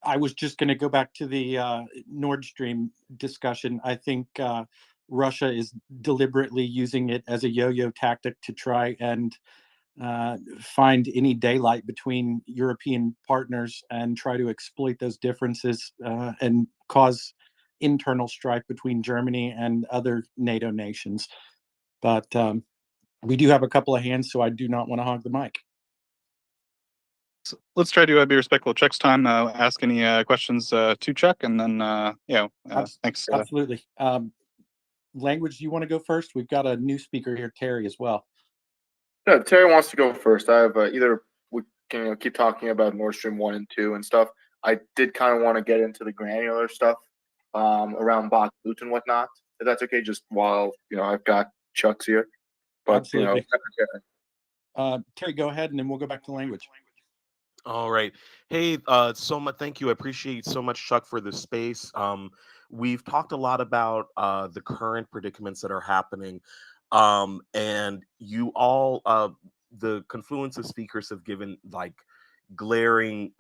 I was just going to go back to the Nord Stream discussion. I think Russia is deliberately using it as a yo-yo tactic to try and find any daylight between European partners and try to exploit those differences and cause internal strife between Germany and other NATO nations. But we do have a couple of hands, so I do not want to hog the mic. So let's try to be respectful of Chuck's time. Ask any questions to Chuck, and then thanks. Absolutely. Language, do you want to go first? We've got a new speaker here, Terry, as well. Yeah, Terry wants to go first. I have either we can keep talking about Nord Stream 1 and 2 and stuff. I did kind of want to get into the granular stuff around Bakhmut and whatnot. If that's okay, just while I've got Chuck's here. But Absolutely. Terry, go ahead, and then we'll go back to language. All right. Hey, so much. Thank you. I appreciate so much, Chuck, for this space. We've talked a lot about the current predicaments that are happening, and you all, the confluence of speakers have given like glaring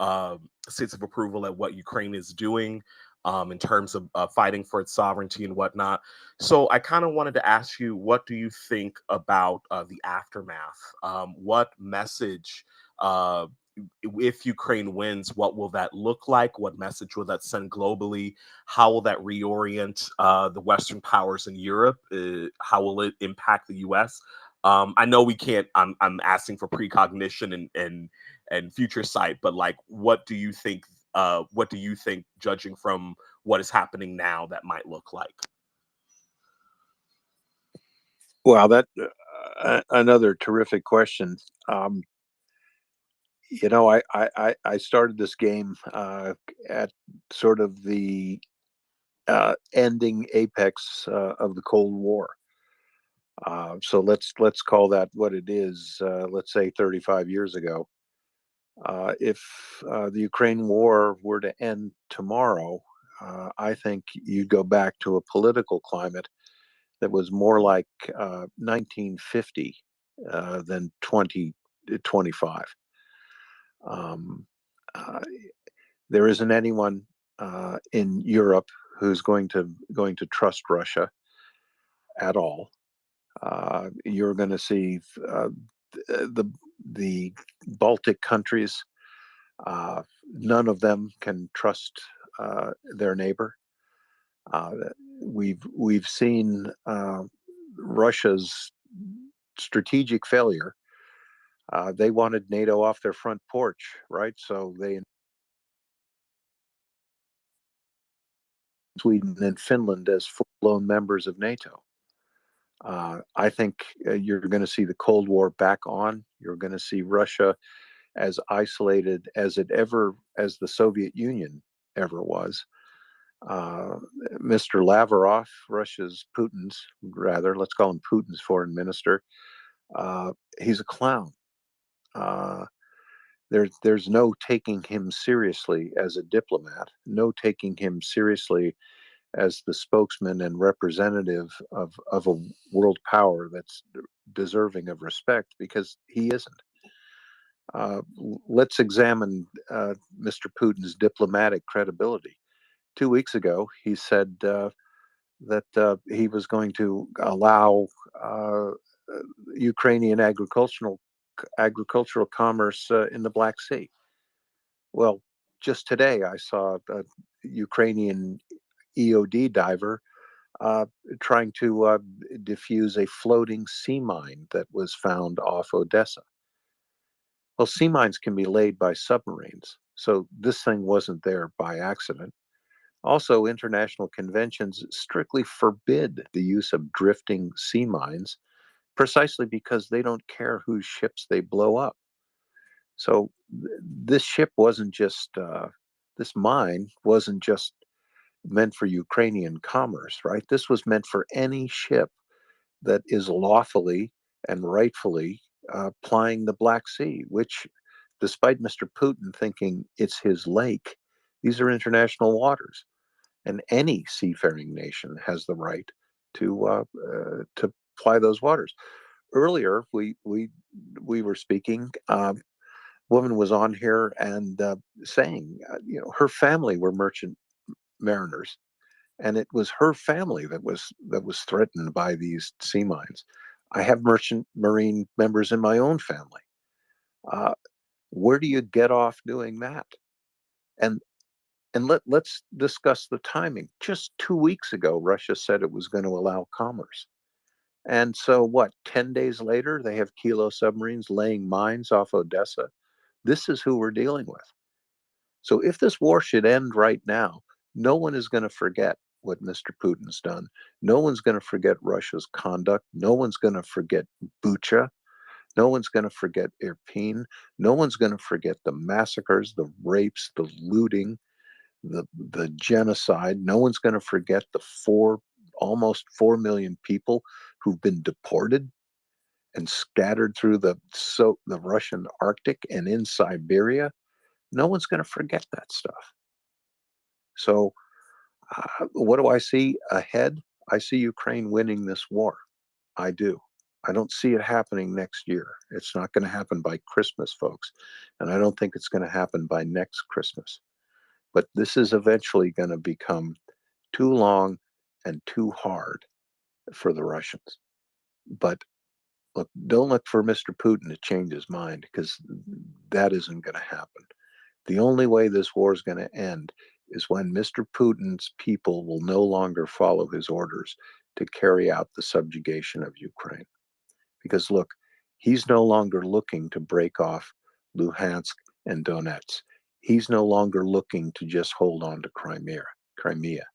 states of approval at what Ukraine is doing in terms of fighting for its sovereignty and whatnot. So I kind of wanted to ask you, what do you think about the aftermath? What message? If Ukraine wins, what will that look like? What message will that send globally? How will that reorient the Western powers in Europe? How will it impact the U.S.? I know we can't. I'm asking for precognition and future sight, but like, what do you think? What do you think, judging from what is happening now, that might look like? Wow, that another terrific question. I started this game at sort of the ending apex of the Cold War. So let's call that what it is. Let's say 35 years ago. If the Ukraine war were to end tomorrow, I think you'd go back to a political climate that was more like 1950 than 2025. There isn't anyone in Europe who's going to trust Russia at all. You're going to see the Baltic countries. None of them can trust their neighbor. We've seen Russia's strategic failure. They wanted NATO off their front porch, right? So they Sweden and Finland as full-blown members of NATO. I think you're going to see the Cold War back on. You're going to see Russia as isolated as the Soviet Union ever was. Mr. Lavrov, let's call him Putin's foreign minister. He's a clown. There's no taking him seriously as a diplomat, no taking him seriously as the spokesman and representative of a world power that's deserving of respect, because he isn't. Let's examine Mr. Putin's diplomatic credibility. 2 weeks ago, he said that he was going to allow Ukrainian agricultural commerce in the Black Sea. Well, just today I saw a Ukrainian EOD diver trying to defuse a floating sea mine that was found off Odessa. Well, sea mines can be laid by submarines, so this thing wasn't there by accident. Also, international conventions strictly forbid the use of drifting sea mines precisely because they don't care whose ships they blow up. So this ship wasn't just, this mine wasn't just meant for Ukrainian commerce, right? This was meant for any ship that is lawfully and rightfully plying the Black Sea, which, despite Mr. Putin thinking it's his lake, these are international waters, and any seafaring nation has the right to ply those waters. Earlier, we were speaking. Woman was on here and saying, her family were merchant mariners, and it was her family that was threatened by these sea mines. I have merchant marine members in my own family. Where do you get off doing that? And let's discuss the timing. Just 2 weeks ago, Russia said it was going to allow commerce. And so what, 10 days later, they have Kilo submarines laying mines off Odessa. This is who we're dealing with. So if this war should end right now, no one is going to forget what Mr. Putin's done. No one's going to forget Russia's conduct. No one's going to forget Bucha. No one's going to forget Irpin. No one's going to forget the massacres, the rapes, the looting, the genocide. No one's going to forget the almost 4 million people who've been deported and scattered through the Russian Arctic and in Siberia. No one's going to forget that stuff. So what do I see ahead? I see Ukraine winning this war. I do. I don't see it happening next year. It's not going to happen by Christmas, folks. And I don't think it's going to happen by next Christmas. But this is eventually going to become too long and too hard for the Russians. But look, don't look for Mr. Putin to change his mind, because that isn't going to happen. The only way this war is going to end is when Mr. Putin's people will no longer follow his orders to carry out the subjugation of Ukraine. Because look, he's no longer looking to break off Luhansk and Donetsk. He's no longer looking to just hold on to Crimea.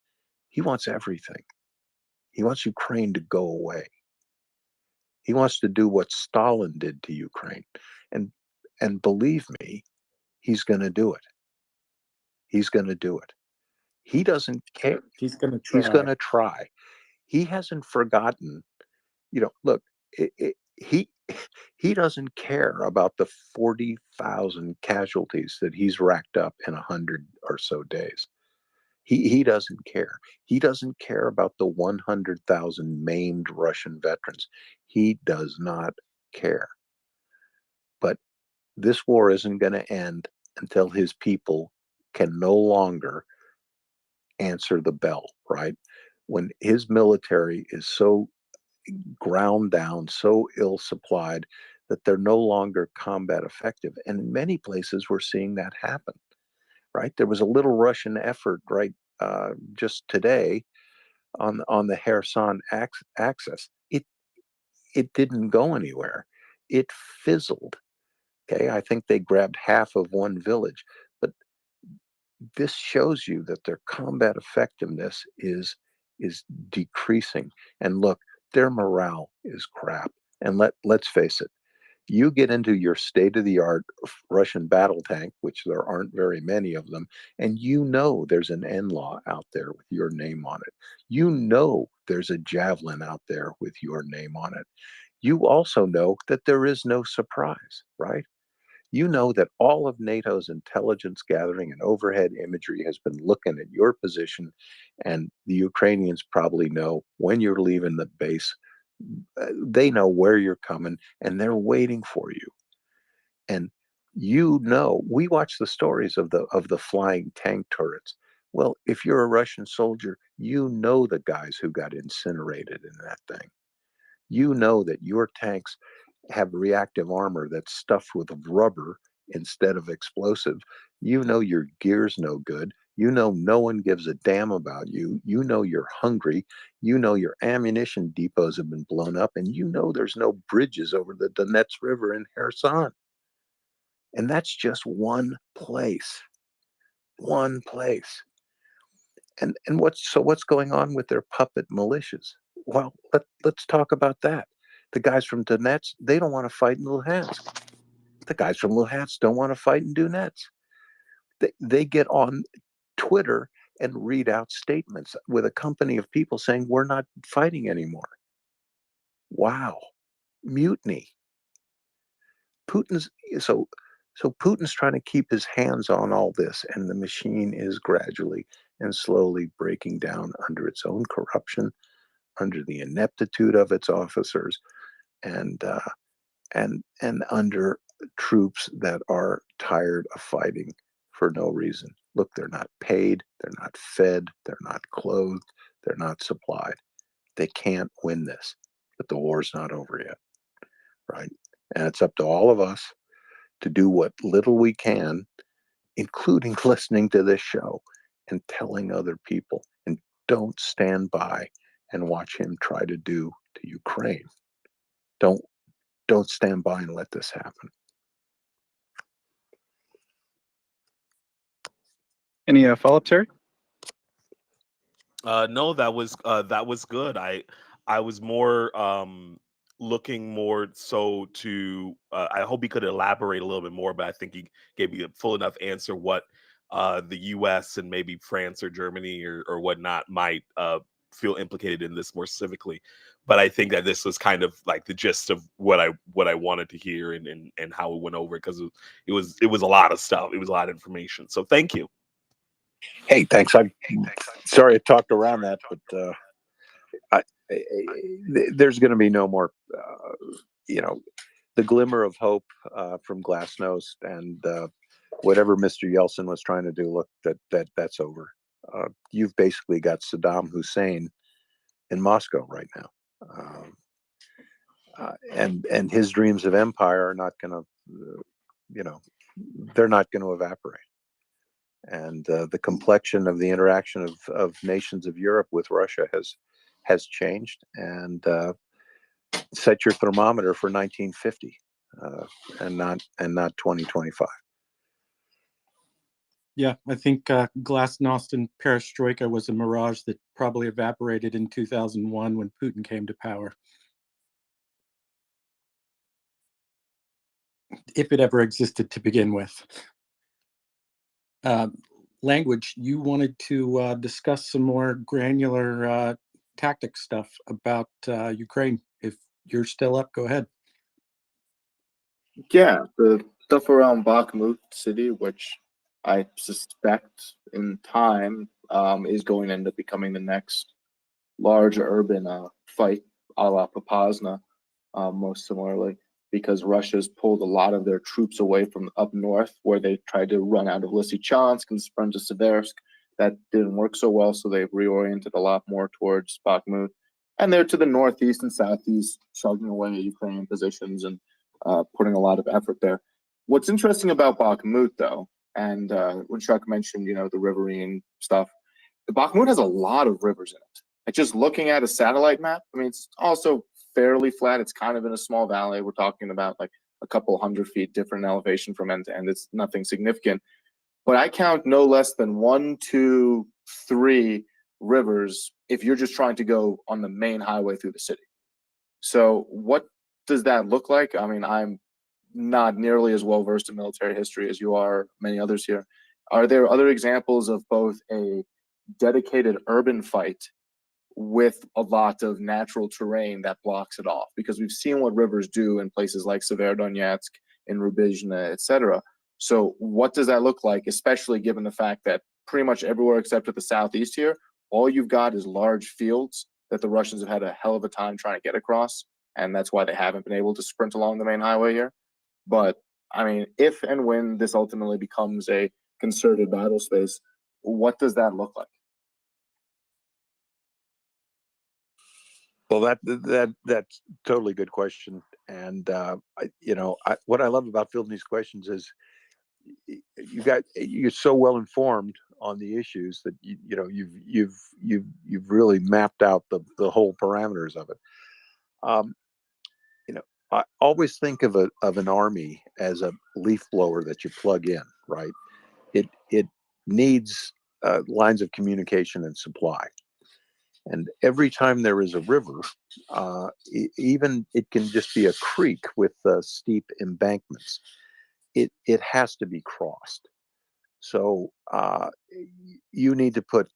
He wants everything. He wants Ukraine to go away. He wants to do what Stalin did to Ukraine. And believe me, he's going to do it. He's going to do it. He doesn't care. He's going to try. He's going to try. He hasn't forgotten. Look, he doesn't care about the 40,000 casualties that he's racked up in 100 or so days. He doesn't care. He doesn't care about the 100,000 maimed Russian veterans. He does not care. But this war isn't going to end until his people can no longer answer the bell, right? When his military is so ground down, so ill supplied that they're no longer combat effective. And in many places, we're seeing that happen, right? There was a little Russian effort, right, just today on the Kherson axis. It didn't go anywhere. It fizzled. Okay, I think they grabbed half of one village, but this shows you that their combat effectiveness is decreasing. And look, their morale is crap. And let's face it, you get into your state-of-the-art Russian battle tank, which there aren't very many of them, and there's an NLAW out there with your name on it. There's a Javelin out there with your name on it. You also know that there is no surprise, right? You know that all of NATO's intelligence gathering and overhead imagery has been looking at your position, and the Ukrainians probably know when you're leaving the base. They know where you're coming, and they're waiting for you. And we watch the stories of the flying tank turrets. Well, if you're a Russian soldier, you know the guys who got incinerated in that thing. You know that your tanks have reactive armor that's stuffed with rubber instead of explosive. You know your gear's no good. You know no one gives a damn about you. You know you're hungry. You know your ammunition depots have been blown up, and you know there's no bridges over the Donetsk River in Kherson. And that's just one place. One place. And what's going on with their puppet militias? Well, let's talk about that. The guys from Donetsk, they don't want to fight in Luhansk. The guys from Luhansk don't want to fight in Donetsk. They get on Twitter and read out statements with a company of people saying we're not fighting anymore. Wow, mutiny. So Putin's trying to keep his hands on all this, and the machine is gradually and slowly breaking down under its own corruption, under the ineptitude of its officers, and under troops that are tired of fighting for no reason. Look, they're not paid, they're not fed, they're not clothed, they're not supplied. They can't win this, but the war's not over yet, right? And it's up to all of us to do what little we can, including listening to this show and telling other people, and don't stand by and watch him try to do to Ukraine. Don't stand by and let this happen. Any follow-up, Terry? No, that was good. I was more looking more so to I hope he could elaborate a little bit more, but I think he gave you a full enough answer what the US and maybe France or Germany or whatnot might feel implicated in this more civically. But I think that this was kind of like the gist of what I wanted to hear and how it went over, because it was a lot of stuff. It was a lot of information. So thank you. Hey, thanks. I'm sorry I talked around that, but there's going to be no more, the glimmer of hope from Glasnost, and whatever Mr. Yeltsin was trying to do. Look, that's over. You've basically got Saddam Hussein in Moscow right now, and his dreams of empire are not going to, they're not going to evaporate. And the complexion of the interaction of nations of Europe with Russia has changed. And set your thermometer for 1950 and not 2025. Yeah, I think Glasnost and Perestroika was a mirage that probably evaporated in 2001 when Putin came to power. If it ever existed to begin with. Language, you wanted to discuss some more granular tactic stuff about Ukraine. If you're still up, go ahead. Yeah, the stuff around Bakhmut city, which I suspect in time is going to end up becoming the next large urban fight a la Popasna, most similarly, because Russia's pulled a lot of their troops away from up north, where they tried to run out of Lysychansk and sprint to Seversk. That didn't work so well, so they've reoriented a lot more towards Bakhmut. And they're to the northeast and southeast, chugging away at Ukrainian positions and putting a lot of effort there. What's interesting about Bakhmut, though, and when Chuck mentioned, the riverine stuff, Bakhmut has a lot of rivers in it. And just looking at a satellite map, I mean, it's also fairly flat. It's kind of in a small valley. We're talking about like a couple 100 feet different elevation from end to end. It's nothing significant. But I count no less than 1, 2, 3 rivers if you're just trying to go on the main highway through the city. So what does that look like? I mean, I'm not nearly as well versed in military history as you are, many others here. Are there other examples of both a dedicated urban fight with a lot of natural terrain that blocks it off? Because we've seen what rivers do in places like Severodonetsk, in Rubizhne, etc. So what does that look like, especially given the fact that pretty much everywhere except at the southeast here, all you've got is large fields that the Russians have had a hell of a time trying to get across, and that's why they haven't been able to sprint along the main highway here. But I mean, if and when this ultimately becomes a concerted battle space, what does that look like? Well, that's totally good question, and what I love about fielding these questions is you're so well informed on the issues that you've really mapped out the whole parameters of it. I always think of an army as a leaf blower that you plug in, right? It needs lines of communication and supply. And every time there is a river, even it can just be a creek with steep embankments. It has to be crossed. So you need to put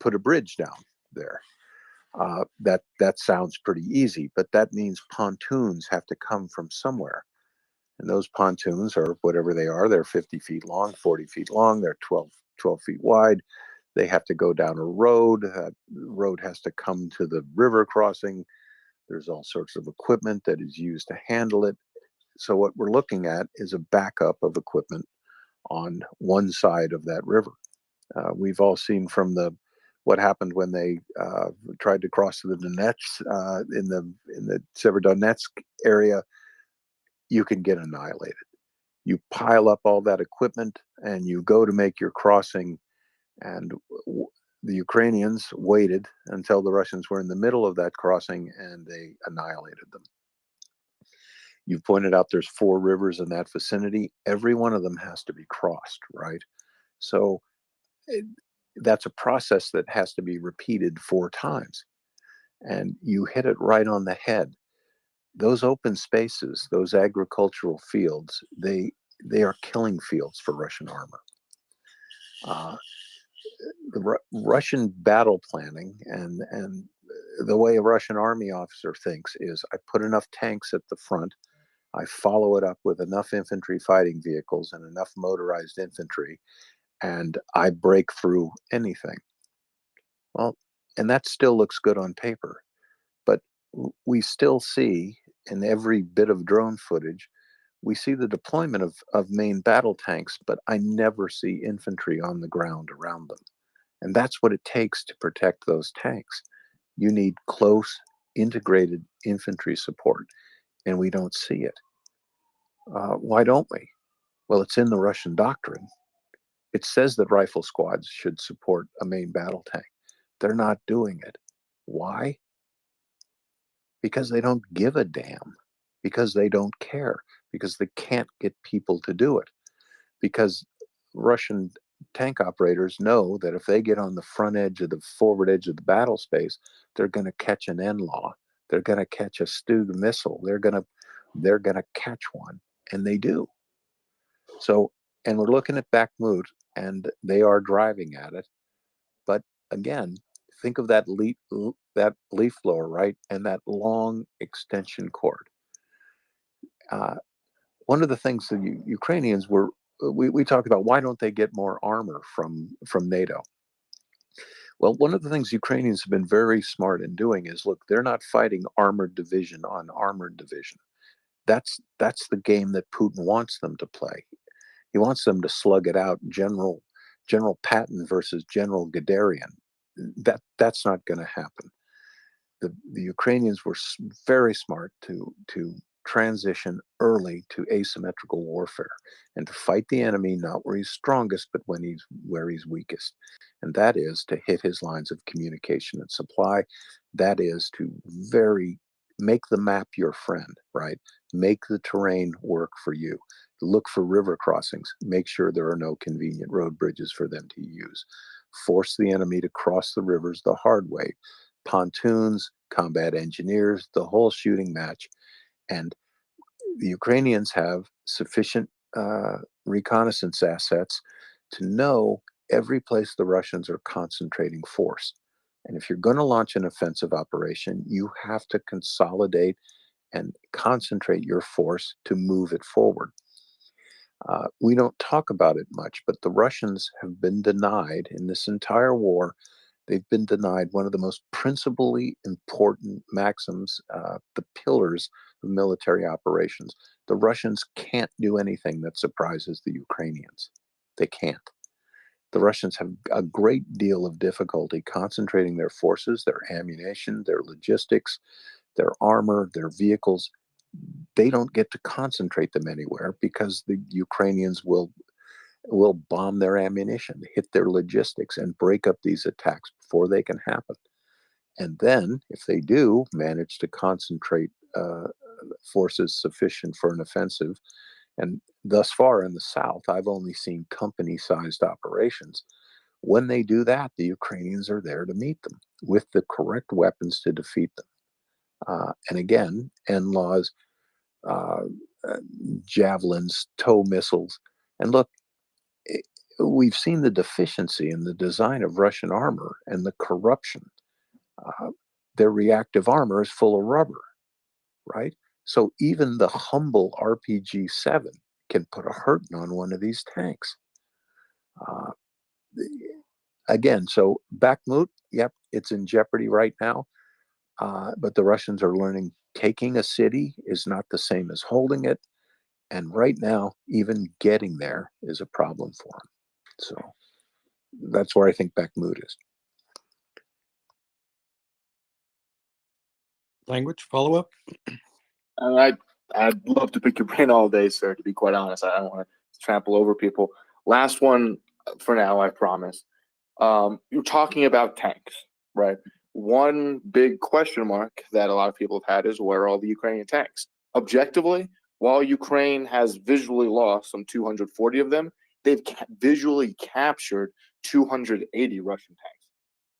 a bridge down there. That sounds pretty easy, but that means pontoons have to come from somewhere. And those pontoons are whatever they are. They're 50 feet long, 40 feet long. They're 12 feet wide. They have to go down a road. That road has to come to the river crossing. There's all sorts of equipment that is used to handle it. So what we're looking at is a backup of equipment on one side of that river. We've all seen from what happened when they tried to cross the Donetsk in the Severodonetsk area. You can get annihilated. You pile up all that equipment and you go to make your crossing, and the Ukrainians waited until the Russians were in the middle of that crossing and they annihilated them. You pointed out there's 4 rivers in that vicinity. Every one of them has to be crossed, right? So that's a process that has to be repeated 4 times. And you hit it right on the head. Those open spaces, those agricultural fields, they are killing fields for Russian armor. The Russian battle planning and the way a Russian army officer thinks is, I put enough tanks at the front, I follow it up with enough infantry fighting vehicles and enough motorized infantry, and I break through anything. Well, and that still looks good on paper, but we still see in every bit of drone footage, we see the deployment of main battle tanks, but I never see infantry on the ground around them. And that's what it takes to protect those tanks. You need close, integrated infantry support, and we don't see it. Why don't we? Well, it's in the Russian doctrine. It says that rifle squads should support a main battle tank. They're not doing it. Why? Because they don't give a damn. Because they don't care. Because they can't get people to do it. Because Russian tank operators know that if they get on the front edge of the forward edge of the battle space, they're going to catch an NLAW. They're going to catch a Stug missile. They're going to catch one, and they do. So, and we're looking at Bakhmut, and they are driving at it. But again, think of that leaf blower, right, and that long extension cord. One of the things the Ukrainians were, we talked about, why don't they get more armor from NATO? Well, one of the things Ukrainians have been very smart in doing is, look, they're not fighting armored division on armored division. That's the game that Putin wants them to play. He wants them to slug it out, General Patton versus General Guderian. That's not going to happen. The Ukrainians were very smart to transition early to asymmetrical warfare and to fight the enemy not where he's strongest, but where he's weakest. And that is to hit his lines of communication and supply. That is to make the map your friend, right? Make the terrain work for you. Look for river crossings. Make sure there are no convenient road bridges for them to use. Force the enemy to cross the rivers the hard way. Pontoons, combat engineers, the whole shooting match. And the Ukrainians have sufficient reconnaissance assets to know every place the Russians are concentrating force. And if you're going to launch an offensive operation, you have to consolidate and concentrate your force to move it forward. We don't talk about it much, but the Russians have been denied in this entire war. They've been denied one of the most principally important maxims, the pillars of military operations. The Russians can't do anything that surprises the Ukrainians. They can't. The Russians have a great deal of difficulty concentrating their forces, their ammunition, their logistics, their armor, their vehicles. They don't get to concentrate them anywhere because the Ukrainians will bomb their ammunition, hit their logistics, and break up these attacks before they can happen. And then, if they do manage to concentrate forces sufficient for an offensive. And thus far in the South, I've only seen company-sized operations. When they do that, the Ukrainians are there to meet them with the correct weapons to defeat them. And again, NLAWs, javelins, tow missiles. And look, we've seen the deficiency in the design of Russian armor and the corruption. Their reactive armor is full of rubber, right? So even the humble RPG-7 can put a hurting on one of these tanks. Again, so Bakhmut, yep, it's in jeopardy right now. But the Russians are learning taking a city is not the same as holding it. And right now, even getting there is a problem for them. So that's where I think Bakhmut is. Language follow-up? I'd love to pick your brain all day, sir, to be quite honest. I don't want to trample over people. Last one for now, I promise. You're talking about tanks, right? One big question mark that a lot of people have had is where are all the Ukrainian tanks? Objectively, while Ukraine has visually lost some 240 of them, they've visually captured 280 Russian tanks.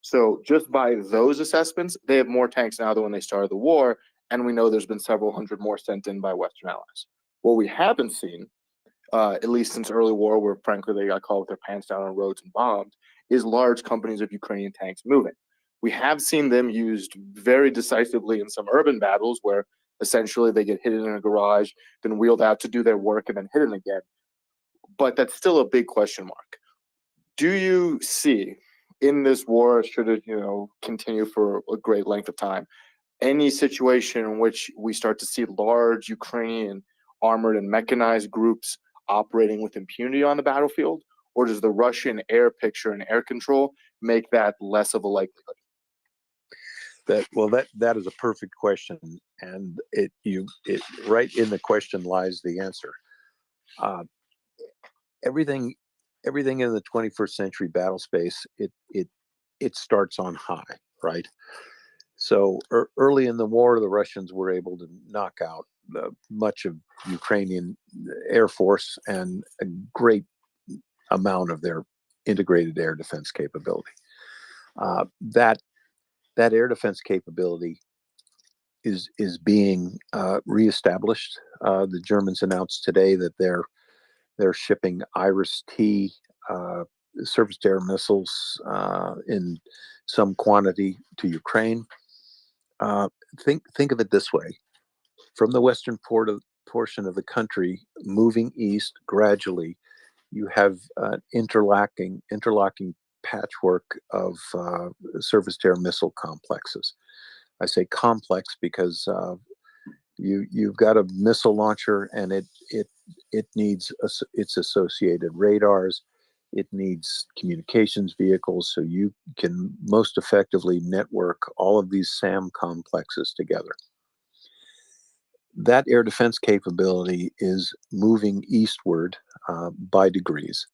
So just by those assessments, they have more tanks now than when they started the war, and we know there's been several hundred more sent in by Western allies. What we haven't seen, at least since early war, where frankly they got caught with their pants down on roads and bombed, is large companies of Ukrainian tanks moving. We have seen them used very decisively in some urban battles where essentially they get hidden in a garage, then wheeled out to do their work, and then hidden again. But that's still a big question mark. Do you see in this war, should it continue for a great length of time, any situation in which we start to see large Ukrainian armored and mechanized groups operating with impunity on the battlefield? Or does the Russian air picture and air control make that less of a likelihood? That is a perfect question, and it right in the question lies the answer. Everything in the 21st century battle space, it starts on high, right? So early in the war, the Russians were able to knock out much of Ukrainian Air Force and a great amount of their integrated air defense capability. That air defense capability is being reestablished. The Germans announced today that they're shipping Iris-T surface-to-air missiles in some quantity to Ukraine. Think of it this way: from the western portion of the country, moving east gradually, you have an interlocking patchwork of surface-to-air missile complexes. I say complex because you've got a missile launcher, and it needs its associated radars. It needs communications vehicles, so you can most effectively network all of these SAM complexes together. That air defense capability is moving eastward by degrees.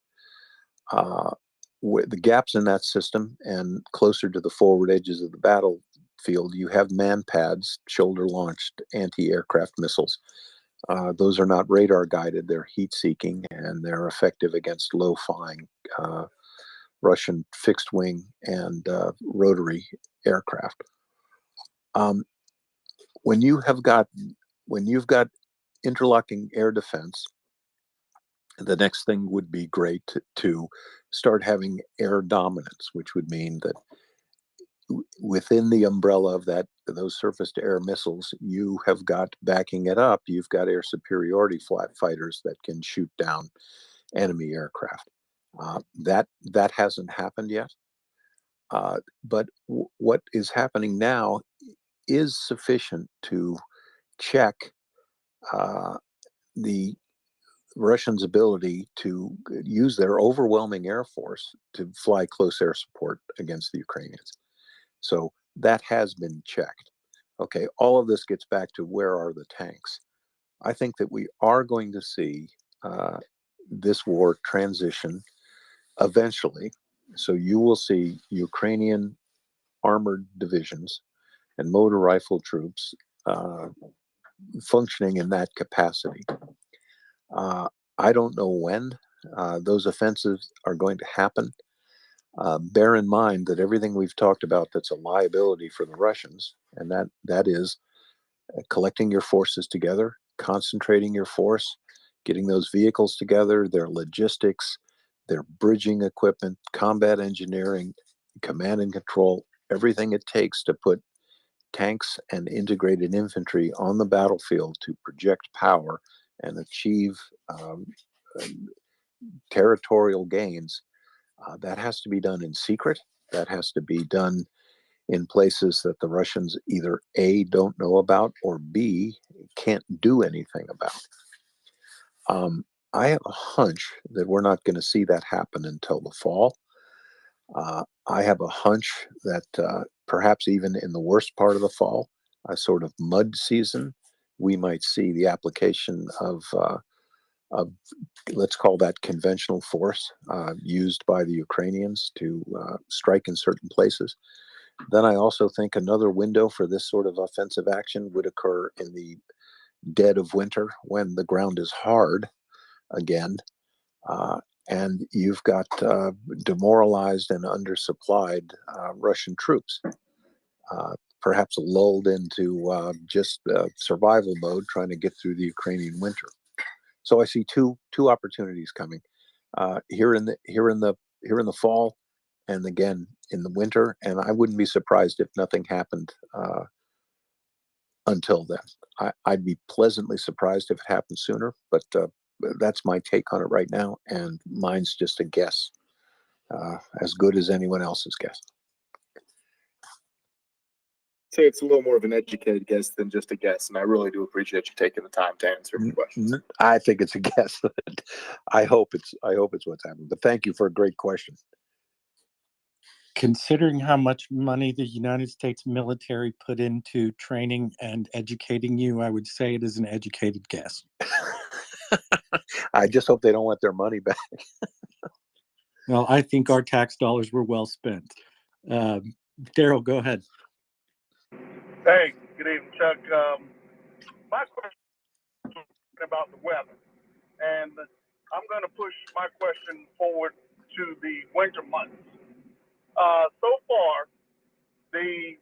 The gaps in that system and closer to the forward edges of the battlefield, you have man-pads, shoulder-launched anti-aircraft missiles. Those are not radar guided, they're heat-seeking, and they're effective against low-flying Russian fixed-wing and rotary aircraft. When you've got interlocking air defense, the next thing would be great to start having air dominance, which would mean that within the umbrella of those surface-to-air missiles, you have got, backing it up, you've got air superiority flat fighters that can shoot down enemy aircraft. That hasn't happened yet. But what is happening now is sufficient to check the Russians' ability to use their overwhelming air force to fly close air support against the Ukrainians. So that has been checked. Okay, all of this gets back to where are the tanks? I think that we are going to see this war transition eventually. So you will see Ukrainian armored divisions and motor rifle troops functioning in that capacity. I don't know when those offensives are going to happen. Bear in mind that everything we've talked about that's a liability for the Russians, and that is collecting your forces together, concentrating your force, getting those vehicles together, their logistics, their bridging equipment, combat engineering, command and control, everything it takes to put tanks and integrated infantry on the battlefield to project power and achieve territorial gains. That has to be done in secret. That has to be done in places that the Russians either A, don't know about, or B, can't do anything about. I have a hunch that we're not going to see that happen until the fall. I have a hunch that perhaps even in the worst part of the fall, a sort of mud season, we might see the application of let's call that conventional force used by the Ukrainians to strike in certain places. Then I also think another window for this sort of offensive action would occur in the dead of winter when the ground is hard again, and you've got demoralized and undersupplied Russian troops, perhaps lulled into just survival mode, trying to get through the Ukrainian winter. So I see two opportunities coming here in the fall, and again in the winter. And I wouldn't be surprised if nothing happened until then. I'd be pleasantly surprised if it happened sooner, but that's my take on it right now, and mine's just a guess, as good as anyone else's guess. Say it's a little more of an educated guess than just a guess, and I really do appreciate you taking the time to answer my questions. I think it's a guess. I hope it's what's happening. But thank you for a great question. Considering how much money the United States military put into training and educating you, I would say it is an educated guess. I just hope they don't want their money back. Well, I think our tax dollars were well spent. Daryl, go ahead. Hey, good evening, Chuck. My question is about the weather, and I'm going to push my question forward to the winter months. So far, the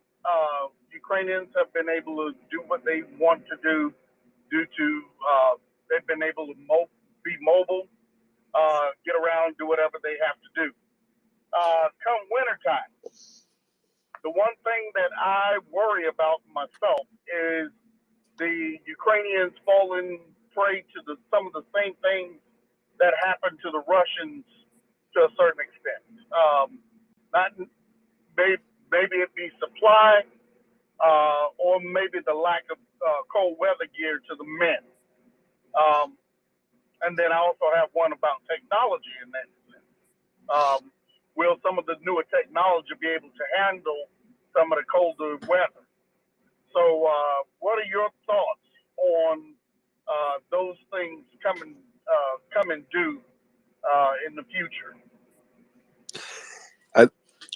Ukrainians have been able to do what they want to do due to they've been able to be mobile, get around, do whatever they have to do. Come wintertime, the one thing that I worry about myself is the Ukrainians falling prey to some of the same things that happened to the Russians to a certain extent. Not maybe it be supply, or maybe the lack of cold weather gear to the men. And then I also have one about technology in that sense. Will some of the newer technology be able to handle some of the colder weather? So what are your thoughts on those things coming due in the future?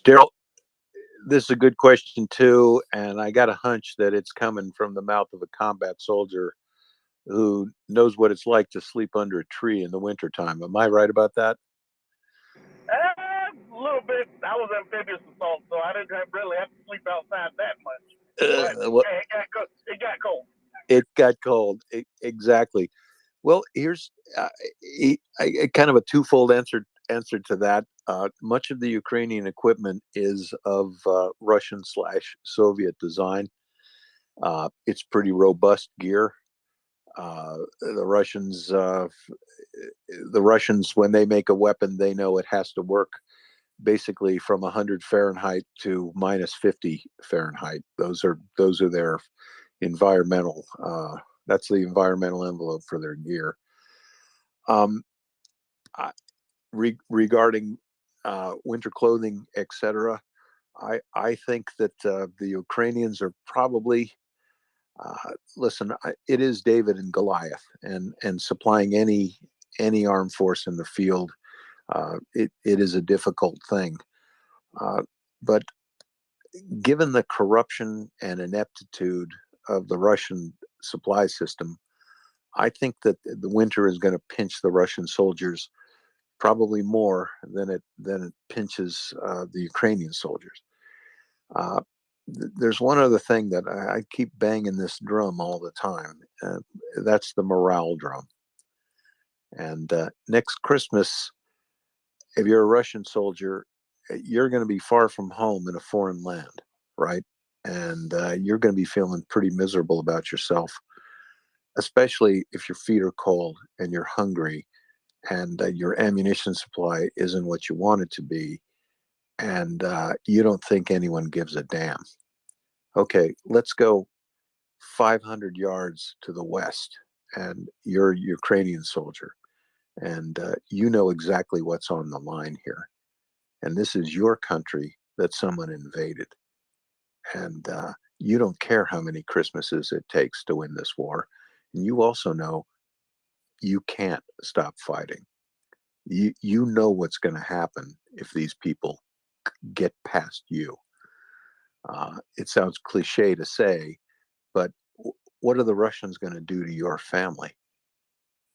Daryl, this is a good question too, and I got a hunch that it's coming from the mouth of a combat soldier who knows what it's like to sleep under a tree in the wintertime. Am I right about that? A little bit. I was amphibious assault, so I didn't really have to sleep outside that much. But Well, it got cold. It got cold. Exactly. Well, here's kind of a twofold answer to that. Much of the Ukrainian equipment is of Russian/Soviet design. It's pretty robust gear. The Russians, when they make a weapon, they know it has to work basically from 100 Fahrenheit to -50 Fahrenheit. Those are their environmental. That's the environmental envelope for their gear. Regarding winter clothing, etc., I think that the Ukrainians are probably listen. It is David and Goliath, and supplying any armed force in the field. It is a difficult thing, but given the corruption and ineptitude of the Russian supply system, I think that the winter is going to pinch the Russian soldiers probably more than it pinches the Ukrainian soldiers. There's one other thing that I keep banging this drum all the time. That's the morale drum. And next Christmas, if you're a Russian soldier, you're going to be far from home in a foreign land, right? And you're going to be feeling pretty miserable about yourself, especially if your feet are cold and you're hungry and your ammunition supply isn't what you want it to be, and you don't think anyone gives a damn. Okay, let's go 500 yards to the west, and you're a Ukrainian soldier, and you know exactly what's on the line here. And this is your country that someone invaded. And you don't care how many Christmases it takes to win this war. And you also know you can't stop fighting. You know what's going to happen if these people get past you. It sounds cliche to say, but what are the Russians going to do to your family?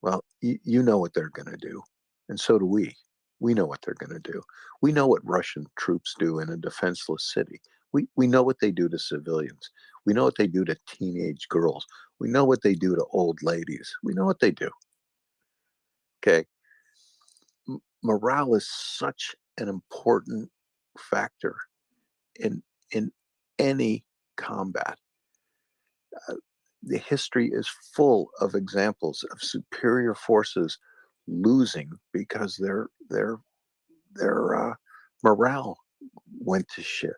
Well, you know what they're going to do. And so do we. We know what they're going to do. We know what Russian troops do in a defenseless city. We know what they do to civilians. We know what they do to teenage girls. We know what they do to old ladies. We know what they do. Okay. Morale is such an important factor in any combat. The history is full of examples of superior forces losing because their morale went to shit.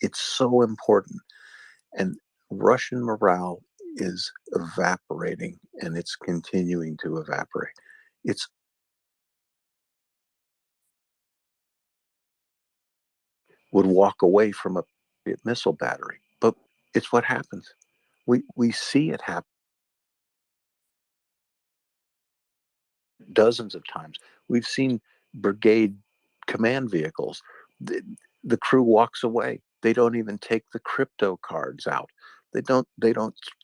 It's so important, and Russian morale is evaporating, and it's continuing to evaporate. It's would walk away from a missile battery, but it's what happens. We see it happen dozens of times. We've seen brigade command vehicles. The crew walks away. They don't even take the crypto cards out. They don't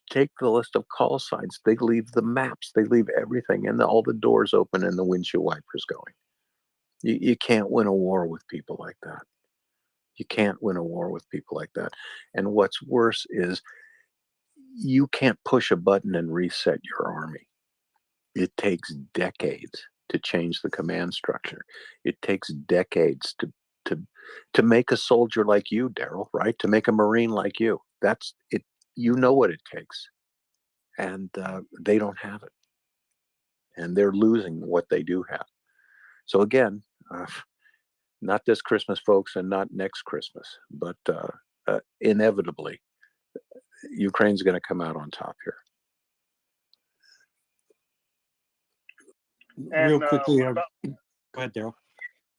take the list of call signs. They leave the maps. They leave everything, and all the doors open and the windshield wipers going. You can't win a war with people like that. You can't win a war with people like that. And what's worse is you can't push a button and reset your army. It takes decades to change the command structure. It takes decades to make a soldier like you, Daryl, right? To make a Marine like you. That's it. You know what it takes, and they don't have it, and they're losing what they do have. So again, not this Christmas, folks, and not next Christmas, but inevitably, Ukraine's going to come out on top here. Real And quickly, what about, go ahead, Daryl.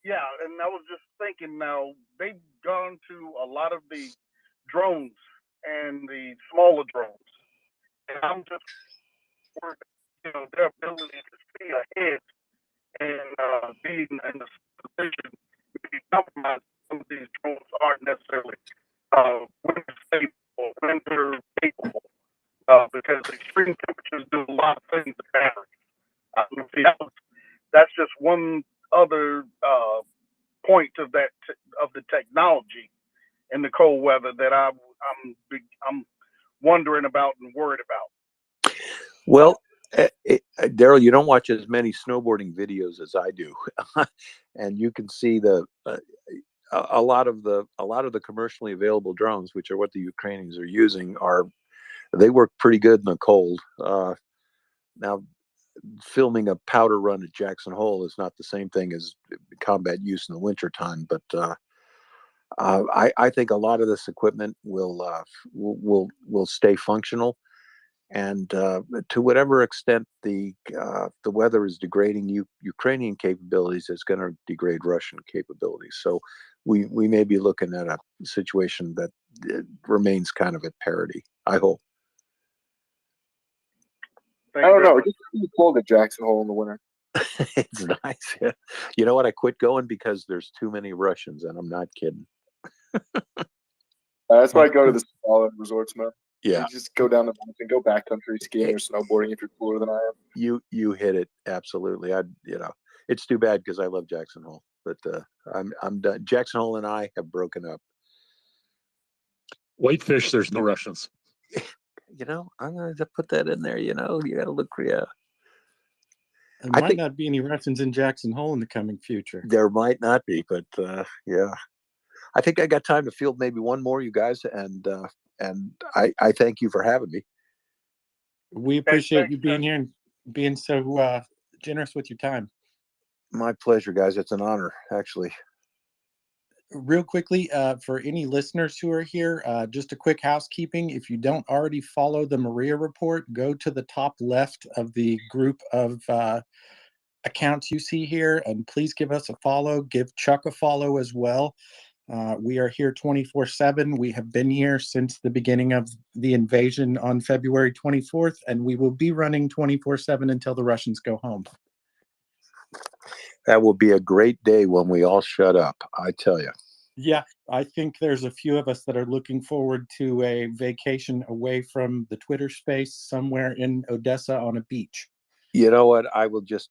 yeah, and I was just thinking now, they've gone to a lot of the drones and the smaller drones. And I'm just worried, their ability to see ahead and be in the position to be compromised. Some of these drones aren't necessarily winter stable or winter capable because extreme temperatures do a lot of things to batteries. See, that's just one other point of that of the technology in the cold weather that I'm wondering about and worried about. Well, Daryl, you don't watch as many snowboarding videos as I do, and you can see a lot of the commercially available drones, which are what the Ukrainians are using, they work pretty good in the cold. Now, filming a powder run at Jackson Hole is not the same thing as combat use in the wintertime, but I think a lot of this equipment will stay functional, and to whatever extent the weather is degrading Ukrainian capabilities, it's going to degrade Russian capabilities. So we may be looking at a situation that remains kind of at parity, I hope. I don't know. It's just really cold at Jackson Hole in the winter. It's nice. Yeah. You know what? I quit going because there's too many Russians, and I'm not kidding. That's why I go to the smaller resorts, man. Yeah. You just go down the mountain, go backcountry skiing or snowboarding if you're cooler than I am. You hit it absolutely. It's too bad because I love Jackson Hole, but I'm done. Jackson Hole and I have broken up. Whitefish, there's no Russians. I'm going to put that in there. You got to look for There might not be any Russians in Jackson Hole in the coming future. There might not be, but yeah. I think I got time to field maybe one more, you guys, and I thank you for having me. We appreciate you being here and being so generous with your time. My pleasure, guys. It's an honor, actually. Real quickly, for any listeners who are here, just a quick housekeeping. If you don't already follow the MryiA Report, go to the top left of the group of accounts you see here, and please give us a follow. Give Chuck a follow as well. We are here 24/7. We have been here since the beginning of the invasion on February 24th, and we will be running 24/7 until the Russians go home. That will be a great day when we all shut up, I tell you. Yeah, I think there's a few of us that are looking forward to a vacation away from the Twitter space somewhere in Odessa on a beach. You know what? I will just,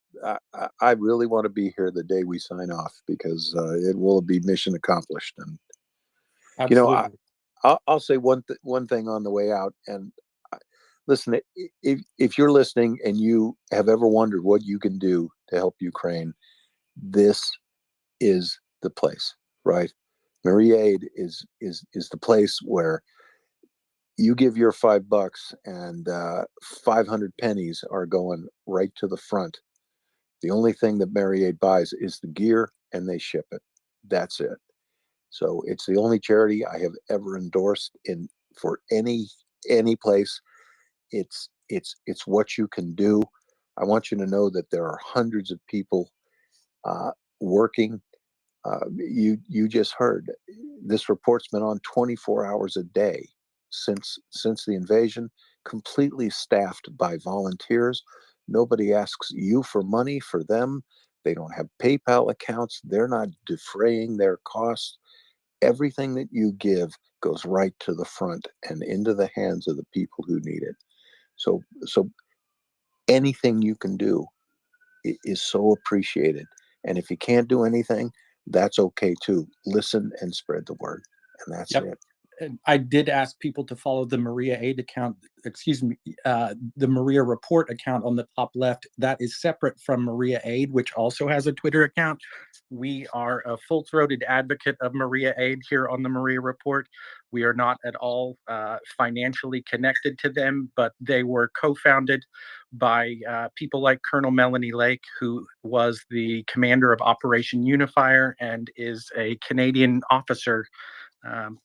I really want to be here the day we sign off because it will be mission accomplished. And, absolutely. I'll say one thing on the way out. And listen, if you're listening and you have ever wondered what you can do to help Ukraine, this is the place, right? MryiaAid is the place where you give your $5 and 500 pennies are going right to the front. The only thing that MryiaAid buys is the gear and they ship it. That's it. So it's the only charity I have ever endorsed for any place. It's what you can do. I want you to know that there are hundreds of people working. You just heard this report's been on 24 hours a day since the invasion, completely staffed by volunteers. Nobody asks you for money for them. They don't have PayPal accounts. They're not defraying their costs. Everything that you give goes right to the front and into the hands of the people who need it. So anything you can do is so appreciated. And if you can't do anything, that's okay too. Listen and spread the word. And that's it. And I did ask people to follow the MryiaAid account, the MryiA Report account on the top left. That is separate from MryiaAid, which also has a Twitter account. We are a full-throated advocate of MryiaAid here on the MryiA Report. We are not at all financially connected to them, but they were co-founded by people like Colonel Melanie Lake, who was the commander of Operation Unifier and is a Canadian officer.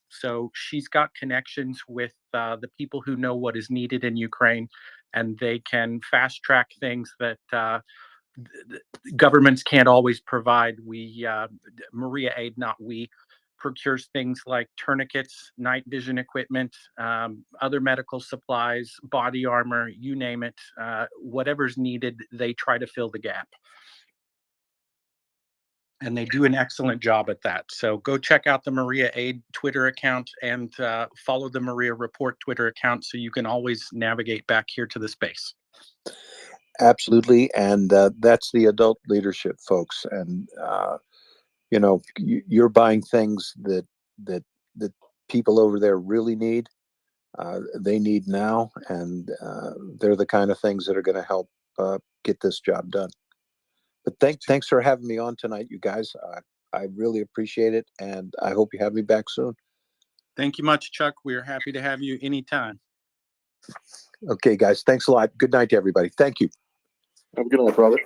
So she's got connections with the people who know what is needed in Ukraine, and they can fast track things that governments can't always provide. MryiaAid, not we, procures things like tourniquets, night vision equipment, other medical supplies, body armor, you name it. Whatever's needed, they try to fill the gap. And they do an excellent job at that. So go check out the MryiaAid Twitter account and follow the MryiA Report Twitter account so you can always navigate back here to the space. Absolutely. And that's the adult leadership, folks. And, you're buying things that people over there really need. They need now. And they're the kind of things that are going to help get this job done. But thanks for having me on tonight, you guys. I really appreciate it, and I hope you have me back soon. Thank you much, Chuck. We're happy to have you anytime. Okay, guys. Thanks a lot. Good night to everybody. Thank you. Have a good night, brother.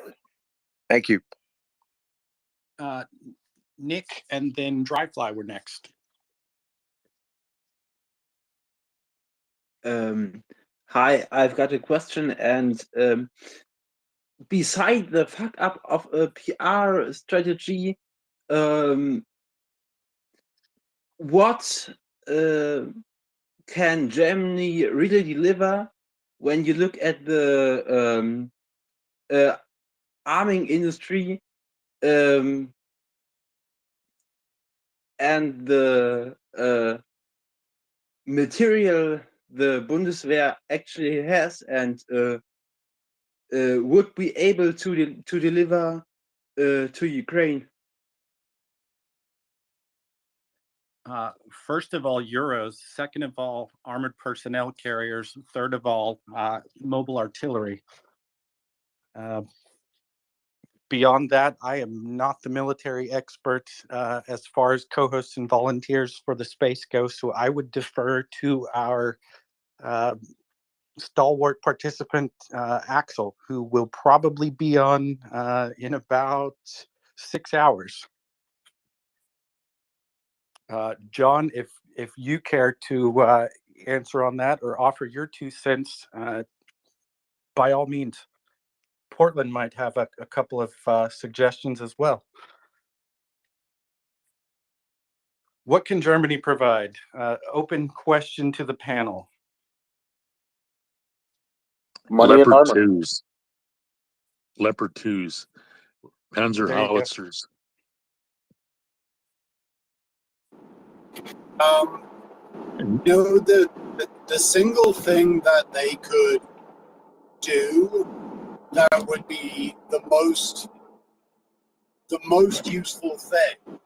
Thank you. Nick and then Dryfly were next. Hi, I've got a question, and beside the fuck up of a PR strategy, what can Germany really deliver when you look at the arming industry and the material the Bundeswehr actually has, and would be able to deliver to Ukraine? First of all, Euros. Second of all, armored personnel carriers. Third of all, mobile artillery. Beyond that, I am not the military expert as far as co-hosts and volunteers for the space go, so I would defer to our stalwart participant, Axel, who will probably be on in about 6 hours. John, if you care to answer on that or offer your 2 cents, by all means. Portland might have a couple of suggestions as well. What can Germany provide? Open question to the panel. Money Leopard and armor. 2s. Leopard 2s. Panzer howitzers. The single thing that they could do that would be the most useful thing.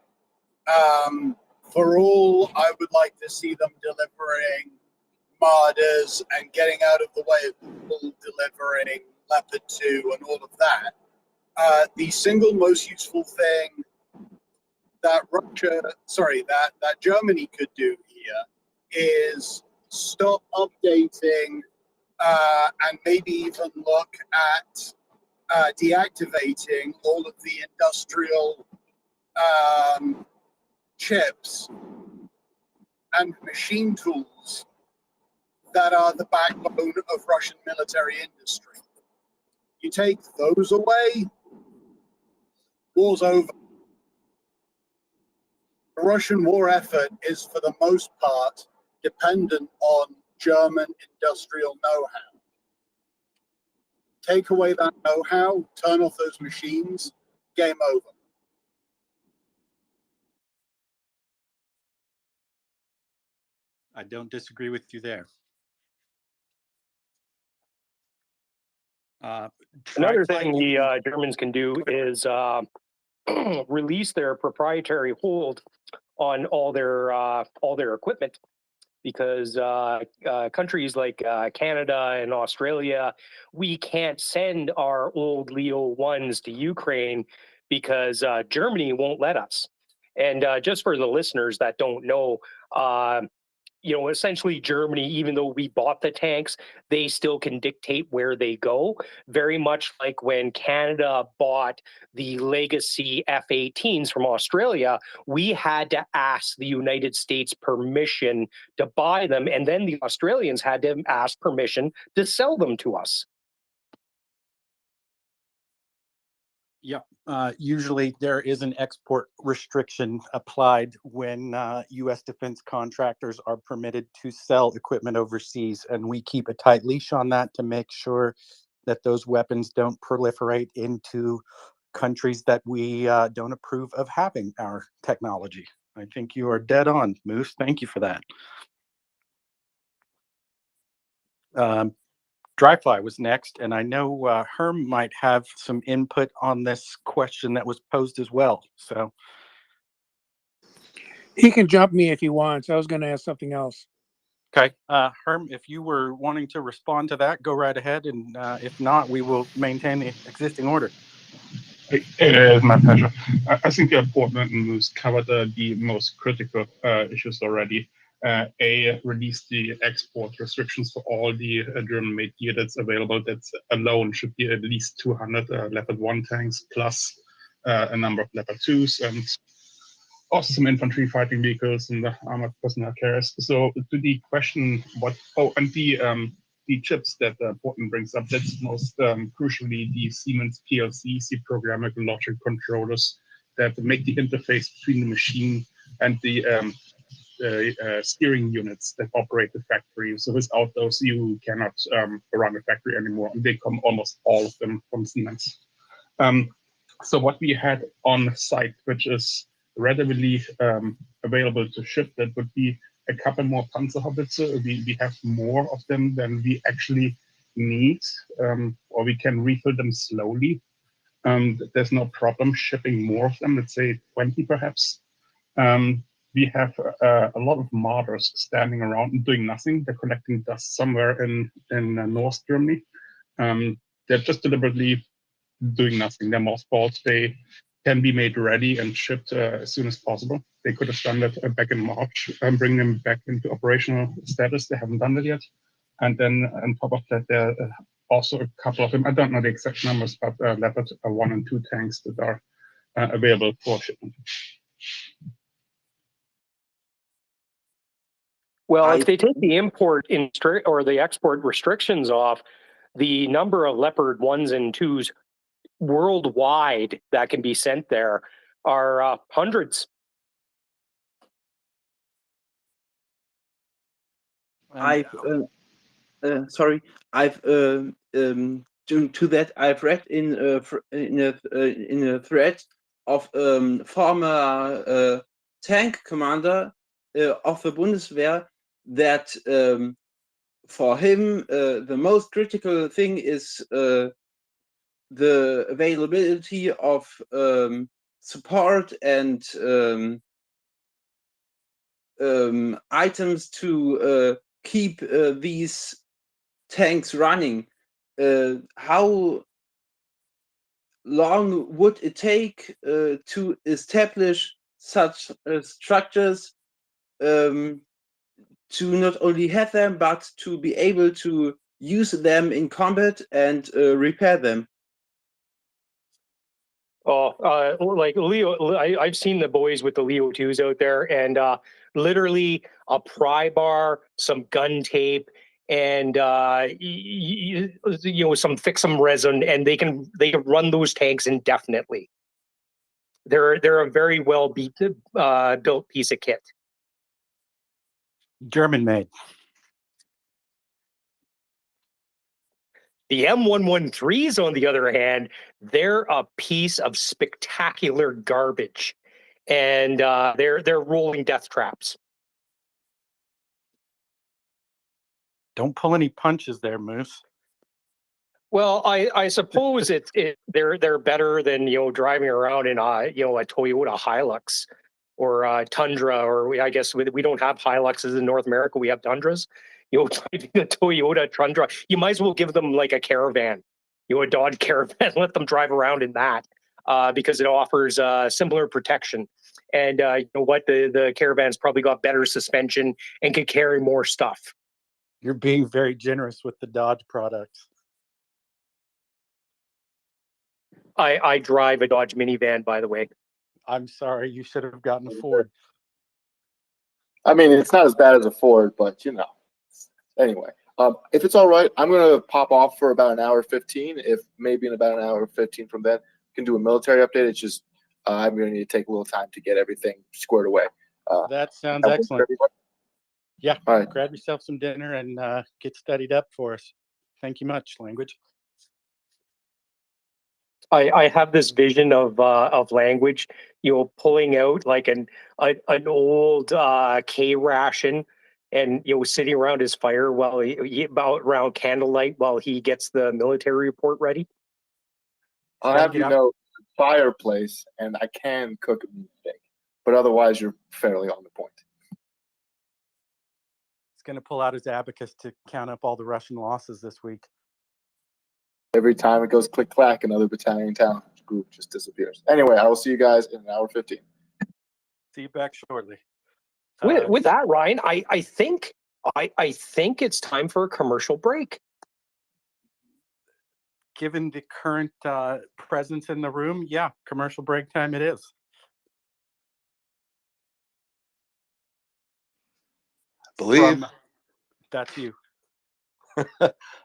For all, I would like to see them delivering Marders and getting out of the way of people delivering Leopard 2 and all of that. The single most useful thing that that Germany could do here is stop updating and maybe even look at deactivating all of the industrial chips and machine tools that are the backbone of Russian military industry. You take those away, war's over. The Russian war effort is, for the most part, dependent on German industrial know-how. Take away that know-how, turn off those machines, game over. I don't disagree with you there. Another thing the Germans can do is release their proprietary hold on all their equipment, because countries like Canada and Australia, we can't send our old Leo 1s to Ukraine because Germany won't let us. And just for the listeners that don't know, essentially Germany, even though we bought the tanks, they still can dictate where they go. Very much like when Canada bought the legacy F-18s from Australia, we had to ask the United States permission to buy them, and then the Australians had to ask permission to sell them to us. Yeah, usually there is an export restriction applied when U.S. defense contractors are permitted to sell equipment overseas, and we keep a tight leash on that to make sure that those weapons don't proliferate into countries that we don't approve of having our technology. I think you are dead on, Moose. Thank you for that. Dryfly was next, and I know Herm might have some input on this question that was posed as well. So he can jump me if he wants. I was going to ask something else. Okay, Herm, if you were wanting to respond to that, go right ahead, and if not, we will maintain the existing order. It's my pleasure. I think Portland and Moose covered the most critical issues already. Release the export restrictions for all the German-made gear that's available. That alone should be at least 200 Leopard 1 tanks, plus a number of Leopard 2s, and also some infantry fighting vehicles and the armored personnel carriers. So to the question, and the chips that Portland brings up, that's most crucially the Siemens PLCs, the programmable logic controllers that make the interface between the machine and the steering units that operate the factory. So without those, you cannot run the factory anymore. And they come almost all of them from Siemens. So what we had on site, which is readily available to ship, that would be a couple more Panzerhaubitze. We have more of them than we actually need, or we can refill them slowly. There's no problem shipping more of them, let's say 20 perhaps. We have a lot of martyrs standing around and doing nothing. They're collecting dust somewhere in North Germany. They're just deliberately doing nothing. They're mothballs. They can be made ready and shipped as soon as possible. They could have done that back in March and bring them back into operational status. They haven't done that yet. And then on top of that, there are also a couple of them. I don't know the exact numbers, but Leopard 1 and 2 tanks that are available for shipment. Well, if they take the import or the export restrictions off, the number of Leopard 1s and 2s worldwide that can be sent there are hundreds. I've to that I've read in a thread of former tank commander of the Bundeswehr that for him the most critical thing is the availability of support and items to keep these tanks running. How long would it take to establish such structures to not only have them, but to be able to use them in combat and repair them? Oh, like Leo, I've seen the boys with the Leo 2s out there, and literally a pry bar, some gun tape, and some fix-em resin, and they can run those tanks indefinitely. They're a very well built piece of kit. German made. The M113s, on the other hand, they're a piece of spectacular garbage, and they're rolling death traps. Don't pull any punches there, Moose. Well, I suppose they're better than driving around in a Toyota Hilux or a Tundra, or I guess we don't have Hiluxes in North America. We have Tundras. Driving a Toyota Tundra, you might as well give them like a Caravan, a Dodge Caravan. Let them drive around in that because it offers similar protection. And the Caravan's probably got better suspension and can carry more stuff. You're being very generous with the Dodge products. I drive a Dodge minivan, by the way. I'm sorry, you should have gotten a Ford. I mean, it's not as bad as a Ford, but Anyway, if it's all right, I'm going to pop off for about an hour 15. If maybe in about an hour 15 from then, we can do a military update. It's just I'm going to need to take a little time to get everything squared away. That sounds excellent. Yeah, all right. Grab yourself some dinner and get studied up for us. Thank you much, Language. I have this vision of Language, pulling out like an old K ration and sitting around his fire while he around candlelight while he gets the military report ready. I'll have fireplace, and I can cook a meat steak, but otherwise you're fairly on the point. He's going to pull out his abacus to count up all the Russian losses this week. Every time it goes click clack, another battalion town group just disappears. Anyway, I will see you guys in an hour 15. See you back shortly. With that, Ryan, I think it's time for a commercial break. Given the current presence in the room, yeah, commercial break time it is. That's you.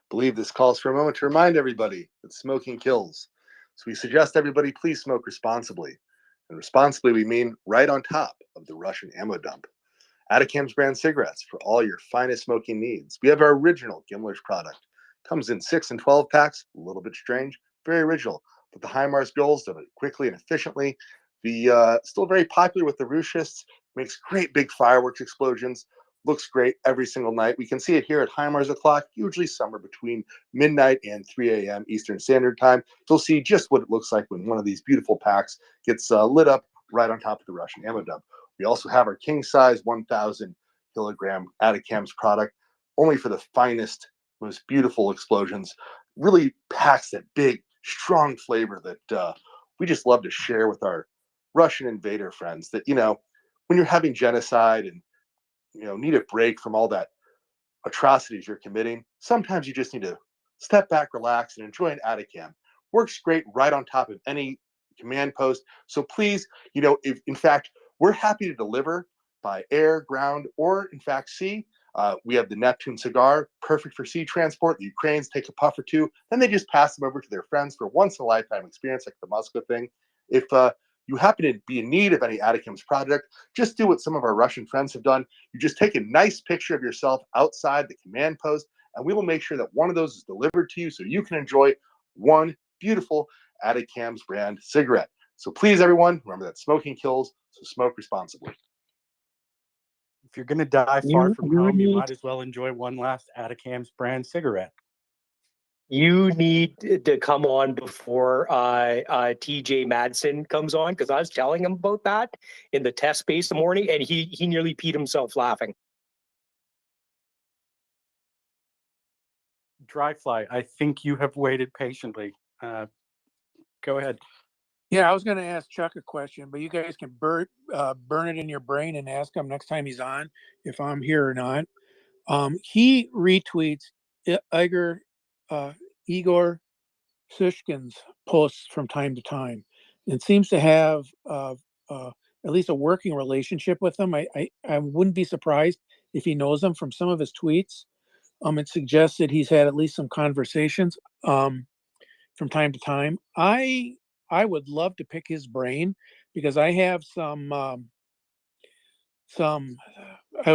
Believe this calls for a moment to remind everybody that smoking kills. So we suggest everybody please smoke responsibly. And responsibly, we mean right on top of the Russian ammo dump. Atacam's brand cigarettes for all your finest smoking needs. We have our original Gimler's product. Comes in 6 and 12 packs, a little bit strange, very original. But the HIMARS goals does it quickly and efficiently. The still very popular with the Rushists, makes great big fireworks explosions. Looks great every single night. We can see it here at HIMARS o'clock, usually somewhere between midnight and 3 a.m. Eastern Standard Time. You'll see just what it looks like when one of these beautiful packs gets lit up right on top of the Russian ammo dump. We also have our king size 1,000 kilogram Atacams product, only for the finest, most beautiful explosions. Really packs that big, strong flavor that we just love to share with our Russian invader friends. That, you know, when you're having genocide and, you know, need a break from all that atrocities you're committing, sometimes you just need to step back, relax, and enjoy an Atacam. Works great right on top of any command post. So please, you know, if in fact we're happy to deliver by air, ground, or in fact sea. We have the Neptune cigar, perfect for sea transport. The Ukrainians take a puff or two, then they just pass them over to their friends for a once in a lifetime experience, like the Moscow thing. If you happen to be in need of any Atacams project, just do what some of our Russian friends have done. You just take a nice picture of yourself outside the command post, and we will make sure that one of those is delivered to you so you can enjoy one beautiful Atacams brand cigarette. So please, everyone, remember that smoking kills, so smoke responsibly. If you're going to die far from home, you might as well enjoy one last Atacams brand cigarette. You need to come on before TJ Madsen comes on, because I was telling him about that in the test space the morning, and he nearly peed himself laughing. Dryfly, I think you have waited patiently. Go ahead. Yeah, I was going to ask Chuck a question, but you guys can burn it in your brain and ask him next time he's on if I'm here or not. He retweets Igor Sushkin's posts from time to time, and seems to have at least a working relationship with them. I wouldn't be surprised if he knows them from some of his tweets. It suggests that he's had at least some conversations from time to time. I would love to pick his brain, because I have some I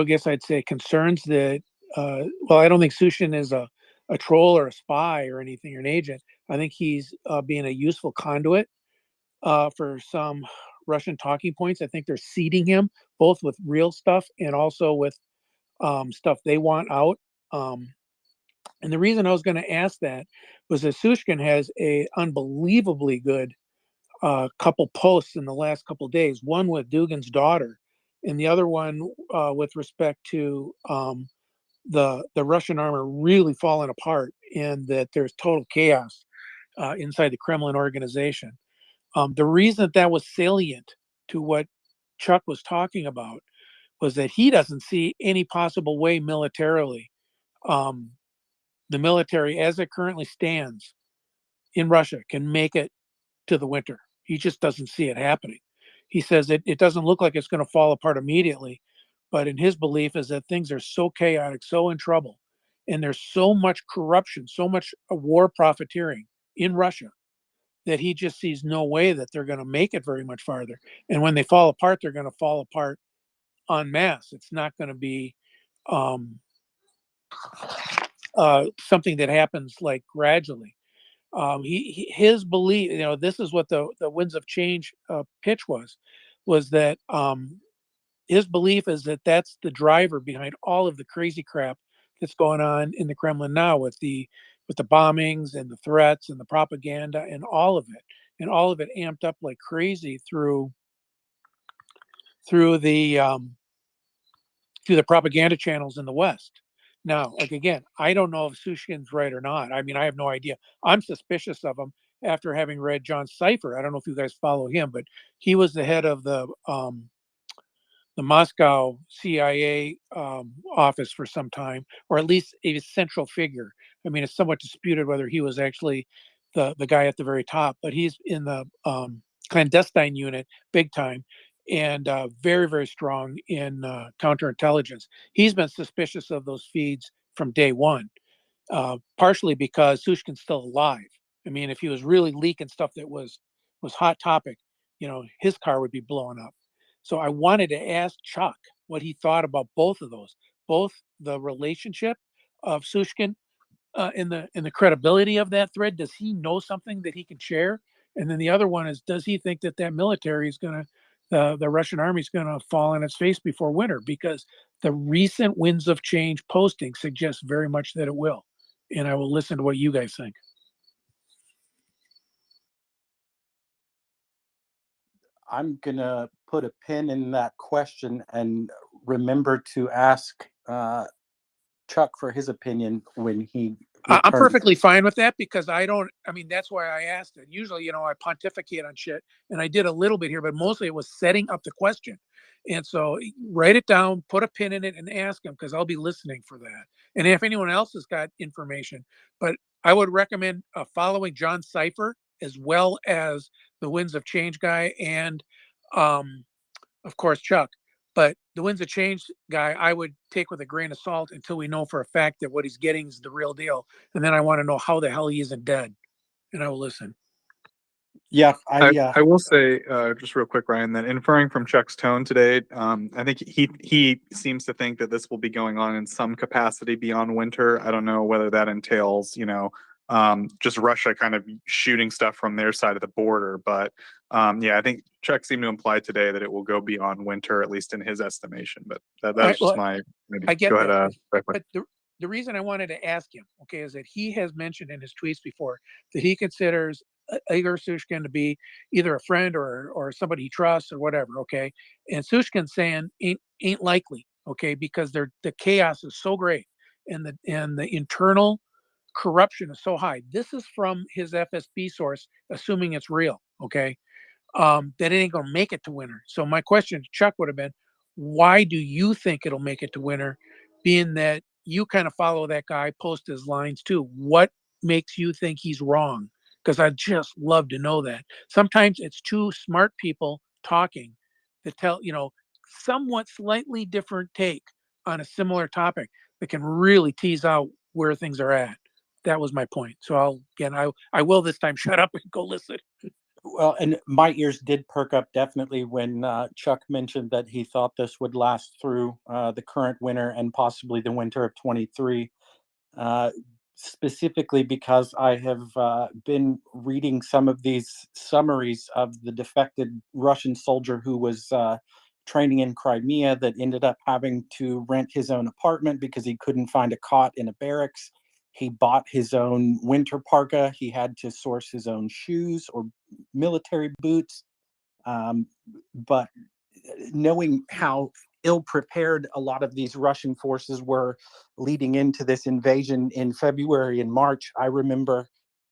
guess I'd say concerns that well, I don't think Sushin is a troll or a spy or anything, or an agent. I think he's being a useful conduit for some Russian talking points. I think they're seeding him both with real stuff and also with stuff they want out. And the reason I was going to ask that was that Sushkin has a unbelievably good couple posts in the last couple of days. One with Dugin's daughter, and the other one with respect to the Russian armor really falling apart, and that there's total chaos inside the Kremlin organization. The reason that was salient to what Chuck was talking about was that he doesn't see any possible way militarily. The military, as it currently stands in Russia, can make it to the winter. He just doesn't see it happening. He says it doesn't look like it's going to fall apart immediately, but in his belief is that things are so chaotic, so in trouble, and there's so much corruption, so much war profiteering in Russia, that he just sees no way that they're going to make it very much farther. And when they fall apart, they're going to fall apart en masse. It's not going to be something that happens like gradually. His belief, you know, this is what the Winds of Change pitch was that his belief is that that's the driver behind all of the crazy crap that's going on in the Kremlin now, with the bombings and the threats and the propaganda and all of it amped up like crazy through the propaganda channels in the West. Now, like, again, I don't know if Sushkin's right or not. I mean, I have no idea. I'm suspicious of him after having read John Cipher. I don't know if you guys follow him, but he was the head of the Moscow CIA office for some time, or at least a central figure. I mean, it's somewhat disputed whether he was actually the guy at the very top, but he's in the clandestine unit big time, and very, very strong in counterintelligence. He's been suspicious of those feeds from day one, partially because Sushkin's still alive. I mean, if he was really leaking stuff that was hot topic, you know, his car would be blowing up. So I wanted to ask Chuck what he thought about both of those, both the relationship of Sushkin and the credibility of that thread. Does he know something that he can share? And then the other one is, does he think that military is going to the Russian army is going to fall on its face before winter, because the recent winds of change posting suggests very much that it will. And I will listen to what you guys think. I'm gonna put a pin in that question and remember to ask Chuck for his opinion when he returns. I'm perfectly fine with that, because I mean, that's why I asked it. Usually, I pontificate on shit, and I did a little bit here, but mostly it was setting up the question. And so write it down, put a pin in it, and ask him, because I'll be listening for that. And if anyone else has got information, but I would recommend following John Cipher, as well as the Winds of Change guy, and of course, Chuck. But the Winds of Change guy, I would take with a grain of salt until we know for a fact that what he's getting is the real deal. And then I want to know how the hell he isn't dead. And I will listen. Yeah, I will say just real quick, Ryan, that inferring from Chuck's tone today, I think he seems to think that this will be going on in some capacity beyond winter. I don't know whether that entails, just Russia kind of shooting stuff from their side of the border. But yeah, I think Chuck seemed to imply today that it will go beyond winter, at least in his estimation. But that's just my maybe. I get Go that. ahead, But the reason I wanted to ask him, okay, is that he has mentioned in his tweets before that he considers Igor Sushkin to be either a friend or somebody he trusts or whatever, okay? And Sushkin's saying ain't likely, okay, because the chaos is so great and the internal corruption is so high. This is from his FSB source, assuming it's real, okay? That it ain't gonna make it to winter. So my question to Chuck would have been, why do you think it'll make it to winter, being that you kind of follow that guy, post his lines too? What makes you think he's wrong? Because I'd just love to know that. Sometimes it's two smart people talking that tell, somewhat slightly different take on a similar topic that can really tease out where things are at. That was my point. So I will this time shut up and go listen. Well, and my ears did perk up definitely when Chuck mentioned that he thought this would last through the current winter and possibly the winter of 23. Specifically because I have been reading some of these summaries of the defected Russian soldier who was training in Crimea that ended up having to rent his own apartment because he couldn't find a cot in a barracks. He bought his own winter parka. He had to source his own shoes or military boots. But knowing how ill prepared a lot of these Russian forces were leading into this invasion in February and March, I remember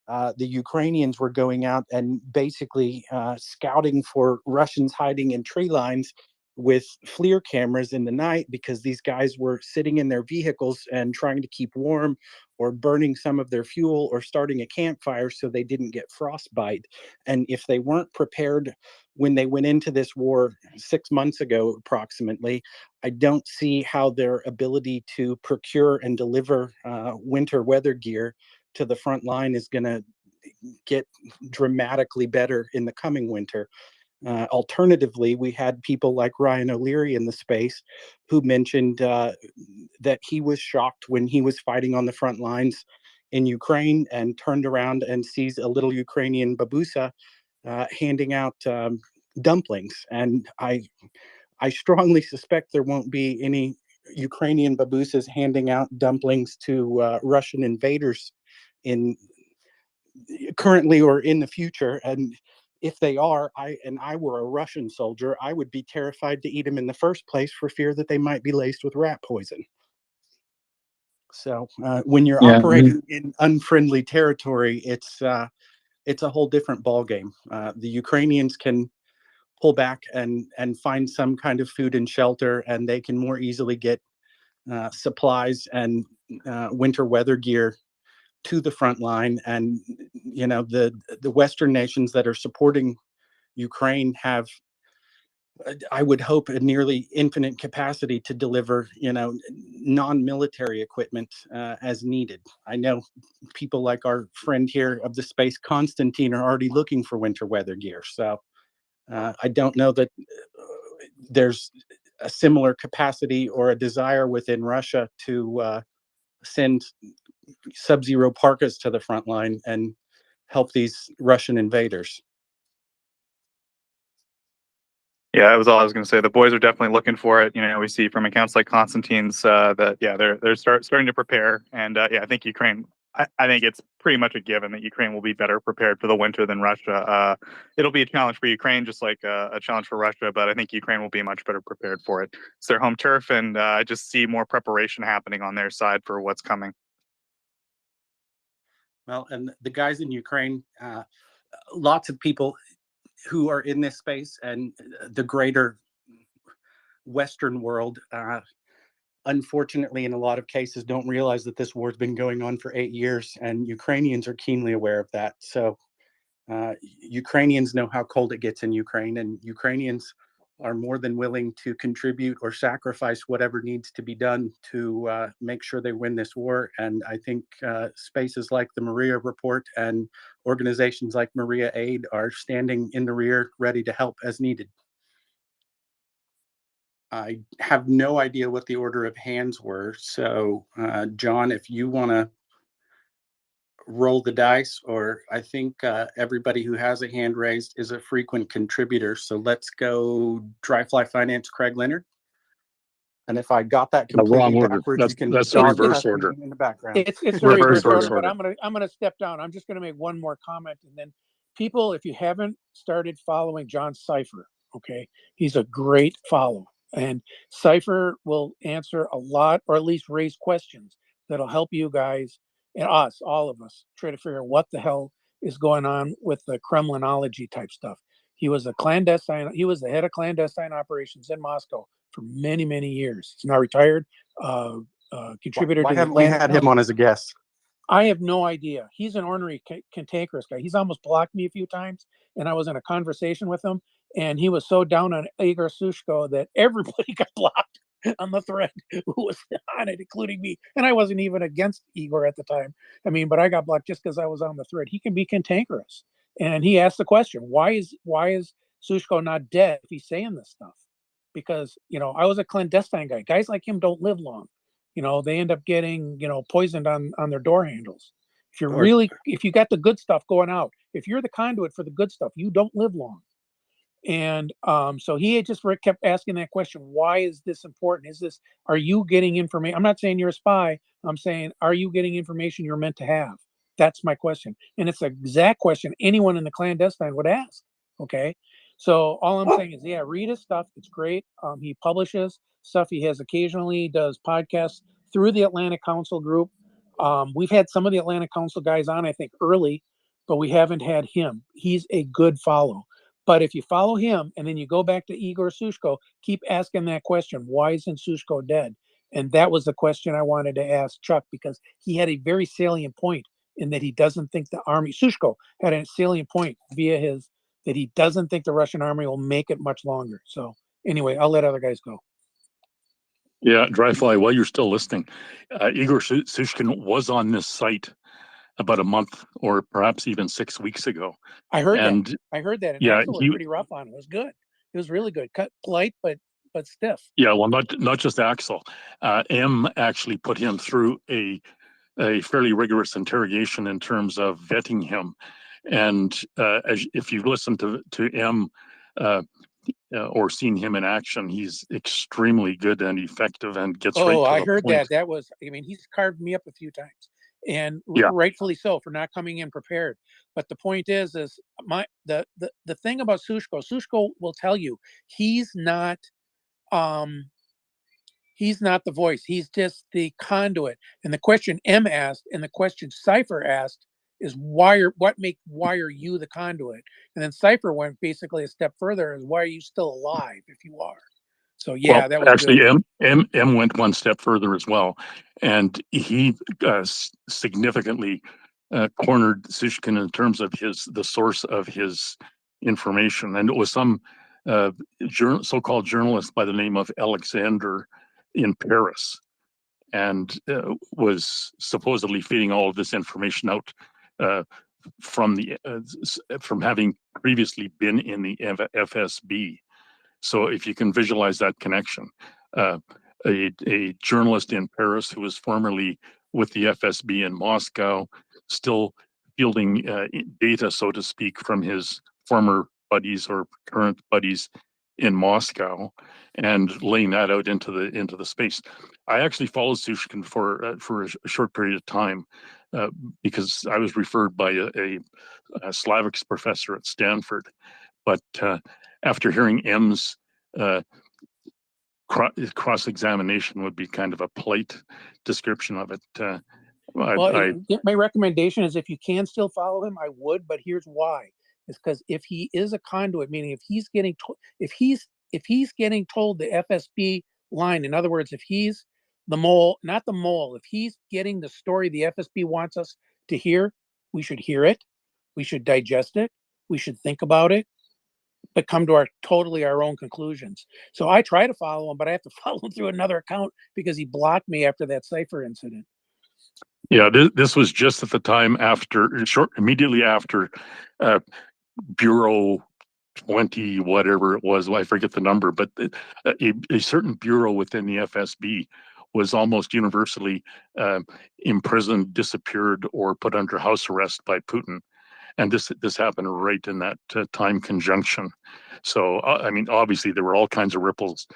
the Ukrainians were going out and basically scouting for Russians hiding in tree lines with FLIR cameras in the night, because these guys were sitting in their vehicles and trying to keep warm, or burning some of their fuel, or starting a campfire so they didn't get frostbite. And if they weren't prepared when they went into this war 6 months ago, approximately, I don't see how their ability to procure and deliver winter weather gear to the front line is going to get dramatically better in the coming winter. Alternatively, we had people like Ryan O'Leary in the space who mentioned that he was shocked when he was fighting on the front lines in Ukraine and turned around and sees a little Ukrainian babusa handing out dumplings. And I strongly suspect there won't be any Ukrainian babusas handing out dumplings to Russian invaders in currently or in the future. And if they are, I were a Russian soldier, I would be terrified to eat them in the first place for fear that they might be laced with rat poison. So when you're operating in unfriendly territory, it's a whole different ballgame. The Ukrainians can pull back and find some kind of food and shelter, and they can more easily get supplies and winter weather gear to the front line. And the Western nations that are supporting Ukraine have, I would hope, a nearly infinite capacity to deliver non-military equipment as needed. I know people like our friend here of the space, Constantine, are already looking for winter weather gear. So I don't know that there's a similar capacity or a desire within Russia to send sub-zero parkas to the front line and help these Russian invaders. Yeah, that was all I was going to say. The boys are definitely looking for it. You know, we see from accounts like Constantine's that they're starting to prepare, and I think Ukraine. I think it's pretty much a given that Ukraine will be better prepared for the winter than Russia. It'll be a challenge for Ukraine, just like a challenge for Russia, but I think Ukraine will be much better prepared for it. It's their home turf, and I just see more preparation happening on their side for what's coming. Well, and the guys in Ukraine, lots of people who are in this space and the greater Western world, unfortunately, in a lot of cases, don't realize that this war's been going on for 8 years, and Ukrainians are keenly aware of that. So Ukrainians know how cold it gets in Ukraine, and Ukrainians are more than willing to contribute or sacrifice whatever needs to be done to make sure they win this war. And I think spaces like the MryiaReport and organizations like MryiaAid are standing in the rear, ready to help as needed. I have no idea what the order of hands were. So, John, if you want to roll the dice, or I think everybody who has a hand raised is a frequent contributor. So let's go Dryfly Finance, Craig Leonard. And if I got that completely wrong order. backwards, you can That's the dog reverse cuss me order. in the background. It's the reverse order, but I'm gonna step down. I'm just gonna make one more comment, and then people, if you haven't started following John Cipher, okay, he's a great follow, and Cipher will answer a lot, or at least raise questions that'll help you guys and us, all of us, try to figure out what the hell is going on with the Kremlinology type stuff. He was he was the head of clandestine operations in Moscow for many, many years. He's now retired. Contributor Why to the haven't we Atlantic had him Council. on as a guest? I have no idea. He's an ornery, cantankerous guy. He's almost blocked me a few times, and I was in a conversation with him, and he was so down on Igor Sushko that everybody got blocked on the thread who was on it, including me. And I wasn't even against Igor at the time. I mean, but I got blocked just because I was on the thread. He can be cantankerous, and he asked the question, "Why is Sushko not dead if he's saying this stuff?" Because I was a clandestine guy. Guys like him don't live long. They end up getting poisoned on their door handles. If you got the good stuff going out, if you're the conduit for the good stuff, you don't live long. And so he had just kept asking that question: why is this important? Are you getting information? I'm not saying you're a spy. I'm saying, are you getting information you're meant to have? That's my question, and it's the exact question anyone in the clandestine would ask. Okay, so all I'm saying is, yeah, read his stuff. It's great. He publishes stuff. He occasionally does podcasts through the Atlantic Council group. We've had some of the Atlantic Council guys on, I think, early, but we haven't had him. He's a good follow. But if you follow him and then you go back to Igor Sushko, keep asking that question: why isn't Sushko dead? And that was the question I wanted to ask Chuck, because he had a very salient point in that he doesn't think the army, Sushko had a salient point via that he doesn't think the Russian army will make it much longer. So anyway, I'll let other guys go. Yeah, Dryfly, while you're still listening, Igor Sushkin was on this site about a month or perhaps even 6 weeks ago. I heard and that. And yeah, Axel was pretty rough on it. It was good. It was really good. Polite, but stiff. Yeah, well, not just Axel. M actually put him through a fairly rigorous interrogation in terms of vetting him. And if you've listened to M or seen him in action, he's extremely good and effective and gets right to I the heard point. that. He's carved me up a few times, and Yeah. rightfully so, for not coming in prepared. But the point is the thing about Sushko will tell you he's not the voice. He's just the conduit. And the question M asked and the question Cipher asked is why are you the conduit? And then Cipher went basically a step further: is why are you still alive if you are? So yeah, Well, that was actually, good. M went one step further as well, and he significantly cornered Sushkin in terms of the source of his information, and it was some so-called journalist by the name of Alexander in Paris, and was supposedly feeding all of this information out from having previously been in the FSB. So if you can visualize that connection, a journalist in Paris who was formerly with the FSB in Moscow, still fielding data, so to speak, from his former buddies or current buddies in Moscow and laying that out into the space. I actually followed Sushkin for a short period of time because I was referred by a Slavics professor at Stanford. But after hearing M's cross-examination would be kind of a polite description of it. My recommendation is if you can still follow him, I would, but here's why. It's because if he is a conduit, meaning if he's getting told the FSB line, in other words, if he's the mole, not the mole, if he's getting the story the FSB wants us to hear, we should hear it, we should digest it, we should think about it, but come to our own conclusions. So I try to follow him, but I have to follow him through another account because he blocked me after that cipher incident. Yeah, this was just at the time immediately after Bureau 20, whatever it was, I forget the number, but a certain bureau within the FSB was almost universally imprisoned, disappeared, or put under house arrest by Putin. And this happened right in that time conjunction. So, I mean, obviously there were all kinds of ripples,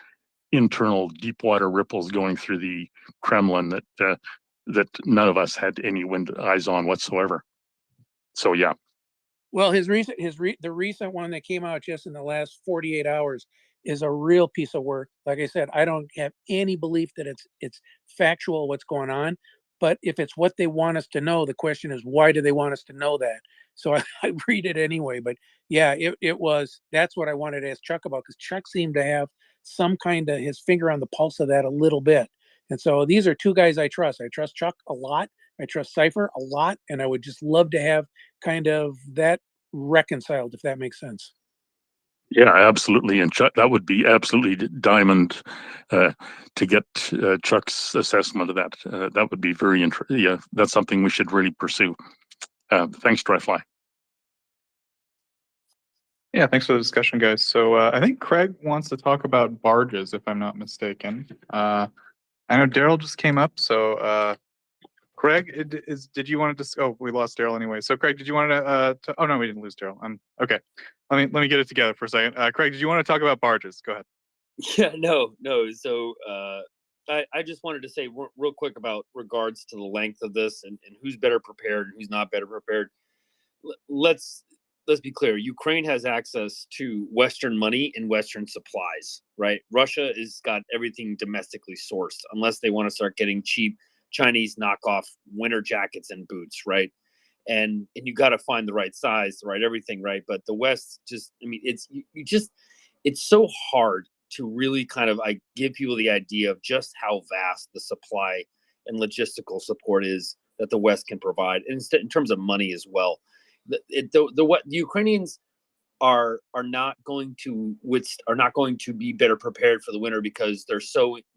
internal deep water ripples going through the Kremlin that none of us had any eyes on whatsoever. So, yeah. Well, the recent one that came out just in the last 48 hours is a real piece of work. Like I said, I don't have any belief that it's factual what's going on, but if it's what they want us to know, the question is, why do they want us to know that? So I read it anyway. But yeah, that's what I wanted to ask Chuck about, because Chuck seemed to have some kind of his finger on the pulse of that a little bit. And so these are two guys I trust. I trust Chuck a lot. I trust Cypher a lot. And I would just love to have kind of that reconciled, if that makes sense. Yeah, absolutely. And Chuck, that would be absolutely diamond to get Chuck's assessment of that. That would be very interesting. Yeah, that's something we should really pursue. Thanks, Dryfly. Yeah, thanks for the discussion, guys. So I think Craig wants to talk about barges, if I'm not mistaken. I know Daryl just came up, so Craig, did you want to oh, we lost Daryl anyway. So Craig, did you want to oh no, we didn't lose Daryl. Okay. Let me get it together for a second. Craig, did you want to talk about barges? Go ahead. Yeah, no. So I just wanted to say real quick about regards to the length of this and who's better prepared and who's not better prepared. Let's be clear. Ukraine has access to Western money and Western supplies, right? Russia has got everything domestically sourced, unless they want to start getting cheap Chinese knockoff winter jackets and boots, right? And you got to find the right size, the right everything, right? But the West just, I mean, it's so hard to really kind of give people the idea of just how vast the supply and logistical support is that the West can provide, and in terms of money as well. The Ukrainians are not going to be better prepared for the winter because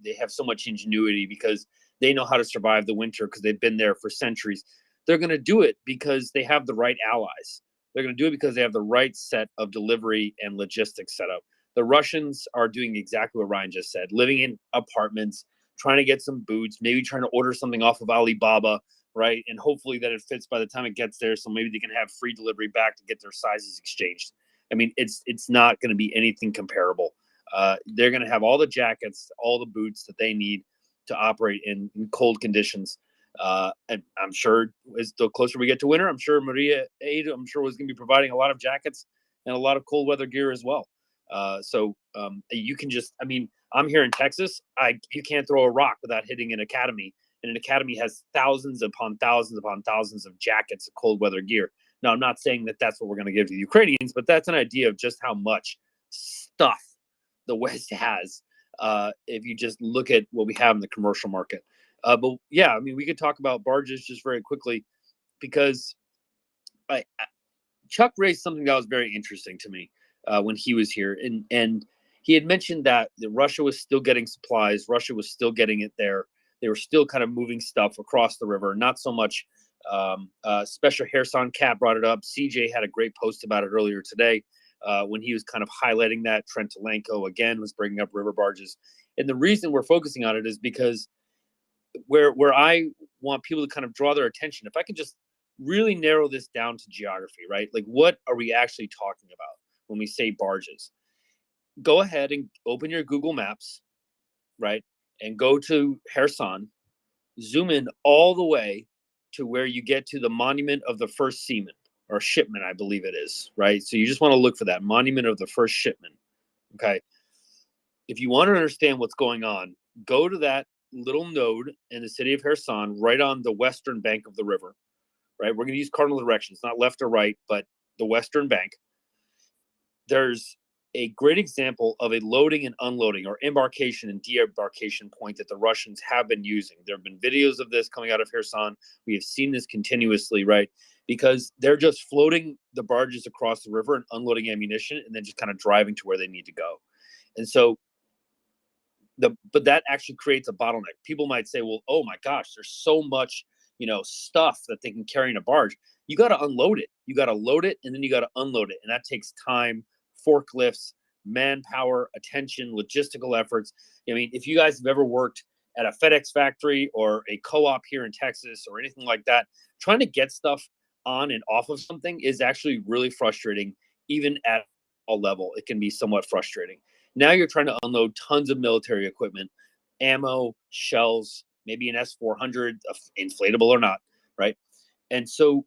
they have so much ingenuity, because they know how to survive the winter because they've been there for centuries. They're going to do it because they have the right allies. They're going to do it because they have the right set of delivery and logistics set up. The Russians are doing exactly what Ryan just said, living in apartments, trying to get some boots, maybe trying to order something off of Alibaba, right? And hopefully that it fits by the time it gets there, so maybe they can have free delivery back to get their sizes exchanged. I mean, it's not going to be anything comparable. They're going to have all the jackets, all the boots that they need to operate in cold conditions. And I'm sure as the closer we get to winter, I'm sure MryiaReport was going to be providing a lot of jackets and a lot of cold weather gear as well. So you can just, I mean, I'm here in Texas. You can't throw a rock without hitting an academy, and an academy has thousands upon thousands upon thousands of jackets of cold weather gear. Now, I'm not saying that that's what we're going to give to the Ukrainians, but that's an idea of just how much stuff the West has if you just look at what we have in the commercial market. But yeah, I mean, we could talk about barges just very quickly, because Chuck raised something that was very interesting to me when he was here. And he had mentioned that Russia was still getting supplies. Russia was still getting it there. They were still kind of moving stuff across the river, not so much. Special Kherson Cat brought it up. CJ had a great post about it earlier today when he was kind of highlighting that. Trent Telenko, again, was bringing up river barges. And the reason we're focusing on it is because where I want people to kind of draw their attention, if I could just really narrow this down to geography, right? Like, what are we actually talking about when we say barges? go ahead and open your Google Maps, right? And go to Kherson, zoom in all the way to where you get to the monument of the first seaman or shipment, I believe it is, right? So you just want to look for that monument of the first shipment. Okay. If you want to understand what's going on, go to that little node in the city of Kherson, right on the western bank of the river, right? We're going to use cardinal directions, not left or right, but the western bank. There's a great example of a loading and unloading or embarkation and de-embarkation point that the Russians have been using. There have been videos of this coming out of Kherson. We have seen this continuously, right? Because they're just floating the barges across the river and unloading ammunition and then just kind of driving to where they need to go. And so but that actually creates a bottleneck. People might say, well, oh my gosh, there's so much, stuff that they can carry in a barge. You got to unload it. You got to load it and then you got to unload it. And that takes time, forklifts, manpower, attention, logistical efforts. I mean, if you guys have ever worked at a FedEx factory or a co-op here in Texas or anything like that, trying to get stuff on and off of something is actually really frustrating. Even at a level, it can be somewhat frustrating. Now you're trying to unload tons of military equipment, ammo, shells, maybe an S-400, inflatable or not, right? And so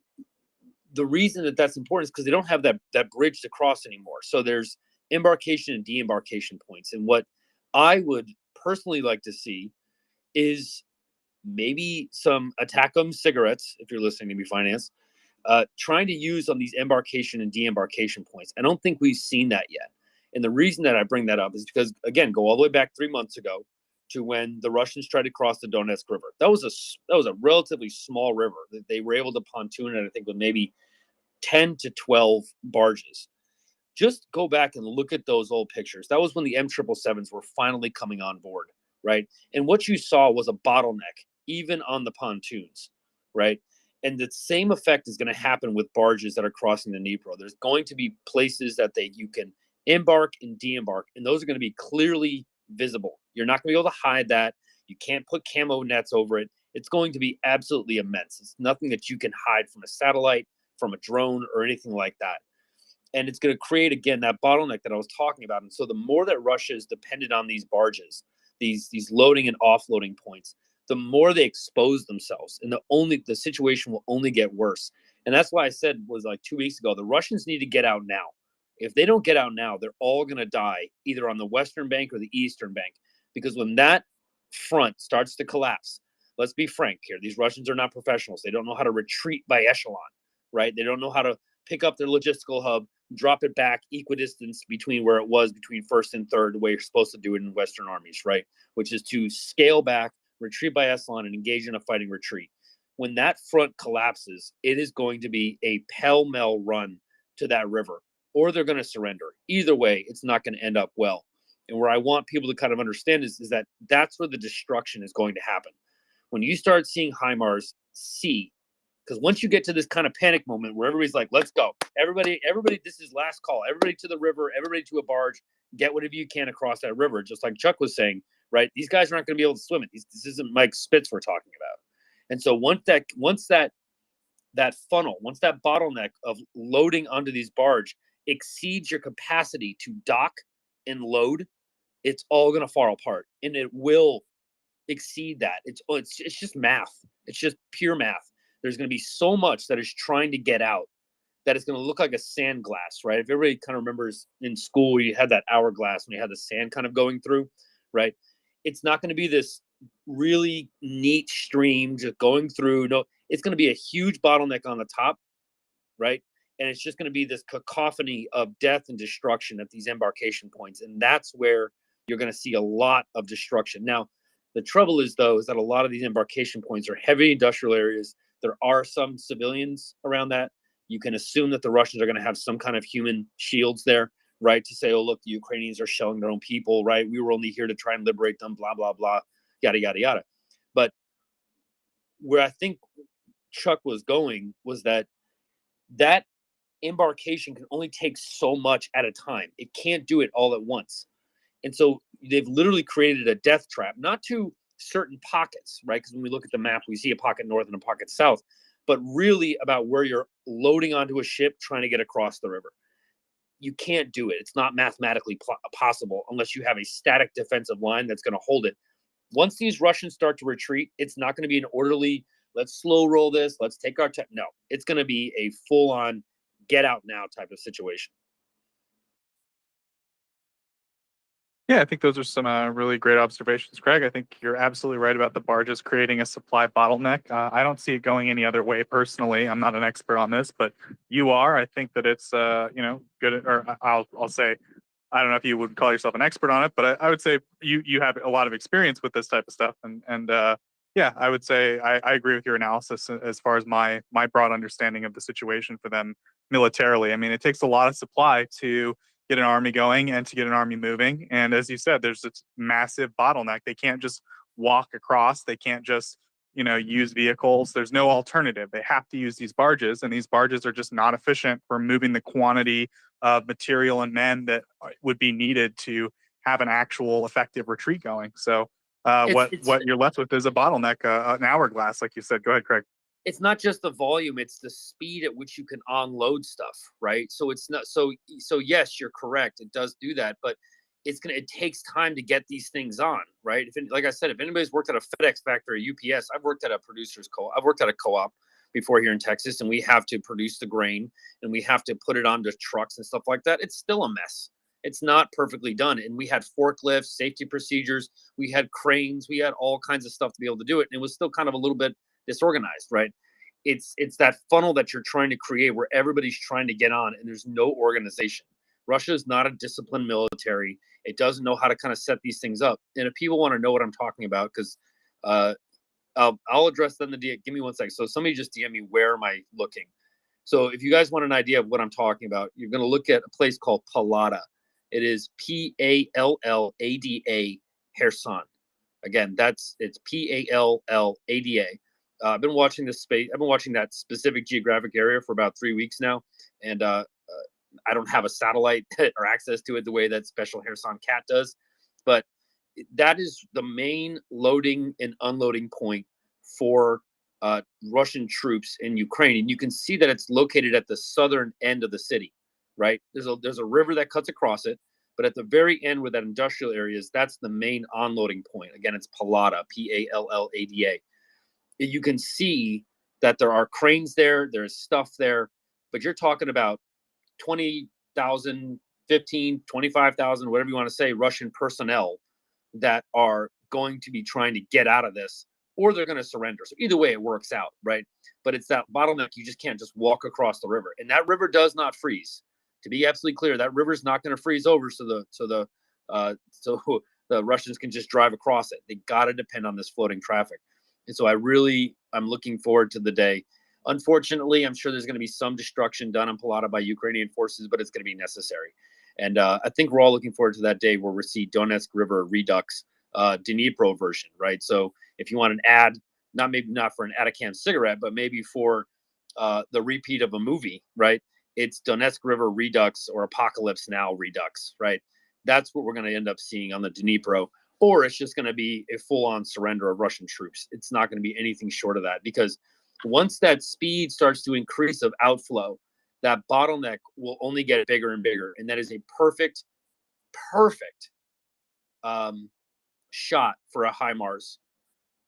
the reason that that's important is because they don't have that bridge to cross anymore. So there's embarkation and de-embarkation points. And what I would personally like to see is maybe some attack-em cigarettes, if you're listening to me, Finance, trying to use on these embarkation and de-embarkation points. I don't think we've seen that yet. And the reason that I bring that up is because, again, go all the way back 3 months ago to when the Russians tried to cross the Donetsk River. That was a relatively small river that they were able to pontoon it, I think, with maybe 10 to 12 barges. Just go back and look at those old pictures. That was when the M777s were finally coming on board, right? And what you saw was a bottleneck, even on the pontoons, right? And the same effect is going to happen with barges that are crossing the Dnipro. There's going to be places that you can embark and de-embark, and those are going to be clearly visible. You're not going to be able to hide that. You can't put camo nets over it. It's going to be absolutely immense. It's nothing that you can hide from a satellite, from a drone, or anything like that. And it's going to create, again, that bottleneck that I was talking about. And so the more that Russia is dependent on these barges, these loading and offloading points, the more they expose themselves, and the situation will only get worse. And that's why I said was like 2 weeks ago, the Russians need to get out now. If they don't get out now, they're all going to die either on the western bank or the eastern bank, because when that front starts to collapse, let's be frank here, these Russians are not professionals. They don't know how to retreat by echelon, right? They don't know how to pick up their logistical hub, drop it back equidistance between where it was between first and third, the way you're supposed to do it in Western armies, right? Which is to scale back, retreat by echelon, and engage in a fighting retreat. When that front collapses, it is going to be a pell-mell run to that river, or they're going to surrender. Either way, it's not going to end up well. And where I want people to kind of understand is that that's where the destruction is going to happen. When you start seeing HIMARS see, because once you get to this kind of panic moment where everybody's like, let's go. Everybody, this is last call. Everybody to the river, everybody to a barge, get whatever you can across that river. Just like Chuck was saying, right? These guys are not going to be able to swim it. This isn't Mike Spitz we're talking about. And so once that funnel, once that bottleneck of loading onto these barge exceeds your capacity to dock and load, it's all going to fall apart, and it will exceed that. It's just math. It's just pure math. There's going to be so much that is trying to get out that it's going to look like a sand glass, right? If everybody kind of remembers in school, you had that hourglass when you had the sand kind of going through, right? It's not going to be this really neat stream just going through. No, it's going to be a huge bottleneck on the top, right? And it's just going to be this cacophony of death and destruction at these embarkation points. And that's where you're going to see a lot of destruction. Now, the trouble is, though, is that a lot of these embarkation points are heavy industrial areas. There are some civilians around that. You can assume that the Russians are going to have some kind of human shields there, right? To say, oh, look, the Ukrainians are shelling their own people, right? We were only here to try and liberate them, blah, blah, blah, yada, yada, yada. But where I think Chuck was going was that embarkation can only take so much at a time. It can't do it all at once. And so they've literally created a death trap, not to certain pockets, right? Because when we look at the map, we see a pocket north and a pocket south, but really about where you're loading onto a ship trying to get across the river. you can't do it. It's not mathematically possible unless you have a static defensive line that's going to hold it. Once these Russians start to retreat, it's not going to be an orderly, let's slow roll this, let's take our time. No, it's going to be a full-on get out now type of situation. Yeah, I think those are some really great observations, Craig. I think you're absolutely right about the barges creating a supply bottleneck. I don't see it going any other way personally. I'm not an expert on this, but you are. I think that it's good. Or I'll say, I don't know if you would call yourself an expert on it, but I would say you have a lot of experience with this type of stuff. And yeah, I would say I agree with your analysis as far as my broad understanding of the situation for them militarily. I mean, it takes a lot of supply to get an army going and to get an army moving. And as you said, there's this massive bottleneck. They can't just walk across. They can't just, use vehicles. There's no alternative. They have to use these barges, and these barges are just not efficient for moving the quantity of material and men that would be needed to have an actual effective retreat going. So what you're left with is a bottleneck, an hourglass, like you said. Go ahead, Craig. It's not just the volume, it's the speed at which you can unload stuff, right? So it's not so yes, you're correct. It does do that, but it takes time to get these things on, right? Like I said, if anybody's worked at a FedEx factory, UPS, I've worked at a producer's co-op. I've worked at a co-op before here in Texas, and we have to produce the grain and we have to put it onto trucks and stuff like that. It's still a mess. It's not perfectly done. And we had forklifts, safety procedures, we had cranes, we had all kinds of stuff to be able to do it. And it was still kind of a little bit disorganized, right? It's that funnel that you're trying to create where everybody's trying to get on and there's no organization. Russia is not a disciplined military. It doesn't know how to kind of set these things up. And if people want to know what I'm talking about, because I'll address them in the DM. Give me 1 second. So somebody just DM me, where am I looking? So if you guys want an idea of what I'm talking about, you're going to look at a place called Pallada. It is Pallada, Kherson. Again, it's Pallada. I've been watching this space. I've been watching that specific geographic area for about 3 weeks now, and I don't have a satellite or access to it the way that Special Kherson Cat does, but that is the main loading and unloading point for Russian troops in Ukraine, and you can see that it's located at the southern end of the city. Right? There's a river that cuts across it, but at the very end where that industrial area is, that's the main unloading point. Again, it's Pallada, Pallada. You can see that there are cranes there, there's stuff there, but you're talking about 20,000, 15, 25,000, whatever you want to say, Russian personnel that are going to be trying to get out of this, or they're going to surrender. So either way, it works out, right? But it's that bottleneck. You just can't just walk across the river, and that river does not freeze. To be absolutely clear, that river's not going to freeze over, so the Russians can just drive across it. They got to depend on this floating traffic. And so I'm looking forward to the day. Unfortunately, I'm sure there's going to be some destruction done in Pallada by Ukrainian forces, but it's going to be necessary. And I think we're all looking forward to that day where we see Donetsk River Redux, Dnipro version, right? So if you want an ad, not for an Atacam cigarette, but maybe for the repeat of a movie, right? It's Donetsk River Redux or Apocalypse Now Redux, right? That's what we're going to end up seeing on the Dnipro. Or it's just going to be a full-on surrender of Russian troops. It's not going to be anything short of that, because once that speed starts to increase of outflow, that bottleneck will only get bigger and bigger. And that is a perfect shot for a HIMARS,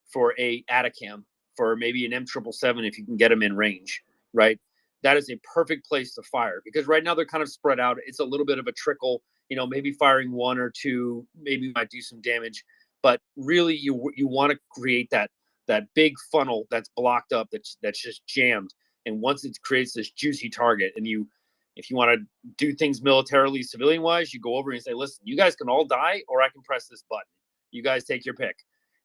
for a Atacam, for maybe an M777 if you can get them in range, right? That is a perfect place to fire, because right now they're kind of spread out. It's a little bit of a trickle, maybe firing one or two, maybe might do some damage, but really you want to create that big funnel that's blocked up, that's just jammed. And once it creates this juicy target, and if you want to do things militarily, civilian wise, you go over and say, listen, you guys can all die, or I can press this button. You guys take your pick.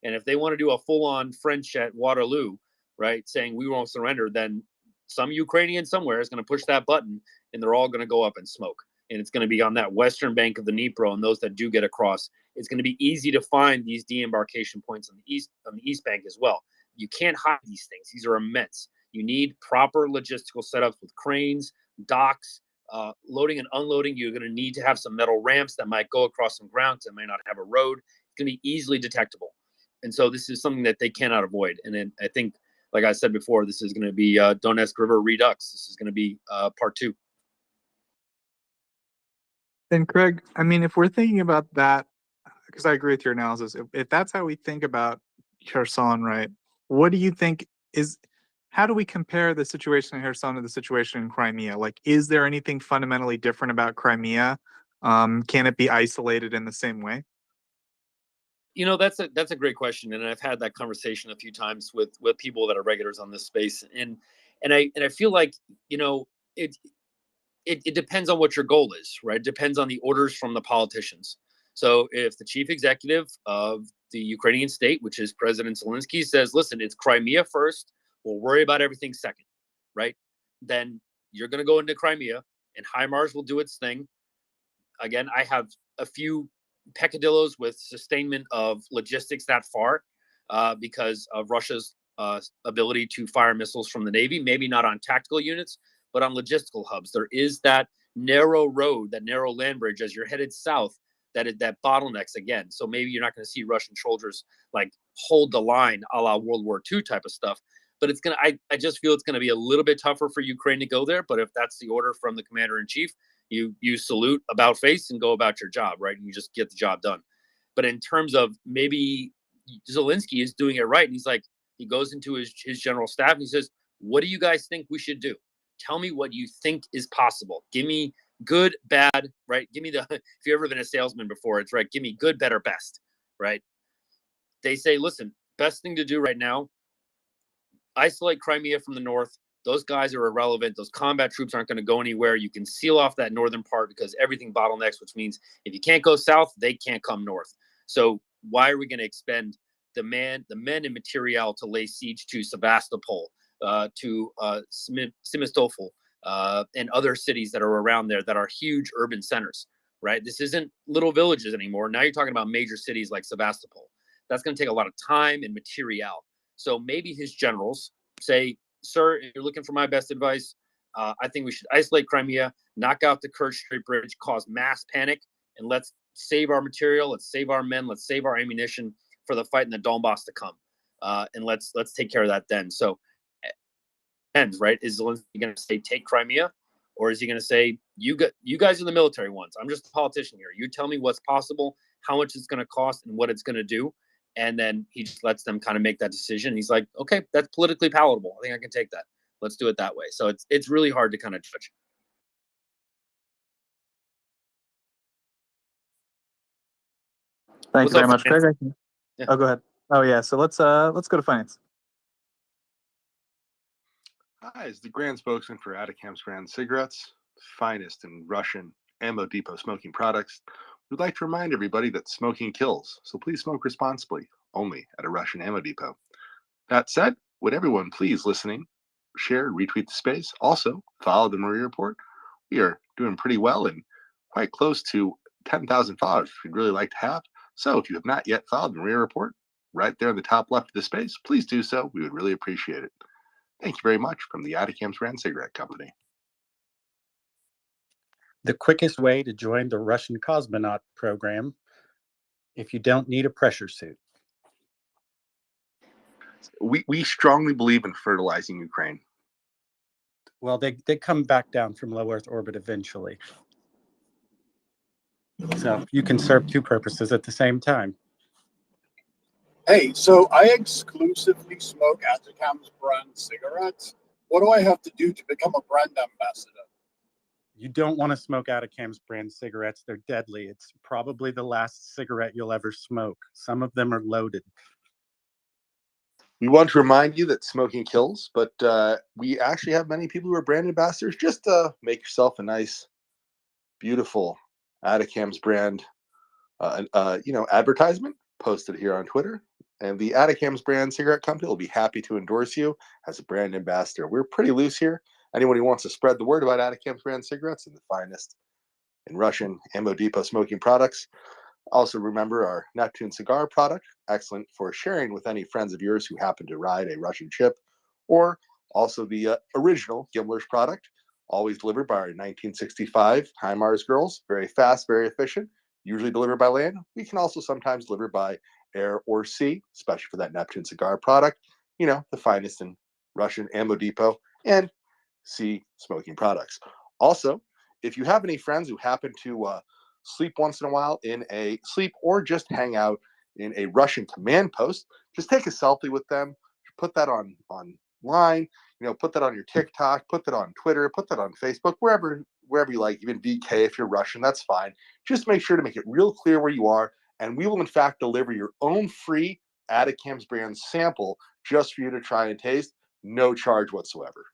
And if they want to do a full-on French at Waterloo, right, saying we won't surrender, then some Ukrainian somewhere is going to push that button, and they're all going to go up in smoke. And it's going to be on that western bank of the Dnipro, and those that do get across, it's going to be easy to find these deembarkation points on the east bank as well. You can't hide these things. These are immense. You need proper logistical setups with cranes, docks, loading and unloading. You're going to need to have some metal ramps that might go across some ground that might not have a road. It's going to be easily detectable. And so this is something that they cannot avoid. And then I think, like I said before, this is going to be Donetsk River Redux. This is going to be part 2. And Craig, I mean, if we're thinking about that, because I agree with your analysis, if that's how we think about Kherson, right? What do you think is, how do we compare the situation in Kherson to the situation in Crimea? Like, is there anything fundamentally different about Crimea? Can it be isolated in the same way? You know, that's a great question, and I've had that conversation a few times with people that are regulars on this space, and I feel like, you know, it depends on what your goal is, right? It depends on the orders from the politicians. So if the chief executive of the Ukrainian state, which is President Zelensky, says, listen, it's Crimea first, we'll worry about everything second, right? Then you're going to go into Crimea and HIMARS will do its thing. Again, I have a few peccadillos with sustainment of logistics that far because of Russia's ability to fire missiles from the Navy, maybe not on tactical units, but on logistical hubs. There is that narrow road, that narrow land bridge as you're headed south, that bottlenecks again. So maybe you're not going to see Russian soldiers like hold the line a la World War II type of stuff. But it's gonna, I just feel it's gonna be a little bit tougher for Ukraine to go there. But if that's the order from the commander in chief, you salute about face and go about your job, right? And you just get the job done. But in terms of maybe Zelensky is doing it right, and he's like, he goes into his general staff and he says, what do you guys think we should do? Tell me what you think is possible. Give me good, bad, right? Give me the, if you've ever been a salesman before, it's right. Give me good, better, best, right? They say, listen, best thing to do right now, isolate Crimea from the north. Those guys are irrelevant. Those combat troops aren't going to go anywhere. You can seal off that northern part because everything bottlenecks, which means if you can't go south, they can't come north. So why are we going to expend the men and material to lay siege to Sevastopol, to Simistopol, and other cities that are around there that are huge urban centers, right? This isn't little villages anymore. Now you're talking about major cities like Sevastopol. That's going to take a lot of time and material. So maybe his generals say, sir, if you're looking for my best advice, I think we should isolate Crimea, knock out the Kerch Strait Bridge, cause mass panic, and let's save our material, let's save our men, let's save our ammunition for the fight in the Donbass to come. And let's take care of that then. So, ends, right? Is Zelensky going to say, take Crimea? Or is he going to say, you guys are the military ones. I'm just a politician here. You tell me what's possible, how much it's going to cost, and what it's going to do. And then he just lets them kind of make that decision. He's like, okay, that's politically palatable. I think I can take that. Let's do it that way. So it's really hard to kind of judge. Thank What's you very up, much, Craig. finance? Yeah. Oh, go ahead. Oh, yeah. So let's go to finance. Hi, is the grand spokesman for Atacam's brand cigarettes, finest in Russian ammo depot smoking products. We'd like to remind everybody that smoking kills, so please smoke responsibly, only at a Russian ammo depot. That said, would everyone please listening, share, retweet the space. Also, follow the MryiaReport Report. We are doing pretty well and quite close to 10,000 followers we'd really like to have. So if you have not yet followed the MryiaReport Report, right there in the top left of the space, please do so. We would really appreciate it. Thank you very much from the Atacam's brand cigarette company. The quickest way to join the Russian cosmonaut program if you don't need a pressure suit. We strongly believe in fertilizing Ukraine. Well, they come back down from low Earth orbit eventually. So you can serve two purposes at the same time. Hey, so I exclusively smoke Atacam's brand cigarettes. What do I have to do to become a brand ambassador? You don't want to smoke Atacam's brand cigarettes. They're deadly. It's probably the last cigarette you'll ever smoke. Some of them are loaded. We want to remind you that smoking kills, but we actually have many people who are brand ambassadors. Just make yourself a nice, beautiful Atacam's brand, advertisement. Post it here on Twitter, and the Atacam's brand cigarette company will be happy to endorse you as a brand ambassador. We're pretty loose here. Anyone who wants to spread the word about Atacam's brand cigarettes and the finest in Russian ammo depot smoking products. Also remember our Neptune cigar product, excellent for sharing with any friends of yours who happen to ride a Russian ship, or also the original Gimler's product, always delivered by our 1965 HIMARS girls. Very fast, very efficient, usually delivered by land. We can also sometimes deliver by air or sea, especially for that Neptune cigar product. You know, the finest in Russian ammo depot and sea smoking products. Also, if you have any friends who happen to sleep once in a while or just hang out in a Russian command post. Just take a selfie with them, put that online, put that on your TikTok, put that on Twitter, put that on Facebook, wherever you like, even VK if you're Russian, that's fine. Just make sure to make it real clear where you are, and we will in fact deliver your own free Atacams brand sample just for you to try and taste, no charge whatsoever.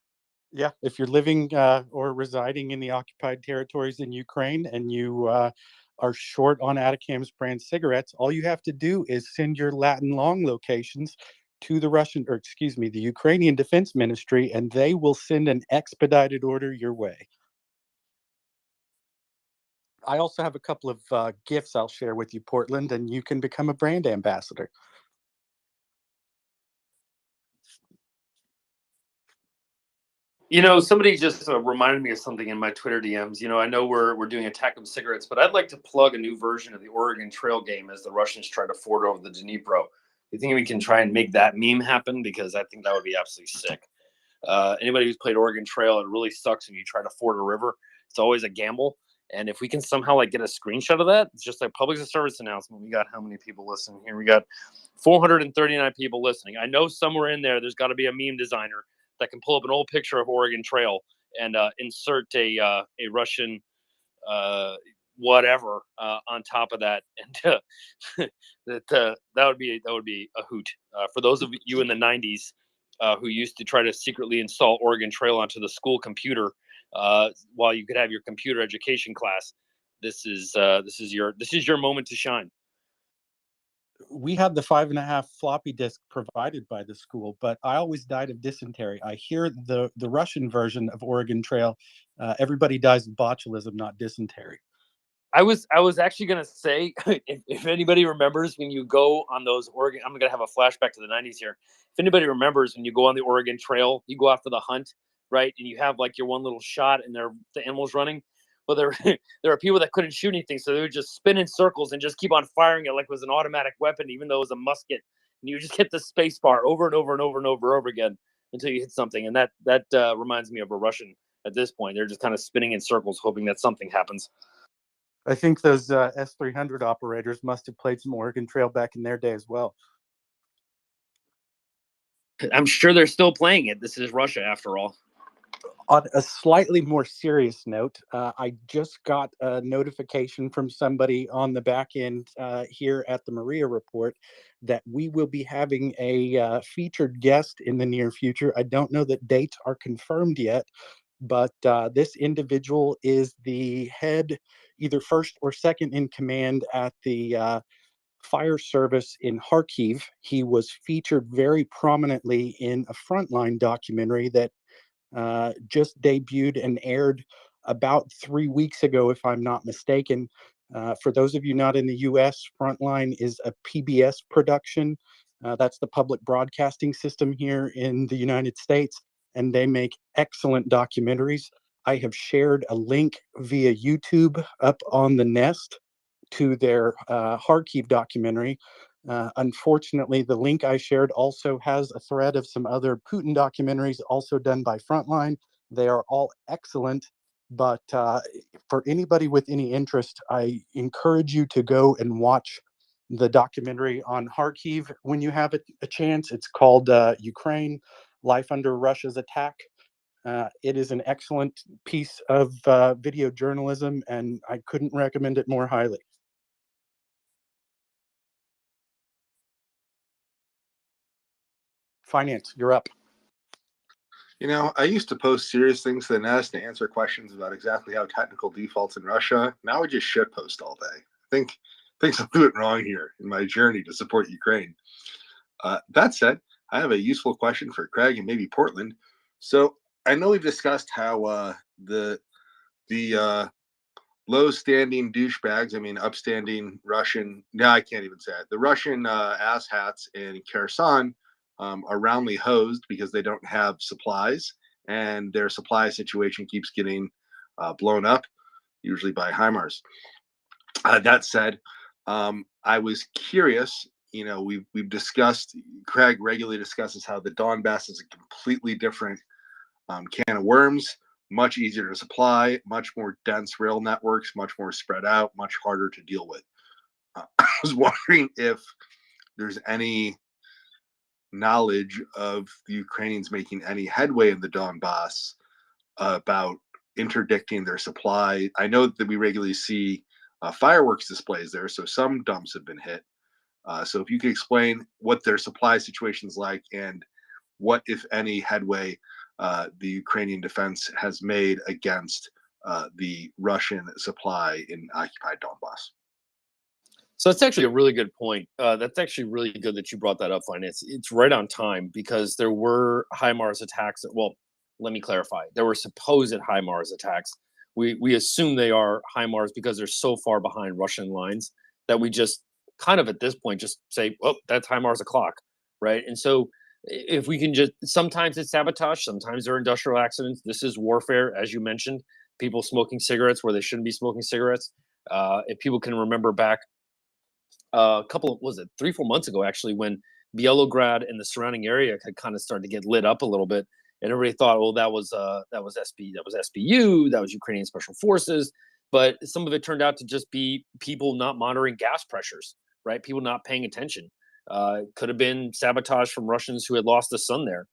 Yeah, if you're living or residing in the occupied territories in Ukraine and you are short on Atacams brand cigarettes, all you have to do is send your Latin long locations to the Ukrainian Defense Ministry, and they will send an expedited order your way. I also have a couple of gifts I'll share with you, Portland, and you can become a brand ambassador. Somebody just reminded me of something in my Twitter DMs. I know we're doing Attack 'em Cigarettes, but I'd like to plug a new version of the Oregon Trail game as the Russians try to ford over the Dnipro. You think we can try and make that meme happen? Because I think that would be absolutely sick. Anybody who's played Oregon Trail, it really sucks when you try to ford a river. It's always a gamble. And if we can somehow get a screenshot of that, it's just like public service announcement. We got how many people listening here? We got 439 people listening. I know somewhere in there's got to be a meme designer that can pull up an old picture of Oregon Trail and insert a Russian whatever on top of that, and that would be a hoot for those of you in the 90s who used to try to secretly install Oregon Trail onto the school computer while you could have your computer education class. This is your moment to shine. We had the 5.5 floppy disk provided by the school, but I always died of dysentery. I hear the Russian version of Oregon Trail, everybody dies of botulism, not dysentery. I was actually gonna say, if anybody remembers when you go on those Oregon, I'm gonna have a flashback to the 90s here. If anybody remembers when you go on the Oregon Trail, you go after the hunt, right? And you have your one little shot and the animal's running. Well, there are people that couldn't shoot anything, so they would just spin in circles and just keep on firing it like it was an automatic weapon, even though it was a musket. And you just hit the space bar over and over and over and over and over again until you hit something. And that reminds me of a Russian at this point. They're just kind of spinning in circles, hoping that something happens. I think those S-300 operators must have played some Oregon Trail back in their day as well. I'm sure they're still playing it. This is Russia, after all. On a slightly more serious note, I just got a notification from somebody on the back end here at the MryiaReport that we will be having a featured guest in the near future. I don't know that dates are confirmed yet, but this individual is the head, either first or second in command at the fire service in Kharkiv. He was featured very prominently in a Frontline documentary that just debuted and aired about 3 weeks ago, if I'm not mistaken. For those of you not in the US, Frontline is a PBS production. That's the public broadcasting system here in the United States, and they make excellent documentaries. I have shared a link via YouTube up on the Nest to their Kharkiv documentary. Unfortunately, the link I shared also has a thread of some other Putin documentaries also done by Frontline. They are all excellent, but for anybody with any interest, I encourage you to go and watch the documentary on Kharkiv when you have a chance. It's called Ukraine, Life Under Russia's Attack. It is an excellent piece of video journalism, and I couldn't recommend it more highly. Finance, you're up. I used to post serious things to the Nest to answer questions about exactly how technical defaults in Russia. Now I just shit post all day. I think I'm doing wrong here in my journey to support Ukraine. That said, I have a useful question for Craig and maybe Portland. So I know we've discussed how the low-standing douchebags, upstanding Russian, no, I can't even say it. The Russian asshats in Kherson are roundly hosed because they don't have supplies, and their supply situation keeps getting blown up, usually by HIMARS. That said, I was curious. We've discussed. Craig regularly discusses how the Donbass is a completely different can of worms. much easier to supply, much more dense rail networks, much more spread out, much harder to deal with. I was wondering if there's any knowledge of the Ukrainians making any headway in the Donbass about interdicting their supply. I know that we regularly see fireworks displays there, so some dumps have been hit. So if you could explain what their supply situation is like and what, if any, headway the Ukrainian defense has made against the Russian supply in occupied Donbass. So that's actually a really good point. That's actually really good that you brought that up, Finance. It's right on time because there were HIMARS attacks. Well, let me clarify. There were supposed HIMARS attacks. We assume they are HIMARS because they're so far behind Russian lines that we just kind of at this point just say, well, that's HIMARS o'clock, right? And so if we can just, sometimes it's sabotage, sometimes they're industrial accidents. This is warfare, as you mentioned, people smoking cigarettes where they shouldn't be smoking cigarettes. If people can remember back a couple of, was it 3-4 months ago actually, when Bielograd and the surrounding area had kind of started to get lit up a little bit, and everybody thought, well, that was SBU, that was Ukrainian Special Forces, but some of it turned out to just be people not monitoring gas pressures, right? People not paying attention. Could have been sabotage from Russians who had lost the sun there,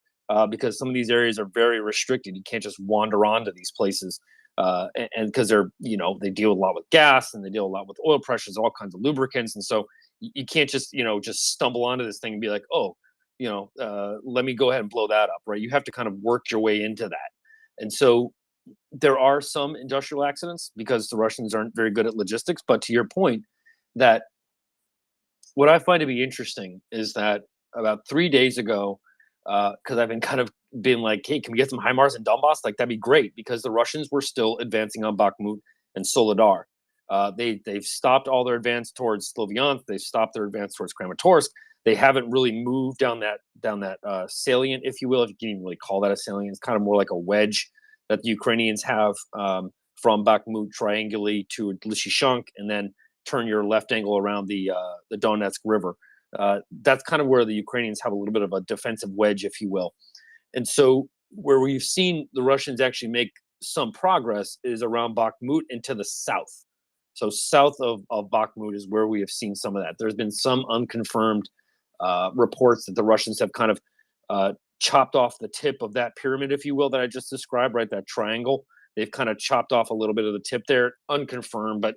because some of these areas are very restricted. You can't just wander onto these places, and because they're, they deal a lot with gas and they deal a lot with oil pressures, all kinds of lubricants, and so you can't just just stumble onto this thing and be like, oh, let me go ahead and blow that up, right? You have to kind of work your way into that, and so there are some industrial accidents because the Russians aren't very good at logistics. But to your point, that what I find to be interesting is that about 3 days ago, because I've been kind of been like, hey, can we get some HIMARS in Donbass? Like, that'd be great, because the Russians were still advancing on Bakhmut and Soledar. They've stopped all their advance towards Sloviansk. They've stopped their advance towards Kramatorsk. They haven't really moved down that salient, if you will, if you can even really call that a salient. It's kind of more like a wedge that the Ukrainians have from Bakhmut triangulate to Lysychansk, and then turn your left angle around the Donetsk River. That's kind of where the Ukrainians have a little bit of a defensive wedge, if you will. And so where we've seen the Russians actually make some progress is around Bakhmut and to the south. So south of Bakhmut is where we have seen some of that. There's been some unconfirmed reports that the Russians have kind of chopped off the tip of that pyramid, if you will, that I just described, right? That triangle. They've kind of chopped off a little bit of the tip there, unconfirmed, but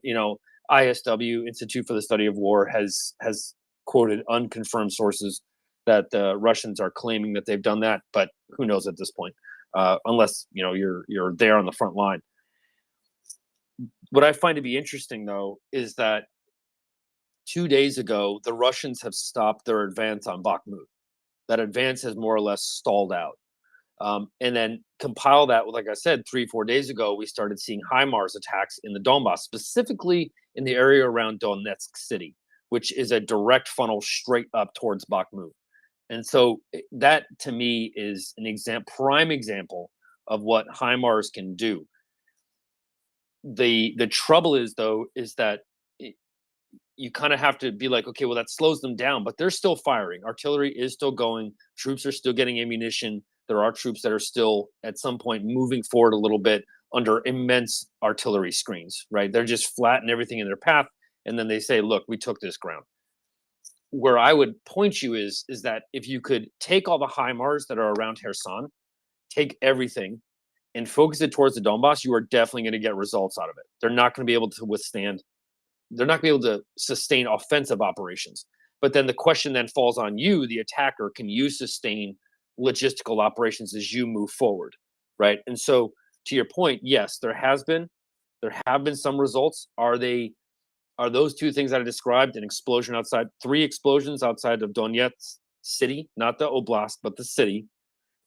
ISW, Institute for the Study of War, has quoted unconfirmed sources that the Russians are claiming that they've done that, but who knows at this point, unless you're there on the front line. What I find to be interesting, though, is that 2 days ago the Russians have stopped their advance on Bakhmut. That advance has more or less stalled out. And then compile that with, like I said, 3-4 days ago, we started seeing HIMARS attacks in the Donbass, specifically in the area around Donetsk city, which is a direct funnel straight up towards Bakhmut. And so that, to me, is an prime example of what HIMARS can do. The trouble is, though, is that you kind of have to be like, okay, well, that slows them down, but they're still firing. Artillery is still going. Troops are still getting ammunition. There are troops that are still at some point moving forward a little bit under immense artillery screens, right? They're just flatten everything in their path. And then they say, look, we took this ground. Where I would point you is that if you could take all the HIMARS that are around Kherson, take everything and focus it towards the Donbass, you are definitely going to get results out of it. They're not going to be able to withstand. They're not going to be able to sustain offensive operations. But then the question then falls on you, the attacker. Can you sustain logistical operations as you move forward, right? And so, to your point, yes, there have been some results. Are those two things that I described, an explosion outside, 3 explosions outside of Donetsk city, not the oblast, but the city,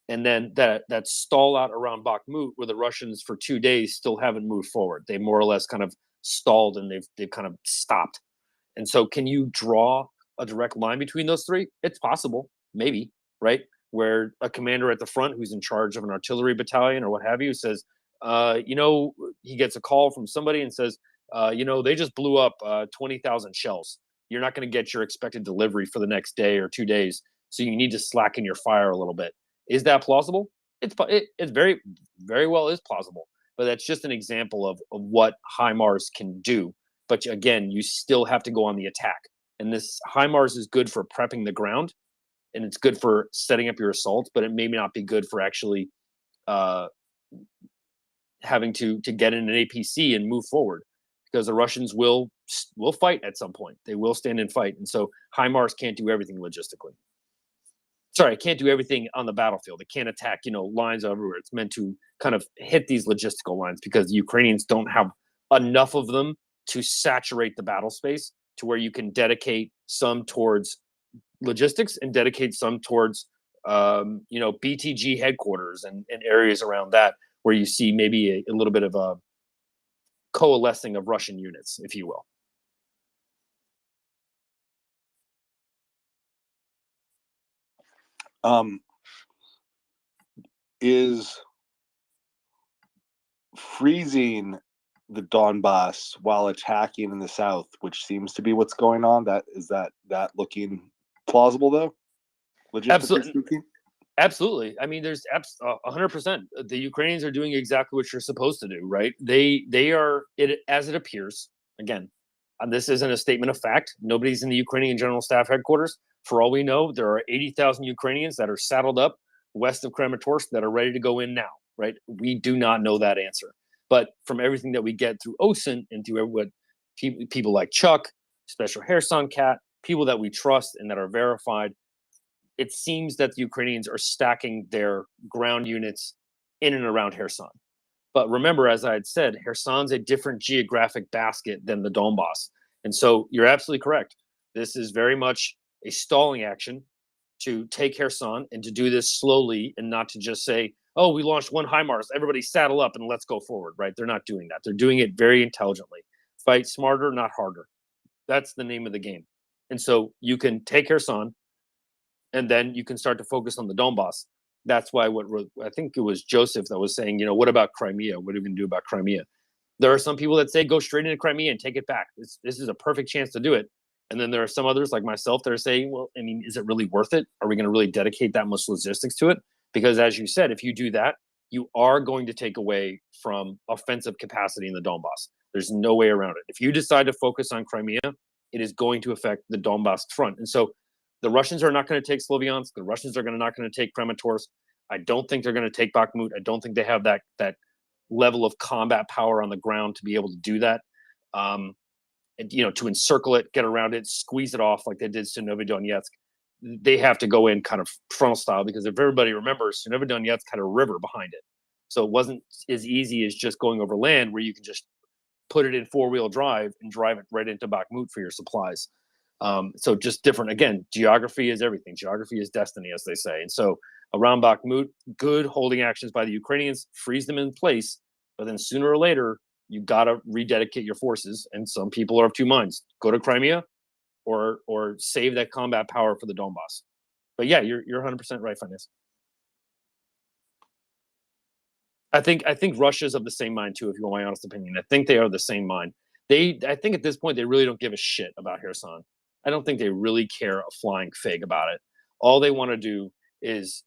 and then that stall out around Bakhmut, where the Russians for 2 days still haven't moved forward. They more or less kind of stalled, and they've kind of stopped. And so, can you draw a direct line between those 3? It's possible, maybe, right? Where a commander at the front who's in charge of an artillery battalion or what have you says, he gets a call from somebody and says, they just blew up 20,000 shells. You're not going to get your expected delivery for the next day or 2 days. So you need to slacken your fire a little bit. Is that plausible? It's very, very well is plausible, but that's just an example of what HIMARS can do. But again, you still have to go on the attack. And this HIMARS is good for prepping the ground, and it's good for setting up your assault, but it may not be good for actually having to get in an APC and move forward, because the Russians will fight at some point. They will stand and fight, and so HIMARS can't do everything logistically. Sorry, it can't do everything on the battlefield. It can't attack, lines everywhere. It's meant to kind of hit these logistical lines because the Ukrainians don't have enough of them to saturate the battle space to where you can dedicate some towards logistics and dedicate some towards, BTG headquarters and areas around that where you see maybe a little bit of a coalescing of Russian units, if you will. Is freezing the Donbass while attacking in the south, which seems to be what's going on, that looking plausible though? Logistically speaking? Absolutely. I mean, there's 100%. The Ukrainians are doing exactly what you're supposed to do, right? They are, as it appears. Again, this isn't a statement of fact. Nobody's in the Ukrainian General Staff headquarters. For all we know, there are 80,000 Ukrainians that are saddled up west of Kramatorsk that are ready to go in now, right? We do not know that answer. But from everything that we get through OSINT and through what people like Chuck, Special Kherson Cat, people that we trust and that are verified, it seems that the Ukrainians are stacking their ground units in and around Kherson. But remember, as I had said, Kherson's a different geographic basket than the Donbass. And so you're absolutely correct. This is very much a stalling action to take Kherson and to do this slowly and not to just say, oh, we launched one HIMARS, everybody saddle up and let's go forward, right? They're not doing that. They're doing it very intelligently. Fight smarter, not harder. That's the name of the game. And so you can take Kherson and then you can start to focus on the Donbass. That's why I think it was Joseph that was saying, what about Crimea? What are we going to do about Crimea? There are some people that say go straight into Crimea and take it back. This is a perfect chance to do it. And then there are some others like myself that are saying, well, I mean, is it really worth it? Are we going to really dedicate that much logistics to it? Because as you said, if you do that, you are going to take away from offensive capacity in the Donbass. There's no way around it. If you decide to focus on Crimea, it is going to affect the Donbass front. And so the Russians are not going to take Sloviansk. The Russians are not going to take Kramatorsk. I don't think they're going to take Bakhmut. I don't think they have that level of combat power on the ground to be able to do that. To encircle it, get around it, squeeze it off like they did to Novodonetsk. They have to go in kind of frontal style because if everybody remembers, Novodonetsk had a river behind it. So it wasn't as easy as just going over land where you can just put it in four-wheel drive and drive it right into Bakhmut for your supplies. So just different. Again, geography is everything. Geography is destiny, as they say. And so around Bakhmut, good holding actions by the Ukrainians, freeze them in place, but then sooner or later, you got to rededicate your forces. And some people are of two minds: go to Crimea or save that combat power for the Donbass. But yeah, you're 100% right, Finance. I think Russia's of the same mind too, if you want my honest opinion. I think they are the same mind. I think at this point they really don't give a shit about Kherson. I don't think they really care a flying fig about it. All they want to do is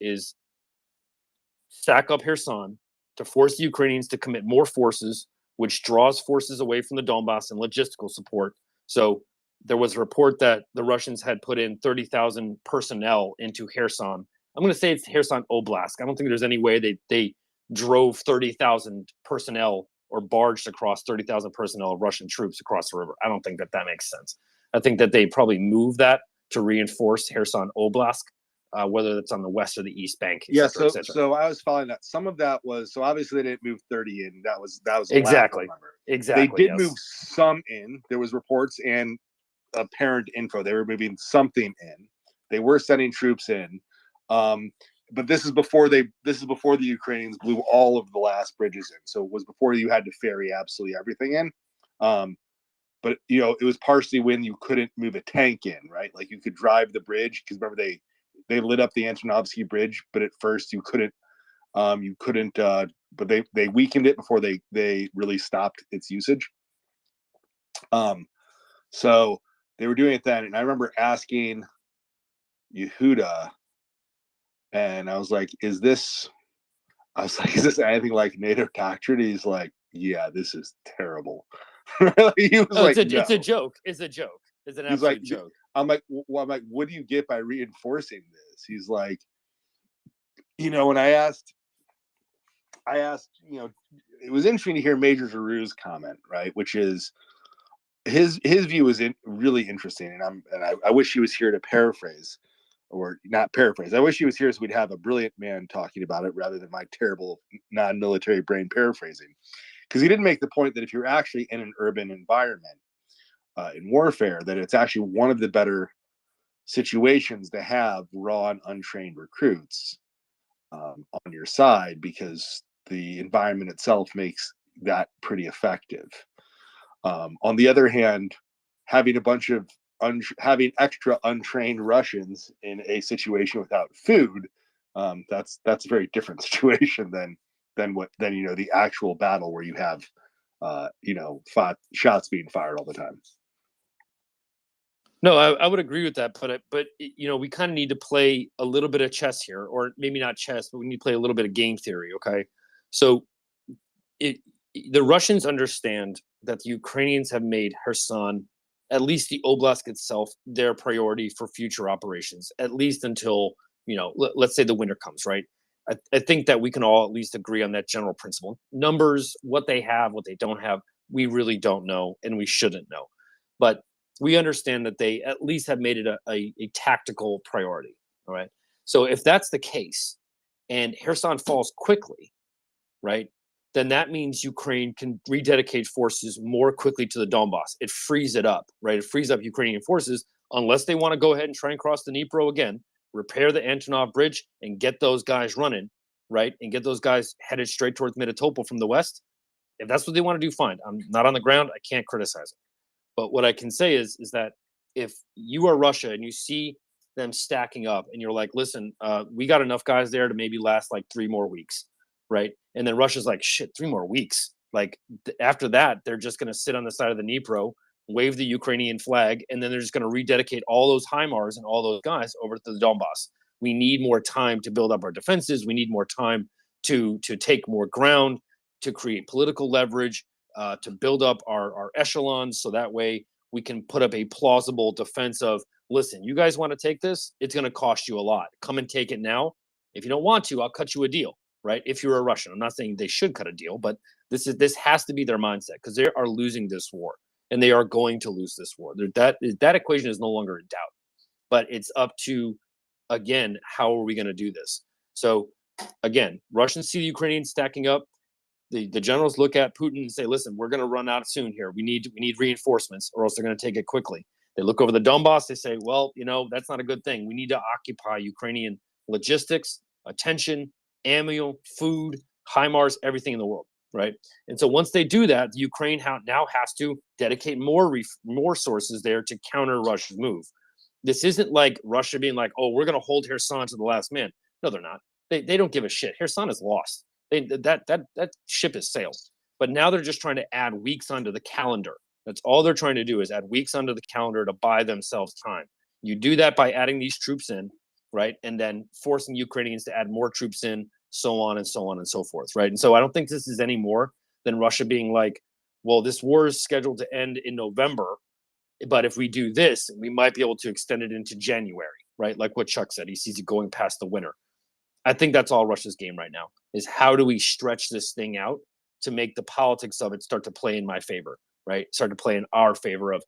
stack up Kherson to force the Ukrainians to commit more forces, which draws forces away from the Donbass and logistical support. So there was a report that the Russians had put in 30,000 personnel into Kherson. I'm going to say it's Kherson Oblast. I don't think there's any way they drove 30,000 personnel or barged across 30,000 personnel of Russian troops across the river. I don't think that makes sense. I think that they probably moved that to reinforce Kherson Oblast, whether that's on the west or the east bank. Yeah, so I was following that. Some of that was, so obviously they didn't move 30 in. That was exactly. They did move some in. There was reports and apparent info. They were moving something in. They were sending troops in. But this is before the Ukrainians blew all of the last bridges in. So it was before you had to ferry absolutely everything in. But it was partially when you couldn't move a tank in, right? Like you could drive the bridge because remember they lit up the Antonovsky Bridge, but at first you couldn't. But they weakened it before they really stopped its usage. So they were doing it then, and I remember asking Yehuda, and I was like, "Is this I was like, is this anything like NATO doctrine? He's like, yeah, this is terrible. He was like, no. It's a joke. It's a joke. It's an He's absolute like, joke. I'm like, what do you get by reinforcing this? He's like, when I asked, it was interesting to hear Major Giroux's comment, right? Which is his view is really interesting, and I wish he was here to paraphrase, or not paraphrase. I wish he was here so we'd have a brilliant man talking about it rather than my terrible non-military brain paraphrasing. Because he didn't make the point that if you're actually in an urban environment in warfare, that it's actually one of the better situations to have raw and untrained recruits on your side, because the environment itself makes that pretty effective. On the other hand, having a bunch of having extra untrained Russians in a situation without food, that's a very different situation than the actual battle where you have shots being fired all the time. No, I would agree with that, but we kind of need to play a little bit of chess here, or maybe not chess, but we need to play a little bit of game theory. Okay, so the Russians understand that the Ukrainians have made Kherson, at least the oblast itself, their priority for future operations, at least until let's say the winter comes, right? I think that we can all at least agree on that general principle. Numbers, what they have, what they don't have, we really don't know, and we shouldn't know, but we understand that they at least have made it a tactical priority. All right. So if that's the case and Kherson falls quickly, right, then that means Ukraine can rededicate forces more quickly to the Donbass. It frees it up, right? It frees up Ukrainian forces unless they want to go ahead and try and cross the Dnipro again, repair the Antonov Bridge and get those guys running, right? And get those guys headed straight towards Melitopol from the west. If that's what they want to do, fine. I'm not on the ground. I can't criticize it. But what I can say is that if you are Russia and you see them stacking up and you're like, listen, we got enough guys there to maybe last like 3 more weeks, right? And then Russia's like, shit, 3 more weeks. Like after that, they're just going to sit on the side of the Dnipro, wave the Ukrainian flag, and then they're just going to rededicate all those HIMARS and all those guys over to the Donbass. We need more time to build up our defenses. We need more time to take more ground, to create political leverage, to build up our echelons, so that way we can put up a plausible defense of, listen, you guys want to take this? It's going to cost you a lot. Come and take it now. If you don't want to, I'll cut you a deal, right? If you're a Russian. I'm not saying they should cut a deal, but this has to be their mindset, because they are losing this war, and they are going to lose this war. That equation is no longer in doubt, but it's up to, again, how are we going to do this? So again, Russians see the Ukrainians stacking up. The generals look at Putin and say, listen, we're going to run out soon here. We need reinforcements, or else they're going to take it quickly. They look over the Donbass. They say, well, that's not a good thing. We need to occupy Ukrainian logistics, attention, ammo, food, HIMARS, everything in the world, right? And so once they do that, the Ukraine now has to dedicate more sources there to counter Russia's move. This isn't like Russia being like, oh, we're going to hold Kherson to the last man. No, they're not. They don't give a shit. Kherson is lost. That ship has sailed. But now they're just trying to add weeks onto the calendar. That's all they're trying to do, is add weeks onto the calendar to buy themselves time. You do that by adding these troops in, right? And then forcing Ukrainians to add more troops in, so on and so on and so forth, right? And so I don't think this is any more than Russia being like, well, this war is scheduled to end in November, but if we do this, we might be able to extend it into January, right? Like what Chuck said, he sees it going past the winter. I think that's all Russia's game right now, is how do we stretch this thing out to make the politics of it start to play in my favor, right? Start to play in our favor of,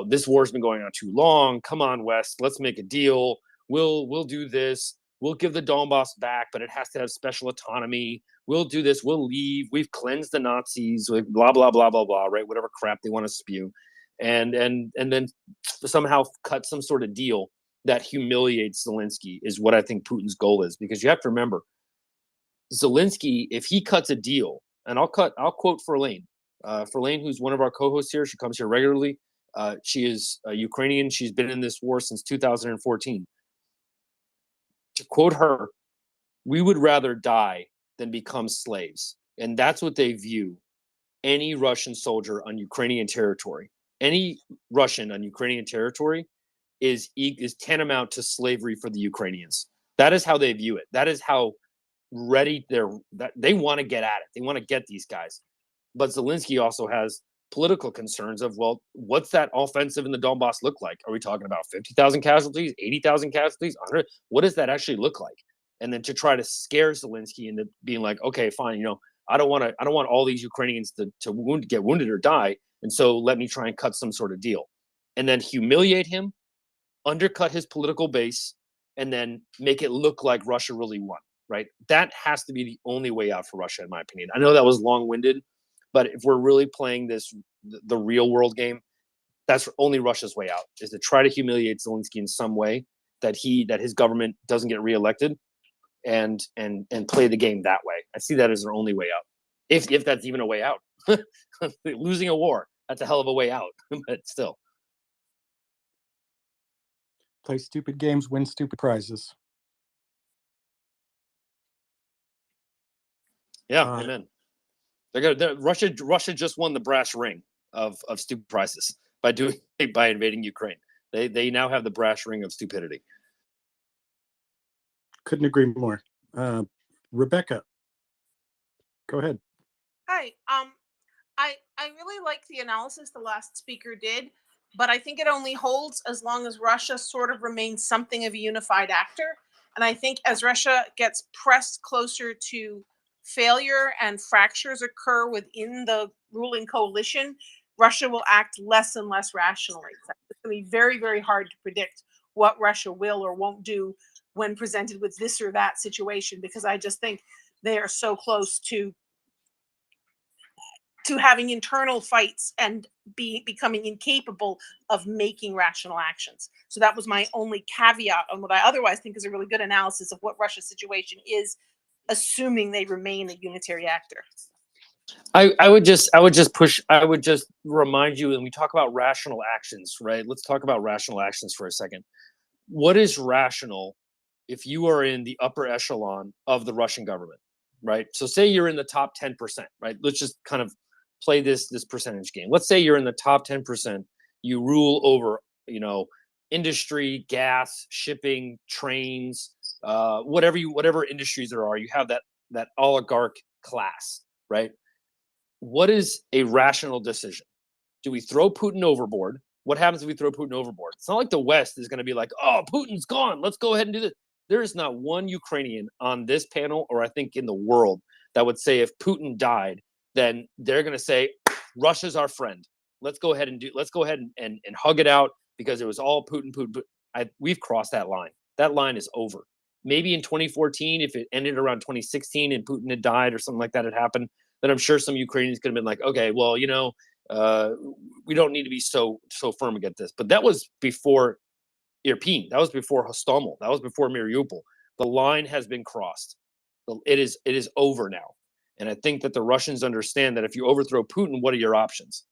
this war's been going on too long. Come on, West, let's make a deal. We'll do this. We'll give the Donbass back, but it has to have special autonomy. We'll do this. We'll leave. We've cleansed the Nazis, blah, blah, blah, blah, blah, right? Whatever crap they want to spew. And then somehow cut some sort of deal that humiliates Zelensky is what I think Putin's goal is. Because you have to remember, Zelensky, if he cuts a deal, and I'll quote Ferlane. Ferlane, who's one of our co-hosts here, she comes here regularly. She is a Ukrainian. She's been in this war since 2014. To quote her, we would rather die than become slaves. And that's what they view any Russian soldier on Ukrainian territory. Any Russian on Ukrainian territory is tantamount to slavery for the Ukrainians. That is how they view it. That is how ready. They want to get at it. They want to get these guys. But Zelensky also has political concerns of, well, what's that offensive in the Donbass look like? Are we talking about 50,000 casualties, 80,000 casualties, 100? What does that actually look like? And then to try to scare Zelensky into being like, okay, fine, you know, I don't want all these Ukrainians to get wounded or die, and so let me try and cut some sort of deal, and then humiliate him, undercut his political base, and then make it look like Russia really won. Right? That has to be the only way out for Russia, in my opinion. I know that was long-winded, but if we're really playing the real world game, that's only Russia's way out, is to try to humiliate Zelensky in some way that his government doesn't get reelected, and play the game that way. I see that as their only way out, if that's even a way out. Losing a war, that's a hell of a way out, but still. Play stupid games, win stupid prizes. Yeah, amen. Russia just won the brass ring of stupid prizes by invading Ukraine. They now have the brass ring of stupidity. Couldn't agree more. Rebecca, go ahead. Hi. I really like the analysis the last speaker did, but I think it only holds as long as Russia sort of remains something of a unified actor. And I think as Russia gets pressed closer to failure and fractures occur within the ruling coalition, Russia will act less and less rationally. So it's going to be very, very hard to predict what Russia will or won't do when presented with this or that situation, because I just think they are so close to having internal fights and becoming incapable of making rational actions. So that was my only caveat on what I otherwise think is a really good analysis of what Russia's situation is, assuming they remain a unitary actor. I would just remind you, when we talk about rational actions, right? Let's talk about rational actions for a second. What is rational if you are in the upper echelon of the Russian government, right? So say you're in the top 10%, right? Let's just kind of play this percentage game. Let's say you're in the top 10%. You rule over, industry, gas, shipping, trains, whatever industries there are. You have that oligarch class, right? What is a rational decision? Do we throw Putin overboard? What happens if we throw Putin overboard? It's not like the West is going to be like, oh, Putin's gone, let's go ahead and do this. There is not one Ukrainian on this panel, or I think in the world, that would say if Putin died, then they're going to say, Russia's our friend. Let's go ahead and hug it out because it was all Putin. We've crossed that line. That line is over. Maybe in 2014, if it ended around 2016 and Putin had died or something like that had happened, then I'm sure some Ukrainians could have been like, okay, well, we don't need to be so firm against this. But that was before Irpin. That was before Hostomel. That was before Mariupol. The line has been crossed. It is over now. And I think that the Russians understand that if you overthrow Putin, what are your options?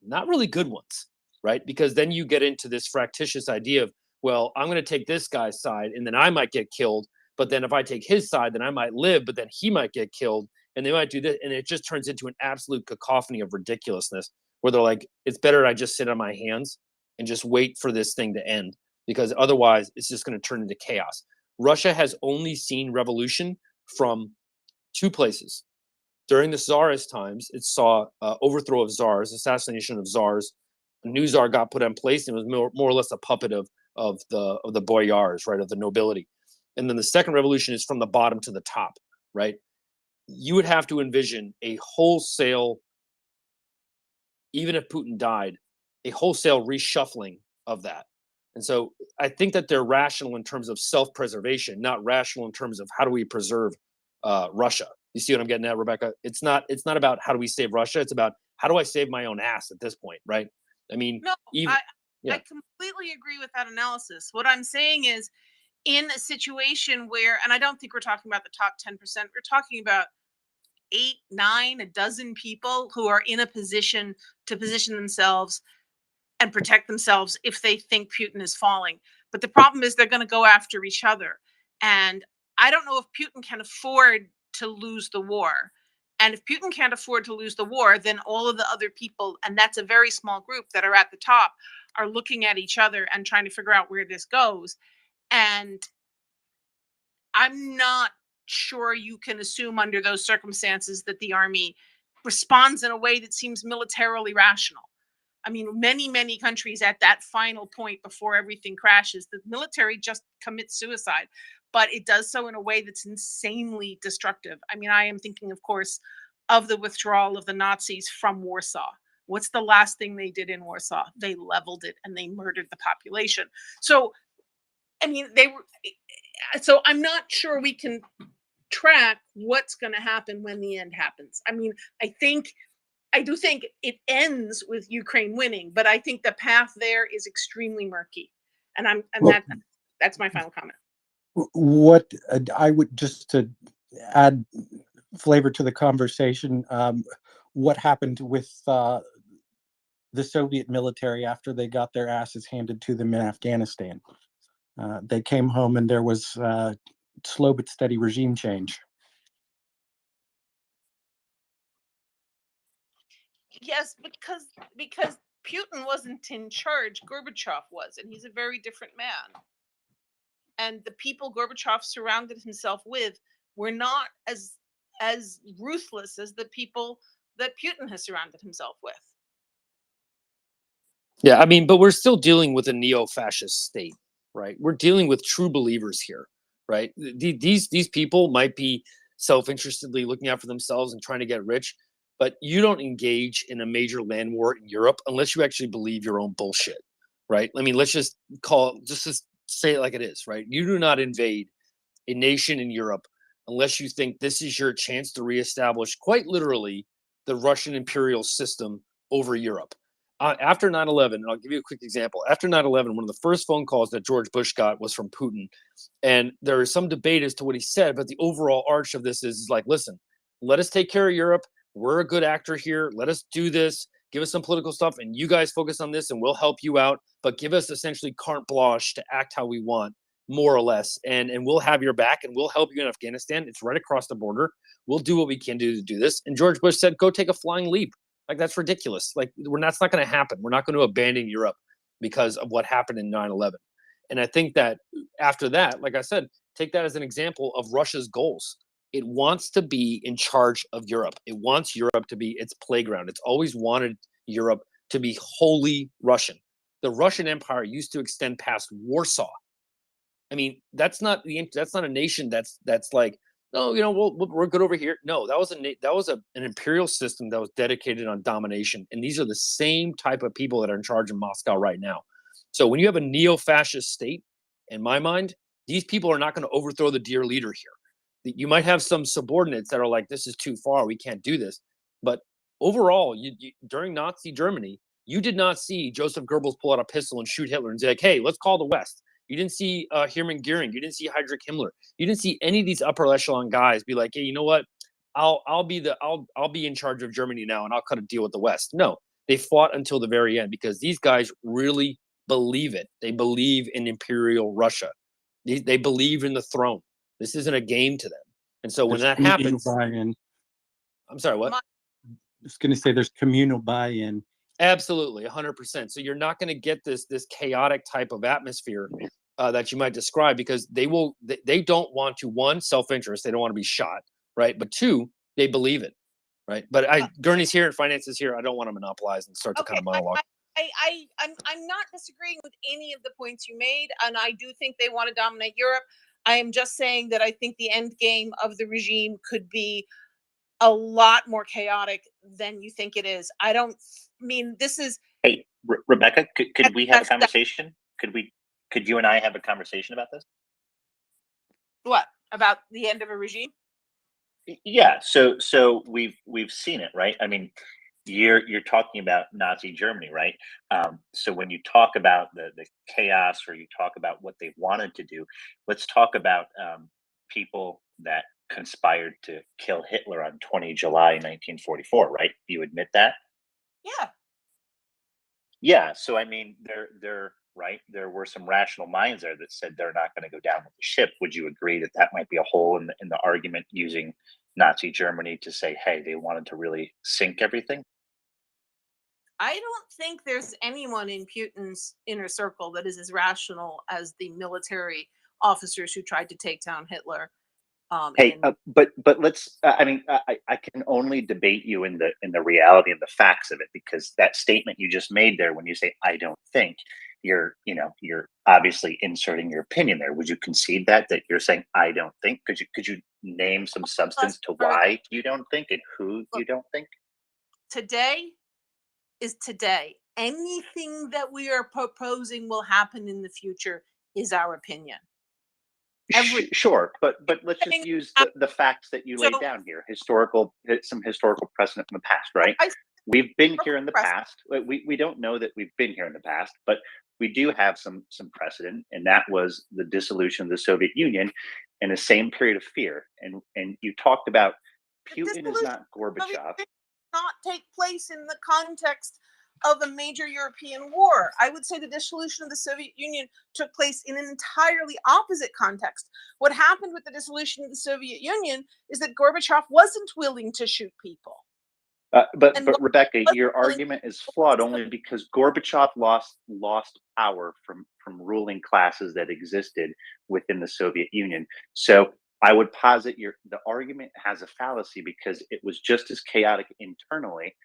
Not really good ones, right? Because then you get into this fractious idea of, well, I'm going to take this guy's side and then I might get killed. But then if I take his side, then I might live, but then he might get killed. And they might do this. And it just turns into an absolute cacophony of ridiculousness where they're like, it's better I just sit on my hands and just wait for this thing to end, because otherwise it's just going to turn into chaos. Russia has only seen revolution from two places. During the Tsarist times, it saw overthrow of czars, assassination of czars. A new czar got put in place and was more or less a puppet of the boyars, right, of the nobility. And then the second revolution is from the bottom to the top, right? You would have to envision a wholesale, even if Putin died, a wholesale reshuffling of that. And so I think that they're rational in terms of self-preservation, not rational in terms of how do we preserve Russia. You see what I'm getting at, Rebecca? It's not about how do we save Russia. It's about how do I save my own ass at this point, right? I mean, no, I completely agree with that analysis. What I'm saying is, in a situation where, and I don't think we're talking about the top 10%, we're talking about 8, 9, a dozen people who are in a position to position themselves and protect themselves if they think Putin is falling. But the problem is they're going to go after each other. And I don't know if Putin can afford to lose the war. And if Putin can't afford to lose the war, then all of the other people, and that's a very small group that are at the top, are looking at each other and trying to figure out where this goes. And I'm not sure you can assume under those circumstances that the army responds in a way that seems militarily rational. I mean, many countries at that final point before everything crashes, the military just commits suicide, but it does so in a way that's insanely destructive. I mean, I am thinking, of course, of the withdrawal of the Nazis from Warsaw. What's the last thing they did in Warsaw? They leveled it and they murdered the population. So, I mean, so I'm not sure we can track what's going to happen when the end happens. I mean, I do think it ends with Ukraine winning, but I think the path there is extremely murky. And that's my final comment. What I would, just to add flavor to the conversation, what happened with the Soviet military after they got their asses handed to them in Afghanistan? They came home and there was slow but steady regime change. Yes, because Putin wasn't in charge, Gorbachev was, and he's a very different man. And the people Gorbachev surrounded himself with were not as ruthless as the people that Putin has surrounded himself with. Yeah, I mean, but we're still dealing with a neo-fascist state, right? We're dealing with true believers here, right? These people might be self-interestedly looking out for themselves and trying to get rich, but you don't engage in a major land war in Europe unless you actually believe your own bullshit, right? I mean, let's just say it like it is, right? You do not invade a nation in Europe unless you think this is your chance to reestablish, quite literally, the Russian imperial system over Europe. After 9/11, and I'll give you a quick example. After 9/11, one of the first phone calls that George Bush got was from Putin. And there is some debate as to what he said, but the overall arch of this is like, listen, let us take care of Europe. We're a good actor here. Let us do this. Give us some political stuff, and you guys focus on this, and we'll help you out. But give us essentially carte blanche to act how we want, more or less. And we'll have your back, and we'll help you in Afghanistan. It's right across the border. We'll do what we can do to do this. And George Bush said, go take a flying leap. Like, that's ridiculous. Like, that's not going to happen. We're not going to abandon Europe because of what happened in 9/11. And I think that after that, like I said, take that as an example of Russia's goals. It wants to be in charge of Europe. It wants Europe to be its playground. It's always wanted Europe to be wholly Russian. The Russian Empire used to extend past Warsaw. I mean, that's not a nation that's like, oh, we're good over here. No, that was an imperial system that was dedicated on domination, and these are the same type of people that are in charge in Moscow right now. So when you have a neo-fascist state, in my mind, these people are not going to overthrow the dear leader here. You might have some subordinates that are like, this is too far, we can't do this. But overall, during Nazi Germany, you did not see Joseph Goebbels pull out a pistol and shoot Hitler and say, like, hey, let's call the West. You didn't see Hermann Goering. You didn't see Heinrich Himmler. You didn't see any of these upper echelon guys be like, hey, you know what? I'll be in charge of Germany now, and I'll cut a deal with the West. No, they fought until the very end because these guys really believe it. They believe in imperial Russia. They believe in the throne. This isn't a game to them. And so when that happens, buy-in. I'm sorry, what? I was going to say there's communal buy-in. Absolutely, 100%. So you're not going to get this chaotic type of atmosphere that you might describe because they don't want to, one, self-interest. They don't want to be shot, right? But two, they believe it, right? But Gurney's here and Finance is here. I don't want to monopolize and start to kind of monologue. I'm not disagreeing with any of the points you made, and I do think they want to dominate Europe. I am just saying that I think the end game of the regime could be a lot more chaotic than you think it is. I don't mean this is. Hey, Rebecca, could we have a conversation? Could you and I have a conversation about this? What about the end of a regime? Yeah. So we've seen it, right? I mean, you're talking about Nazi Germany, right? So when you talk about the chaos or you talk about what they wanted to do, let's talk about people that conspired to kill Hitler on 20 July 1944, right? You admit that? Yeah. Yeah. So I mean, they're right. There were some rational minds there that said they're not going to go down with the ship. Would you agree that that might be a hole in the argument using Nazi Germany to say, hey, they wanted to really sink everything? I don't think there's anyone in Putin's inner circle that is as rational as the military officers who tried to take down Hitler. Hey, but let's. I mean, I can only debate you in the reality and the facts of it, because that statement you just made there, when you say "I don't think," you're obviously inserting your opinion there. Would you concede that you're saying "I don't think"? Could you name some substance to why you don't think and who you don't think? Today is today. Anything that we are proposing will happen in the future is our opinion. Sure, but let's just use the facts that you laid down here. Some historical precedent in the past, right? We've been here in the past. We don't know that we've been here in the past, but we do have some precedent, and that was the dissolution of the Soviet Union in the same period of fear. And you talked about Putin is not Gorbachev. Not take place in the context of a major European war. I would say the dissolution of the Soviet Union took place in an entirely opposite context. What happened with the dissolution of the Soviet Union is that Gorbachev wasn't willing to shoot people. But Rebecca, your argument is flawed only because Gorbachev lost power from ruling classes that existed within the Soviet Union. So I would posit the argument has a fallacy, because it was just as chaotic internally,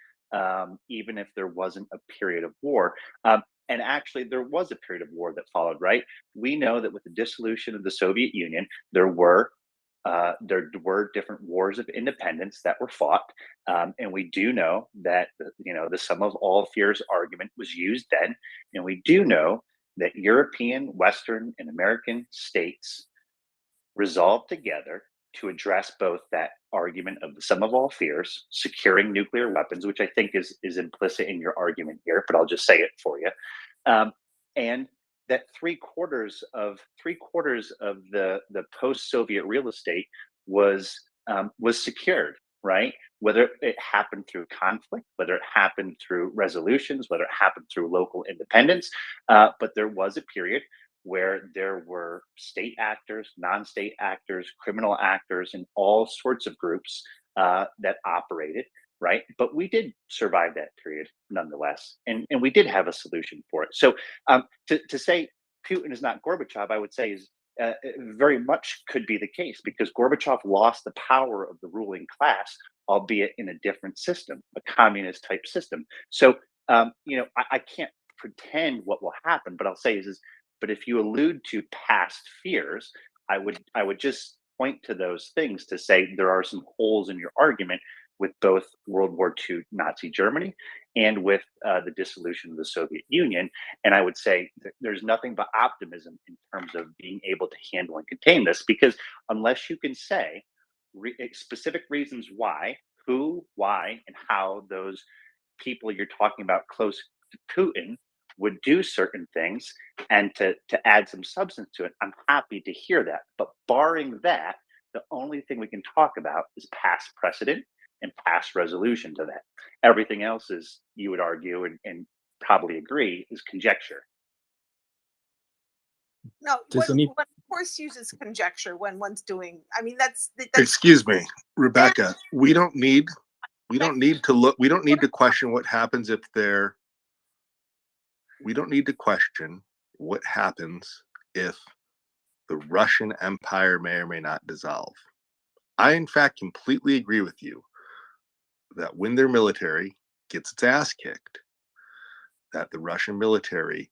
even if there wasn't a period of war. And actually, there was a period of war that followed, right? We know that with the dissolution of the Soviet Union, there were different wars of independence that were fought, and we do know that the sum of all fears argument was used then, and we do know that European, Western, and American states resolved together to address both that argument of the sum of all fears, securing nuclear weapons, which I think is implicit in your argument here, but I'll just say it for you, and that three quarters of the post-Soviet real estate was secured, right? Whether it happened through conflict, whether it happened through resolutions, whether it happened through local independence, but there was a period where there were state actors, non-state actors, criminal actors, and all sorts of groups that operated, right? But we did survive that period nonetheless, and we did have a solution for it. So to say Putin is not Gorbachev, I would say is very much could be the case, because Gorbachev lost the power of the ruling class, albeit in a different system, a communist type system. So I can't pretend what will happen, but I'll say but if you allude to past fears, I would just point to those things to say there are some holes in your argument with both World War II Nazi Germany and with the dissolution of the Soviet Union. And I would say there's nothing but optimism in terms of being able to handle and contain this, because unless you can say specific reasons why, who, why, and how those people you're talking about close to Putin would do certain things, and to add some substance to it, I'm happy to hear that. But barring that, the only thing we can talk about is past precedent and past resolution to that. Everything else is, you would argue and probably agree, is conjecture. No, one of course uses conjecture when one's doing. I mean, that's Excuse me, Rebecca. We don't need to look. We don't need to question what happens if they're. We don't need to question what happens if the Russian Empire may or may not dissolve. I, in fact, completely agree with you that when their military gets its ass kicked, that the Russian military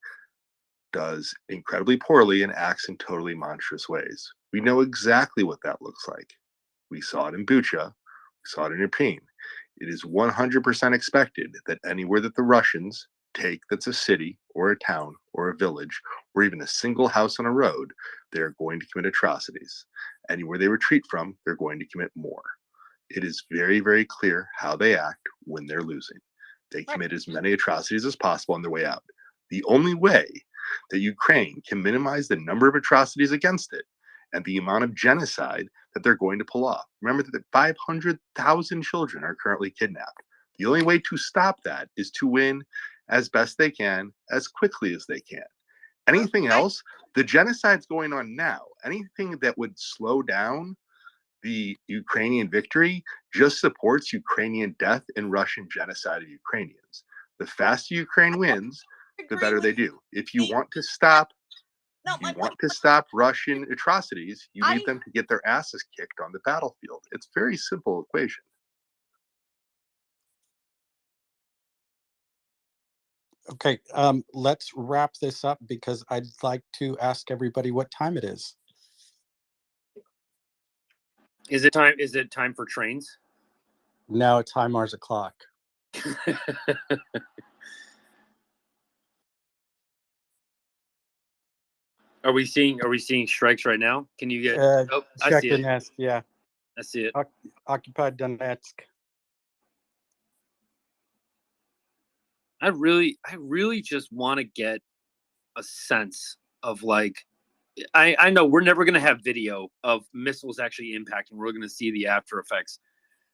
does incredibly poorly and acts in totally monstrous ways. We know exactly what that looks like. We saw it in Bucha. We saw it in Irpin. It is 100% expected that anywhere that the Russians take that's a city or a town or a village or even a single house on a road, they're going to commit atrocities. Anywhere they retreat from, they're going to commit more. It is very, very clear how they act when they're losing. They commit as many atrocities as possible on their way out. The only way that Ukraine can minimize the number of atrocities against it and the amount of genocide that they're going to pull off. Remember that 500,000 children are currently kidnapped. The only way to stop that is to win as best they can, as quickly as they can. Anything else, the genocide's going on now. Anything that would slow down the Ukrainian victory just supports Ukrainian death and Russian genocide of Ukrainians. The faster Ukraine wins, the better they do. If you want to stop No, you want to stop Russian atrocities, you leave them to get their asses kicked on the battlefield. It's a very simple equation. Okay, let's wrap this up because I'd like to ask everybody what time it is. Is it time? Is it time for trains? No, it's HIMARS o'clock. Are we seeing strikes right now? Can you get? Oh, I Check see the it. nest. Yeah, I see it. Occupied Donetsk. I really just want to get a sense of like, I know we're never going to have video of missiles actually impacting. We're going to see the after effects.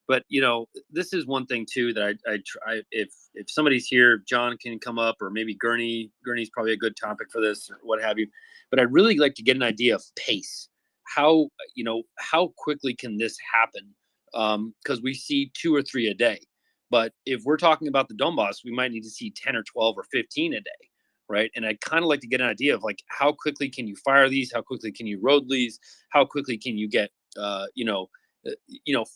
But, you know, this is one thing, too, that I try. If somebody's here, John can come up, or maybe Gurney's probably a good topic for this or what have you. But I'd really like to get an idea of pace. How quickly can this happen? Because we see 2 or 3 a day. But if we're talking about the Donbass, we might need to see 10 or 12 or 15 a day. Right. And I'd kind of like to get an idea of like, how quickly can you fire these? How quickly can you road these? How quickly can you get,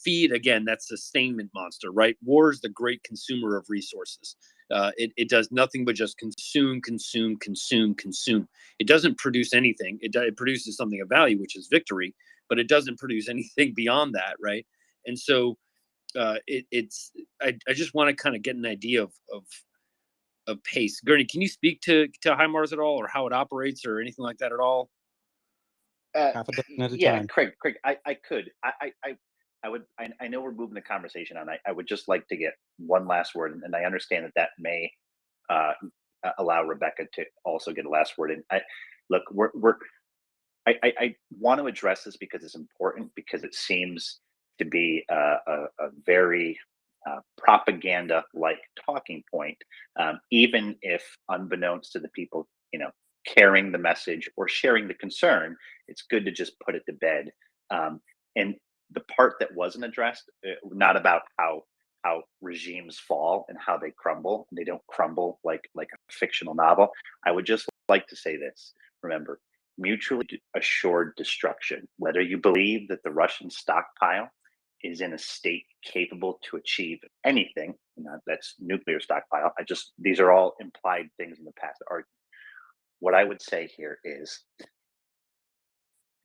feed again, that sustainment monster, right? War is the great consumer of resources. It does nothing but just consume. It doesn't produce anything. It produces something of value, which is victory, but it doesn't produce anything beyond that, right? And so I just want to kind of get an idea of pace. Gurney, can you speak to HIMARS at all, or how it operates, or anything like that at all? Half a dozen at a Yeah, time. Craig, I could. I would. I know we're moving the conversation on. I would just like to get one last word, and I understand that may allow Rebecca to also get a last word. And I want to address this because it's important, because it seems to be a very propaganda-like talking point, even if unbeknownst to the people, carrying the message or sharing the concern, it's good to just put it to bed. And the part that wasn't addressed, not about how regimes fall and how they crumble. They don't crumble like a fictional novel. I would just like to say this. Remember, mutually assured destruction. Whether you believe that the Russian stockpile is in a state capable to achieve anything, that's nuclear stockpile. These are all implied things in the past argument. What I would say here is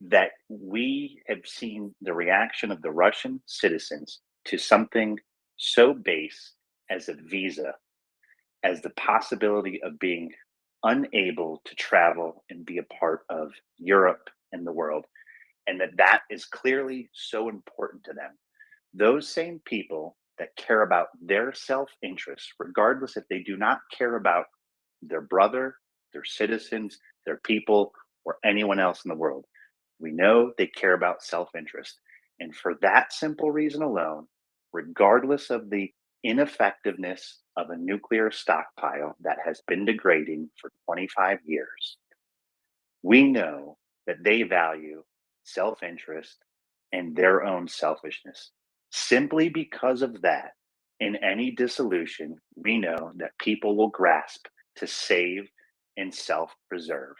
that we have seen the reaction of the Russian citizens to something so base as a visa, as the possibility of being unable to travel and be a part of Europe and the world, and that is clearly so important to them. Those same people that care about their self-interest, regardless if they do not care about their brother, their citizens, their people, or anyone else in the world, we know they care about self-interest. And for that simple reason alone, regardless of the ineffectiveness of a nuclear stockpile that has been degrading for 25 years, we know that they value self-interest and their own selfishness. Simply because of that, in any dissolution, we know that people will grasp to save and self-preserve.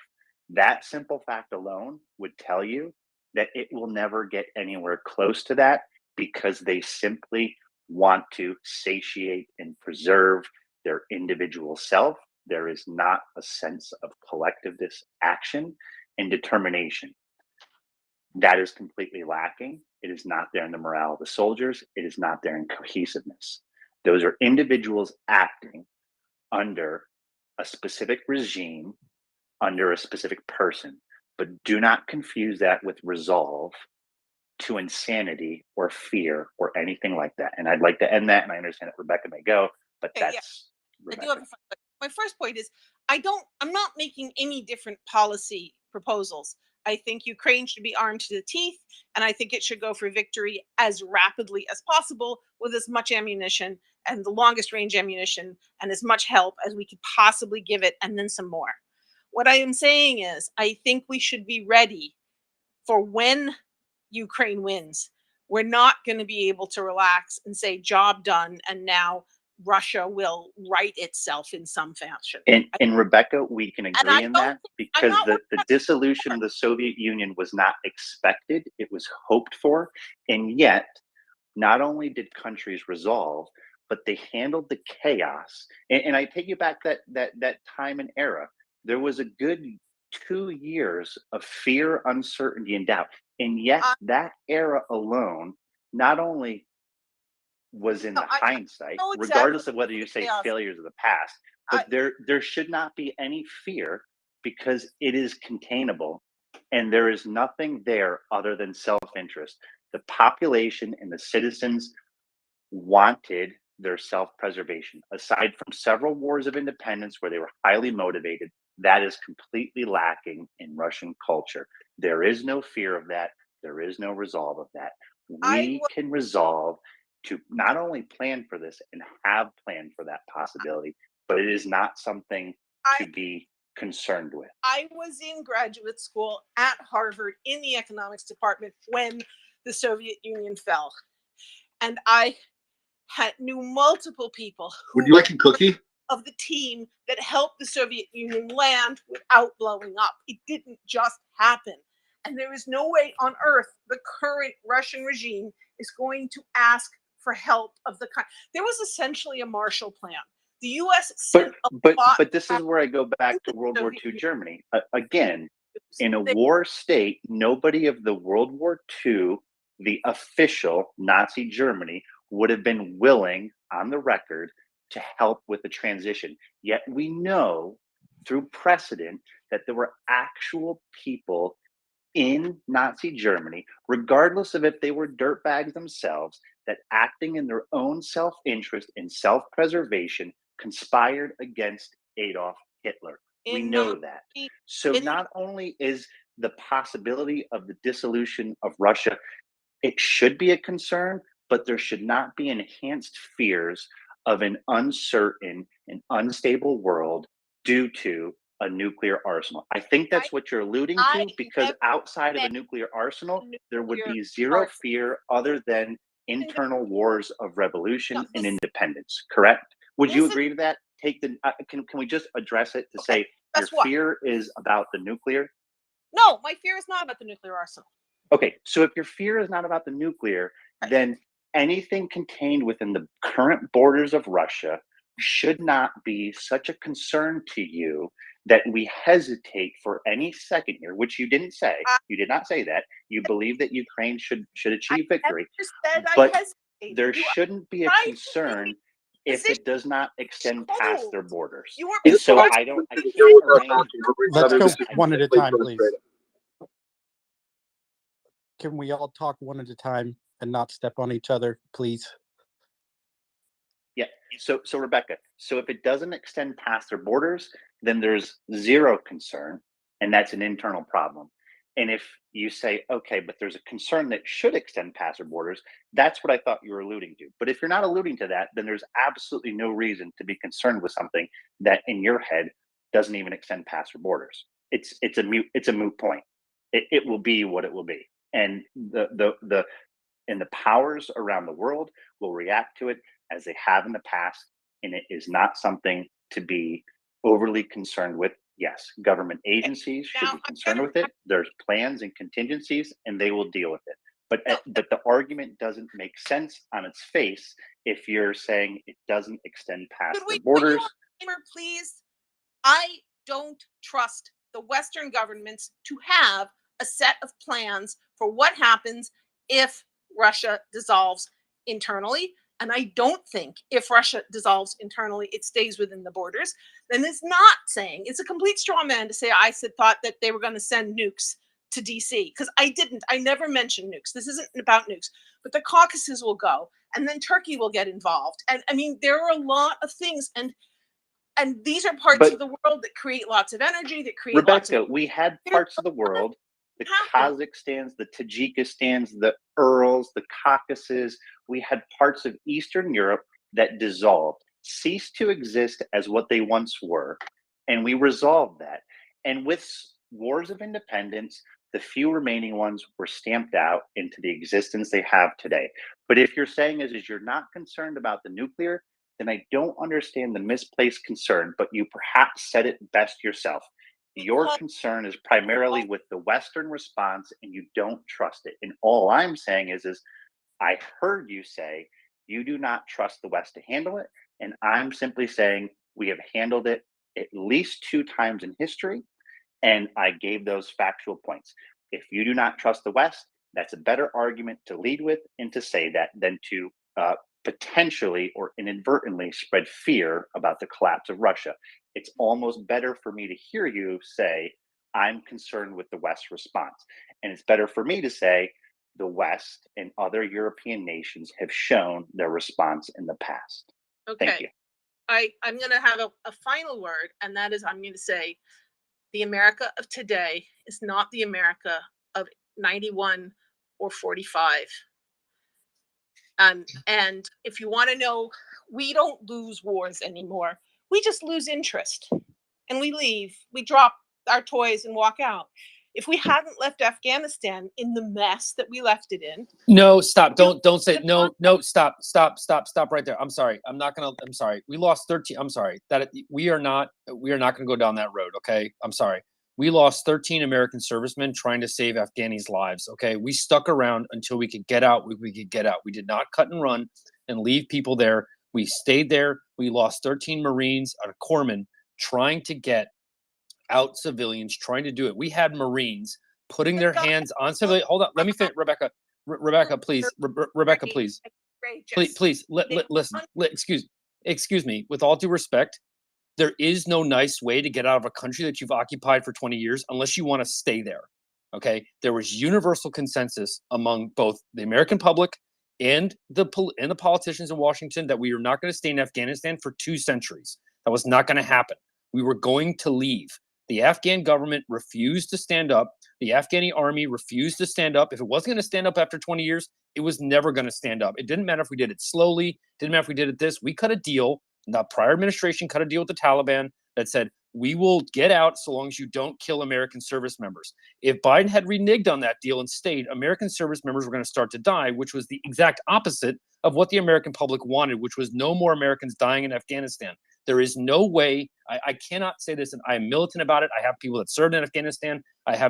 That simple fact alone would tell you that it will never get anywhere close to that, because they simply want to satiate and preserve their individual self. There is not a sense of collectivist action and determination. That is completely lacking. It is not there in the morale of the soldiers. It is not there in cohesiveness. Those are individuals acting under a specific regime, under a specific person, but do not confuse that with resolve to insanity or fear or anything like that. And I'd like to end that, and I understand that Rebecca may go, but that's I do have my first point is I'm not making any different policy proposals. I think Ukraine should be armed to the teeth, and I think it should go for victory as rapidly as possible with as much ammunition and the longest range ammunition and as much help as we could possibly give it, and then some more. What I am saying is I think we should be ready for when Ukraine wins. We're not going to be able to relax and say job done and now Russia will right itself in some fashion. And Rebecca, we can And agree I in don't that think- I'm because not the dissolution of the Soviet Union was not expected, it was hoped for. And yet, not only did countries resolve, but they handled the chaos. And I take you back that time and era. There was a good 2 years of fear, uncertainty, and doubt. And yet that era alone not only was in No, the I hindsight, know exactly regardless of whether you say chaos. failures of the past, but there should not be any fear because it is containable and there is nothing there other than self-interest. The population and the citizens wanted their self-preservation. Aside from several wars of independence where they were highly motivated, that is completely lacking in Russian culture. There is no fear of that. There is no resolve of that. We can resolve to not only plan for this and have planned for that possibility, but it is not something to be concerned with. I was in graduate school at Harvard in the economics department when the Soviet Union fell. And I knew multiple people who Would you like a cookie? of the team that helped the Soviet Union land without blowing up. It didn't just happen. And there is no way on earth the current Russian regime is going to ask for help of the country. There was essentially a Marshall Plan. The U.S. sent But this is where I go back to World War II Germany. Again, in a war state, nobody of the World War II, the official Nazi Germany, would have been willing, on the record, to help with the transition. Yet we know through precedent that there were actual people in Nazi Germany, regardless of if they were dirtbags themselves, that acting in their own self-interest and self-preservation conspired against Adolf Hitler. We know that. So not only is the possibility of the dissolution of Russia, it should be a concern, but there should not be enhanced fears of an uncertain and unstable world due to a nuclear arsenal. I think that's what you're alluding to, because outside of a nuclear arsenal, there would be zero fear other than internal wars of revolution and independence, correct? Would you agree to that? Take the can we just address it to say your fear is about the nuclear? No, my fear is not about the nuclear arsenal. Okay, so if your fear is not about the nuclear, then anything contained within the current borders of Russia should not be such a concern to you that we hesitate for any second here, which you didn't say. You did not say that. You believe that Ukraine should achieve victory. But there shouldn't be a concern if it does not extend past their borders. And so I can't arrange. Let's go one at a time, please. Can we all talk one at a time and not step on each other, please? Yeah. So Rebecca, so if it doesn't extend past their borders, then there's zero concern, and that's an internal problem. And if you say, okay, but there's a concern that should extend past their borders, that's what I thought you were alluding to. But if you're not alluding to that, then there's absolutely no reason to be concerned with something that in your head doesn't even extend past their borders. It's a moot point. It will be what it will be. And the powers around the world will react to it as they have in the past, and it is not something to be overly concerned with. Yes, government agencies should be concerned with it. There's plans and contingencies, and they will deal with it. But the argument doesn't make sense on its face if you're saying it doesn't extend past the borders. Please, I don't trust the Western governments to have a set of plans for what happens if Russia dissolves internally. And I don't think if Russia dissolves internally, it stays within the borders. Then it's not saying, it's a complete straw man to say I thought that they were going to send nukes to DC, because I didn't. I never mentioned nukes. This isn't about nukes, but the Caucasus will go, and then Turkey will get involved. And I mean, there are a lot of things, and these are parts of the world that create lots of energy, that create lots of. We had parts of the world, the Kazakhstans, the Tajikistans, the Urals, the Caucasus. We had parts of Eastern Europe that dissolved, ceased to exist as what they once were, and we resolved that. And with wars of independence, the few remaining ones were stamped out into the existence they have today. But if you're saying is you're not concerned about the nuclear, then I don't understand the misplaced concern, but you perhaps said it best yourself. Your concern is primarily with the Western response and you don't trust it. And all I'm saying is I heard you say you do not trust the West to handle it. And I'm simply saying we have handled it at least 2 times in history. And I gave those factual points. If you do not trust the West, that's a better argument to lead with and to say that than to potentially or inadvertently spread fear about the collapse of Russia. It's almost better for me to hear you say, I'm concerned with the West's response. And it's better for me to say, the West and other European nations have shown their response in the past. Okay. Thank you. I'm going to have a final word, and that is I'm going to say the America of today is not the America of 91 or 45. And if you want to know, we don't lose wars anymore. We just lose interest and we leave. We drop our toys and walk out. If we hadn't left Afghanistan in the mess that we left it in. No, stop. Don't say no, stop right there. I'm sorry. I'm sorry. We lost 13. I'm sorry. We are not going to go down that road. Okay. I'm sorry. We lost 13 American servicemen trying to save Afghanis' lives. Okay. We stuck around until we could get out. We could get out. We did not cut and run and leave people there. We stayed there. We lost 13 Marines out of corpsmen trying to get out civilians, trying to do it. We had Marines putting their hands on civilians. Hold on. Let me finish. Rebecca, please. Rebecca, please. Please, listen. Excuse me. With all due respect, there is no nice way to get out of a country that you've occupied for 20 years unless you want to stay there. Okay. There was universal consensus among both the American public and the politicians in Washington that we are not going to stay in Afghanistan for 2 centuries. That was not going to happen. We were going to leave. The Afghan government refused to stand up. The Afghani army refused to stand up. If it wasn't going to stand up after 20 years, it was never going to stand up. It didn't matter if we did it slowly. Didn't matter if we did it this. We cut a deal. The prior administration cut a deal with the Taliban that said, we will get out so long as you don't kill American service members. If Biden had reneged on that deal and stayed, American service members were going to start to die, which was the exact opposite of what the American public wanted, which was no more Americans dying in Afghanistan. There is no way, I cannot say this, and I am militant about it. I have people that served in Afghanistan. I'm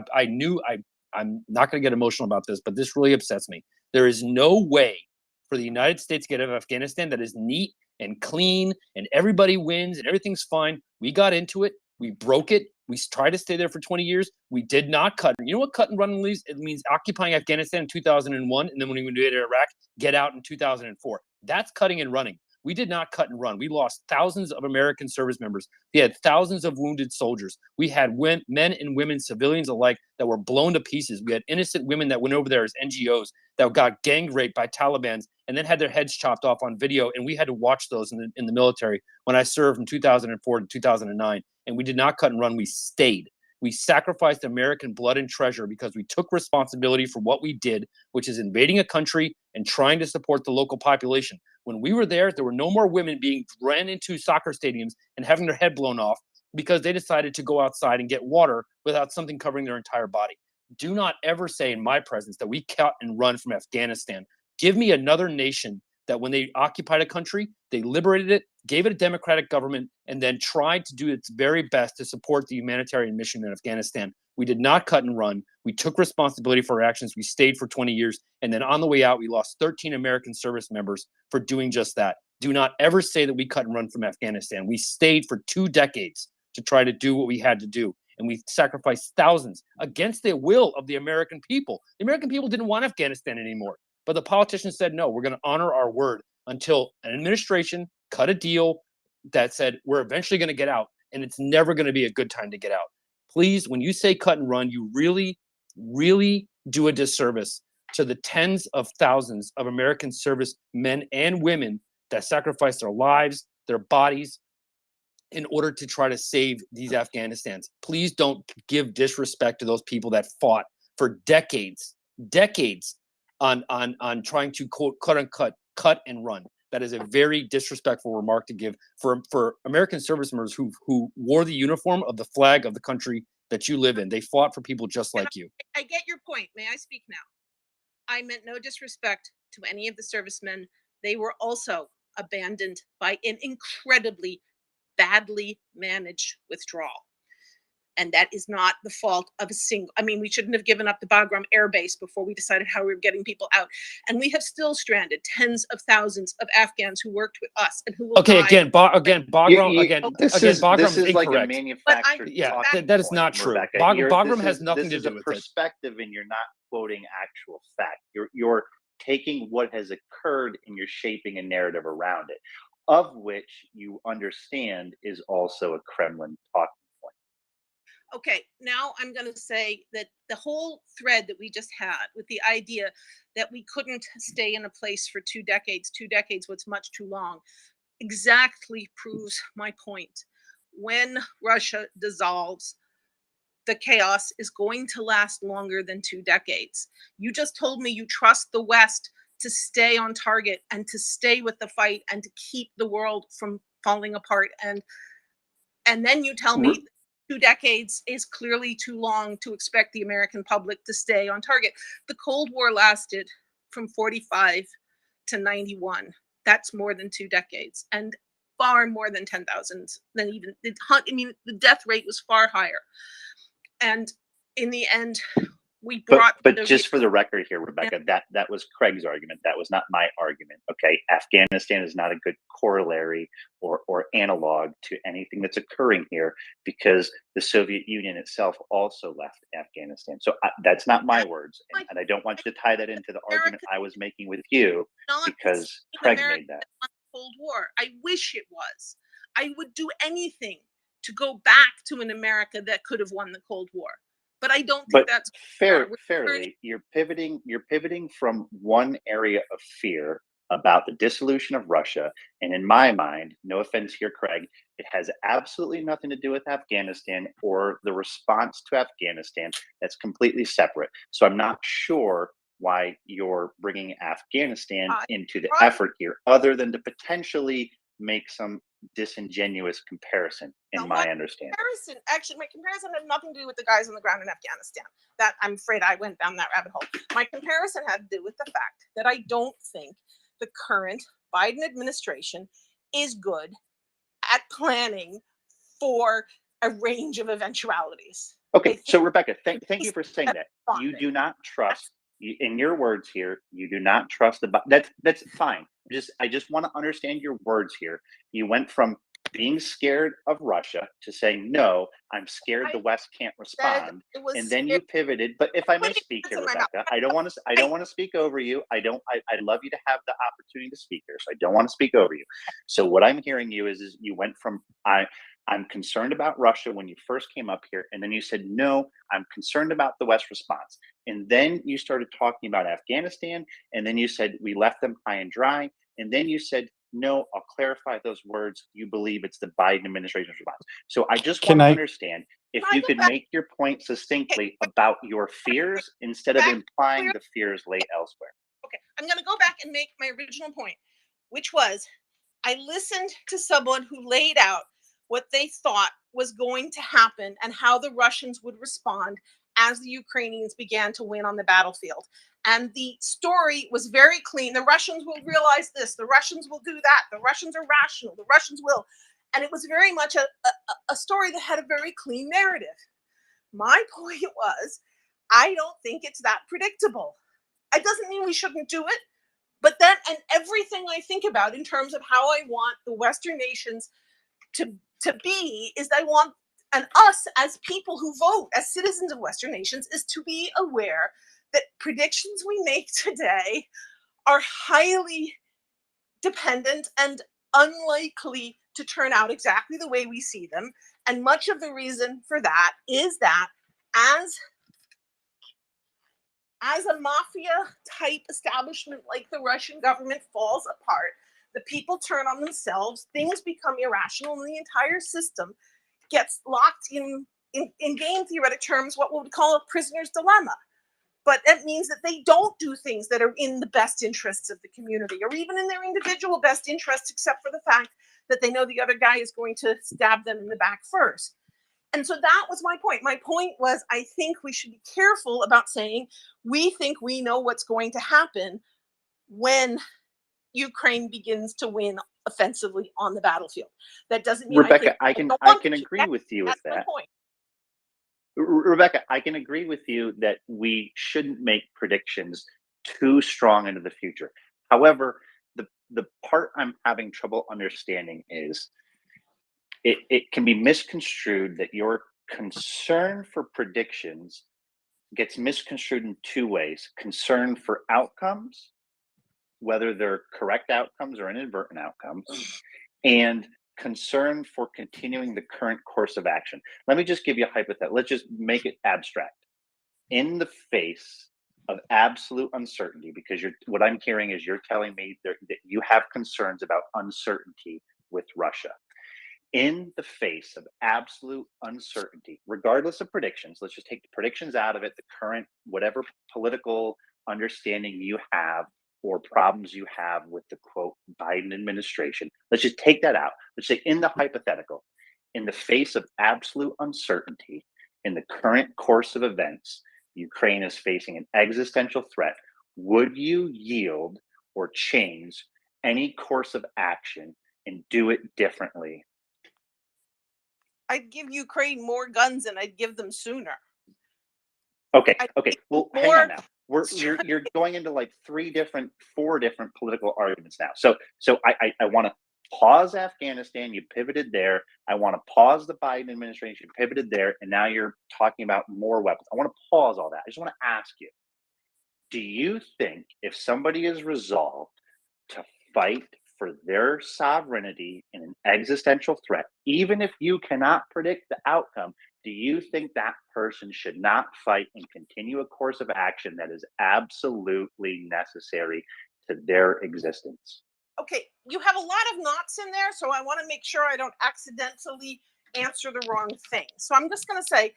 not going to get emotional about this, but this really upsets me. There is no way for the United States to get out of Afghanistan that is neat and clean and everybody wins and everything's fine. We got into it. We broke it. We tried to stay there for 20 years. We did not cut. You know what cut and run means? It means occupying Afghanistan in 2001, and then when we invaded Iraq, get out in 2004. That's cutting and running. We did not cut and run. We lost thousands of American service members. We had thousands of wounded soldiers. We had men and women, civilians alike, that were blown to pieces. We had innocent women that went over there as NGOs that got gang raped by Taliban and then had their heads chopped off on video. And we had to watch those in the military when I served from 2004 to 2009. And we did not cut and run. We stayed. We sacrificed American blood and treasure because we took responsibility for what we did, which is invading a country and trying to support the local population. When we were there were no more women being ran into soccer stadiums and having their head blown off because they decided to go outside and get water without something covering their entire body. Do not ever say in my presence that we cut and run from Afghanistan. Give me another nation that when they occupied a country, they liberated it, gave it a democratic government, and then tried to do its very best to support the humanitarian mission in Afghanistan. We did not cut and run. We took responsibility for our actions. We stayed for 20 years. And then on the way out, we lost 13 American service members for doing just that. Do not ever say that we cut and run from Afghanistan. We stayed for 2 decades to try to do what we had to do. And we sacrificed thousands against the will of the American people. The American people didn't want Afghanistan anymore. But the politicians said, no, we're going to honor our word until an administration cut a deal that said we're eventually going to get out. And it's never going to be a good time to get out. Please, when you say cut and run, you really, really do a disservice to the tens of thousands of American service men and women that sacrificed their lives, their bodies, in order to try to save these Afghanistans. Please don't give disrespect to those people that fought for decades on trying to quote, cut and run. That is a very disrespectful remark to give for American service members who wore the uniform of the flag of the country that you live in. They fought for people just like you. I get your point. May I speak now? I meant no disrespect to any of the servicemen. They were also abandoned by an incredibly badly managed withdrawal. And that is not the fault of a single. I mean, we shouldn't have given up the Bagram Air Base before we decided how we were getting people out. And we have still stranded tens of thousands of Afghans who worked with us and who will Okay, die. again, Bagram, This Bagram is is like a incorrect. manufactured Yeah, talking that is point, not true. Rebecca. Bagram has nothing This to is do a with it. perspective, and you're not quoting actual fact. You're taking what has occurred and you're shaping a narrative around it, of which you understand is also a Kremlin talking point. Okay, now I'm going to say that the whole thread that we just had with the idea that we couldn't stay in a place for 2 decades was much too long, exactly proves my point. When Russia dissolves, the chaos is going to last longer than 2 decades. You just told me you trust the West to stay on target and to stay with the fight and to keep the world from falling apart. And then you tell me 2 decades is clearly too long to expect the American public to stay on target. The Cold War lasted from 45 to 91. That's more than 2 decades and far more than 10,000 than even, I mean, the death rate was far higher. And in the end, we brought. But just for the record here, Rebecca, that was Craig's argument. That was not my argument. Okay, Afghanistan is not a good corollary or analog to anything that's occurring here, because the Soviet Union itself also left Afghanistan. So that's not my words, and I don't want you to tie that into the argument I was making with you, because Craig made that. Cold War. I wish it was. I would do anything to go back to an America that could have won the Cold War. But I don't think that's fairly. You're pivoting from one area of fear about the dissolution of Russia, and in my mind, no offense here, Craig, it has absolutely nothing to do with Afghanistan or the response to Afghanistan. That's completely separate. So I'm not sure why you're bringing Afghanistan into the effort here, other than to potentially make some disingenuous comparison, in my understanding. My comparison had nothing to do with the guys on the ground in Afghanistan. That I'm afraid I went down that rabbit hole. My comparison had to do with the fact that I don't think the current Biden administration is good at planning for a range of eventualities. Okay, so Rebecca, thank you for saying that. You do not trust, in your words here, you do not trust that's fine. I just want to understand your words here. You went from being scared of Russia to saying, no, I'm scared the West can't respond. And then you pivoted. But if I may speak here, Rebecca, I don't want to speak over you. I'd love you to have the opportunity to speak here. So I don't want to speak over you. So what I'm hearing you is you went from, I'm concerned about Russia when you first came up here. And then you said, no, I'm concerned about the West response. And then you started talking about Afghanistan. And then you said, we left them high and dry. And then you said, no, I'll clarify those words. You believe it's the Biden administration's response. So I just want to understand if you could make your point succinctly about your fears instead of implying the fears lay elsewhere. Okay, I'm going to go back and make my original point, which was I listened to someone who laid out what they thought was going to happen and how the Russians would respond as the Ukrainians began to win on the battlefield. And the story was very clean. The Russians will realize this. The Russians will do that. The Russians are rational. The Russians will. And it was very much a story that had a very clean narrative. My point was, I don't think it's that predictable. It doesn't mean we shouldn't do it. But then, and everything I think about in terms of how I want the Western nations to be is I want, and us as people who vote, as citizens of Western nations, is to be aware that predictions we make today are highly dependent and unlikely to turn out exactly the way we see them. And much of the reason for that is that as a mafia type establishment like the Russian government falls apart, the people turn on themselves, things become irrational, and the entire system gets locked in game theoretic terms, what we would call a prisoner's dilemma. But that means that they don't do things that are in the best interests of the community or even in their individual best interests, except for the fact that they know the other guy is going to stab them in the back first. And so that was my point. My point was, I think we should be careful about saying we think we know what's going to happen when Ukraine begins to win offensively on the battlefield. That doesn't mean Rebecca, I can agree with you with that's my that. point. Rebecca, I can agree with you that we shouldn't make predictions too strong into the future. However, the part I'm having trouble understanding is it can be misconstrued that your concern for predictions gets misconstrued in two ways: concern for outcomes, whether they're correct outcomes or inadvertent outcomes, and concern for continuing the current course of action. Let me just give you a hypothetical. Let's just make it abstract. In the face of absolute uncertainty, because what I'm hearing is you're telling me that you have concerns about uncertainty with Russia. In the face of absolute uncertainty, regardless of predictions, let's just take the predictions out of it, the current, whatever political understanding you have or problems you have with the quote Biden administration, let's just take that out. Let's say in the hypothetical, in the face of absolute uncertainty, in the current course of events, Ukraine is facing an existential threat. Would you yield or change any course of action and do it differently? I'd give Ukraine more guns and I'd give them sooner. Okay. Well, hang on now. You're going into like four different political arguments now. So I want to pause Afghanistan. You pivoted there. I want to pause the Biden administration. You pivoted there, and now you're talking about more weapons. I want to pause all that. I just want to ask you: do you think if somebody is resolved to fight for their sovereignty in an existential threat, even if you cannot predict the outcome, do you think that person should not fight and continue a course of action that is absolutely necessary to their existence? Okay, you have a lot of knots in there, so I want to make sure I don't accidentally answer the wrong thing. So I'm just going to say,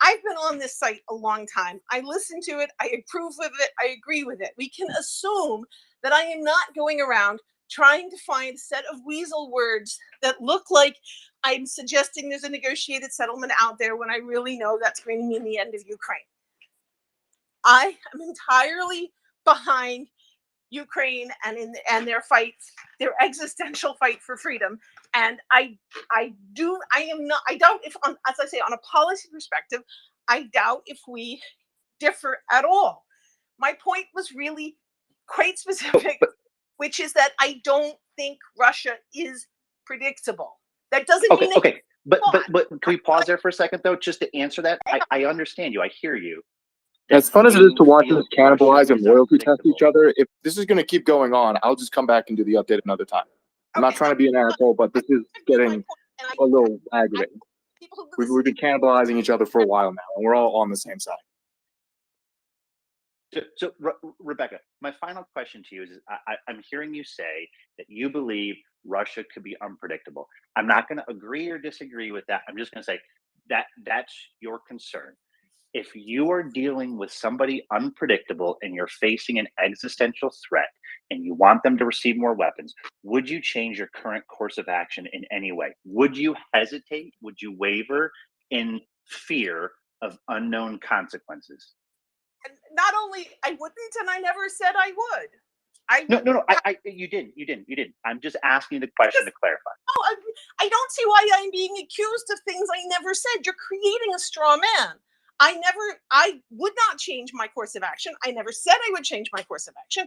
I've been on this site a long time. I listen to it, I approve of it, I agree with it. We can assume that I am not going around trying to find a set of weasel words that look like I'm suggesting there's a negotiated settlement out there when I really know that's going to mean the end of Ukraine. I am entirely behind Ukraine and their fight, their existential fight for freedom. And I doubt if, as I say, on a policy perspective, I doubt if we differ at all. My point was really quite specific, which is that I don't think Russia is predictable. That doesn't mean okay. But can we pause there for a second though, just to answer that? I understand you. I hear you. As fun as it is to watch us cannibalize and loyalty test each other, if this is going to keep going on, I'll just come back and do the update another time. I'm not trying to be an asshole, but this is getting a little aggravating. We've been cannibalizing each other for a while now, and we're all on the same side. So Rebecca, my final question to you is I'm hearing you say that you believe Russia could be unpredictable. I'm not going to agree or disagree with that. I'm just going to say that that's your concern. If you are dealing with somebody unpredictable and you're facing an existential threat and you want them to receive more weapons, would you change your current course of action in any way? Would you hesitate? Would you waver in fear of unknown consequences? Not only I wouldn't, and I never said I would. No. You didn't. I'm just asking the question to clarify. No, I don't see why I'm being accused of things I never said. You're creating a straw man. I would not change my course of action. I never said I would change my course of action.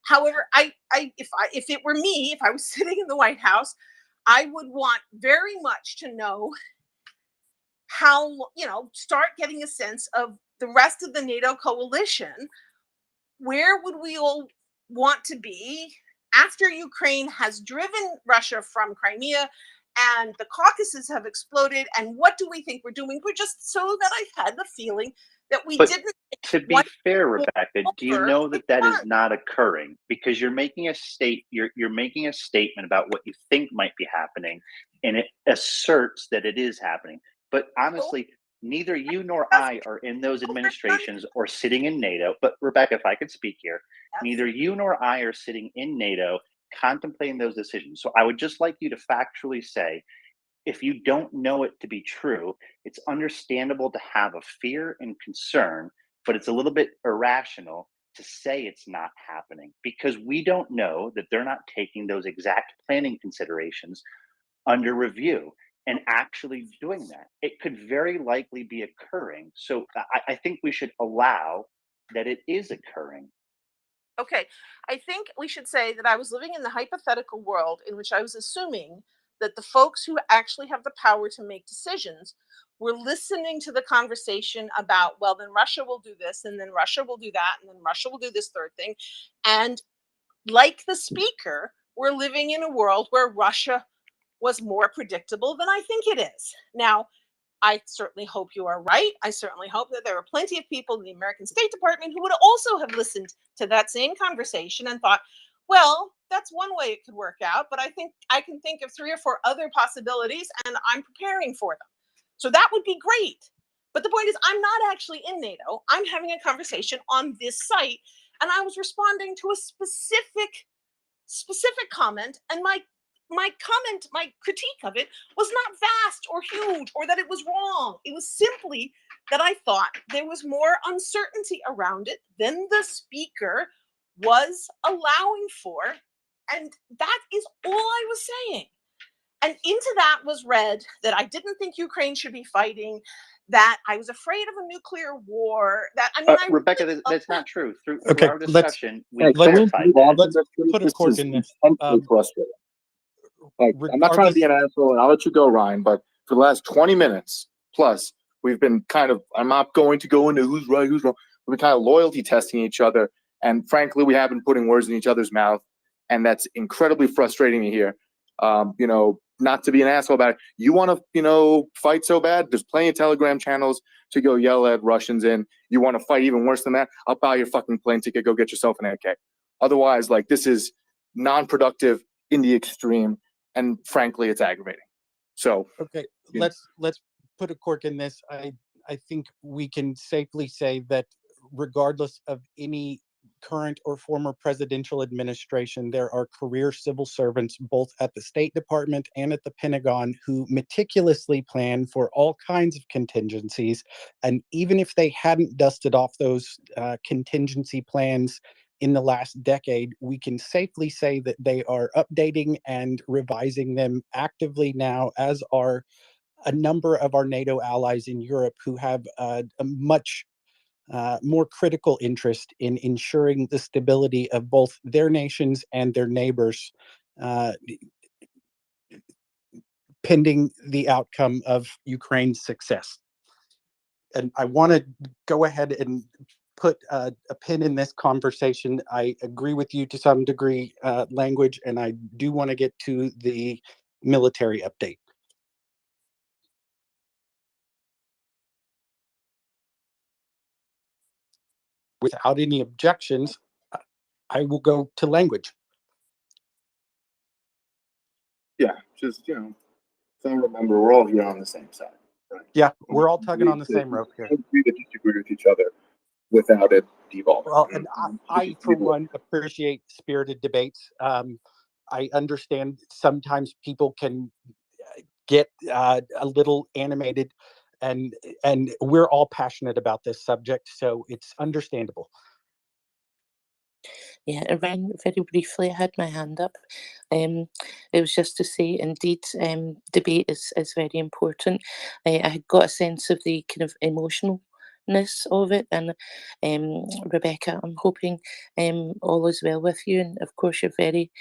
However, if it were me, if I was sitting in the White House, I would want very much to know how, start getting a sense of the rest of the NATO coalition. Where would we all want to be after Ukraine has driven Russia from Crimea and the Caucasus have exploded? And what do we think we're doing? We're just so that I've had the feeling that we didn't. To be fair, Rebecca, do you know that is not occurring? Because you're making you're making a statement about what you think might be happening, and it asserts that it is happening. But honestly, neither you nor I are in those administrations or sitting in NATO. But Rebecca, if I could speak here, neither you nor I are sitting in NATO contemplating those decisions. So I would just like you to factually say, if you don't know it to be true, it's understandable to have a fear and concern, but it's a little bit irrational to say it's not happening because we don't know that they're not taking those exact planning considerations under review and actually doing that. It could very likely be occurring. So I think we should allow that it is occurring. Okay, I think we should say that I was living in the hypothetical world in which I was assuming that the folks who actually have the power to make decisions were listening to the conversation about, well, then Russia will do this, and then Russia will do that, and then Russia will do this third thing. And like the speaker, we're living in a world where Russia was more predictable than I think it is. Now, I certainly hope you are right. I certainly hope that there are plenty of people in the American State Department who would also have listened to that same conversation and thought, well, that's one way it could work out, but I think I can think of 3 or 4 other possibilities and I'm preparing for them. So that would be great. But the point is, I'm not actually in NATO. I'm having a conversation on this site, and I was responding to a specific comment, and my comment, my critique of it was not vast or huge or that it was wrong. It was simply that I thought there was more uncertainty around it than the speaker was allowing for. And that is all I was saying. And into that was read that I didn't think Ukraine should be fighting, that I was afraid of a nuclear war, that I mean, Rebecca, that's not true. Through Okay, our discussion, we let's clarified that. let's put a cork in this. Frustrating. Like, I'm not trying to be an asshole, and I'll let you go, Ryan, but for the last 20 minutes plus, we've been kind of, I'm not going to go into who's right, who's wrong. We've been kind of loyalty testing each other, and frankly, we have been putting words in each other's mouth, and that's incredibly frustrating to hear. You know, not to be an asshole about it. You want to, you know, fight so bad? There's plenty of Telegram channels to go yell at Russians in. You want to fight even worse than that? I'll buy your fucking plane ticket. Go get yourself an AK. Otherwise, like, this is non-productive in the extreme. And frankly, it's aggravating. So okay, let's put a cork in this. I think we can safely say that regardless of any current or former presidential administration, there are career civil servants both at the State Department and at the Pentagon who meticulously plan for all kinds of contingencies. And even if they hadn't dusted off those contingency plans in the last decade, we can safely say that they are updating and revising them actively now, as are a number of our NATO allies in Europe who have a much more critical interest in ensuring the stability of both their nations and their neighbors, pending the outcome of Ukraine's success. And I want to go ahead and put a pin in this conversation. I agree with you to some degree, language, and I do want to get to the military update. Without any objections, I will go to language. Yeah, just, you know, so remember, we're all here on the same side. Right? Yeah, we're all tugging on the same rope here. We agree to disagree with each other without it devolving. Well, and I for one, appreciate spirited debates. I understand sometimes people can get a little animated, and we're all passionate about this subject, so it's understandable. Yeah, Ryan, very briefly, I had my hand up. It was just to say, indeed, debate is very important. I had got a sense of the kind of emotionalness of it, and Rebecca, I'm hoping all is well with you, and of course you're very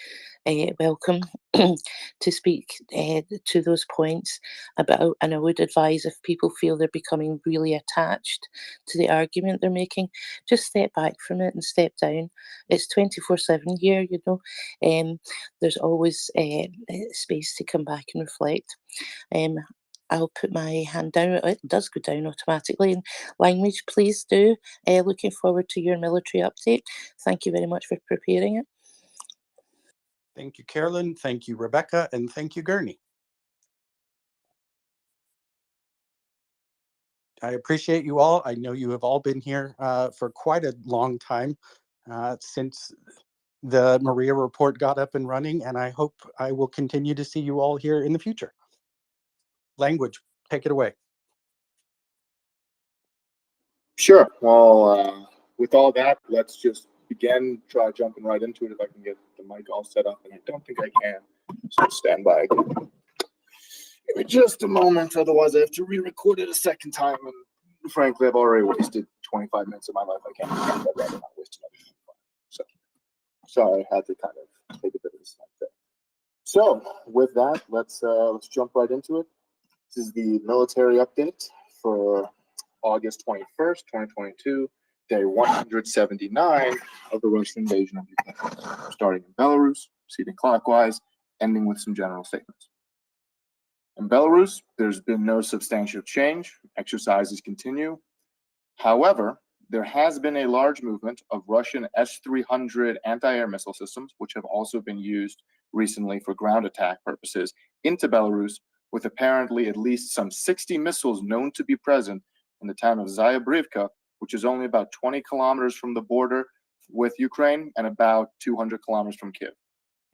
welcome to speak to those points about, and I would advise if people feel they're becoming really attached to the argument they're making, just step back from it and step down. It's 24/7 here, you know. There's always space to come back and reflect. I'll put my hand down. It does go down automatically. And language, please do. Looking forward to your military update. Thank you very much for preparing it. Thank you, Carolyn. Thank you, Rebecca. And thank you, Gurney. I appreciate you all. I know you have all been here for quite a long time since the Maria Report got up and running, and I hope I will continue to see you all here in the future. Language, take it away. Sure. Well, with all that, let's just begin. Try jumping right into it if I can get the mic all set up, and I don't think I can. So stand by again. Give me just a moment, otherwise I have to re-record it a second time. And frankly, I've already wasted 25 minutes of my life. I can't. I'd rather not waste another 25. So sorry, I had to kind of take a bit of a snack there. So with that, let's jump right into it. This is the military update for August 21st, 2022, day 179 of the Russian invasion of Ukraine, starting in Belarus, proceeding clockwise, ending with some general statements. In Belarus, there's been no substantial change. Exercises continue. However, there has been a large movement of Russian S-300 anti-air missile systems, which have also been used recently for ground attack purposes, into Belarus, with apparently at least some 60 missiles known to be present in the town of Zyabrivka, which is only about 20 kilometers from the border with Ukraine and about 200 kilometers from Kiev.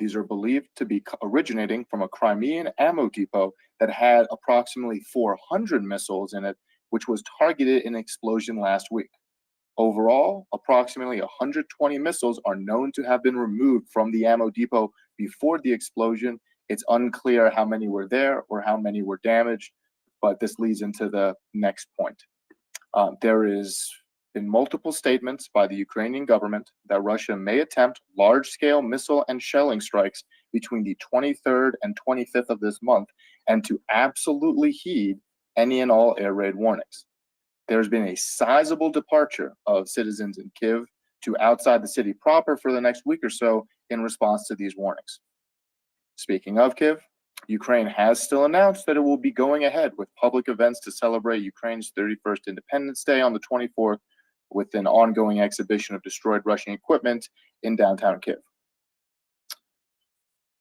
These are believed to be originating from a Crimean ammo depot that had approximately 400 missiles in it, which was targeted in an explosion last week. Overall, approximately 120 missiles are known to have been removed from the ammo depot before the explosion. It's unclear how many were there or how many were damaged, but this leads into the next point. There is been multiple statements by the Ukrainian government that Russia may attempt large-scale missile and shelling strikes between the 23rd and 25th of this month, and to absolutely heed any and all air raid warnings. There's been a sizable departure of citizens in Kyiv to outside the city proper for the next week or so in response to these warnings. Speaking of Kyiv, Ukraine has still announced that it will be going ahead with public events to celebrate Ukraine's 31st Independence Day on the 24th, with an ongoing exhibition of destroyed Russian equipment in downtown Kyiv.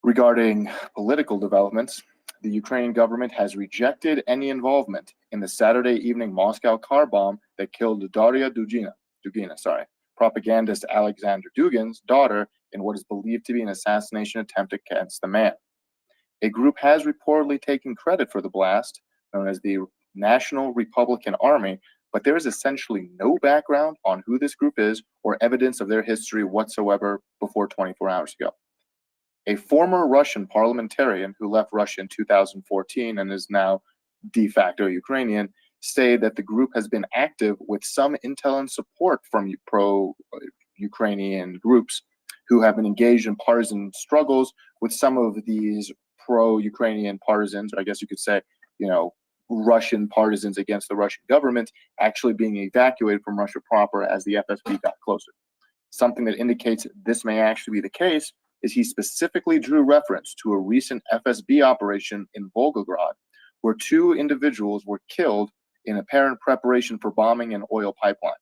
Regarding political developments, the Ukrainian government has rejected any involvement in the Saturday evening Moscow car bomb that killed Daria Dugina, propagandist Alexander Dugin's daughter, in what is believed to be an assassination attempt against the man. A group has reportedly taken credit for the blast, known as the National Republican Army, but there is essentially no background on who this group is or evidence of their history whatsoever before 24 hours ago. A former Russian parliamentarian who left Russia in 2014 and is now de facto Ukrainian stated that the group has been active with some intel and support from pro-Ukrainian groups who have been engaged in partisan struggles with some of these pro-Ukrainian partisans, or I guess you could say, Russian partisans against the Russian government, actually being evacuated from Russia proper as the FSB got closer. Something that indicates this may actually be the case is he specifically drew reference to a recent FSB operation in Volgograd, where 2 individuals were killed in apparent preparation for bombing an oil pipeline.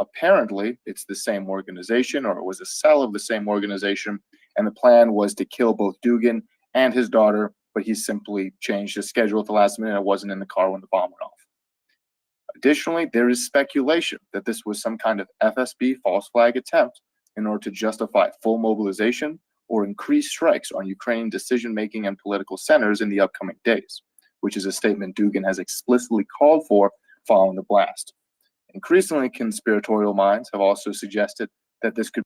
Apparently, it's the same organization, or it was a cell of the same organization, and the plan was to kill both Dugin and his daughter, but he simply changed his schedule at the last minute and wasn't in the car when the bomb went off. Additionally, there is speculation that this was some kind of FSB false flag attempt in order to justify full mobilization or increase strikes on Ukrainian decision-making and political centers in the upcoming days, which is a statement Dugin has explicitly called for following the blast. Increasingly, conspiratorial minds have also suggested that this could